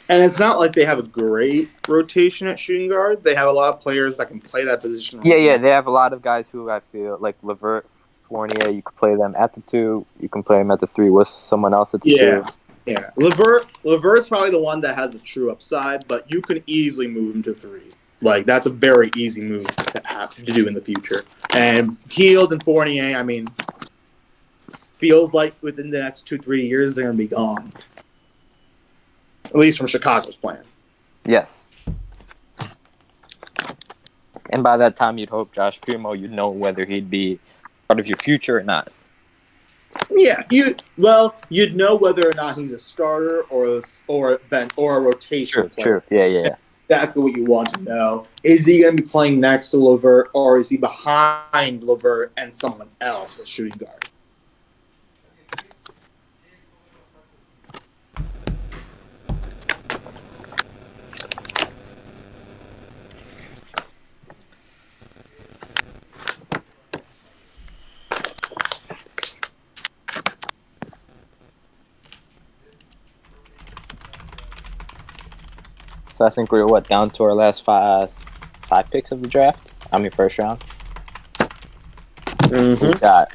[SPEAKER 12] And it's not like they have a great rotation at shooting guard. They have a lot of players that can play that position.
[SPEAKER 1] Yeah, they have a lot of guys who I feel like Levert, Fournier. You can play them at the 2. You can play them at the 3 with someone else at the 2.
[SPEAKER 12] Yeah. Levert's probably the one that has the true upside, but you can easily move him to 3. Like, that's a very easy move to have to do in the future. And Hield and Fournier, I mean, feels like within the next 2-3 years they're going to be gone. At least from Chicago's plan.
[SPEAKER 1] Yes. And by that time, you'd hope Josh Primo, you'd know whether he'd be part of your future or not.
[SPEAKER 12] Yeah, you'd know whether or not he's a starter or a rotation player.
[SPEAKER 1] True. Yeah.
[SPEAKER 12] Exactly what you want to know. Is he going to be playing next to Levert, or is he behind Levert and someone else at shooting guard?
[SPEAKER 1] So I think we're down to our last five picks of the draft. First round. We've got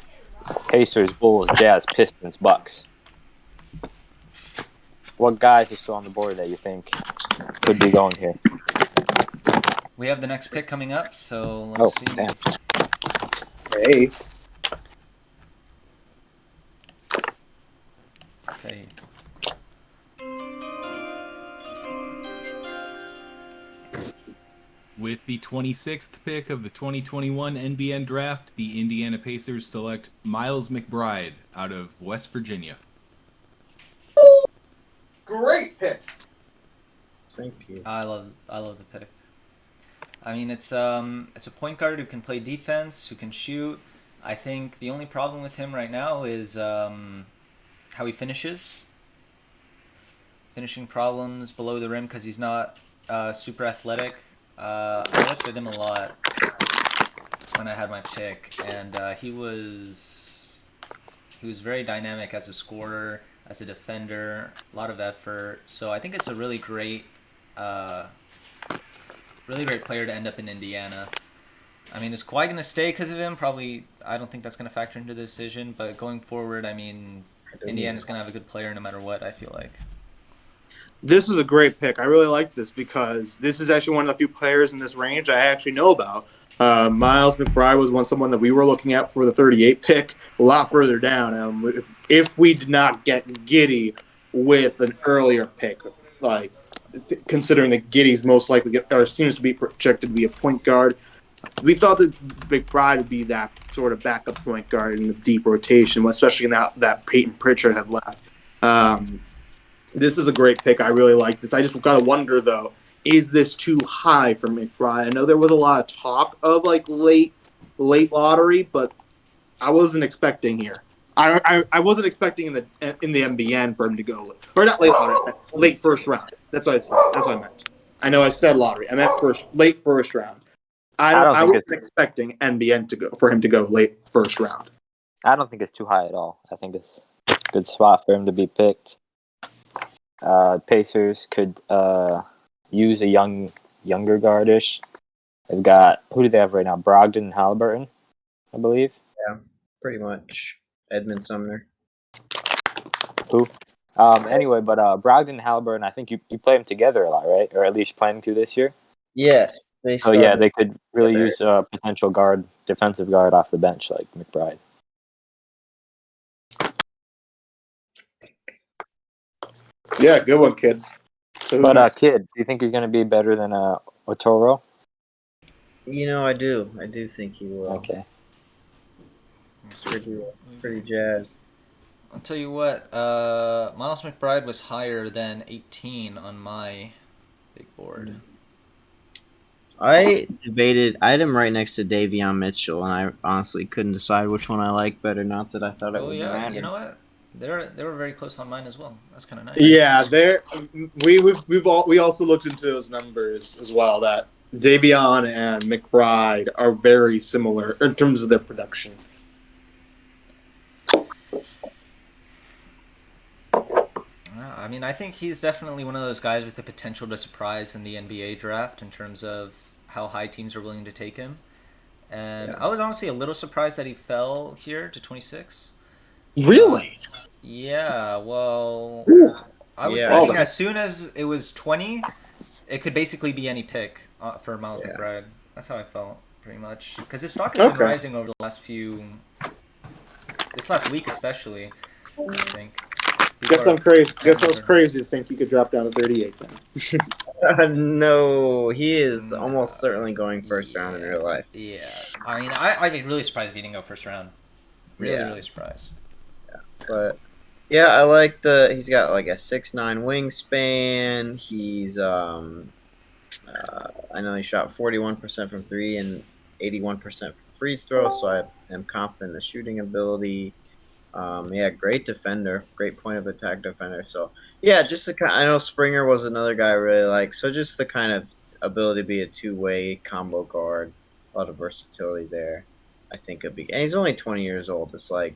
[SPEAKER 1] Pacers, Bulls, Jazz, Pistons, Bucks. What guys are still on the board that you think could be going here?
[SPEAKER 11] We have the next pick coming up, so let's see.
[SPEAKER 1] Damn.
[SPEAKER 12] Hey.
[SPEAKER 11] Okay.
[SPEAKER 6] With the 26th pick of the 2021 NBN Draft, the Indiana Pacers select Miles McBride out of West Virginia.
[SPEAKER 12] Great pick.
[SPEAKER 4] Thank you.
[SPEAKER 11] I love the pick. I mean, it's a point guard who can play defense, who can shoot. I think the only problem with him right now is how he finishes. Finishing problems below the rim because he's not super athletic. I looked at him a lot when I had my pick, and he was very dynamic as a scorer, as a defender, a lot of effort. So I think it's a really great player to end up in Indiana. I mean, is Kawhi going to stay because of him? Probably. I don't think that's going to factor into the decision. But going forward, I mean, Indiana's going to have a good player no matter what, I feel like.
[SPEAKER 12] This is a great pick. I really like this because this is actually one of the few players in this range I actually know about. Miles McBride was someone that we were looking at for the 38 pick, a lot further down. If we did not get Giddy with an earlier pick, like considering that Giddy's most likely seems to be projected to be a point guard, we thought that McBride would be that sort of backup point guard in the deep rotation, especially now that Peyton Pritchard had left. This is a great pick. I really like this. I just got to wonder, though, is this too high for McBride? I know there was a lot of talk of like late lottery, but I wasn't expecting here. I wasn't expecting in the NBN for him to go or not late lottery, late first round. That's what I said. That's what I meant. I know I said lottery. I meant late first round. I wasn't expecting NBN for him to go late first round.
[SPEAKER 1] I don't think it's too high at all. I think it's a good spot for him to be picked. Pacers could use a younger guardish. They've got, who do they have right now? Brogdon and Halliburton, I believe.
[SPEAKER 4] Yeah, pretty much. Edmund Sumner.
[SPEAKER 1] Who? Anyway, but Brogdon and Halliburton, I think you play them together a lot, right? Or at least planning to this year.
[SPEAKER 4] Yes,
[SPEAKER 1] they could really use a potential defensive guard off the bench like McBride.
[SPEAKER 12] Yeah, good one, kid. So
[SPEAKER 1] Kid, do you think he's going to be better than Otoro?
[SPEAKER 4] I do. I do think he will.
[SPEAKER 1] Okay.
[SPEAKER 4] Pretty jazzed.
[SPEAKER 5] I'll tell you what, Miles McBride was higher than 18 on my big board.
[SPEAKER 4] I had him right next to Davion Mitchell, and I honestly couldn't decide which one I liked better. Not that I thought it would matter.
[SPEAKER 5] You know what? They were very close on mine as well. That's kind of nice.
[SPEAKER 12] Yeah, we also looked into those numbers as well. That Davion and McBride are very similar in terms of their production.
[SPEAKER 5] I mean, I think he's definitely one of those guys with the potential to surprise in the NBA draft in terms of how high teams are willing to take him. And I was honestly a little surprised that he fell here to 26.
[SPEAKER 12] Really?
[SPEAKER 5] Yeah, well,
[SPEAKER 12] Ooh.
[SPEAKER 5] I was thinking as soon as it was 20, it could basically be any pick for Miles McBride. That's how I felt, pretty much. Because his stock has been rising over the last this last week especially, I think.
[SPEAKER 12] Guess I'm crazy. Guess I was crazy to think he could drop down to 38 then.
[SPEAKER 4] No, he is almost certainly going first round in real life.
[SPEAKER 5] Yeah, I mean, I'd be really surprised if he didn't go first round. Really surprised.
[SPEAKER 4] Yeah, but yeah, I like he's got like a 6'9" wingspan. He's I know he shot 41% from three and 81% from free throw, so I am confident in the shooting ability. Great defender, great point of attack defender. So yeah, just I know Springer was another guy I really like. So just the kind of ability to be a two-way combo guard, a lot of versatility there. I think and he's only 20 years old. It's like,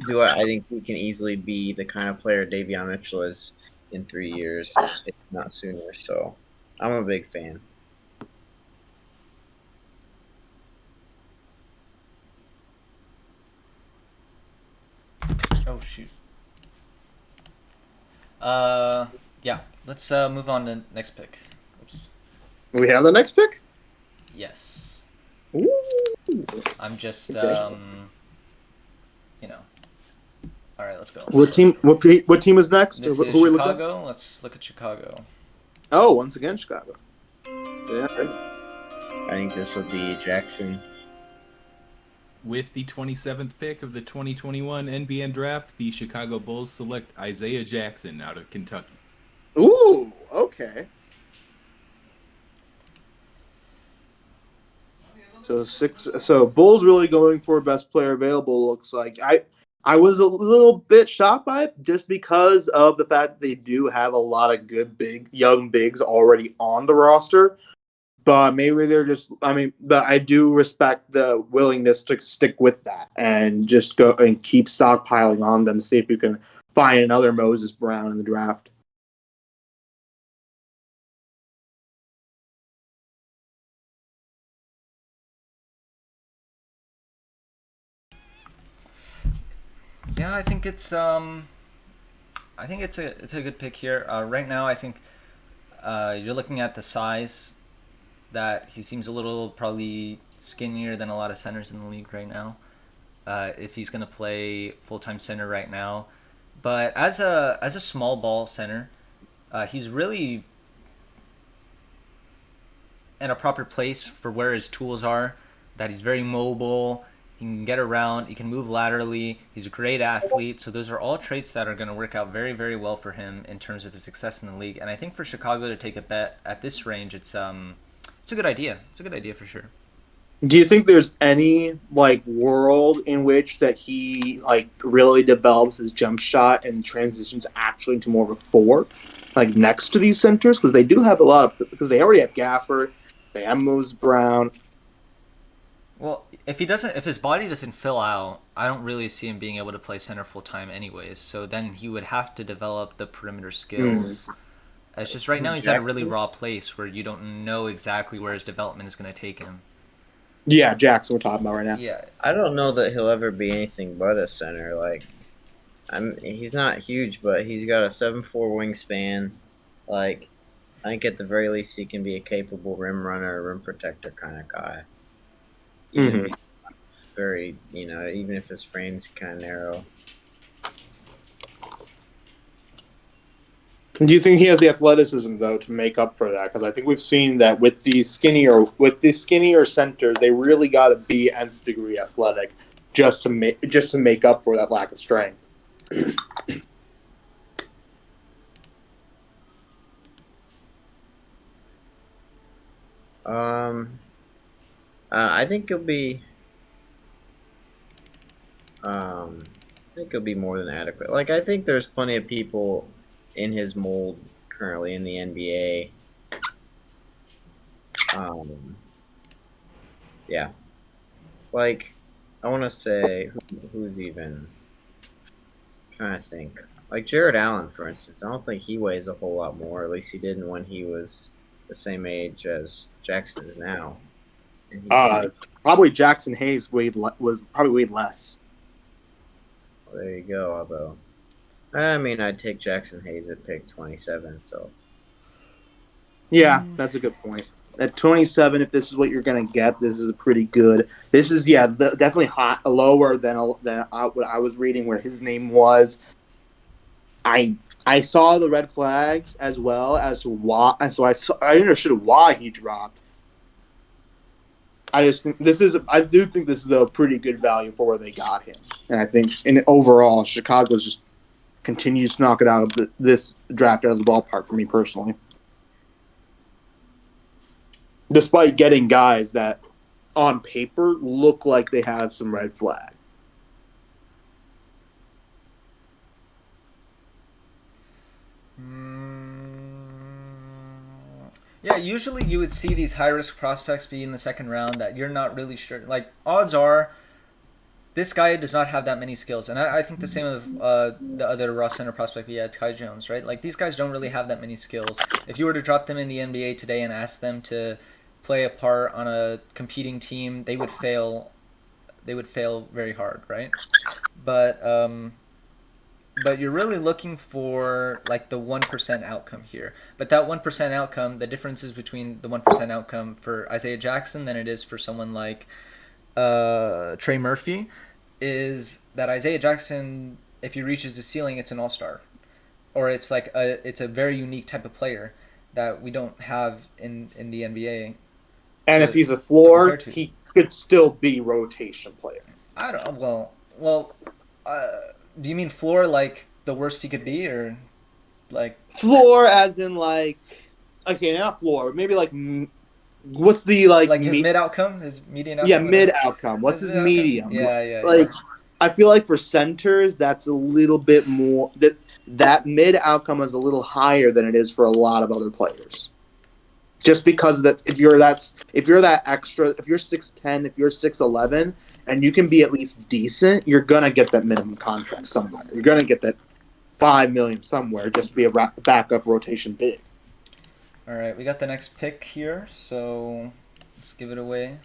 [SPEAKER 4] I think he can easily be the kind of player Davion Mitchell is in 3 years, if not sooner. So I'm a big fan.
[SPEAKER 5] Oh shoot. Yeah. Let's move on to next pick. Oops.
[SPEAKER 12] We have the next pick?
[SPEAKER 5] Yes.
[SPEAKER 12] Ooh.
[SPEAKER 5] I'm just All right, let's go.
[SPEAKER 12] What team is next?
[SPEAKER 5] This
[SPEAKER 12] who
[SPEAKER 5] is
[SPEAKER 12] are we
[SPEAKER 5] Chicago.
[SPEAKER 12] looking at?
[SPEAKER 5] Let's look at Chicago.
[SPEAKER 12] Oh, once again Chicago. Yeah.
[SPEAKER 4] I think this will be Jackson.
[SPEAKER 6] With the 27th pick of the 2021 NBN Draft, the Chicago Bulls select Isaiah Jackson out of Kentucky.
[SPEAKER 12] Ooh, okay. So Bulls really going for best player available. Looks like I was a little bit shocked by it just because of the fact that they do have a lot of good young bigs already on the roster. But maybe they're but I do respect the willingness to stick with that and just go and keep stockpiling on them, see if you can find another Moses Brown in the draft.
[SPEAKER 5] Yeah, I think it's a good pick here. Right now, I think you're looking at the size that he seems a little probably skinnier than a lot of centers in the league right now. If he's going to play full-time center right now, but as a small ball center, he's really in a proper place for where his tools are. That he's very mobile. He can get around. He can move laterally. He's a great athlete. So those are all traits that are going to work out very, very well for him in terms of his success in the league. And I think for Chicago to take a bet at this range, it's a good idea. It's a good idea for sure.
[SPEAKER 12] Do you think there's any like world in which that he like really develops his jump shot and transitions actually into more of a 4, like next to these centers? Because they do have a lot of, because they already have Gafford, they have Mose Brown.
[SPEAKER 5] Well, if his body doesn't fill out, I don't really see him being able to play center full time anyways. So then he would have to develop the perimeter skills. It's just right now he's at a really raw place where you don't know exactly where his development is going to take him.
[SPEAKER 12] Yeah, Jackson we're talking about right now.
[SPEAKER 5] Yeah,
[SPEAKER 4] I don't know that he'll ever be anything but a center. Like, he's not huge, but he's got a 7'4" wingspan. Like, I think at the very least he can be a capable rim runner, rim protector kind of guy. Even if he's not very, even if his frame's kind of narrow.
[SPEAKER 12] Do you think he has the athleticism though to make up for that? Because I think we've seen that with these skinnier centers, they really got to be nth degree athletic just to make up for that lack of strength.
[SPEAKER 4] I think he'll be. More than adequate. Like, I think there's plenty of people in his mold currently in the NBA. Yeah. Like, I want to say who's even trying to think. Like Jared Allen, for instance. I don't think he weighs a whole lot more. At least he didn't when he was the same age as Jackson is now.
[SPEAKER 12] Probably Jackson Hayes was probably weighed less.
[SPEAKER 4] Well, there you go. Although, I mean, I'd take Jackson Hayes at pick 27. So,
[SPEAKER 12] yeah, that's a good point. At 27, if this is what you're gonna get, this is a pretty good. This is definitely lower than what I was reading where his name was. I saw the red flags as well as to why, and so I understood why he dropped. I do think this is a pretty good value for where they got him, and I think overall Chicago just continues to knock it out of this draft out of the ballpark for me personally. Despite getting guys that, on paper, look like they have some red flag.
[SPEAKER 5] Yeah, usually you would see these high-risk prospects be in the second round that you're not really sure. Like, odds are this guy does not have that many skills. And I think the same of the other raw center prospect we had, Ty Jones, right? Like, these guys don't really have that many skills. If you were to drop them in the NBA today and ask them to play a part on a competing team, they would fail. They would fail very hard, right? But you're really looking for like the 1% outcome here. But that 1% outcome, the differences between the 1% outcome for Isaiah Jackson than it is for someone like Trey Murphy, is that Isaiah Jackson, if he reaches the ceiling, it's an all-star, or it's like it's a very unique type of player that we don't have in the NBA.
[SPEAKER 12] And if he's a floor, he could still be rotation player.
[SPEAKER 5] I don't. Well. Do you mean floor like the worst he could be, or like
[SPEAKER 12] floor as in like, okay, not floor, maybe like, what's the like
[SPEAKER 5] his mid outcome, his median outcome?
[SPEAKER 12] Yeah, mid outcome. What's his medium?
[SPEAKER 5] Yeah.
[SPEAKER 12] Like, I feel like for centers, that's a little bit more that mid outcome is a little higher than it is for a lot of other players. Just because that if you're that extra, if you're 6'10", if you're 6'11", and you can be at least decent, you're gonna get that minimum contract somewhere. You're gonna get that $5 million somewhere just to be a backup rotation big.
[SPEAKER 5] All right, we got the next pick here, so let's give it away.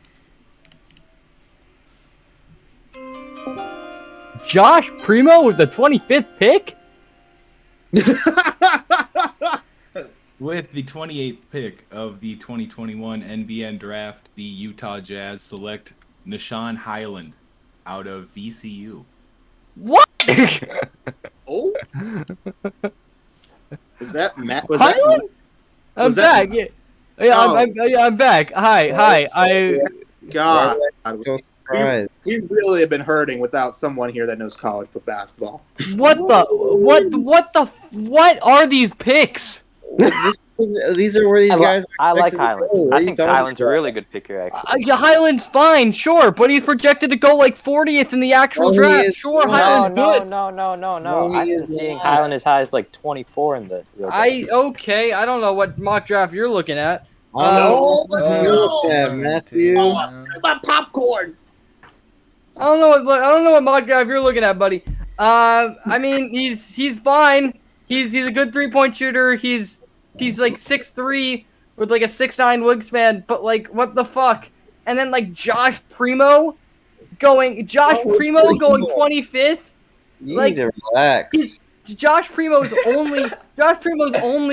[SPEAKER 7] Josh Primo with the 25th pick?
[SPEAKER 6] With the 28th pick of the 2021 NBN Draft, the Utah Jazz select Nishan Highland out of VCU.
[SPEAKER 7] What?
[SPEAKER 12] Oh, was that Matt? Was
[SPEAKER 7] Highland?
[SPEAKER 12] that?
[SPEAKER 7] I'm
[SPEAKER 12] was that-
[SPEAKER 7] back. Yeah, I'm back. Hi.
[SPEAKER 12] God,
[SPEAKER 4] So surprised.
[SPEAKER 12] we really have been hurting without someone here that knows college basketball.
[SPEAKER 7] What are these picks?
[SPEAKER 4] These are where these guys.
[SPEAKER 1] I like
[SPEAKER 4] expected to
[SPEAKER 1] Highland.
[SPEAKER 4] go. What
[SPEAKER 1] I
[SPEAKER 4] are you
[SPEAKER 1] think
[SPEAKER 4] talking
[SPEAKER 1] Highland's a
[SPEAKER 4] about?
[SPEAKER 1] really good pick here, actually.
[SPEAKER 7] Highland's fine, sure, but he's projected to go like 40th in the actual
[SPEAKER 4] No, he
[SPEAKER 7] draft.
[SPEAKER 4] is
[SPEAKER 7] Sure,
[SPEAKER 4] not.
[SPEAKER 7] Highland's good.
[SPEAKER 1] No.
[SPEAKER 4] No, he
[SPEAKER 1] I've
[SPEAKER 4] is
[SPEAKER 1] been seeing
[SPEAKER 4] not.
[SPEAKER 1] Highland as high as like 24 in the real draft.
[SPEAKER 7] Okay, I don't know what mock draft you're looking at.
[SPEAKER 4] I don't know what
[SPEAKER 11] Oh,
[SPEAKER 4] you're looking at,
[SPEAKER 11] dude.
[SPEAKER 4] Matthew.
[SPEAKER 12] About popcorn.
[SPEAKER 7] I don't know what mock draft you're looking at, buddy. I mean, he's fine. He's a good 3-point shooter. He's like 6'3" with like a 6'9" wingspan. But like, what the fuck? And then like Josh Primo going 25th.
[SPEAKER 4] You
[SPEAKER 7] Like,
[SPEAKER 4] need to relax.
[SPEAKER 7] Josh Primo's only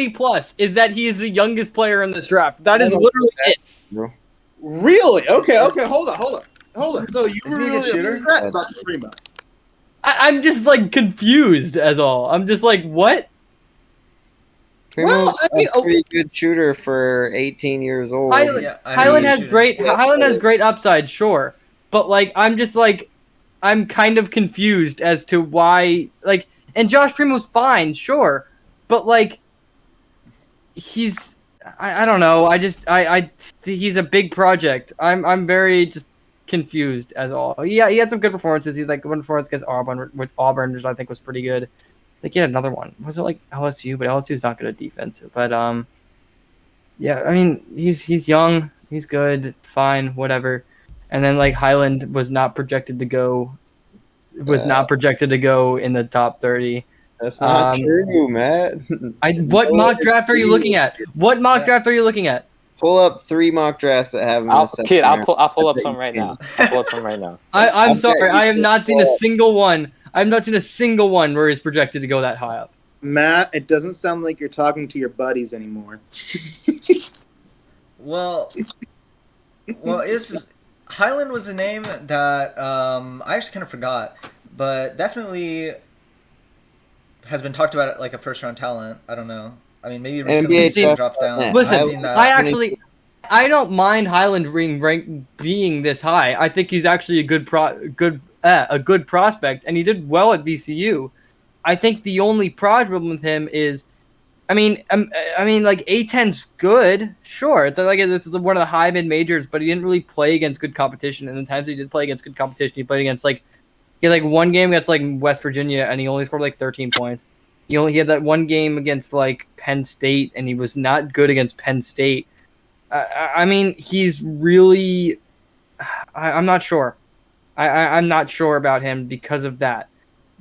[SPEAKER 7] plus is that he is the youngest player in this draft. That is literally it.
[SPEAKER 12] Really? Okay. Hold on. So you
[SPEAKER 11] Isn't
[SPEAKER 12] were
[SPEAKER 11] he a good
[SPEAKER 12] really
[SPEAKER 11] shooter?
[SPEAKER 12] upset about the Primo?
[SPEAKER 7] I'm just like confused as all. I'm just like, what?
[SPEAKER 4] Primo's
[SPEAKER 12] I mean,
[SPEAKER 4] a pretty good shooter for 18 years old.
[SPEAKER 7] Highland,
[SPEAKER 11] Yeah, I
[SPEAKER 7] Highland
[SPEAKER 11] mean,
[SPEAKER 7] has great Highland has great upside, sure, but like I'm kind of confused as to why like, and Josh Primo's fine, sure, but like I don't know. He's a big project. I'm very just confused as all. Yeah, he had some good performances. He had like one performance against Auburn, which I think was pretty good. I think he had another one. Was it like LSU? But LSU's not good at defense. But yeah, I mean he's young, he's good, fine, whatever. And then like Highland was not projected to go in the top 30.
[SPEAKER 4] That's not true, Matt.
[SPEAKER 7] What mock draft are you looking at? What mock draft are you looking at?
[SPEAKER 4] Pull up 3 mock drafts that have him in the second round.
[SPEAKER 1] I'll pull up some right now.
[SPEAKER 7] I'm sorry, I have not seen a single one. I have not seen a single one where he's projected to go that high up.
[SPEAKER 12] Matt, it doesn't sound like you're talking to your buddies anymore.
[SPEAKER 11] Well, Highland was a name that I actually kind of forgot, but definitely has been talked about like a first round talent. I don't know. I mean, maybe recently
[SPEAKER 4] NBA
[SPEAKER 11] he's dropped down.
[SPEAKER 7] Listen, I don't mind Highland being this high. I think he's actually a good prospect, and he did well at VCU. I think the only problem with him is, I mean, like A10's good, sure. It's one of the high mid majors, but he didn't really play against good competition. And the times he did play against good competition, he played against he had like one game against like West Virginia, and he only scored like 13 points. He had that one game against like Penn State, and he was not good against Penn State. I mean, he's really. I'm not sure. I'm not sure about him because of that,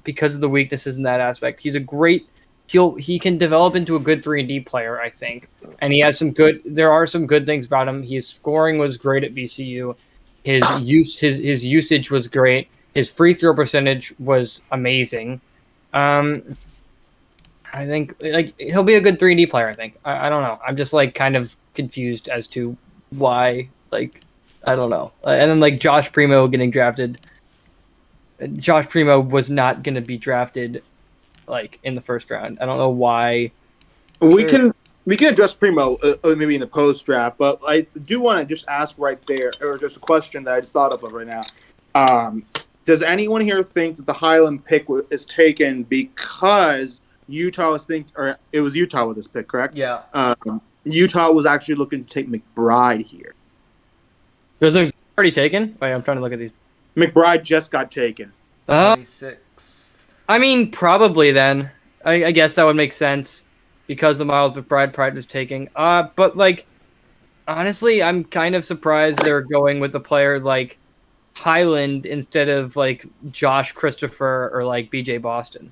[SPEAKER 7] because of the weaknesses in that aspect. He's a great. He can develop into a good 3-and-D player, I think, and he has some good. There are some good things about him. His scoring was great at VCU. His usage was great. His free throw percentage was amazing. I think like he'll be a good 3-and-D player. I think. I don't know. I'm just like kind of confused as to why. Like, I don't know. And then like Josh Primo getting drafted. Josh Primo was not going to be drafted like in the first round. I don't know why.
[SPEAKER 12] We can address Primo maybe in the post draft, but I do want to just ask right there, or just a question that I just thought of right now. Does anyone here think that the Highland pick is taken because Utah was or it was Utah with this pick, correct?
[SPEAKER 11] Yeah.
[SPEAKER 12] Utah was actually looking to take McBride here.
[SPEAKER 7] Was it already taken? Wait, I'm trying to look at these.
[SPEAKER 12] McBride just got taken.
[SPEAKER 11] 26.
[SPEAKER 7] I mean, probably then. I guess that would make sense because the Miles McBride was taking. But like, honestly, I'm kind of surprised they're going with a player like Highland instead of like Josh Christopher or like BJ Boston.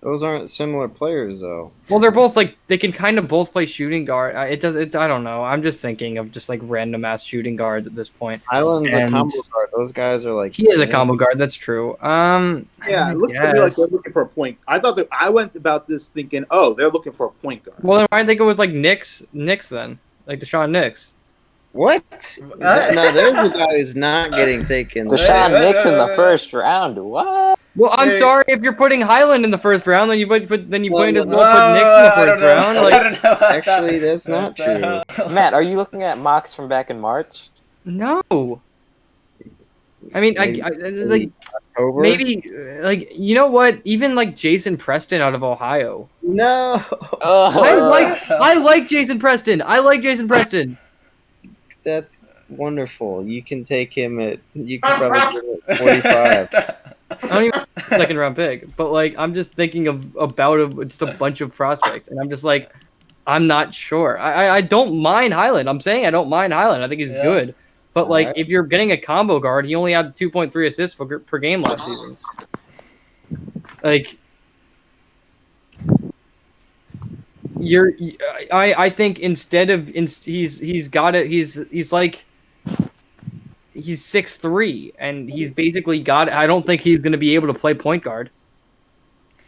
[SPEAKER 4] Those aren't similar players, though.
[SPEAKER 7] Well, they're both like they can kind of both play shooting guard. I don't know. I'm just thinking of just like random ass shooting guards at this point.
[SPEAKER 4] Highland's a
[SPEAKER 7] And
[SPEAKER 4] combo guard. Those guys are like.
[SPEAKER 7] he is a combo guard. That's true.
[SPEAKER 12] Yeah, it looks to me like they're looking for a point. I thought that I went about this thinking, oh, they're looking for a point guard.
[SPEAKER 7] Well, then why did they go with like Knicks then? Like Deshaun Knicks.
[SPEAKER 4] What? No, there's a guy who's not getting taken.
[SPEAKER 1] Deshaun Knicks in the first round. What?
[SPEAKER 7] Well, I'm sorry if you're putting Highland in the first round, then you might as well put Knicks in the first round. Like,
[SPEAKER 4] actually, that's not true.
[SPEAKER 1] Matt, are you looking at mocks from back in March?
[SPEAKER 7] No. I mean, I like
[SPEAKER 4] October?
[SPEAKER 7] maybe like you know what? Even like Jason Preston out of Ohio.
[SPEAKER 4] No.
[SPEAKER 7] I like Jason Preston. I like Jason Preston.
[SPEAKER 4] That's wonderful. You can take him at. You can probably give it 45.
[SPEAKER 7] I don't even second round pick, but like I'm just thinking about just a bunch of prospects, and I'm just like, I'm not sure. I don't mind Highland. I'm saying I don't mind Highland. I think he's good, but like if you're getting a combo guard, he only had 2.3 assists per game last season. Like, I think instead of he's got it. He's like. He's 6'3", and he's basically got. I don't think he's going to be able to play point guard.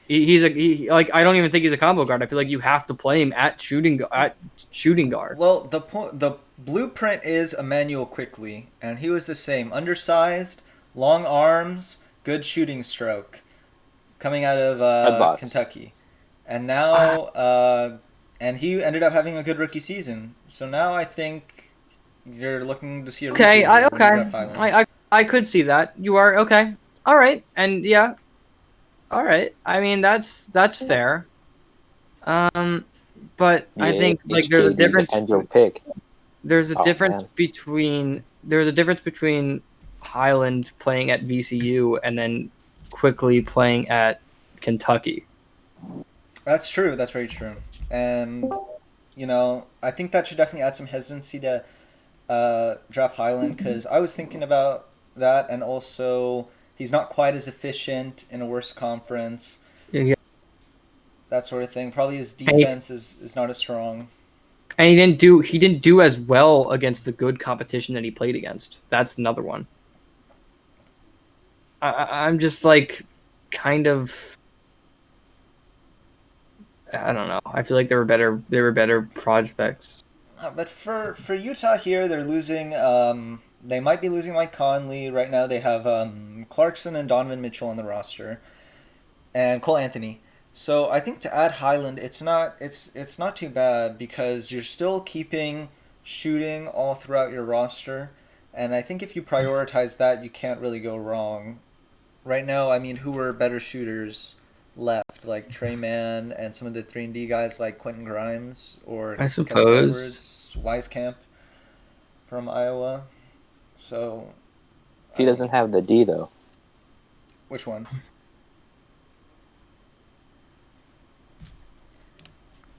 [SPEAKER 7] I don't even think he's a combo guard. I feel like you have to play him at shooting guard.
[SPEAKER 11] Well, the blueprint is Emmanuel Quickly, and he was the same: undersized, long arms, good shooting stroke, coming out of Kentucky, and now and he ended up having a good rookie season. So now I think. You're looking to see a
[SPEAKER 7] okay. I could see that. You are okay. All right, and yeah, all right. I mean that's fair. But I think like there's a difference.
[SPEAKER 1] And your pick.
[SPEAKER 7] There's a difference between Highland playing at VCU and then Quickly playing at Kentucky.
[SPEAKER 11] That's true. That's very true. And I think that should definitely add some hesitancy to. Draft Highland because I was thinking about that, and also he's not quite as efficient in a worse conference.
[SPEAKER 7] Yeah.
[SPEAKER 11] That sort of thing. Probably his defense is not as strong.
[SPEAKER 7] And he didn't do as well against the good competition that he played against. That's another one. I'm just like kind of I don't know. I feel like there were better prospects.
[SPEAKER 11] But for Utah here, they're losing. They might be losing Mike Conley right now. They have Clarkson and Donovan Mitchell on the roster, and Cole Anthony. So I think to add Highland, it's not too bad because you're still keeping shooting all throughout your roster, and I think if you prioritize that, you can't really go wrong. Right now, I mean, who are better shooters left, like Trey Mann and some of the 3-and-D guys like Quentin Grimes or
[SPEAKER 7] I suppose
[SPEAKER 11] Wieskamp from Iowa. So
[SPEAKER 1] he doesn't have the D though.
[SPEAKER 11] Which one?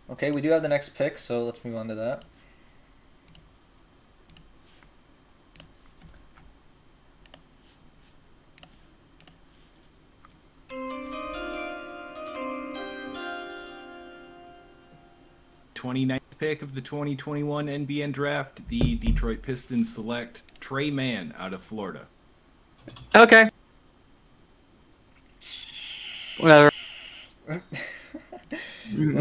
[SPEAKER 11] Okay, we do have the next pick, so let's move on to that.
[SPEAKER 6] '29th pick of the 2021 NBN Draft, the Detroit Pistons select Trey Mann out of Florida.
[SPEAKER 7] Okay. Whatever.
[SPEAKER 11] Well,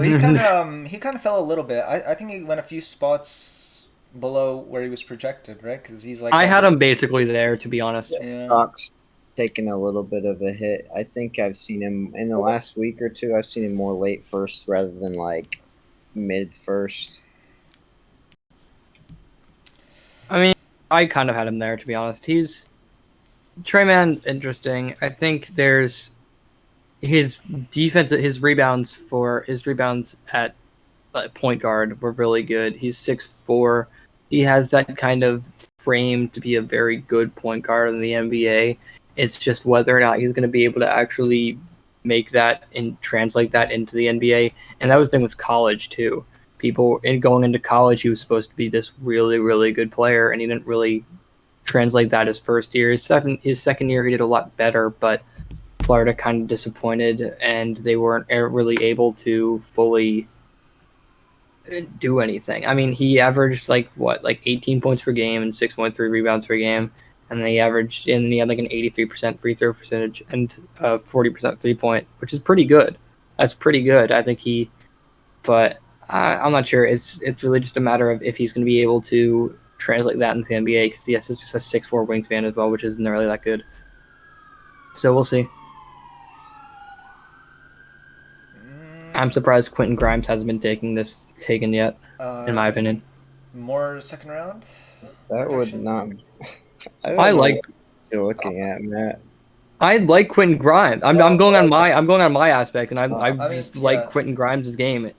[SPEAKER 11] he kind of fell a little bit. I think he went a few spots below where he was projected, right? Because he's like
[SPEAKER 7] I had him basically there, to be honest.
[SPEAKER 11] Yeah.
[SPEAKER 4] Stock's taken a little bit of a hit. I think I've seen him in the last week or two. I've seen him more late first rather than like mid first.
[SPEAKER 7] I mean, I kind of had him there, to be honest. He's Trey Mann, interesting. I think there's his defense, his rebounds at point guard were really good. He's 6'4". He has that kind of frame to be a very good point guard in the NBA. It's just whether or not he's going to be able to actually make that and translate that into the NBA. And that was the thing with college too. People going into college, he was supposed to be this really, really good player, and he didn't really translate that his first year. His second year, he did a lot better, but Florida kind of disappointed, and they weren't really able to fully do anything. I mean, he averaged like 18 points per game and 6.3 rebounds per game, and then he had like an 83% free throw percentage and 40% 3-point, which is pretty good. That's pretty good. I think but I'm not sure. It's really just a matter of if he's going to be able to translate that into the NBA, because yes, it's just a 6'4" wingspan as well, which isn't really that good. So we'll see. I'm surprised Quentin Grimes hasn't been taken yet, in my opinion.
[SPEAKER 11] More second round?
[SPEAKER 4] That would not.
[SPEAKER 7] I like.
[SPEAKER 4] You're looking at Matt.
[SPEAKER 7] I like Quentin Grimes. I'm going on my aspect, and I just like Quentin Grimes' game.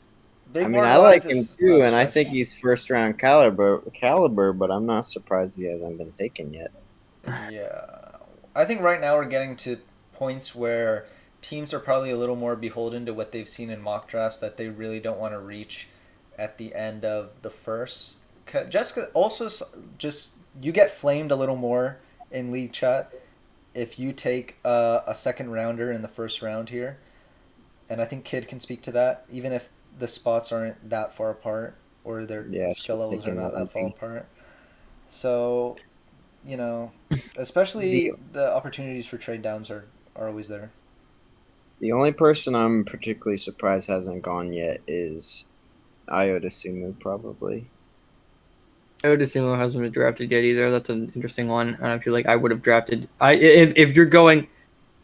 [SPEAKER 4] I mean, I like him too, and I think he's first round caliber, but I'm not surprised he hasn't been taken yet.
[SPEAKER 11] Yeah, I think right now we're getting to points where teams are probably a little more beholden to what they've seen in mock drafts that they really don't want to reach at the end of the first. Just you get flamed a little more in league chat if you take a second rounder in the first round here, and I think Kid can speak to that, even if the spots aren't that far apart or their skill levels are not that far apart. So, especially the opportunities for trade downs are always there.
[SPEAKER 4] The only person I'm particularly surprised hasn't gone yet is Iota Sumu, probably.
[SPEAKER 7] Iota Sumu hasn't been drafted yet either. That's an interesting one. And I feel like I would have drafted. If you're going,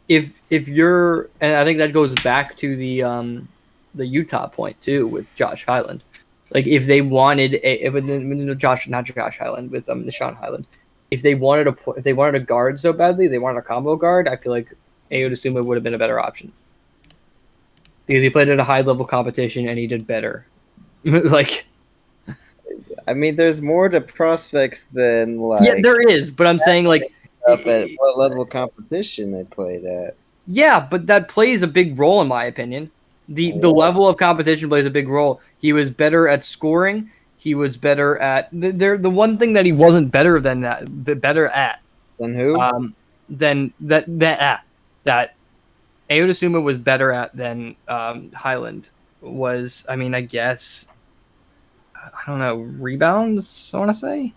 [SPEAKER 7] if you're, and I think that goes back to the Utah point too with Josh Hyland. Like if they wanted not Josh Hyland with Nishan Hyland. If they wanted a guard so badly, they wanted a combo guard. I feel like Iota Sumu would have been a better option, because he played at a high level competition and he did better. Like,
[SPEAKER 4] I mean, there's more to prospects than
[SPEAKER 7] there is, but I'm saying like
[SPEAKER 4] up at what level competition they played at.
[SPEAKER 7] Yeah, but that plays a big role in my opinion. The level of competition plays a big role. He was better at scoring. He was better at the one thing that he wasn't better than
[SPEAKER 4] Than who?
[SPEAKER 7] That Iota Sumu was better at than Highland was. I mean, I guess I don't know, rebounds. I want to say.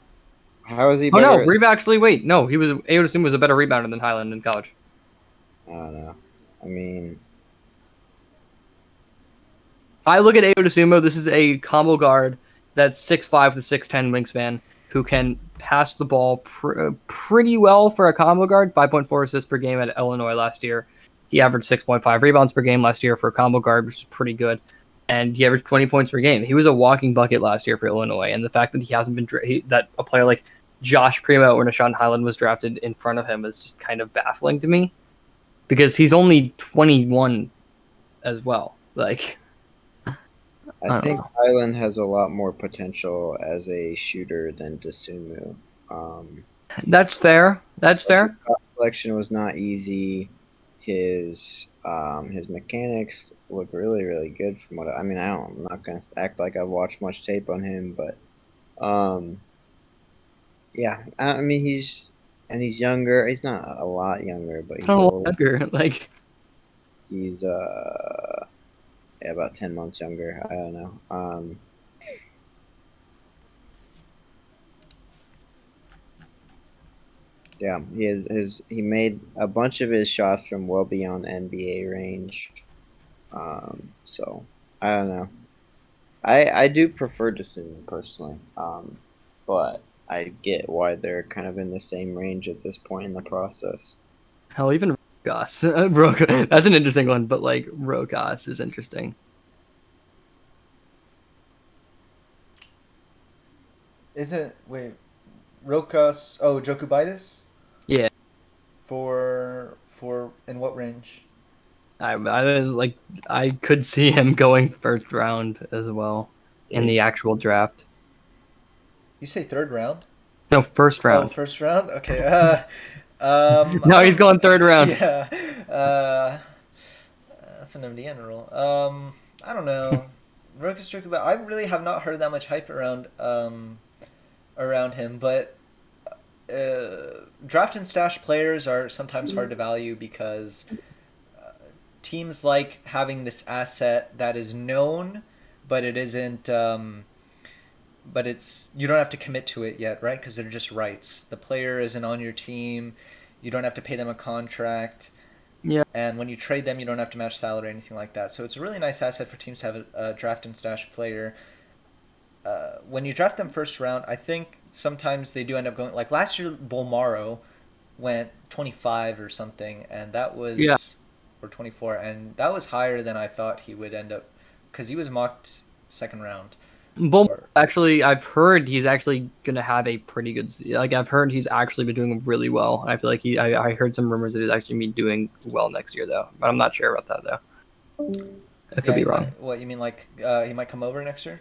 [SPEAKER 4] How is he?
[SPEAKER 7] Oh no, actually, wait, no, he was Iota Sumu was a better rebounder than Highland in college.
[SPEAKER 4] I don't know. I mean,
[SPEAKER 7] I look at Iota Sumu. This is a combo guard that's 6'5" with a 6'10" wingspan who can pass the ball pretty well for a combo guard. 5.4 assists per game at Illinois last year. He averaged 6.5 rebounds per game last year for a combo guard, which is pretty good. And he averaged 20 points per game. He was a walking bucket last year for Illinois. And the fact that he hasn't been that a player like Josh Primo or Nishan Hyland was drafted in front of him is just kind of baffling to me, because he's only 21 as well. Like,
[SPEAKER 4] I think Highland has a lot more potential as a shooter than Dosunmu.
[SPEAKER 7] That's fair. His
[SPEAKER 4] selection was not easy. His mechanics look really, really good from what I'm not gonna act like I've watched much tape on him, but yeah. I mean, he's younger. He's not a lot younger, but he's
[SPEAKER 7] younger. Like,
[SPEAKER 4] he's about 10 months younger. I don't know. Yeah, he made a bunch of his shots from well beyond NBA range. So I don't know. I do prefer Dosunmu personally. But I get why they're kind of in the same range at this point in the process.
[SPEAKER 7] Hell, even Rokas. That's an interesting one, but like Rokas is interesting.
[SPEAKER 11] Rokas? Oh, Jokubaitis?
[SPEAKER 7] Yeah.
[SPEAKER 11] For in what range?
[SPEAKER 7] I was like, I could see him going first round as well in the actual draft.
[SPEAKER 11] You say third round?
[SPEAKER 7] No, first round.
[SPEAKER 11] Oh, first round? Okay.
[SPEAKER 7] No, he's going third round.
[SPEAKER 11] Yeah. That's an NBN rule. I don't know. Rokas Jokubaitis. I really have not heard that much hype around him, but draft and stash players are sometimes hard to value because teams like having this asset that is known, but it isn't. But it's you don't have to commit to it yet, right? Because they're just rights. The player isn't on your team. You don't have to pay them a contract.
[SPEAKER 7] Yeah.
[SPEAKER 11] And when you trade them, you don't have to match salary or anything like that. So it's a really nice asset for teams to have a draft and stash player. When you draft them first round, I think sometimes they do end up going like last year. Bolmaro went 25 or something, and that was or 24, and that was higher than I thought he would end up because he was mocked second round.
[SPEAKER 7] Actually, I've heard he's actually going to have a pretty good. Like I've heard he's actually been doing really well. And I feel like I heard some rumors that he's actually been doing well next year though, but I'm not sure about that though. I could be wrong.
[SPEAKER 11] What you mean? Like he might come over next year?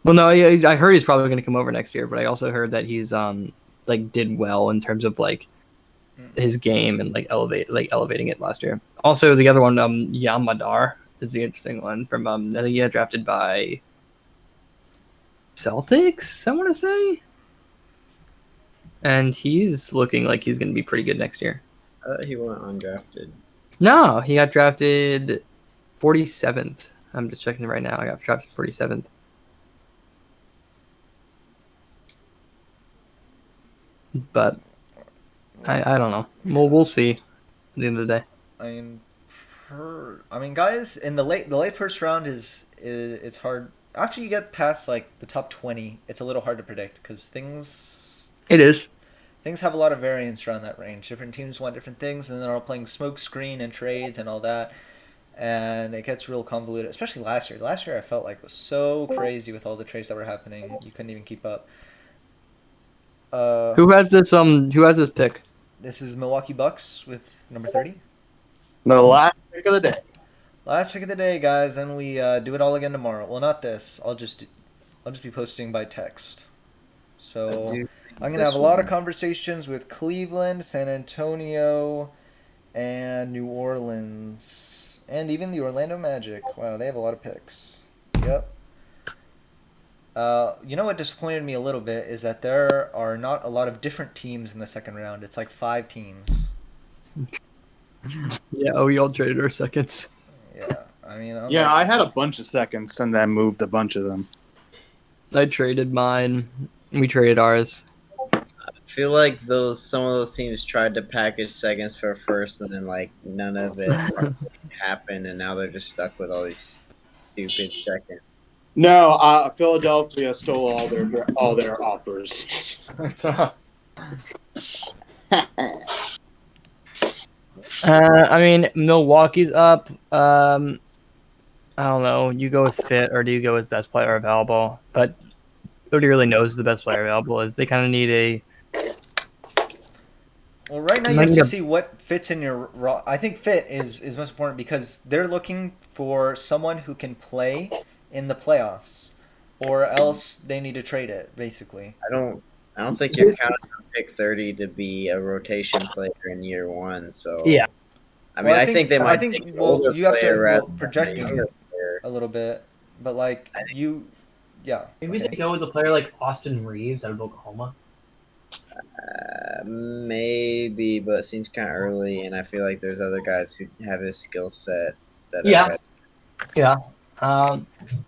[SPEAKER 7] Well, no, I heard he's probably going to come over next year, but I also heard that he's like did well in terms of like his game and like elevating it last year. Also, the other one, Yamadar is the interesting one from I think he got drafted by Celtics, I want to say, and he's looking like he's going to be pretty good next year.
[SPEAKER 4] He went undrafted.
[SPEAKER 7] No, he got drafted 47th. I'm just checking it right now. I got drafted 47th. But I don't know. Well, we'll see at the end of the day.
[SPEAKER 11] I mean, guys, in the late first round is it's hard. After you get past like the top 20, it's a little hard to predict because things have a lot of variance around that range. Different teams want different things, and they're all playing smoke screen and trades and all that, and it gets real convoluted. Especially last year. Last year I felt like was so crazy with all the trades that were happening. You couldn't even keep up.
[SPEAKER 7] Who has this? Who has this pick?
[SPEAKER 11] This is Milwaukee Bucks with number 30.
[SPEAKER 12] The last pick of the day.
[SPEAKER 11] Last pick of the day, guys. Then we do it all again tomorrow. Well, not this. I'll just be posting by text. So I'm gonna have a lot of conversations with Cleveland, San Antonio, and New Orleans, and even the Orlando Magic. Wow, they have a lot of picks. Yep. You know what disappointed me a little bit is that there are not a lot of different teams in the second round. It's like 5 teams.
[SPEAKER 7] Yeah, we all traded our seconds.
[SPEAKER 11] Yeah, I mean...
[SPEAKER 12] I had a bunch of seconds and then moved a bunch of them.
[SPEAKER 7] I traded mine. We traded ours.
[SPEAKER 4] I feel like some of those teams tried to package seconds for first, and then like none of it happened, and now they're just stuck with all these stupid seconds.
[SPEAKER 12] No, Philadelphia stole all their offers.
[SPEAKER 7] I mean, Milwaukee's up. I don't know. You go with fit, or do you go with best player available? But nobody really knows who the best player available is. They kind of need a.
[SPEAKER 11] Well, right now you have to see what fits in your. I think fit is most important because they're looking for someone who can play in the playoffs, or else they need to trade it. Basically,
[SPEAKER 4] I don't think you're counting on pick 30 to be a rotation player in year one. So
[SPEAKER 7] yeah,
[SPEAKER 4] I mean, I think they might.
[SPEAKER 11] You have to project a little bit, but like
[SPEAKER 7] Maybe they go with a player like Austin Reeves out of Oklahoma.
[SPEAKER 4] Maybe, but it seems kind of early, and I feel like there's other guys who have his skill set.
[SPEAKER 7] Yeah.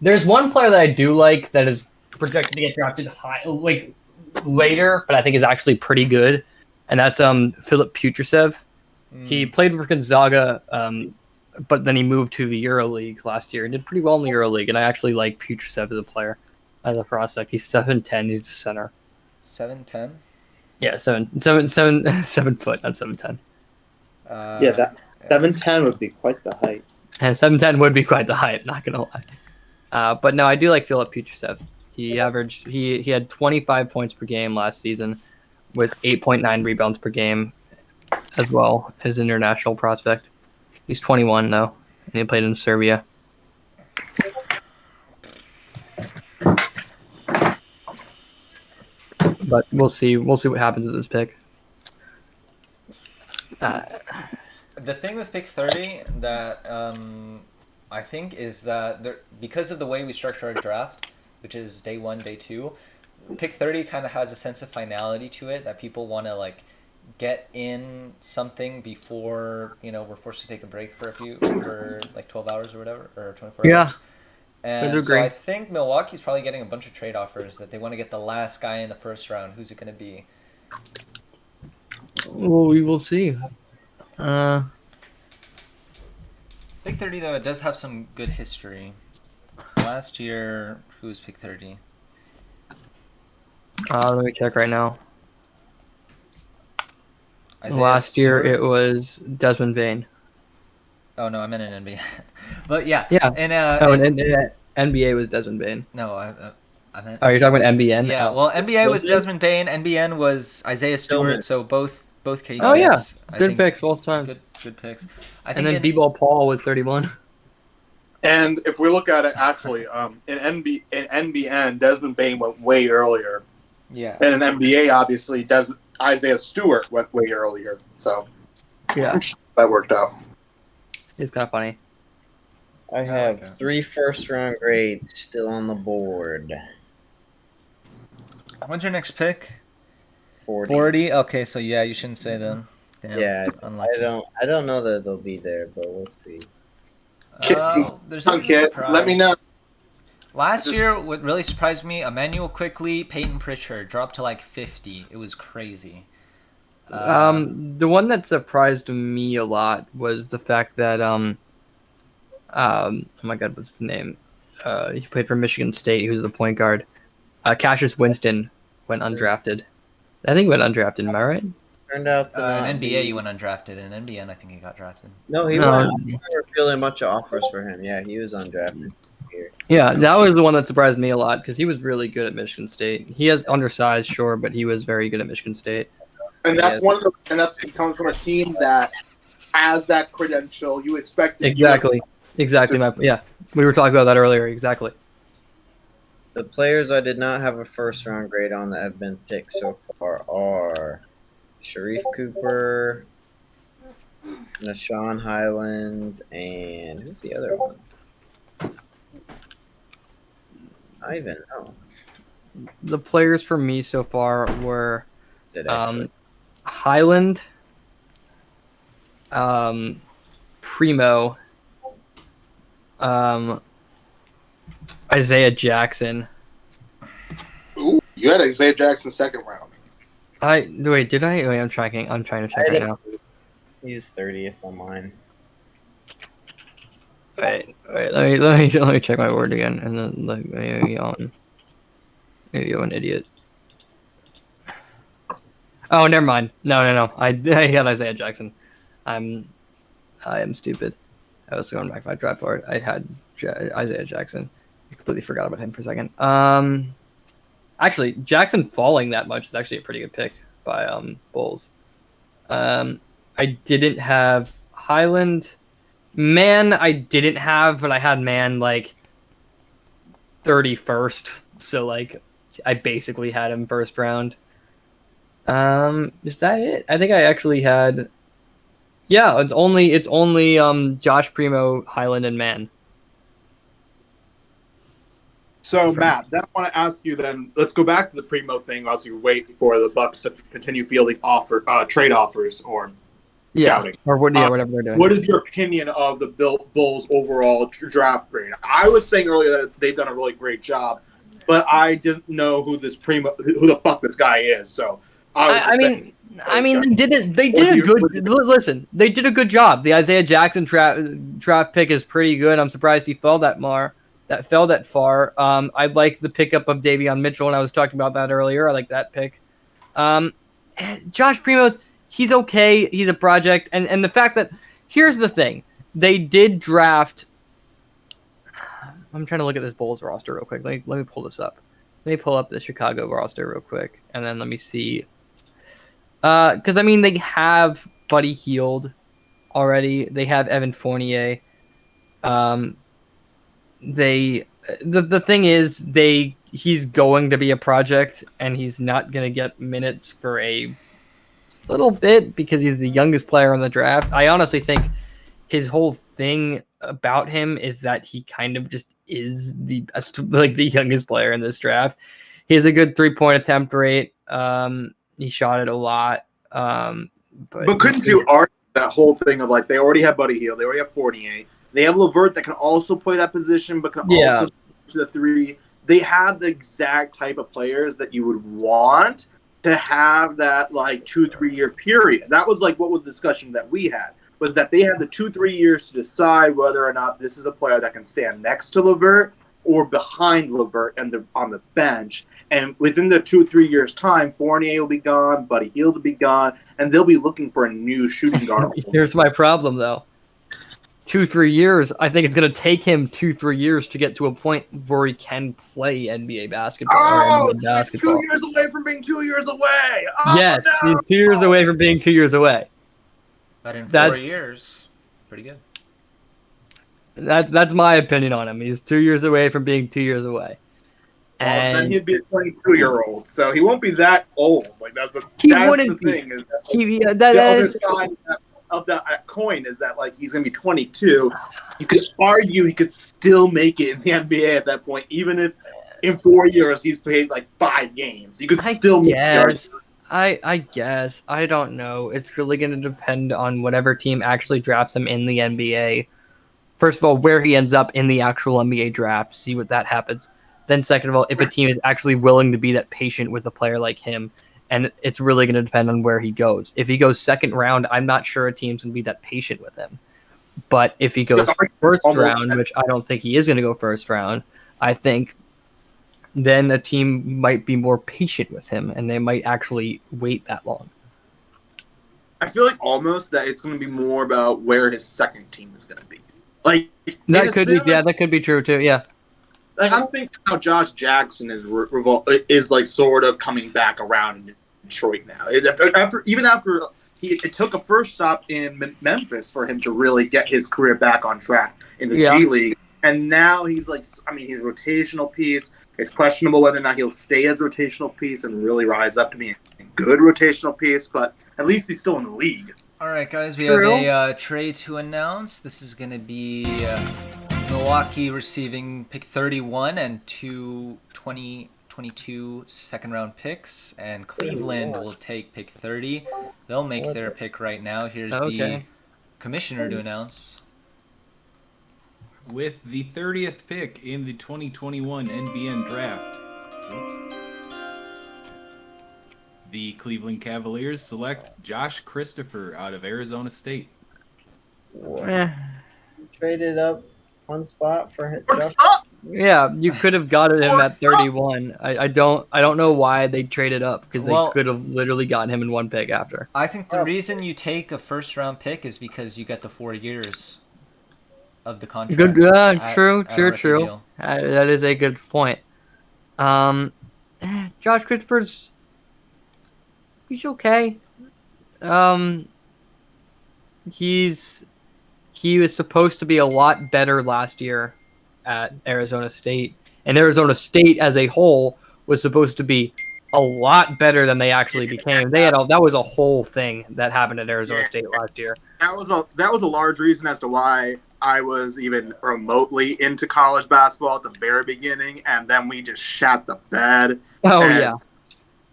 [SPEAKER 7] There's one player that I do like that is projected to get drafted high, like later, but I think is actually pretty good, and that's Filip Putrasev. He played for Gonzaga, but then he moved to the EuroLeague last year and did pretty well in the EuroLeague. And I actually like Putrasev as a player, as a prospect. He's 7'10". He's a center.
[SPEAKER 11] 7'10".
[SPEAKER 7] Yeah, 7 foot, not 7'10".
[SPEAKER 12] That 7'10" would be quite the height.
[SPEAKER 7] And 7'10" would be quite the height. Not gonna lie. But no, I do like Filip Putrasev. He had 25 points per game last season, with 8.9 rebounds per game, as well as international prospect. He's 21 now, and he played in Serbia. But we'll see. We'll see what happens with this pick.
[SPEAKER 11] The thing with pick 30 that I think is that because of the way we structure our draft, which is day 1, day 2, pick 30 kind of has a sense of finality to it that people want to like get in something before we're forced to take a break for like 12 hours or whatever, or 24
[SPEAKER 7] Yeah,
[SPEAKER 11] hours.
[SPEAKER 7] I do
[SPEAKER 11] And so
[SPEAKER 7] agree.
[SPEAKER 11] I think Milwaukee's probably getting a bunch of trade offers that they want to get the last guy in the first round. Who's it going to be?
[SPEAKER 7] Well, we will see.
[SPEAKER 11] Pick 30 though, it does have some good history. Last year, who was pick 30?
[SPEAKER 7] Let me check right now.
[SPEAKER 11] Isaiah
[SPEAKER 7] Last year
[SPEAKER 11] Stewart?
[SPEAKER 7] it was Desmond Bain.
[SPEAKER 11] Oh no, I meant an NBA. But yeah,
[SPEAKER 7] Yeah.
[SPEAKER 11] and
[SPEAKER 7] NBA was Desmond Bain.
[SPEAKER 11] no, I meant.
[SPEAKER 7] Oh, you're talking about NBN?
[SPEAKER 11] Yeah,
[SPEAKER 7] Oh.
[SPEAKER 11] well, NBA was
[SPEAKER 4] Desmond?
[SPEAKER 11] Desmond Bain, NBN was Isaiah Stewart.
[SPEAKER 4] Tillman.
[SPEAKER 11] So both cases.
[SPEAKER 7] Oh yeah,
[SPEAKER 11] I
[SPEAKER 7] good
[SPEAKER 11] think
[SPEAKER 7] picks both times.
[SPEAKER 11] Good picks. I
[SPEAKER 7] And
[SPEAKER 11] think
[SPEAKER 7] then
[SPEAKER 11] in-
[SPEAKER 7] B-ball Paul was 31.
[SPEAKER 12] And if we look at it, actually, in NBN, Desmond Bain went way earlier.
[SPEAKER 11] Yeah.
[SPEAKER 12] And in NBA, obviously, Isaiah Stewart went way earlier. So
[SPEAKER 7] Yeah,
[SPEAKER 12] that worked out.
[SPEAKER 7] it's kind of funny.
[SPEAKER 4] I have 3 first-round grades still on the board.
[SPEAKER 11] What's your next pick?
[SPEAKER 4] 40.
[SPEAKER 11] 40. Okay, so yeah, you shouldn't say then. Damn,
[SPEAKER 4] Yeah,
[SPEAKER 11] unlucky.
[SPEAKER 4] I don't know that they'll be there, but we'll see.
[SPEAKER 11] There's nothing
[SPEAKER 12] Kid,
[SPEAKER 11] surprised.
[SPEAKER 12] let me know.
[SPEAKER 11] Last year, what really surprised me, Emmanuel Quickly, Peyton Pritchard dropped to like 50. It was crazy.
[SPEAKER 7] The one that surprised me a lot was the fact that oh my god, what's the name? He played for Michigan State. Who's the point guard? Cassius Winston went undrafted. I think he went undrafted. Am I right?
[SPEAKER 4] Turned out to not
[SPEAKER 11] in NBA,
[SPEAKER 4] be-
[SPEAKER 11] he went undrafted. In NBN, I think he got drafted.
[SPEAKER 4] No, he
[SPEAKER 7] No.
[SPEAKER 4] went. We were feeling much offers for him. Yeah, he was undrafted. Here.
[SPEAKER 7] Yeah, that was the one that surprised me a lot because he was really good at Michigan State. He is undersized, sure, but he was very good at Michigan State.
[SPEAKER 12] And that's he comes from a team that has that credential. You expect to
[SPEAKER 7] Exactly. Yeah, we were talking about that earlier. Exactly.
[SPEAKER 4] The players I did not have a first-round grade on that have been picked so far are Sharif Cooper, Nashawn Highland, and who's the other one? I even know.
[SPEAKER 7] The players for me so far were
[SPEAKER 4] Did actually.
[SPEAKER 7] Highland, Primo, Isaiah Jackson.
[SPEAKER 12] Ooh, you had Isaiah Jackson second round.
[SPEAKER 7] Did I? Wait, I'm trying to check right now.
[SPEAKER 4] He's 30th on mine.
[SPEAKER 7] Wait. Let me check my word again, and then maybe I'm an idiot. Oh, never mind. No. I had Isaiah Jackson. I am stupid. I was going back to my draft board. I had Isaiah Jackson. I completely forgot about him for a second. Actually, Jackson falling that much is actually a pretty good pick by Bulls. I didn't have Highland. Man, I didn't have, but I had Man like 31st. So like, I basically had him first round. Is that it? I think I actually had. Yeah, it's only Josh Primo, Highland, and Man.
[SPEAKER 12] So Matt, then I want to ask you. Then let's go back to the Primo thing while you wait for the Bucks to continue fielding trade offers or scouting.
[SPEAKER 7] Or whatever they're doing.
[SPEAKER 12] What is your opinion of the Bulls' overall draft grade? I was saying earlier that they've done a really great job, but I didn't know who the fuck this guy is. So
[SPEAKER 7] I mean, they did a good job. The Isaiah Jackson draft pick is pretty good. I'm surprised he fell that far. I like the pickup of Davion Mitchell, and I was talking about that earlier. I like that pick. Josh Primo, he's okay. He's a project, and the fact that here's the thing, they did draft. I'm trying to look at this Bulls roster real quick. Let me pull this up. Let me pull up the Chicago roster real quick, and then let me see. Because I mean, they have Buddy Hield already. They have Evan Fournier. The thing is, he's going to be a project, and he's not going to get minutes for a little bit because he's the youngest player in the draft. I honestly think his whole thing about him is that he kind of just is the best, like the youngest player in this draft. He has a good 3-point attempt rate. He shot it a lot.
[SPEAKER 12] But couldn't you argue that whole thing of like they already have Buddy Hield, they already have Fournier, they have LeVert that can also play that position, but can also to the three. They have the exact type of players that you would want to have that like 2-3 year period. That was like what was the discussion that we had, was that they had the 2-3 years to decide whether or not this is a player that can stand next to LeVert or behind LeVert and on the bench. And within the 2-3 years time, Fournier will be gone, Buddy Hield will be gone, and they'll be looking for a new shooting guard.
[SPEAKER 7] Here's my problem, though. 2-3 years. I think it's going to take him 2-3 years to get to a point where he can play NBA basketball.
[SPEAKER 12] Oh,
[SPEAKER 7] NBA basketball.
[SPEAKER 12] 2 years away from being 2 years away. Oh,
[SPEAKER 7] Yes,
[SPEAKER 12] no.
[SPEAKER 7] he's 2 years away from being 2 years away.
[SPEAKER 11] But in 4 years, pretty good.
[SPEAKER 7] That's my opinion on him. He's 2 years away from being 2 years away.
[SPEAKER 12] Well,
[SPEAKER 7] And
[SPEAKER 12] then he'd be a 22-year-old, so he won't be that old. Like that's the
[SPEAKER 7] He
[SPEAKER 12] that's
[SPEAKER 7] wouldn't
[SPEAKER 12] the thing. Is that,
[SPEAKER 7] that
[SPEAKER 12] the other
[SPEAKER 7] is,
[SPEAKER 12] side of that coin is that like he's gonna be 22. You could argue he could still make it in the NBA at that point, even if in 4 years he's played like 5 games. You could still make the argument.
[SPEAKER 7] I guess. I don't know. It's really going to depend on whatever team actually drafts him in the NBA. First of all, where he ends up in the actual NBA draft, see what that happens. Then second of all, if a team is actually willing to be that patient with a player like him, and it's really going to depend on where he goes. If he goes second round, I'm not sure a team's going to be that patient with him. But if he goes first round, which I don't think he is going to go first round, I think then a team might be more patient with him, and they might actually wait that long.
[SPEAKER 12] I feel like almost that it's going to be more about where his second team is going to be. Like
[SPEAKER 7] That could be true too. Yeah.
[SPEAKER 12] Like I'm thinking how Josh Jackson is like sort of coming back around in Detroit now. After it took a first stop in Memphis for him to really get his career back on track in the G League, and now he's like, I mean, he's a rotational piece. It's questionable whether or not he'll stay as a rotational piece and really rise up to be a good rotational piece, but at least he's still in the league.
[SPEAKER 11] All right, guys, we have a trade to announce. This is going to be Milwaukee receiving pick 31 and 2 2022 second-round picks, and Cleveland will take pick 30. They'll make their pick right now. Here's the commissioner to announce.
[SPEAKER 6] With the 30th pick in the 2021 NBN Draft, the Cleveland Cavaliers select Josh Christopher out of Arizona State.
[SPEAKER 4] Traded up one spot for Josh.
[SPEAKER 7] Yeah, you could have gotten him at 31. I don't know why they traded up, because they could have literally gotten him in one pick after.
[SPEAKER 11] I think the reason you take a first-round pick is because you get the 4 years of the contract.
[SPEAKER 7] Good, true. That is a good point. Josh Christopher's, he's okay. He was supposed to be a lot better last year at Arizona State, and Arizona State as a whole was supposed to be a lot better than they actually became. That was a whole thing that happened at Arizona State last year.
[SPEAKER 12] That was a large reason as to why I was even remotely into college basketball at the very beginning, and then we just shat the bed.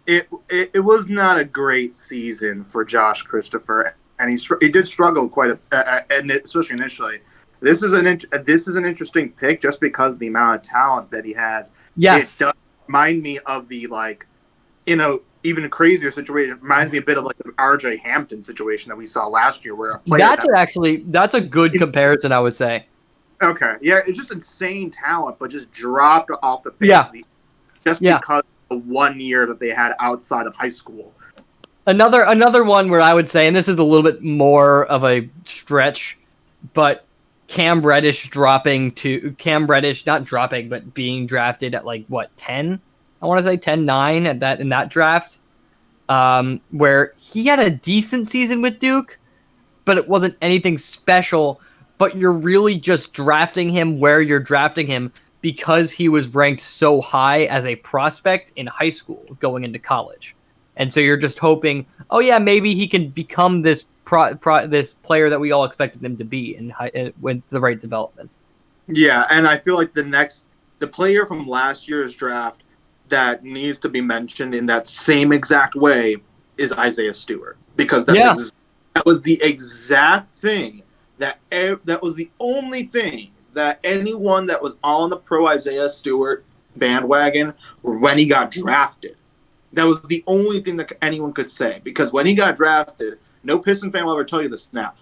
[SPEAKER 12] It was not a great season for Josh Christopher, and he did struggle quite and especially initially. This is an interesting pick just because the amount of talent that he has.
[SPEAKER 7] Yes,
[SPEAKER 12] it does remind me of the even crazier situation. It reminds me a bit of like the RJ Hampton situation that we saw last year, where
[SPEAKER 7] that's a good comparison, I would say.
[SPEAKER 12] Okay, yeah, it's just insane talent, but just dropped off the face because of the 1 year that they had outside of high school.
[SPEAKER 7] Another one where I would say, and this is a little bit more of a stretch, but Cam Reddish not dropping, but being drafted at 10? I want to say 10-9 in that draft, where he had a decent season with Duke, but it wasn't anything special. But you're really just drafting him where you're drafting him because he was ranked so high as a prospect in high school going into college. And so you're just hoping, oh yeah, maybe he can become this this player that we all expected him to be with the right development.
[SPEAKER 12] Yeah, and I feel like the player from last year's draft that needs to be mentioned in that same exact way is Isaiah Stewart. because that was the exact thing that was the only thing that anyone that was on the pro Isaiah Stewart bandwagon when he got drafted. That was the only thing that anyone could say, because when he got drafted, no Piston fan will ever tell you this now.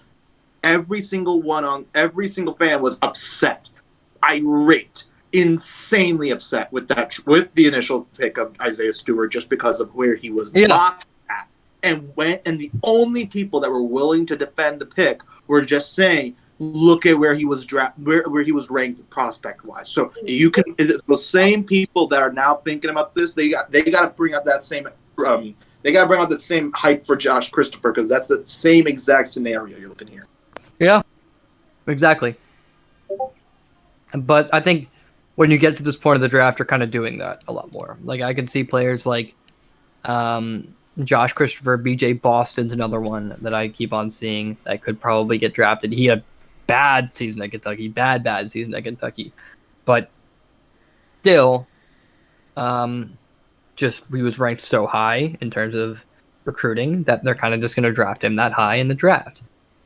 [SPEAKER 12] Every single fan was upset, irate, insanely upset with the initial pick of Isaiah Stewart just because of where he was blocked at. And the only people that were willing to defend the pick were just saying, look at where he was where he was ranked prospect wise. So you can those same people that are now thinking about this, they got to bring up that same hype for Josh Christopher, because that's the same exact scenario you're looking here.
[SPEAKER 7] Yeah, exactly. But I think when you get to this point of the draft, you're kind of doing that a lot more. Like, I can see players like Josh Christopher, BJ Boston's another one that I keep on seeing that could probably get drafted. He had bad season at Kentucky, bad season at Kentucky, but still, just he was ranked so high in terms of recruiting that they're kind of just going to draft him that high in the draft.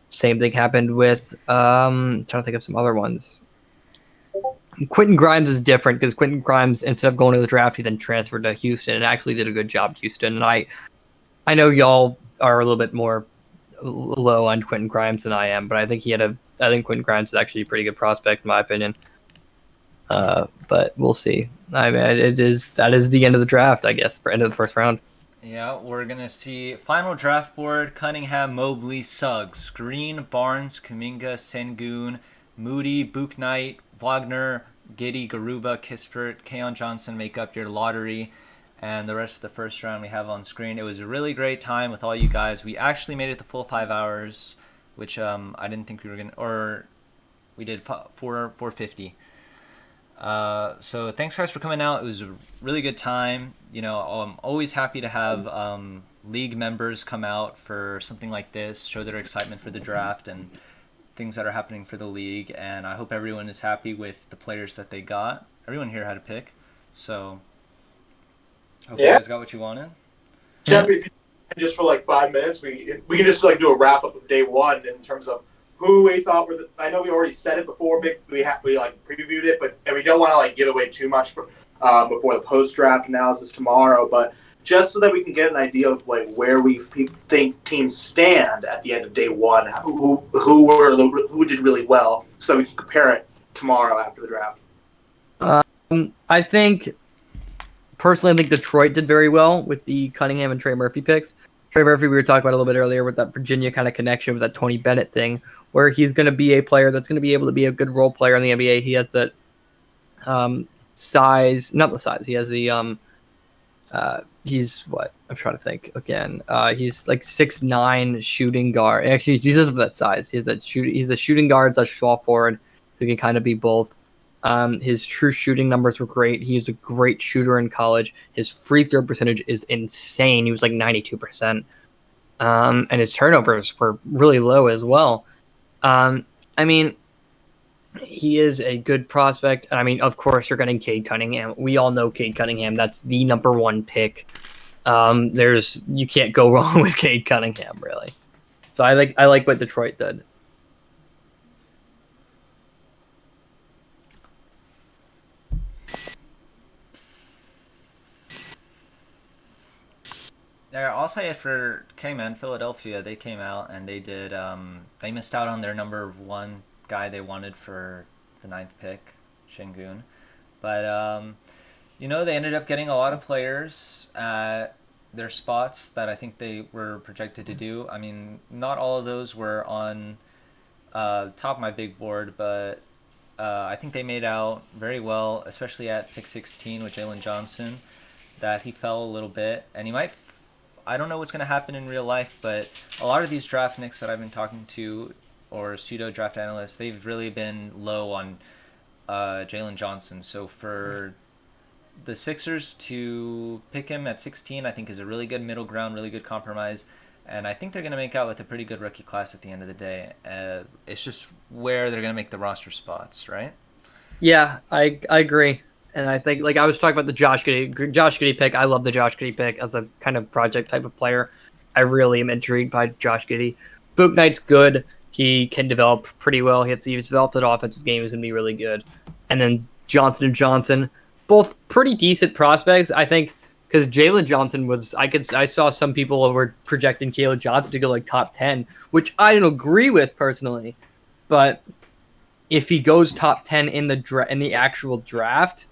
[SPEAKER 7] Same thing happened with trying to think of some other ones. Quentin Grimes is different because Quentin Grimes, instead of going to the draft, he then transferred to Houston and actually did a good job at Houston. And I know y'all are a little bit more low on Quentin Grimes than I am, but I think Quentin Grimes is actually a pretty good prospect in my opinion. But we'll see. I mean, that is the end of the draft, I guess, for end of the first round.
[SPEAKER 11] Yeah, we're going to see final draft board: Cunningham, Mobley, Suggs, Green, Barnes, Kuminga, Sengun, Moody, Bouknight, Wagner, Giddy, Garuba, Kispert, Keon Johnson make up your lottery. And the rest of the first round we have on screen. It was a really great time with all you guys. We actually made it the full 5 hours, which I didn't think we were going to, or we did 450. So thanks guys for coming out. It was a really good time. You know, I'm always happy to have league members come out for something like this, show their excitement for the draft and things that are happening for the league. And I hope everyone is happy with the players that they got. Everyone here had a pick, so hope you guys got what you wanted.
[SPEAKER 12] Jeff, if you just for like 5 minutes, we can just like do a wrap up of day one in terms of who we thought were I know we already said it before, but we like previewed it, and we don't want to like give away too much before the post draft analysis tomorrow. But just so that we can get an idea of like where we think teams stand at the end of day one, who did really well, so that we can compare it tomorrow after the draft.
[SPEAKER 7] I think Detroit did very well with the Cunningham and Trey Murphy picks. Trey Murphy, we were talking about a little bit earlier with that Virginia kind of connection with that Tony Bennett thing, where he's going to be a player that's going to be able to be a good role player in the NBA. He has that size, not the size. He has the he's what? I'm trying to think again. He's like 6'9" shooting guard. Actually, he doesn't have that size. He's a shooting guard / small forward who can kind of be both. His true shooting numbers were great. He was a great shooter in college. His free throw percentage is insane. He was like 92%. And his turnovers were really low as well. I mean, he is a good prospect. I mean, of course, you're getting Cade Cunningham. We all know Cade Cunningham. That's the number one pick. You can't go wrong with Cade Cunningham, really. So I like what Detroit did.
[SPEAKER 11] Yeah, I'll say it for K-Man, Philadelphia, they came out and they did, they missed out on their number one guy they wanted for the 9th pick, Şengün. But, they ended up getting a lot of players at their spots that I think they were projected to do. I mean, not all of those were on top of my big board, but I think they made out very well, especially at pick 16 with Jalen Johnson, that he fell a little bit. And he might... I don't know what's going to happen in real life, but a lot of these draft nicks that I've been talking to, or pseudo draft analysts, they've really been low on Jalen Johnson. So for the Sixers to pick him at 16, I think is a really good middle ground, really good compromise. And I think they're going to make out with a pretty good rookie class at the end of the day. It's just where they're going to make the roster spots, right?
[SPEAKER 7] Yeah, I agree. And I think, like I was talking about the Josh Giddey pick, I love the Josh Giddey pick as a kind of project type of player. I really am intrigued by Josh Giddey. Bouknight's good. He can develop pretty well. He's developed that offensive game. He's going to be really good. And then Johnson and Johnson, both pretty decent prospects, I think, because Jalen Johnson I saw some people were projecting Jalen Johnson to go like top 10, which I don't agree with personally. But if he goes top 10 in the actual draft,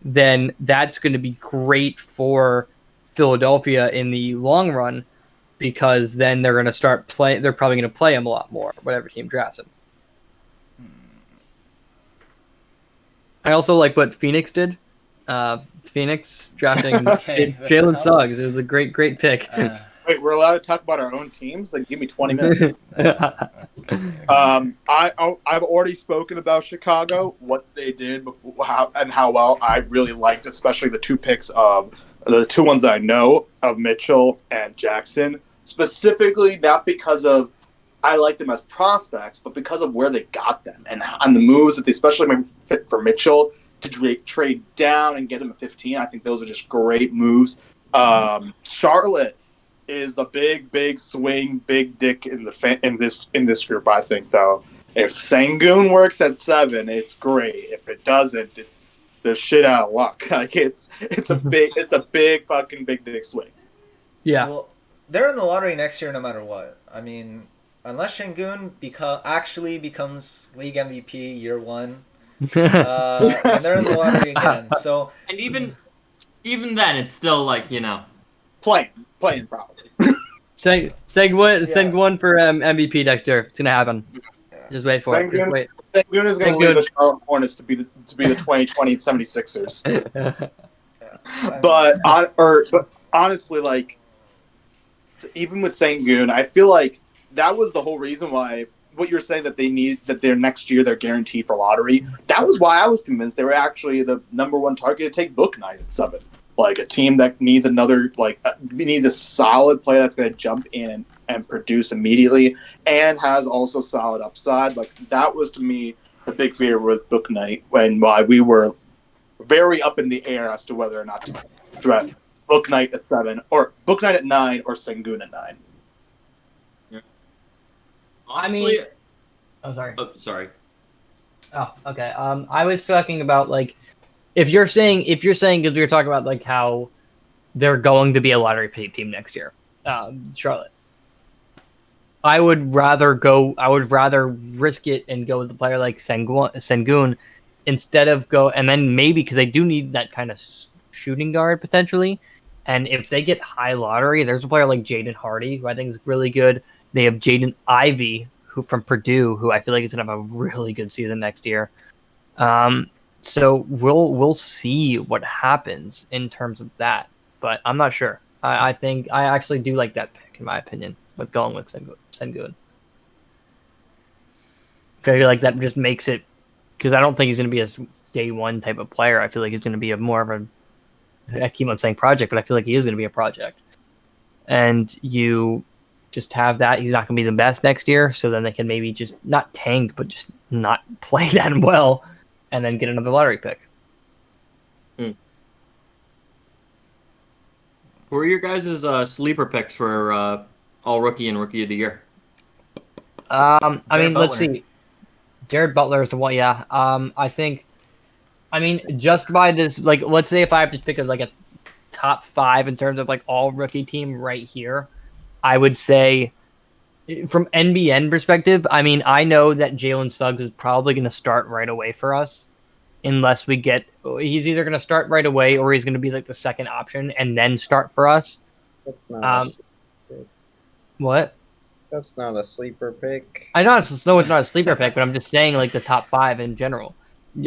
[SPEAKER 7] then that's going to be great for Philadelphia in the long run, because then they're going to start playing. They're probably going to play him a lot more, whatever team drafts him. I also like what Phoenix did. Phoenix drafting Jalen Suggs. It was a great pick.
[SPEAKER 12] Wait, we're allowed to talk about our own teams? Like, give me 20 minutes. I've already spoken about Chicago, what they did, how well I really liked, especially the two picks of the two ones I know of Mitchell and Jackson. Specifically, not because of I like them as prospects, but because of where they got them and the moves that they especially made fit for Mitchell to trade down and get him at 15. I think those are just great moves. Charlotte is the big swing, big dick in this group. I think though, if Sengun works at 7, it's great. If it doesn't, it's the shit out of luck. Like it's a big fucking big dick swing.
[SPEAKER 7] Yeah.
[SPEAKER 11] Well, they're in the lottery next year no matter what. I mean, unless Sengun actually becomes league MVP year 1, and they're in the lottery again. So
[SPEAKER 3] and even then, it's still like
[SPEAKER 12] playing probably.
[SPEAKER 7] Sengun for MVP next year. It's gonna happen. Just wait for it. Just wait.
[SPEAKER 12] Sengun is going to lead the Charlotte Hornets to be the 2020 76ers. But honestly, like, even with Sengun, I feel like that was the whole reason why what you're saying that their next year they're guaranteed for lottery. That was why I was convinced they were actually the number one target to take Bouknight at 7. Like a team that needs needs a solid player that's going to jump in and produce immediately and has also solid upside. Like that was to me the big fear with Bouknight why we were very up in the air as to whether or not to draft Bouknight at 7 or Bouknight at 9 or Sengun at 9.
[SPEAKER 3] Yeah. Honestly,
[SPEAKER 7] sorry.
[SPEAKER 3] Oh, sorry.
[SPEAKER 7] Oh, okay. I was talking about like if you're saying because we were talking about like how they're going to be a lottery pick team next year, Charlotte. I would rather risk it and go with a player like Sengun instead of and then maybe because they do need that kind of shooting guard potentially. And if they get high lottery, there's a player like Jaden Hardy, who I think is really good. They have Jaden Ivey, who from Purdue, who I feel like is going to have a really good season next year. So we'll see what happens in terms of that, but I'm not sure. I think I actually do like that pick, in my opinion, with going with Sengun. Okay, like that just makes it because I don't think he's going to be a day one type of player. I feel like he's going to be more of a. I keep on saying project, but I feel like he is going to be a project. And you just have that. He's not going to be the best next year, so then they can maybe just not tank, but just not play that well, and then get another lottery pick.
[SPEAKER 3] Who are your guys' sleeper picks for all rookie and rookie of the year?
[SPEAKER 7] Let's see. Jared Butler is the one, yeah. I think, just by this, like, let's say if I have to pick a top 5 in terms of like all rookie team right here, I would say from NBN perspective, I know that Jalen Suggs is probably going to start right away for us unless he's either going to start right away or he's going to be like the second option and then start for us.
[SPEAKER 4] That's not a sleeper pick.
[SPEAKER 7] What?
[SPEAKER 4] That's not a sleeper pick.
[SPEAKER 7] I know it's not a sleeper pick, but I'm just saying like the top 5 in general.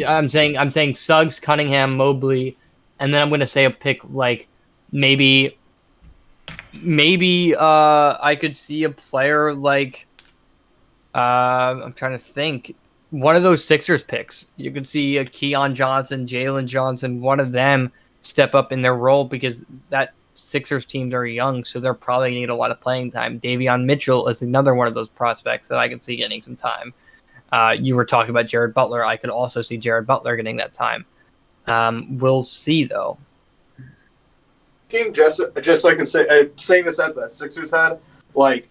[SPEAKER 7] I'm saying Suggs, Cunningham, Mobley, and then I'm going to say a pick like maybe I could see a player like I'm trying to think. One of those Sixers picks. You could see a Keon Johnson, Jalen Johnson, one of them step up in their role because that Sixers teams are young, so they're probably going to get a lot of playing time. Davion Mitchell is another one of those prospects that I can see getting some time. You were talking about Jared Butler. I could also see Jared Butler getting that time. We'll see, though.
[SPEAKER 12] King, just so I can say, saying this as the Sixers head, like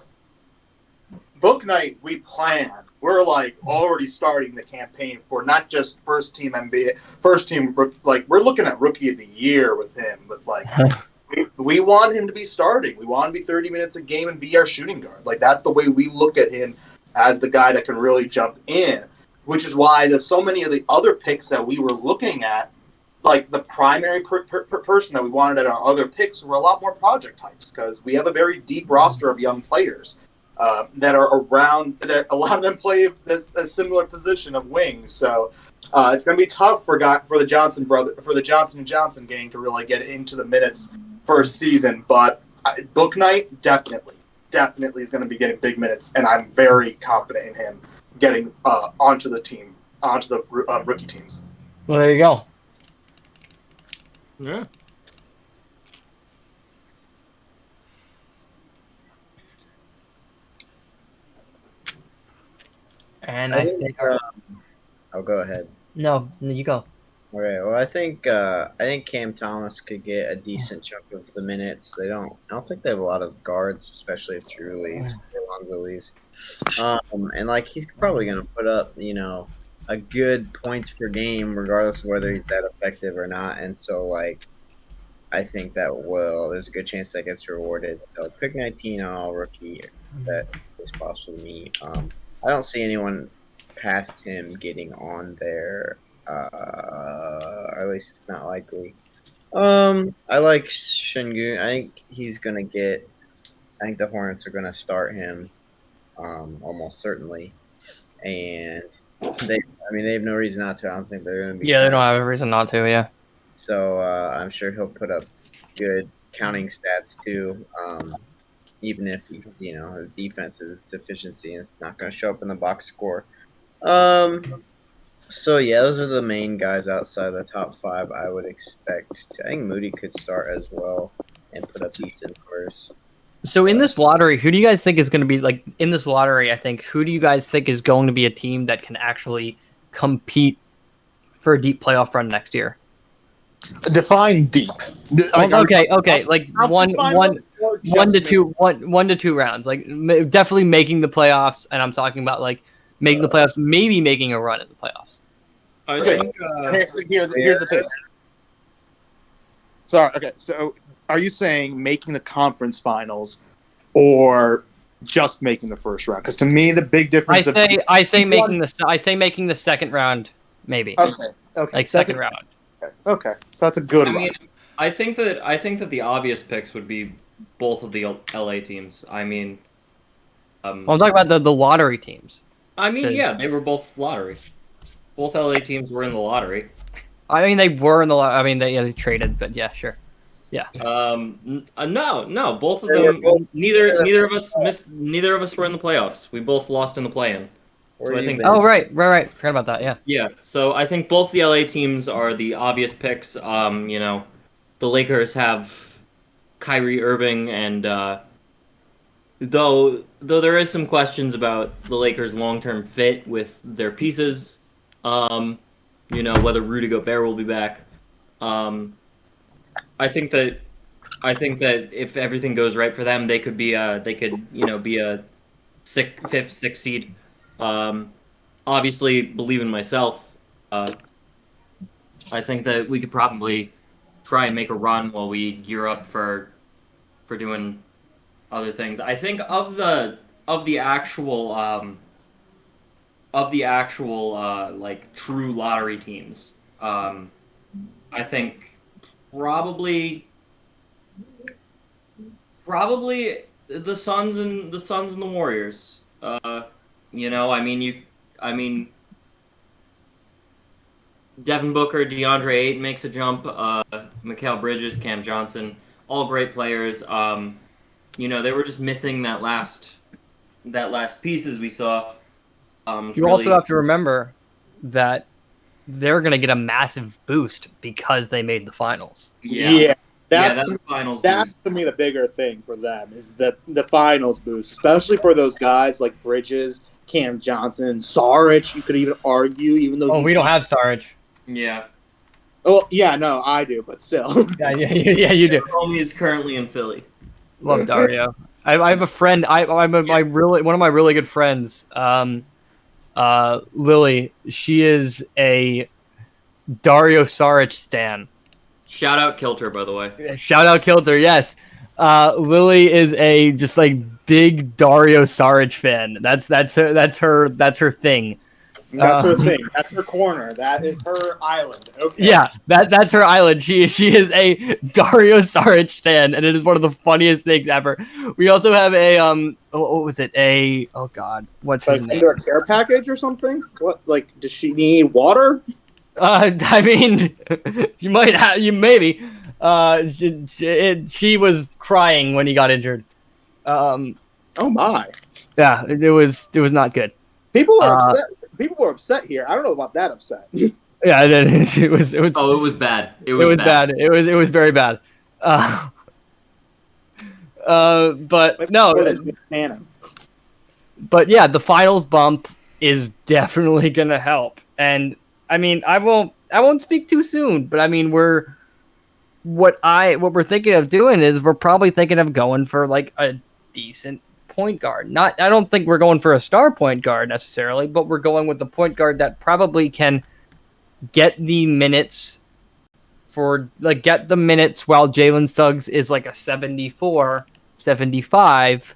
[SPEAKER 12] book night, we plan. We're like already starting the campaign for not just first team NBA, first team. Like we're looking at rookie of the year with him. With like, we want him to be starting. We want him to be 30 minutes a game and be our shooting guard. Like that's the way we look at him as the guy that can really jump in. Which is why there's so many of the other picks that we were looking at. Like the primary person that we wanted at our other picks were a lot more project types because we have a very deep roster of young players that are around. That a lot of them play a similar position of wings, so it's going to be tough for the Johnson and Johnson gang to really get into the minutes first season. But book night definitely is going to be getting big minutes, and I'm very confident in him getting onto the rookie teams.
[SPEAKER 7] Well, there you go.
[SPEAKER 3] Yeah.
[SPEAKER 7] And I think
[SPEAKER 4] I'll go ahead.
[SPEAKER 7] no, you go.
[SPEAKER 4] Okay, well, I think Cam Thomas could get a decent chunk of the minutes. I don't think they have a lot of guards, especially if Drew leaves, Lonzo leaves. And like he's probably gonna put up, a good points per game, regardless of whether he's that effective or not. And so, like, I think there's a good chance that gets rewarded. So pick 19 on all rookie. That is possible to me. I don't see anyone past him getting on there. Or at least it's not likely. I like Şengün. I think he's gonna get. I think the Hornets are gonna start him, almost certainly, and they have no reason not to. I don't think they're gonna be.
[SPEAKER 7] Yeah, they don't have a reason not to. Yeah.
[SPEAKER 4] So I'm sure he'll put up good counting stats too. Even if his defense is deficiency and it's not going to show up in the box score. So yeah, those are the main guys outside the top 5 I would expect. I think Moody could start as well and put up decent numbers.
[SPEAKER 7] So in this lottery, who do you guys think is going to be like in this lottery? I think who do you guys think is going to be a team that can actually compete for a deep playoff run next year?
[SPEAKER 12] Define deep.
[SPEAKER 7] Okay. Like one to two rounds. Like definitely making the playoffs, and I'm talking about like making the playoffs, maybe making a run in the playoffs.
[SPEAKER 3] I think.
[SPEAKER 12] Here's the thing. Sorry. Okay. So, are you saying making the conference finals, or just making the first round? Because to me, the big difference.
[SPEAKER 7] I say making the second round, maybe.
[SPEAKER 12] Okay.
[SPEAKER 7] Like second round.
[SPEAKER 12] Okay, so that's a good one.
[SPEAKER 3] I think that the obvious picks would be both of the LA teams. I mean,
[SPEAKER 7] I'm talking about the lottery teams.
[SPEAKER 3] I mean, yeah, they were both lottery. Both LA teams were in the lottery.
[SPEAKER 7] I mean, they were in the lottery. I mean, they traded, but yeah, sure. Yeah.
[SPEAKER 3] No, both of them. Neither of us missed. Neither of us were in the playoffs. We both lost in the play-in. So I think.
[SPEAKER 7] Oh right. Forgot about that. Yeah.
[SPEAKER 3] Yeah. So I think both the LA teams are the obvious picks. The Lakers have Kyrie Irving, and though there is some questions about the Lakers' long-term fit with their pieces, whether Rudy Gobert will be back. I think that if everything goes right for them, they could be a fifth, sixth seed. Obviously, believe in myself. I think that we could probably try and make a run while we gear up for doing other things. I think of the actual like true lottery teams. I think probably the Suns and the Warriors. Devin Booker, DeAndre Ayton makes a jump. Mikal Bridges, Cam Johnson, all great players. They were just missing that last piece as we saw.
[SPEAKER 7] You also have to remember that they're going to get a massive boost because they made the finals.
[SPEAKER 12] Yeah. That's
[SPEAKER 3] to
[SPEAKER 12] me the bigger thing for them is the finals boost, especially for those guys like Bridges, Cam Johnson, Saric. You could even argue, even though
[SPEAKER 7] we don't have Saric.
[SPEAKER 3] Yeah.
[SPEAKER 12] Oh yeah, no, I do, but still.
[SPEAKER 7] Yeah, you do.
[SPEAKER 3] Homie is currently in Philly.
[SPEAKER 7] Love Dario. I have a friend. My really one of my really good friends. Lily. She is a Dario Saric stan.
[SPEAKER 3] Shout out Kilter, by the way.
[SPEAKER 7] Shout out Kilter. Yes. Lily is a just like big Dario Saric fan. That's her thing.
[SPEAKER 12] That's her thing. That's her corner. That is her island. Okay.
[SPEAKER 7] Yeah, that's her island. She is a Dario Saric fan, and it is one of the funniest things ever. We also have a what was it? Oh god, what's his name?
[SPEAKER 12] Under a care package or something? What? Like, does she need water?
[SPEAKER 7] I mean, you might have maybe. She was crying when he got injured.
[SPEAKER 12] Oh my.
[SPEAKER 7] Yeah, it was not good.
[SPEAKER 12] People are upset. People were upset here. I don't know about that upset.
[SPEAKER 7] Yeah, it was.
[SPEAKER 3] Oh, it was bad.
[SPEAKER 7] It was bad. It was very bad. But no. But yeah, the finals bump is definitely gonna help. And I mean, I won't speak too soon, but I mean, what we're thinking of doing is we're probably thinking of going for like a decent point guard. I don't think we're going for a star point guard necessarily, but we're going with the point guard that probably can get the minutes while Jalen Suggs is like a 74, 75.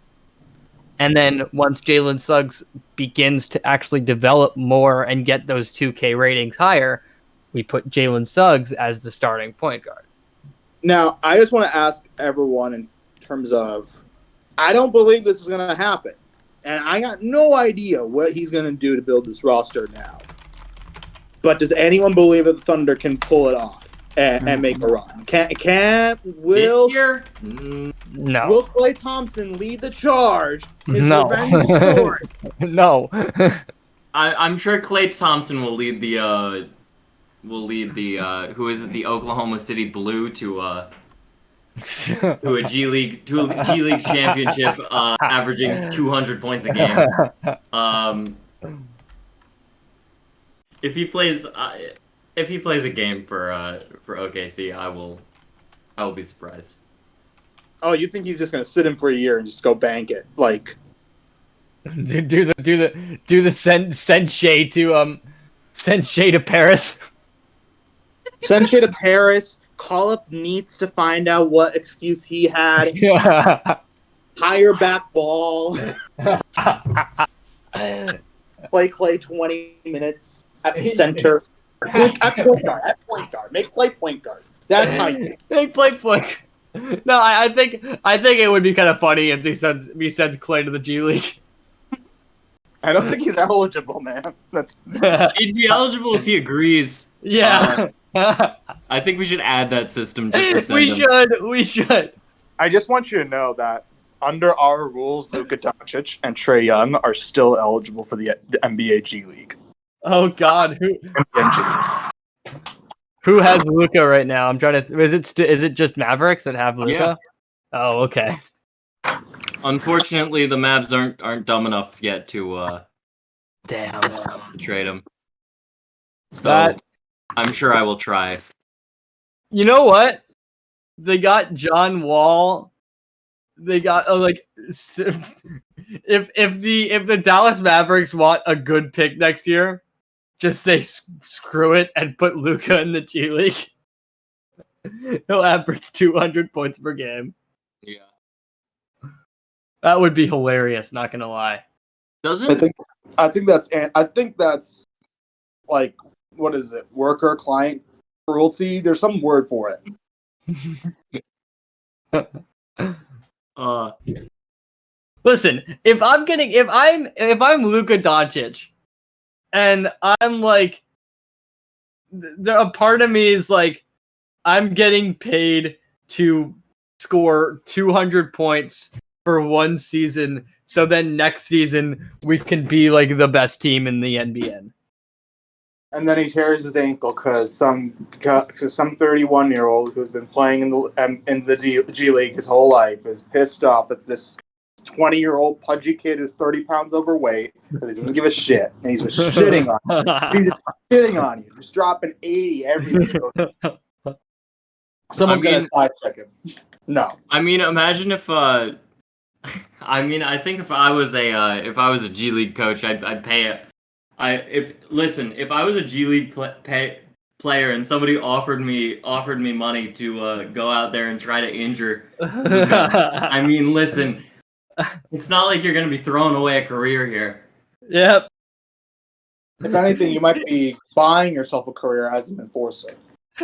[SPEAKER 7] And then once Jalen Suggs begins to actually develop more and get those 2K ratings higher, we put Jalen Suggs as the starting point guard.
[SPEAKER 12] Now, I just want to ask everyone in terms of, I don't believe this is going to happen. And I got no idea what he's going to do to build this roster now. But does anyone believe that the Thunder can pull it off and make a run? Will
[SPEAKER 3] this year?
[SPEAKER 7] No.
[SPEAKER 12] Will Klay Thompson lead the charge?
[SPEAKER 7] No. No.
[SPEAKER 3] I'm sure Klay Thompson will lead the who is it, the Oklahoma City Blue to a G League championship, averaging 200 points a game. If he plays a game for OKC, I will be surprised.
[SPEAKER 12] Oh, you think he's just going to sit him for a year and just go bank it? Like,
[SPEAKER 7] do the send Shea to Paris.
[SPEAKER 12] Send Shea to Paris. Call up Neats to find out what excuse he had. Higher back ball. Play Klay 20 minutes at center. At point guard. Make Klay point guard. That's how you
[SPEAKER 7] make Klay point. No, I think it would be kind of funny if he sends Klay to the G League.
[SPEAKER 12] I don't think he's eligible, man.
[SPEAKER 3] He'd be eligible if he agrees.
[SPEAKER 7] Yeah.
[SPEAKER 3] I think we should add that system just to send him.
[SPEAKER 7] We should.
[SPEAKER 12] I just want you to know that under our rules, Luka Doncic and Trae Young are still eligible for the NBA G League.
[SPEAKER 7] Oh God, who has Luka right now? I'm trying to. Is it just Mavericks that have Luka?
[SPEAKER 3] Yeah.
[SPEAKER 7] Oh, okay.
[SPEAKER 3] Unfortunately, the Mavs aren't dumb enough yet to trade him.
[SPEAKER 7] That
[SPEAKER 3] I'm sure I will try.
[SPEAKER 7] You know what? They got John Wall. They got if the Dallas Mavericks want a good pick next year, just say screw it and put Luka in the G League. He'll average 200 points per game.
[SPEAKER 3] Yeah,
[SPEAKER 7] that would be hilarious. Not gonna lie.
[SPEAKER 3] Doesn't
[SPEAKER 12] I think that's like, what is it? Worker client cruelty. There's some word for it.
[SPEAKER 7] Listen, if I'm Luka Doncic, and I'm like, a part of me is like, I'm getting paid to score 200 points for one season, so then next season we can be like the best team in the NBN.
[SPEAKER 12] And then he tears his ankle because some 31-year-old who's been playing in the G League his whole life is pissed off that this 20-year-old pudgy kid who's 30 pounds overweight because he doesn't give a shit, and he's just shitting on you. He's just shitting on you, just dropping 80 every single. Someone's gonna side check him. No,
[SPEAKER 3] I mean, imagine if. I think if I was a G League coach, I'd pay it. If I was a G League player and somebody offered me money to go out there and try to injure Luka, I mean, listen, it's not like you're gonna be throwing away a career here.
[SPEAKER 7] Yep.
[SPEAKER 12] if anything, you might be buying yourself a career as an enforcer.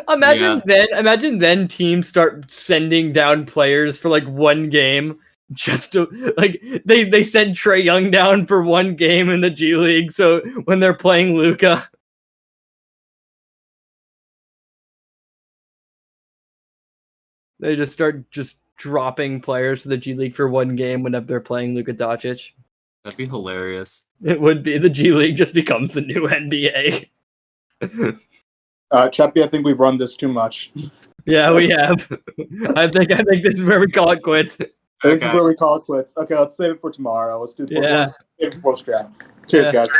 [SPEAKER 7] Imagine then teams start sending down players for like one game. Just to like they sent Trae Young down for one game in the G League, so when they're playing Luka, they just start dropping players to the G League for one game whenever they're playing Luka Doncic.
[SPEAKER 3] That'd be hilarious.
[SPEAKER 7] It would be. The G League just becomes the new NBA.
[SPEAKER 12] Cheppy, I think we've run this too much.
[SPEAKER 7] Yeah, we have. I think this is where we call it quits.
[SPEAKER 12] This is where we call it quits. Okay, let's save it for tomorrow. Let's do let's save it for post-draft. Cheers, guys.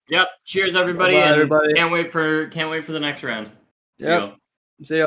[SPEAKER 3] Yep. Cheers, everybody.
[SPEAKER 7] Bye,
[SPEAKER 3] and
[SPEAKER 7] everybody.
[SPEAKER 3] Can't wait for the next round.
[SPEAKER 7] Yep. See ya.